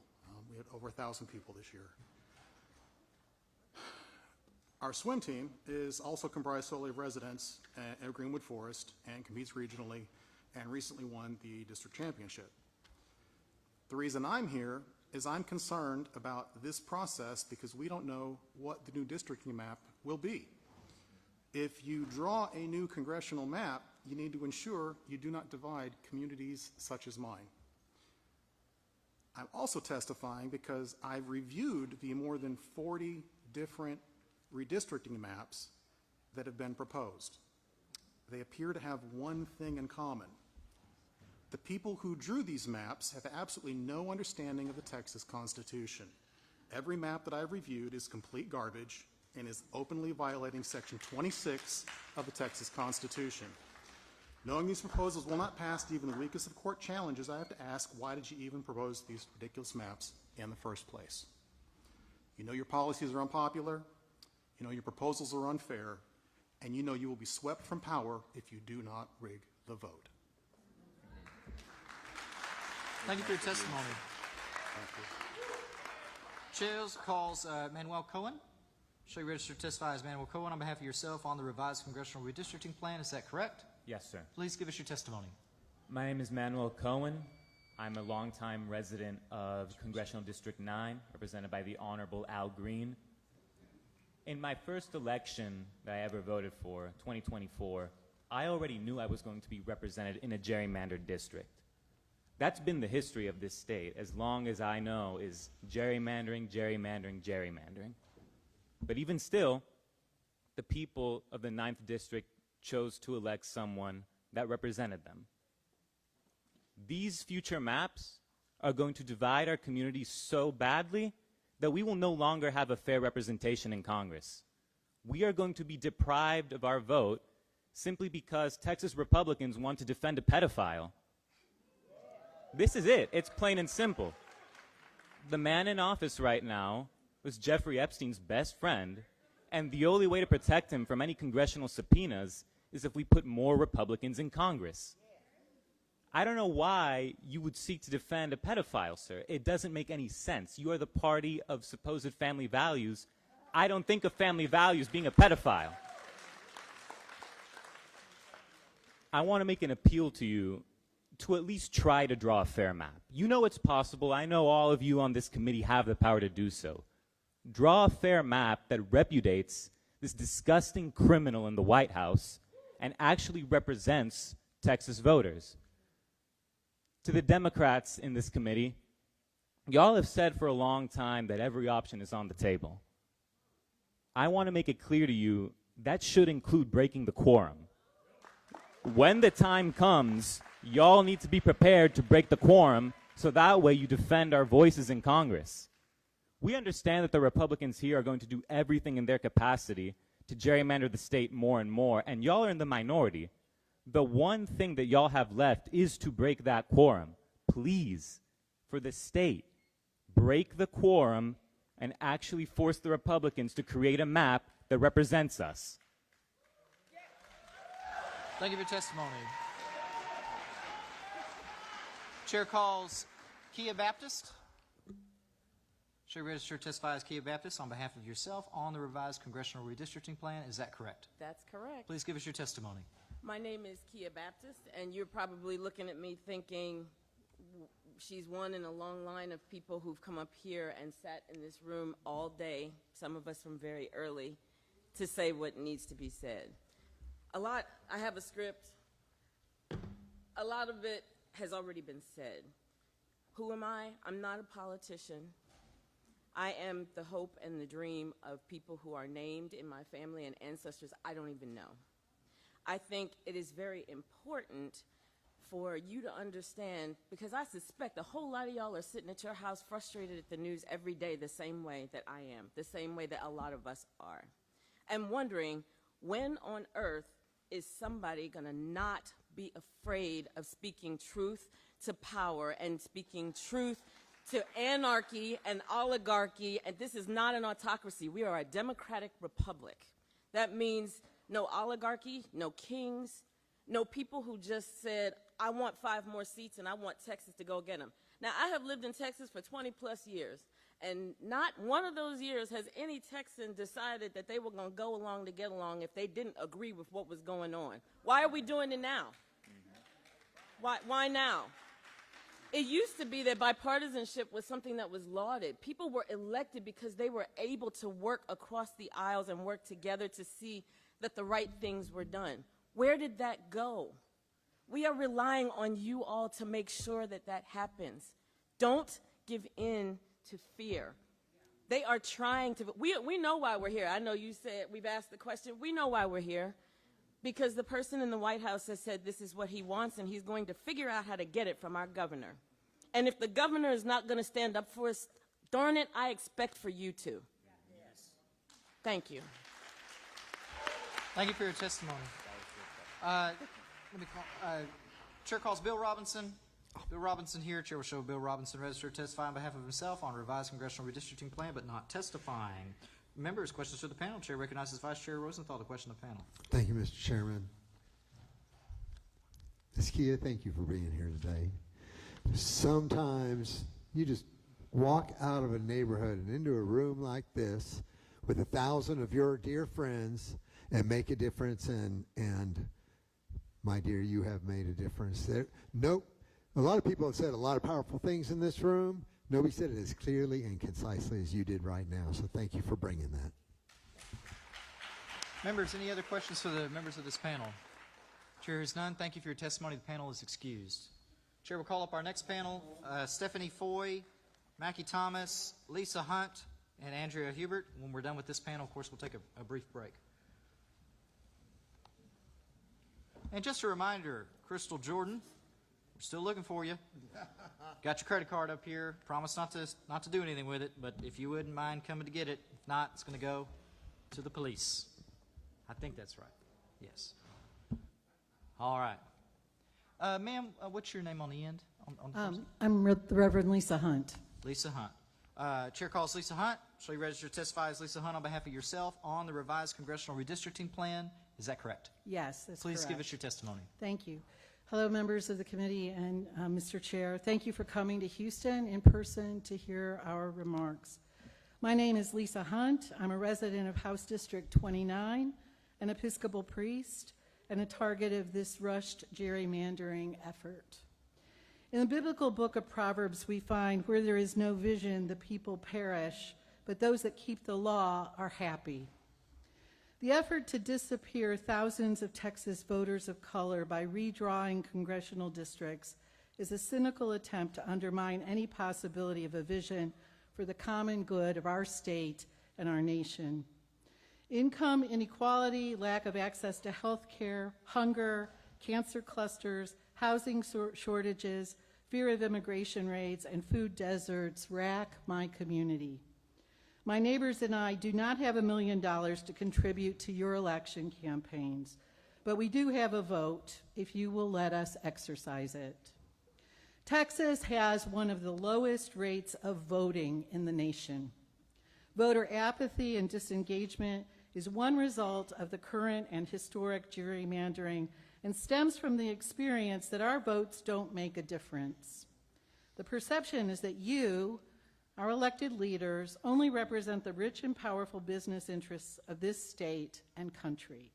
We had over 1,000 people this year. Our swim team is also comprised solely of residents at Greenwood Forest and competes regionally and recently won the district championship. The reason I'm here is I'm concerned about this process because we don't know what the new districting map will be. If you draw a new congressional map, you need to ensure you do not divide communities such as mine. I'm also testifying because I've reviewed the more than 40 different redistricting maps that have been proposed. they appear to have one thing in common. The people who drew these maps have absolutely no understanding of the Texas Constitution. Every map that I've reviewed is complete garbage and is openly violating Section 26 of the Texas Constitution. Knowing these proposals will not pass even the weakest of court challenges, I have to ask, why did you even propose these ridiculous maps in the first place? You know your policies are unpopular, you know your proposals are unfair, and you know you will be swept from power if you do not rig the vote. Thank you for your testimony. Chair calls Manuel Cohen. Show you registered to testify as Manuel Cohen on behalf of yourself on the revised Congressional Redistricting Plan. Is that correct? Yes, sir. Please give us your testimony. My name is Manuel Cohen. I'm a longtime resident of Congressional District 9, represented by the Honorable Al Green. In my first election that I ever voted for, 2024, I already knew I was going to be represented in a gerrymandered district. That's been the history of this state, as long as I know, is gerrymandering, gerrymandering, gerrymandering. But even still, the people of the 9th District chose to elect someone that represented them. These future maps are going to divide our community so badly that we will no longer have a fair representation in Congress. We are going to be deprived of our vote simply because Texas Republicans want to defend a pedophile. This is it. It's plain and simple. The man in office right now was Jeffrey Epstein's best friend, and the only way to protect him from any congressional subpoenas is if we put more Republicans in Congress. I don't know why you would seek to defend a pedophile, sir. It doesn't make any sense. You are the party of supposed family values. I don't think of family values being a pedophile. I want to make an appeal to you to at least try to draw a fair map. You know it's possible. I know all of you on this committee have the power to do so. Draw a fair map that repudiates this disgusting criminal in the White House and actually represents Texas voters. To the Democrats in this committee, y'all have said for a long time that every option is on the table. I want to make it clear to you that should include breaking the quorum. When the time comes, y'all need to be prepared to break the quorum so that way you defend our voices in Congress. We understand that the Republicans here are going to do everything in their capacity to gerrymander the state more and more, and y'all are in the minority. The one thing that y'all have left is to break that quorum. Please, for the state, break the quorum and actually force the Republicans to create a map that represents us. Thank you for your testimony. Chair calls Kia Baptist. Should register to testify as Kia Baptist on behalf of yourself on the revised Congressional Redistricting Plan. Is that correct? That's correct. Please give us your testimony. My name is Kia Baptist, and you're probably looking at me thinking she's one in a long line of people who've come up here and sat in this room all day, some of us from very early, to say what needs to be said. I have a script. A lot of it has already been said. Who am I? I'm not a politician. I am the hope and the dream of people who are named in my family and ancestors I don't even know. I think it is very important for you to understand, because I suspect a whole lot of y'all are sitting at your house frustrated at the news every day the same way that I am, the same way that a lot of us are, and wondering when on earth is somebody going to not be afraid of speaking truth to power and speaking truth to anarchy and oligarchy. And this is not an autocracy. We are a democratic republic. That means no oligarchy, no kings, no people who just said, I want 5 more seats and I want Texas to go get them. Now, I have lived in Texas for 20 plus years, and not one of those years has any Texan decided that they were going to go along to get along if they didn't agree with what was going on. Why are we doing it now? Why now? It used to be that bipartisanship was something that was lauded. People were elected because they were able to work across the aisles and work together to see that the right things were done. Where did that go? We are relying on you all to make sure that that happens. Don't give in to fear. They are trying to, we know why we're here. I know you said, we've asked the question, we know why we're here. Because the person in the White House has said this is what he wants, and he's going to figure out how to get it from our governor. And if the governor is not going to stand up for us, darn it, I expect for you to. Yes. Thank you. Thank you for your testimony. Chair calls Bill Robinson. Bill Robinson here. Chair will show Bill Robinson registered to testify on behalf of himself on revised congressional redistricting plan, but not testifying. Members, questions to the panel. Chair recognizes Vice Chair Rosenthal to question the panel. Thank you, Mr. Chairman. Ms. Kia, thank you for being here today. Sometimes you just walk out of a neighborhood and into a room like this with 1,000 of your dear friends and make a difference, and my dear, you have made a difference. Nope. A lot of people have said a lot of powerful things in this room. Nobody said it as clearly and concisely as you did right now, so thank you for bringing that. Members, any other questions for the members of this panel? Chair has none. Thank you for your testimony. The panel is excused. Chair will call up our next panel, Stephanie Foy, Mackie Thomas, Lisa Hunt, and Andrea Hubert. When we're done with this panel, of course, we'll take a brief break. And just a reminder, Crystal Jordan, we're still looking for you. Got your credit card up here. Promise not to do anything with it, but if you wouldn't mind coming to get it, if not, it's going to go to the police. I think that's right. Yes. All right. Ma'am, what's your name on the end? I'm Reverend Lisa Hunt. Lisa Hunt. Chair calls Lisa Hunt. Shall you register to testify as Lisa Hunt on behalf of yourself on the revised congressional redistricting plan? Is that correct? Yes, that's Please correct. give us your testimony. Thank you. Hello, members of the committee and Mr. Chair. Thank you for coming to Houston in person to hear our remarks. My name is Lisa Hunt. I'm a resident of House District 29, an Episcopal priest, and a target of this rushed gerrymandering effort. In the biblical book of Proverbs, we find where there is no vision, the people perish, but those that keep the law are happy. The effort to disappear thousands of Texas voters of color by redrawing congressional districts is a cynical attempt to undermine any possibility of a vision for the common good of our state and our nation. Income inequality, lack of access to health care, hunger, cancer clusters, housing shortages, fear of immigration raids, and food deserts rack my community. My neighbors and I do not have $1 million to contribute to your election campaigns, but we do have a vote if you will let us exercise it. Texas has one of the lowest rates of voting in the nation. Voter apathy and disengagement is one result of the current and historic gerrymandering and stems from the experience that our votes don't make a difference. The perception is that you, our elected leaders, only represent the rich and powerful business interests of this state and country.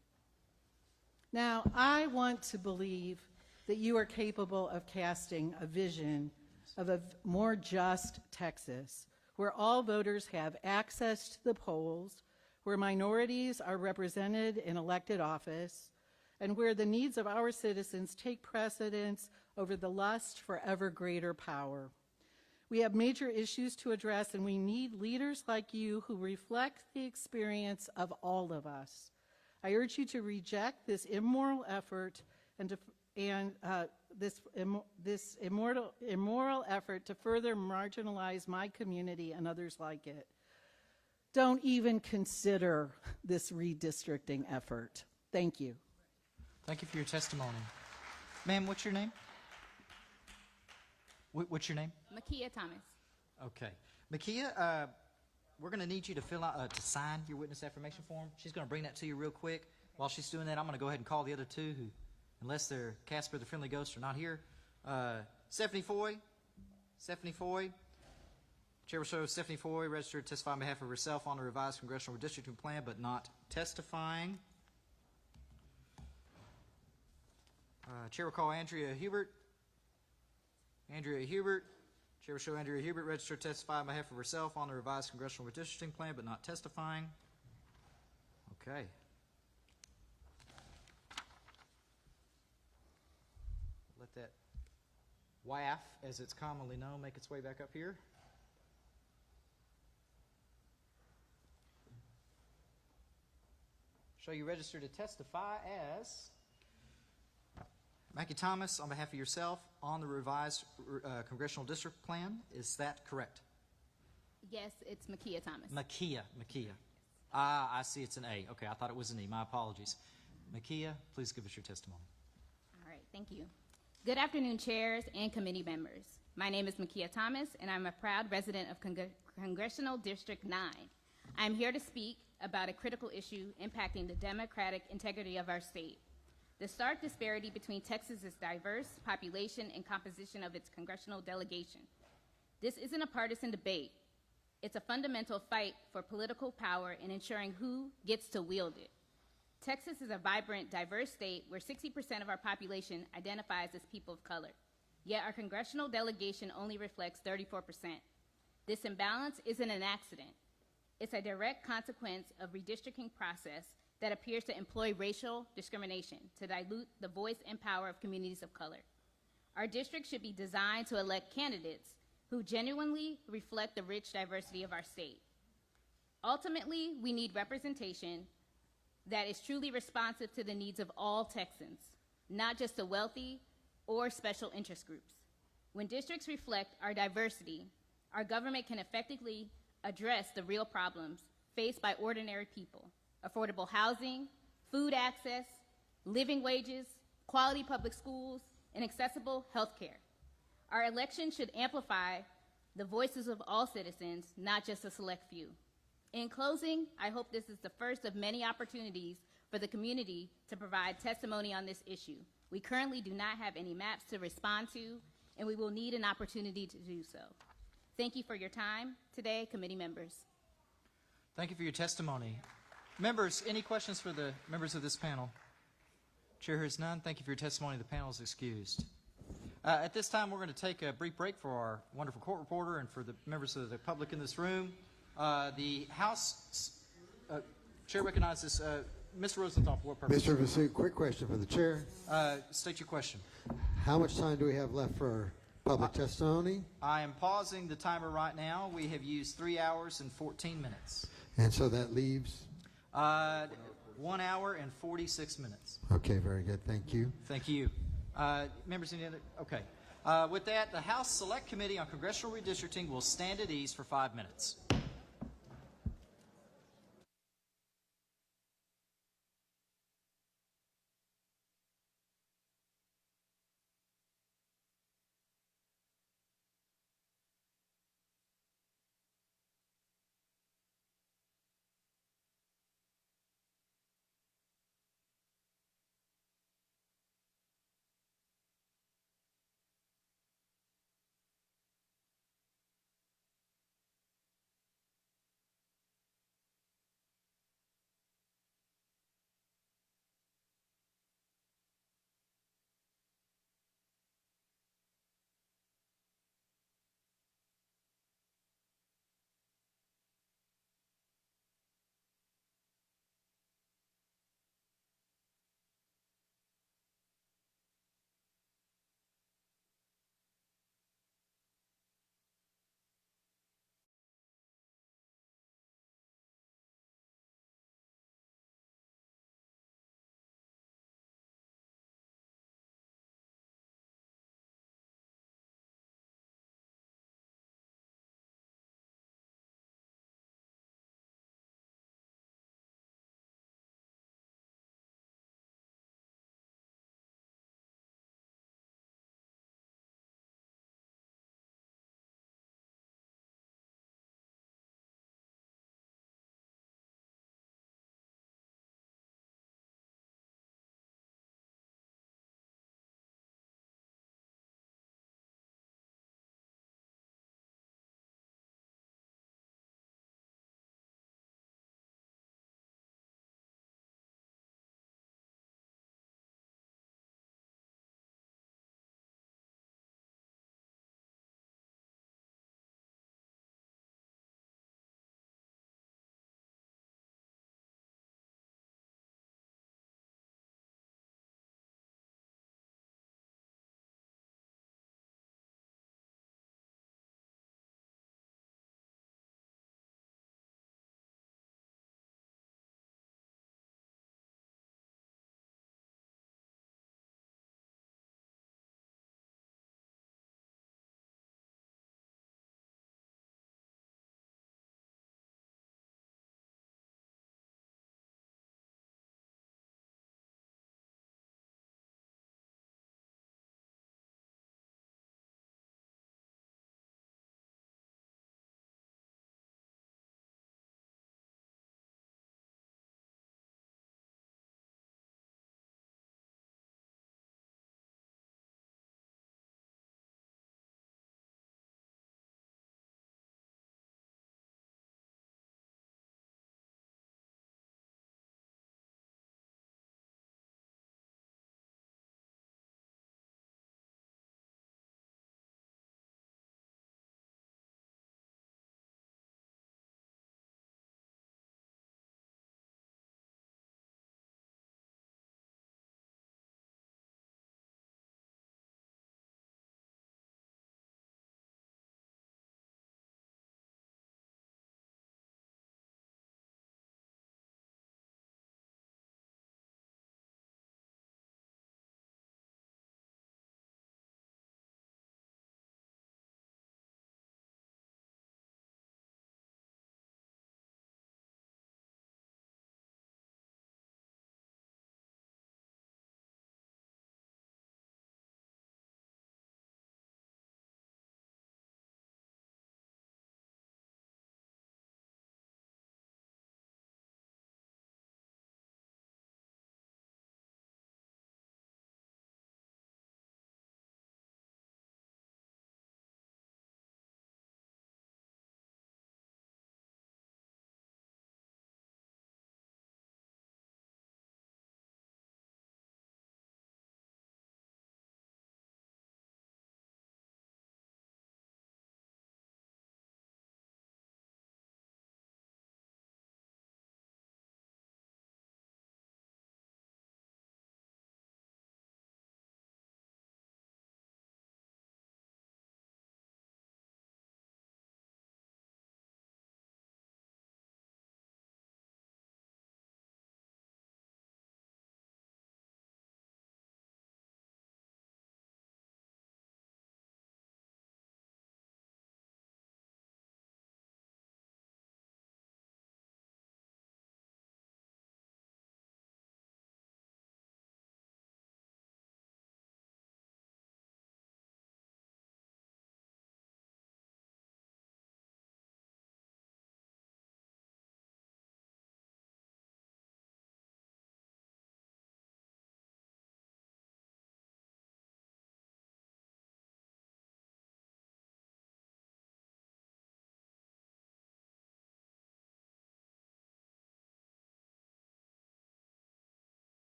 Now, I want to believe that you are capable of casting a vision of a more just Texas, where all voters have access to the polls, where minorities are represented in elected office, and where the needs of our citizens take precedence over the lust for ever greater power. We have major issues to address, and we need leaders like you who reflect the experience of all of us. I urge you to reject this immoral effort this immoral effort to further marginalize my community and others like it. Don't even consider this redistricting effort. Thank you. Thank you for your testimony. Ma'am, what's your name? What's your name? Makia Thomas. Okay. Makia, we're going to need you to fill out, to sign your witness affirmation form. She's going to bring that to you real quick. While she's doing that, I'm going to go ahead and call the other two who, unless they're Casper the Friendly Ghost, are not here. Stephanie Foy. Stephanie Foy. Chair will show Stephanie Foy registered to testify on behalf of herself on the revised congressional redistricting plan, but not testifying. Chair will call Andrea Hubert. Andrea Hubert. Chair will show Andrea Hubert registered to testify on behalf of herself on the revised congressional redistricting plan, but not testifying. Okay. Let that WAF, as it's commonly known, make its way back up here. Show you registered to testify as Mackie Thomas on behalf of yourself on the revised congressional district plan. Is that correct? Yes, it's Makia Thomas. Makia. I see it's an A. Okay, I thought it was an E. My apologies. Makia, please give us your testimony. All right, thank you. Good afternoon, chairs and committee members. My name is Makia Thomas, and I'm a proud resident of Congressional District 9. I'm here to speak about a critical issue impacting the democratic integrity of our state. The stark disparity between Texas's diverse population and composition of its congressional delegation. This isn't a partisan debate. It's a fundamental fight for political power and ensuring who gets to wield it. Texas is a vibrant, diverse state where 60% of our population identifies as people of color, yet our congressional delegation only reflects 34%. This imbalance isn't an accident. It's a direct consequence of redistricting process that appears to employ racial discrimination to dilute the voice and power of communities of color. Our district should be designed to elect candidates who genuinely reflect the rich diversity of our state. Ultimately, we need representation that is truly responsive to the needs of all Texans, not just the wealthy or special interest groups. When districts reflect our diversity, our government can effectively address the real problems faced by ordinary people: affordable housing, food access, living wages, quality public schools, and accessible health care. Our election should amplify the voices of all citizens, not just a select few. In closing, I hope this is the first of many opportunities for the community to provide testimony on this issue. We currently do not have any maps to respond to, and we will need an opportunity to do so. Thank you for your time today, committee members. Thank you for your testimony. Members, any questions for the members of this panel? Chair has none. Thank you for your testimony. The panel is excused. At this time, we're going to take a brief break for our wonderful court reporter and for the members of the public in this room. The House Chair recognizes Mr. Rosenthal for what purpose? Mr. Vasu, quick question for the chair. State your question. How much time do we have left for public testimony? I am pausing the timer right now. We have used 3 hours and 14 minutes. And so that leaves? 1 hour and 46 minutes. Okay, very good. Thank you. Thank you. Members, any other? Okay. With that, the House Select Committee on Congressional Redistricting will stand at ease for 5 minutes.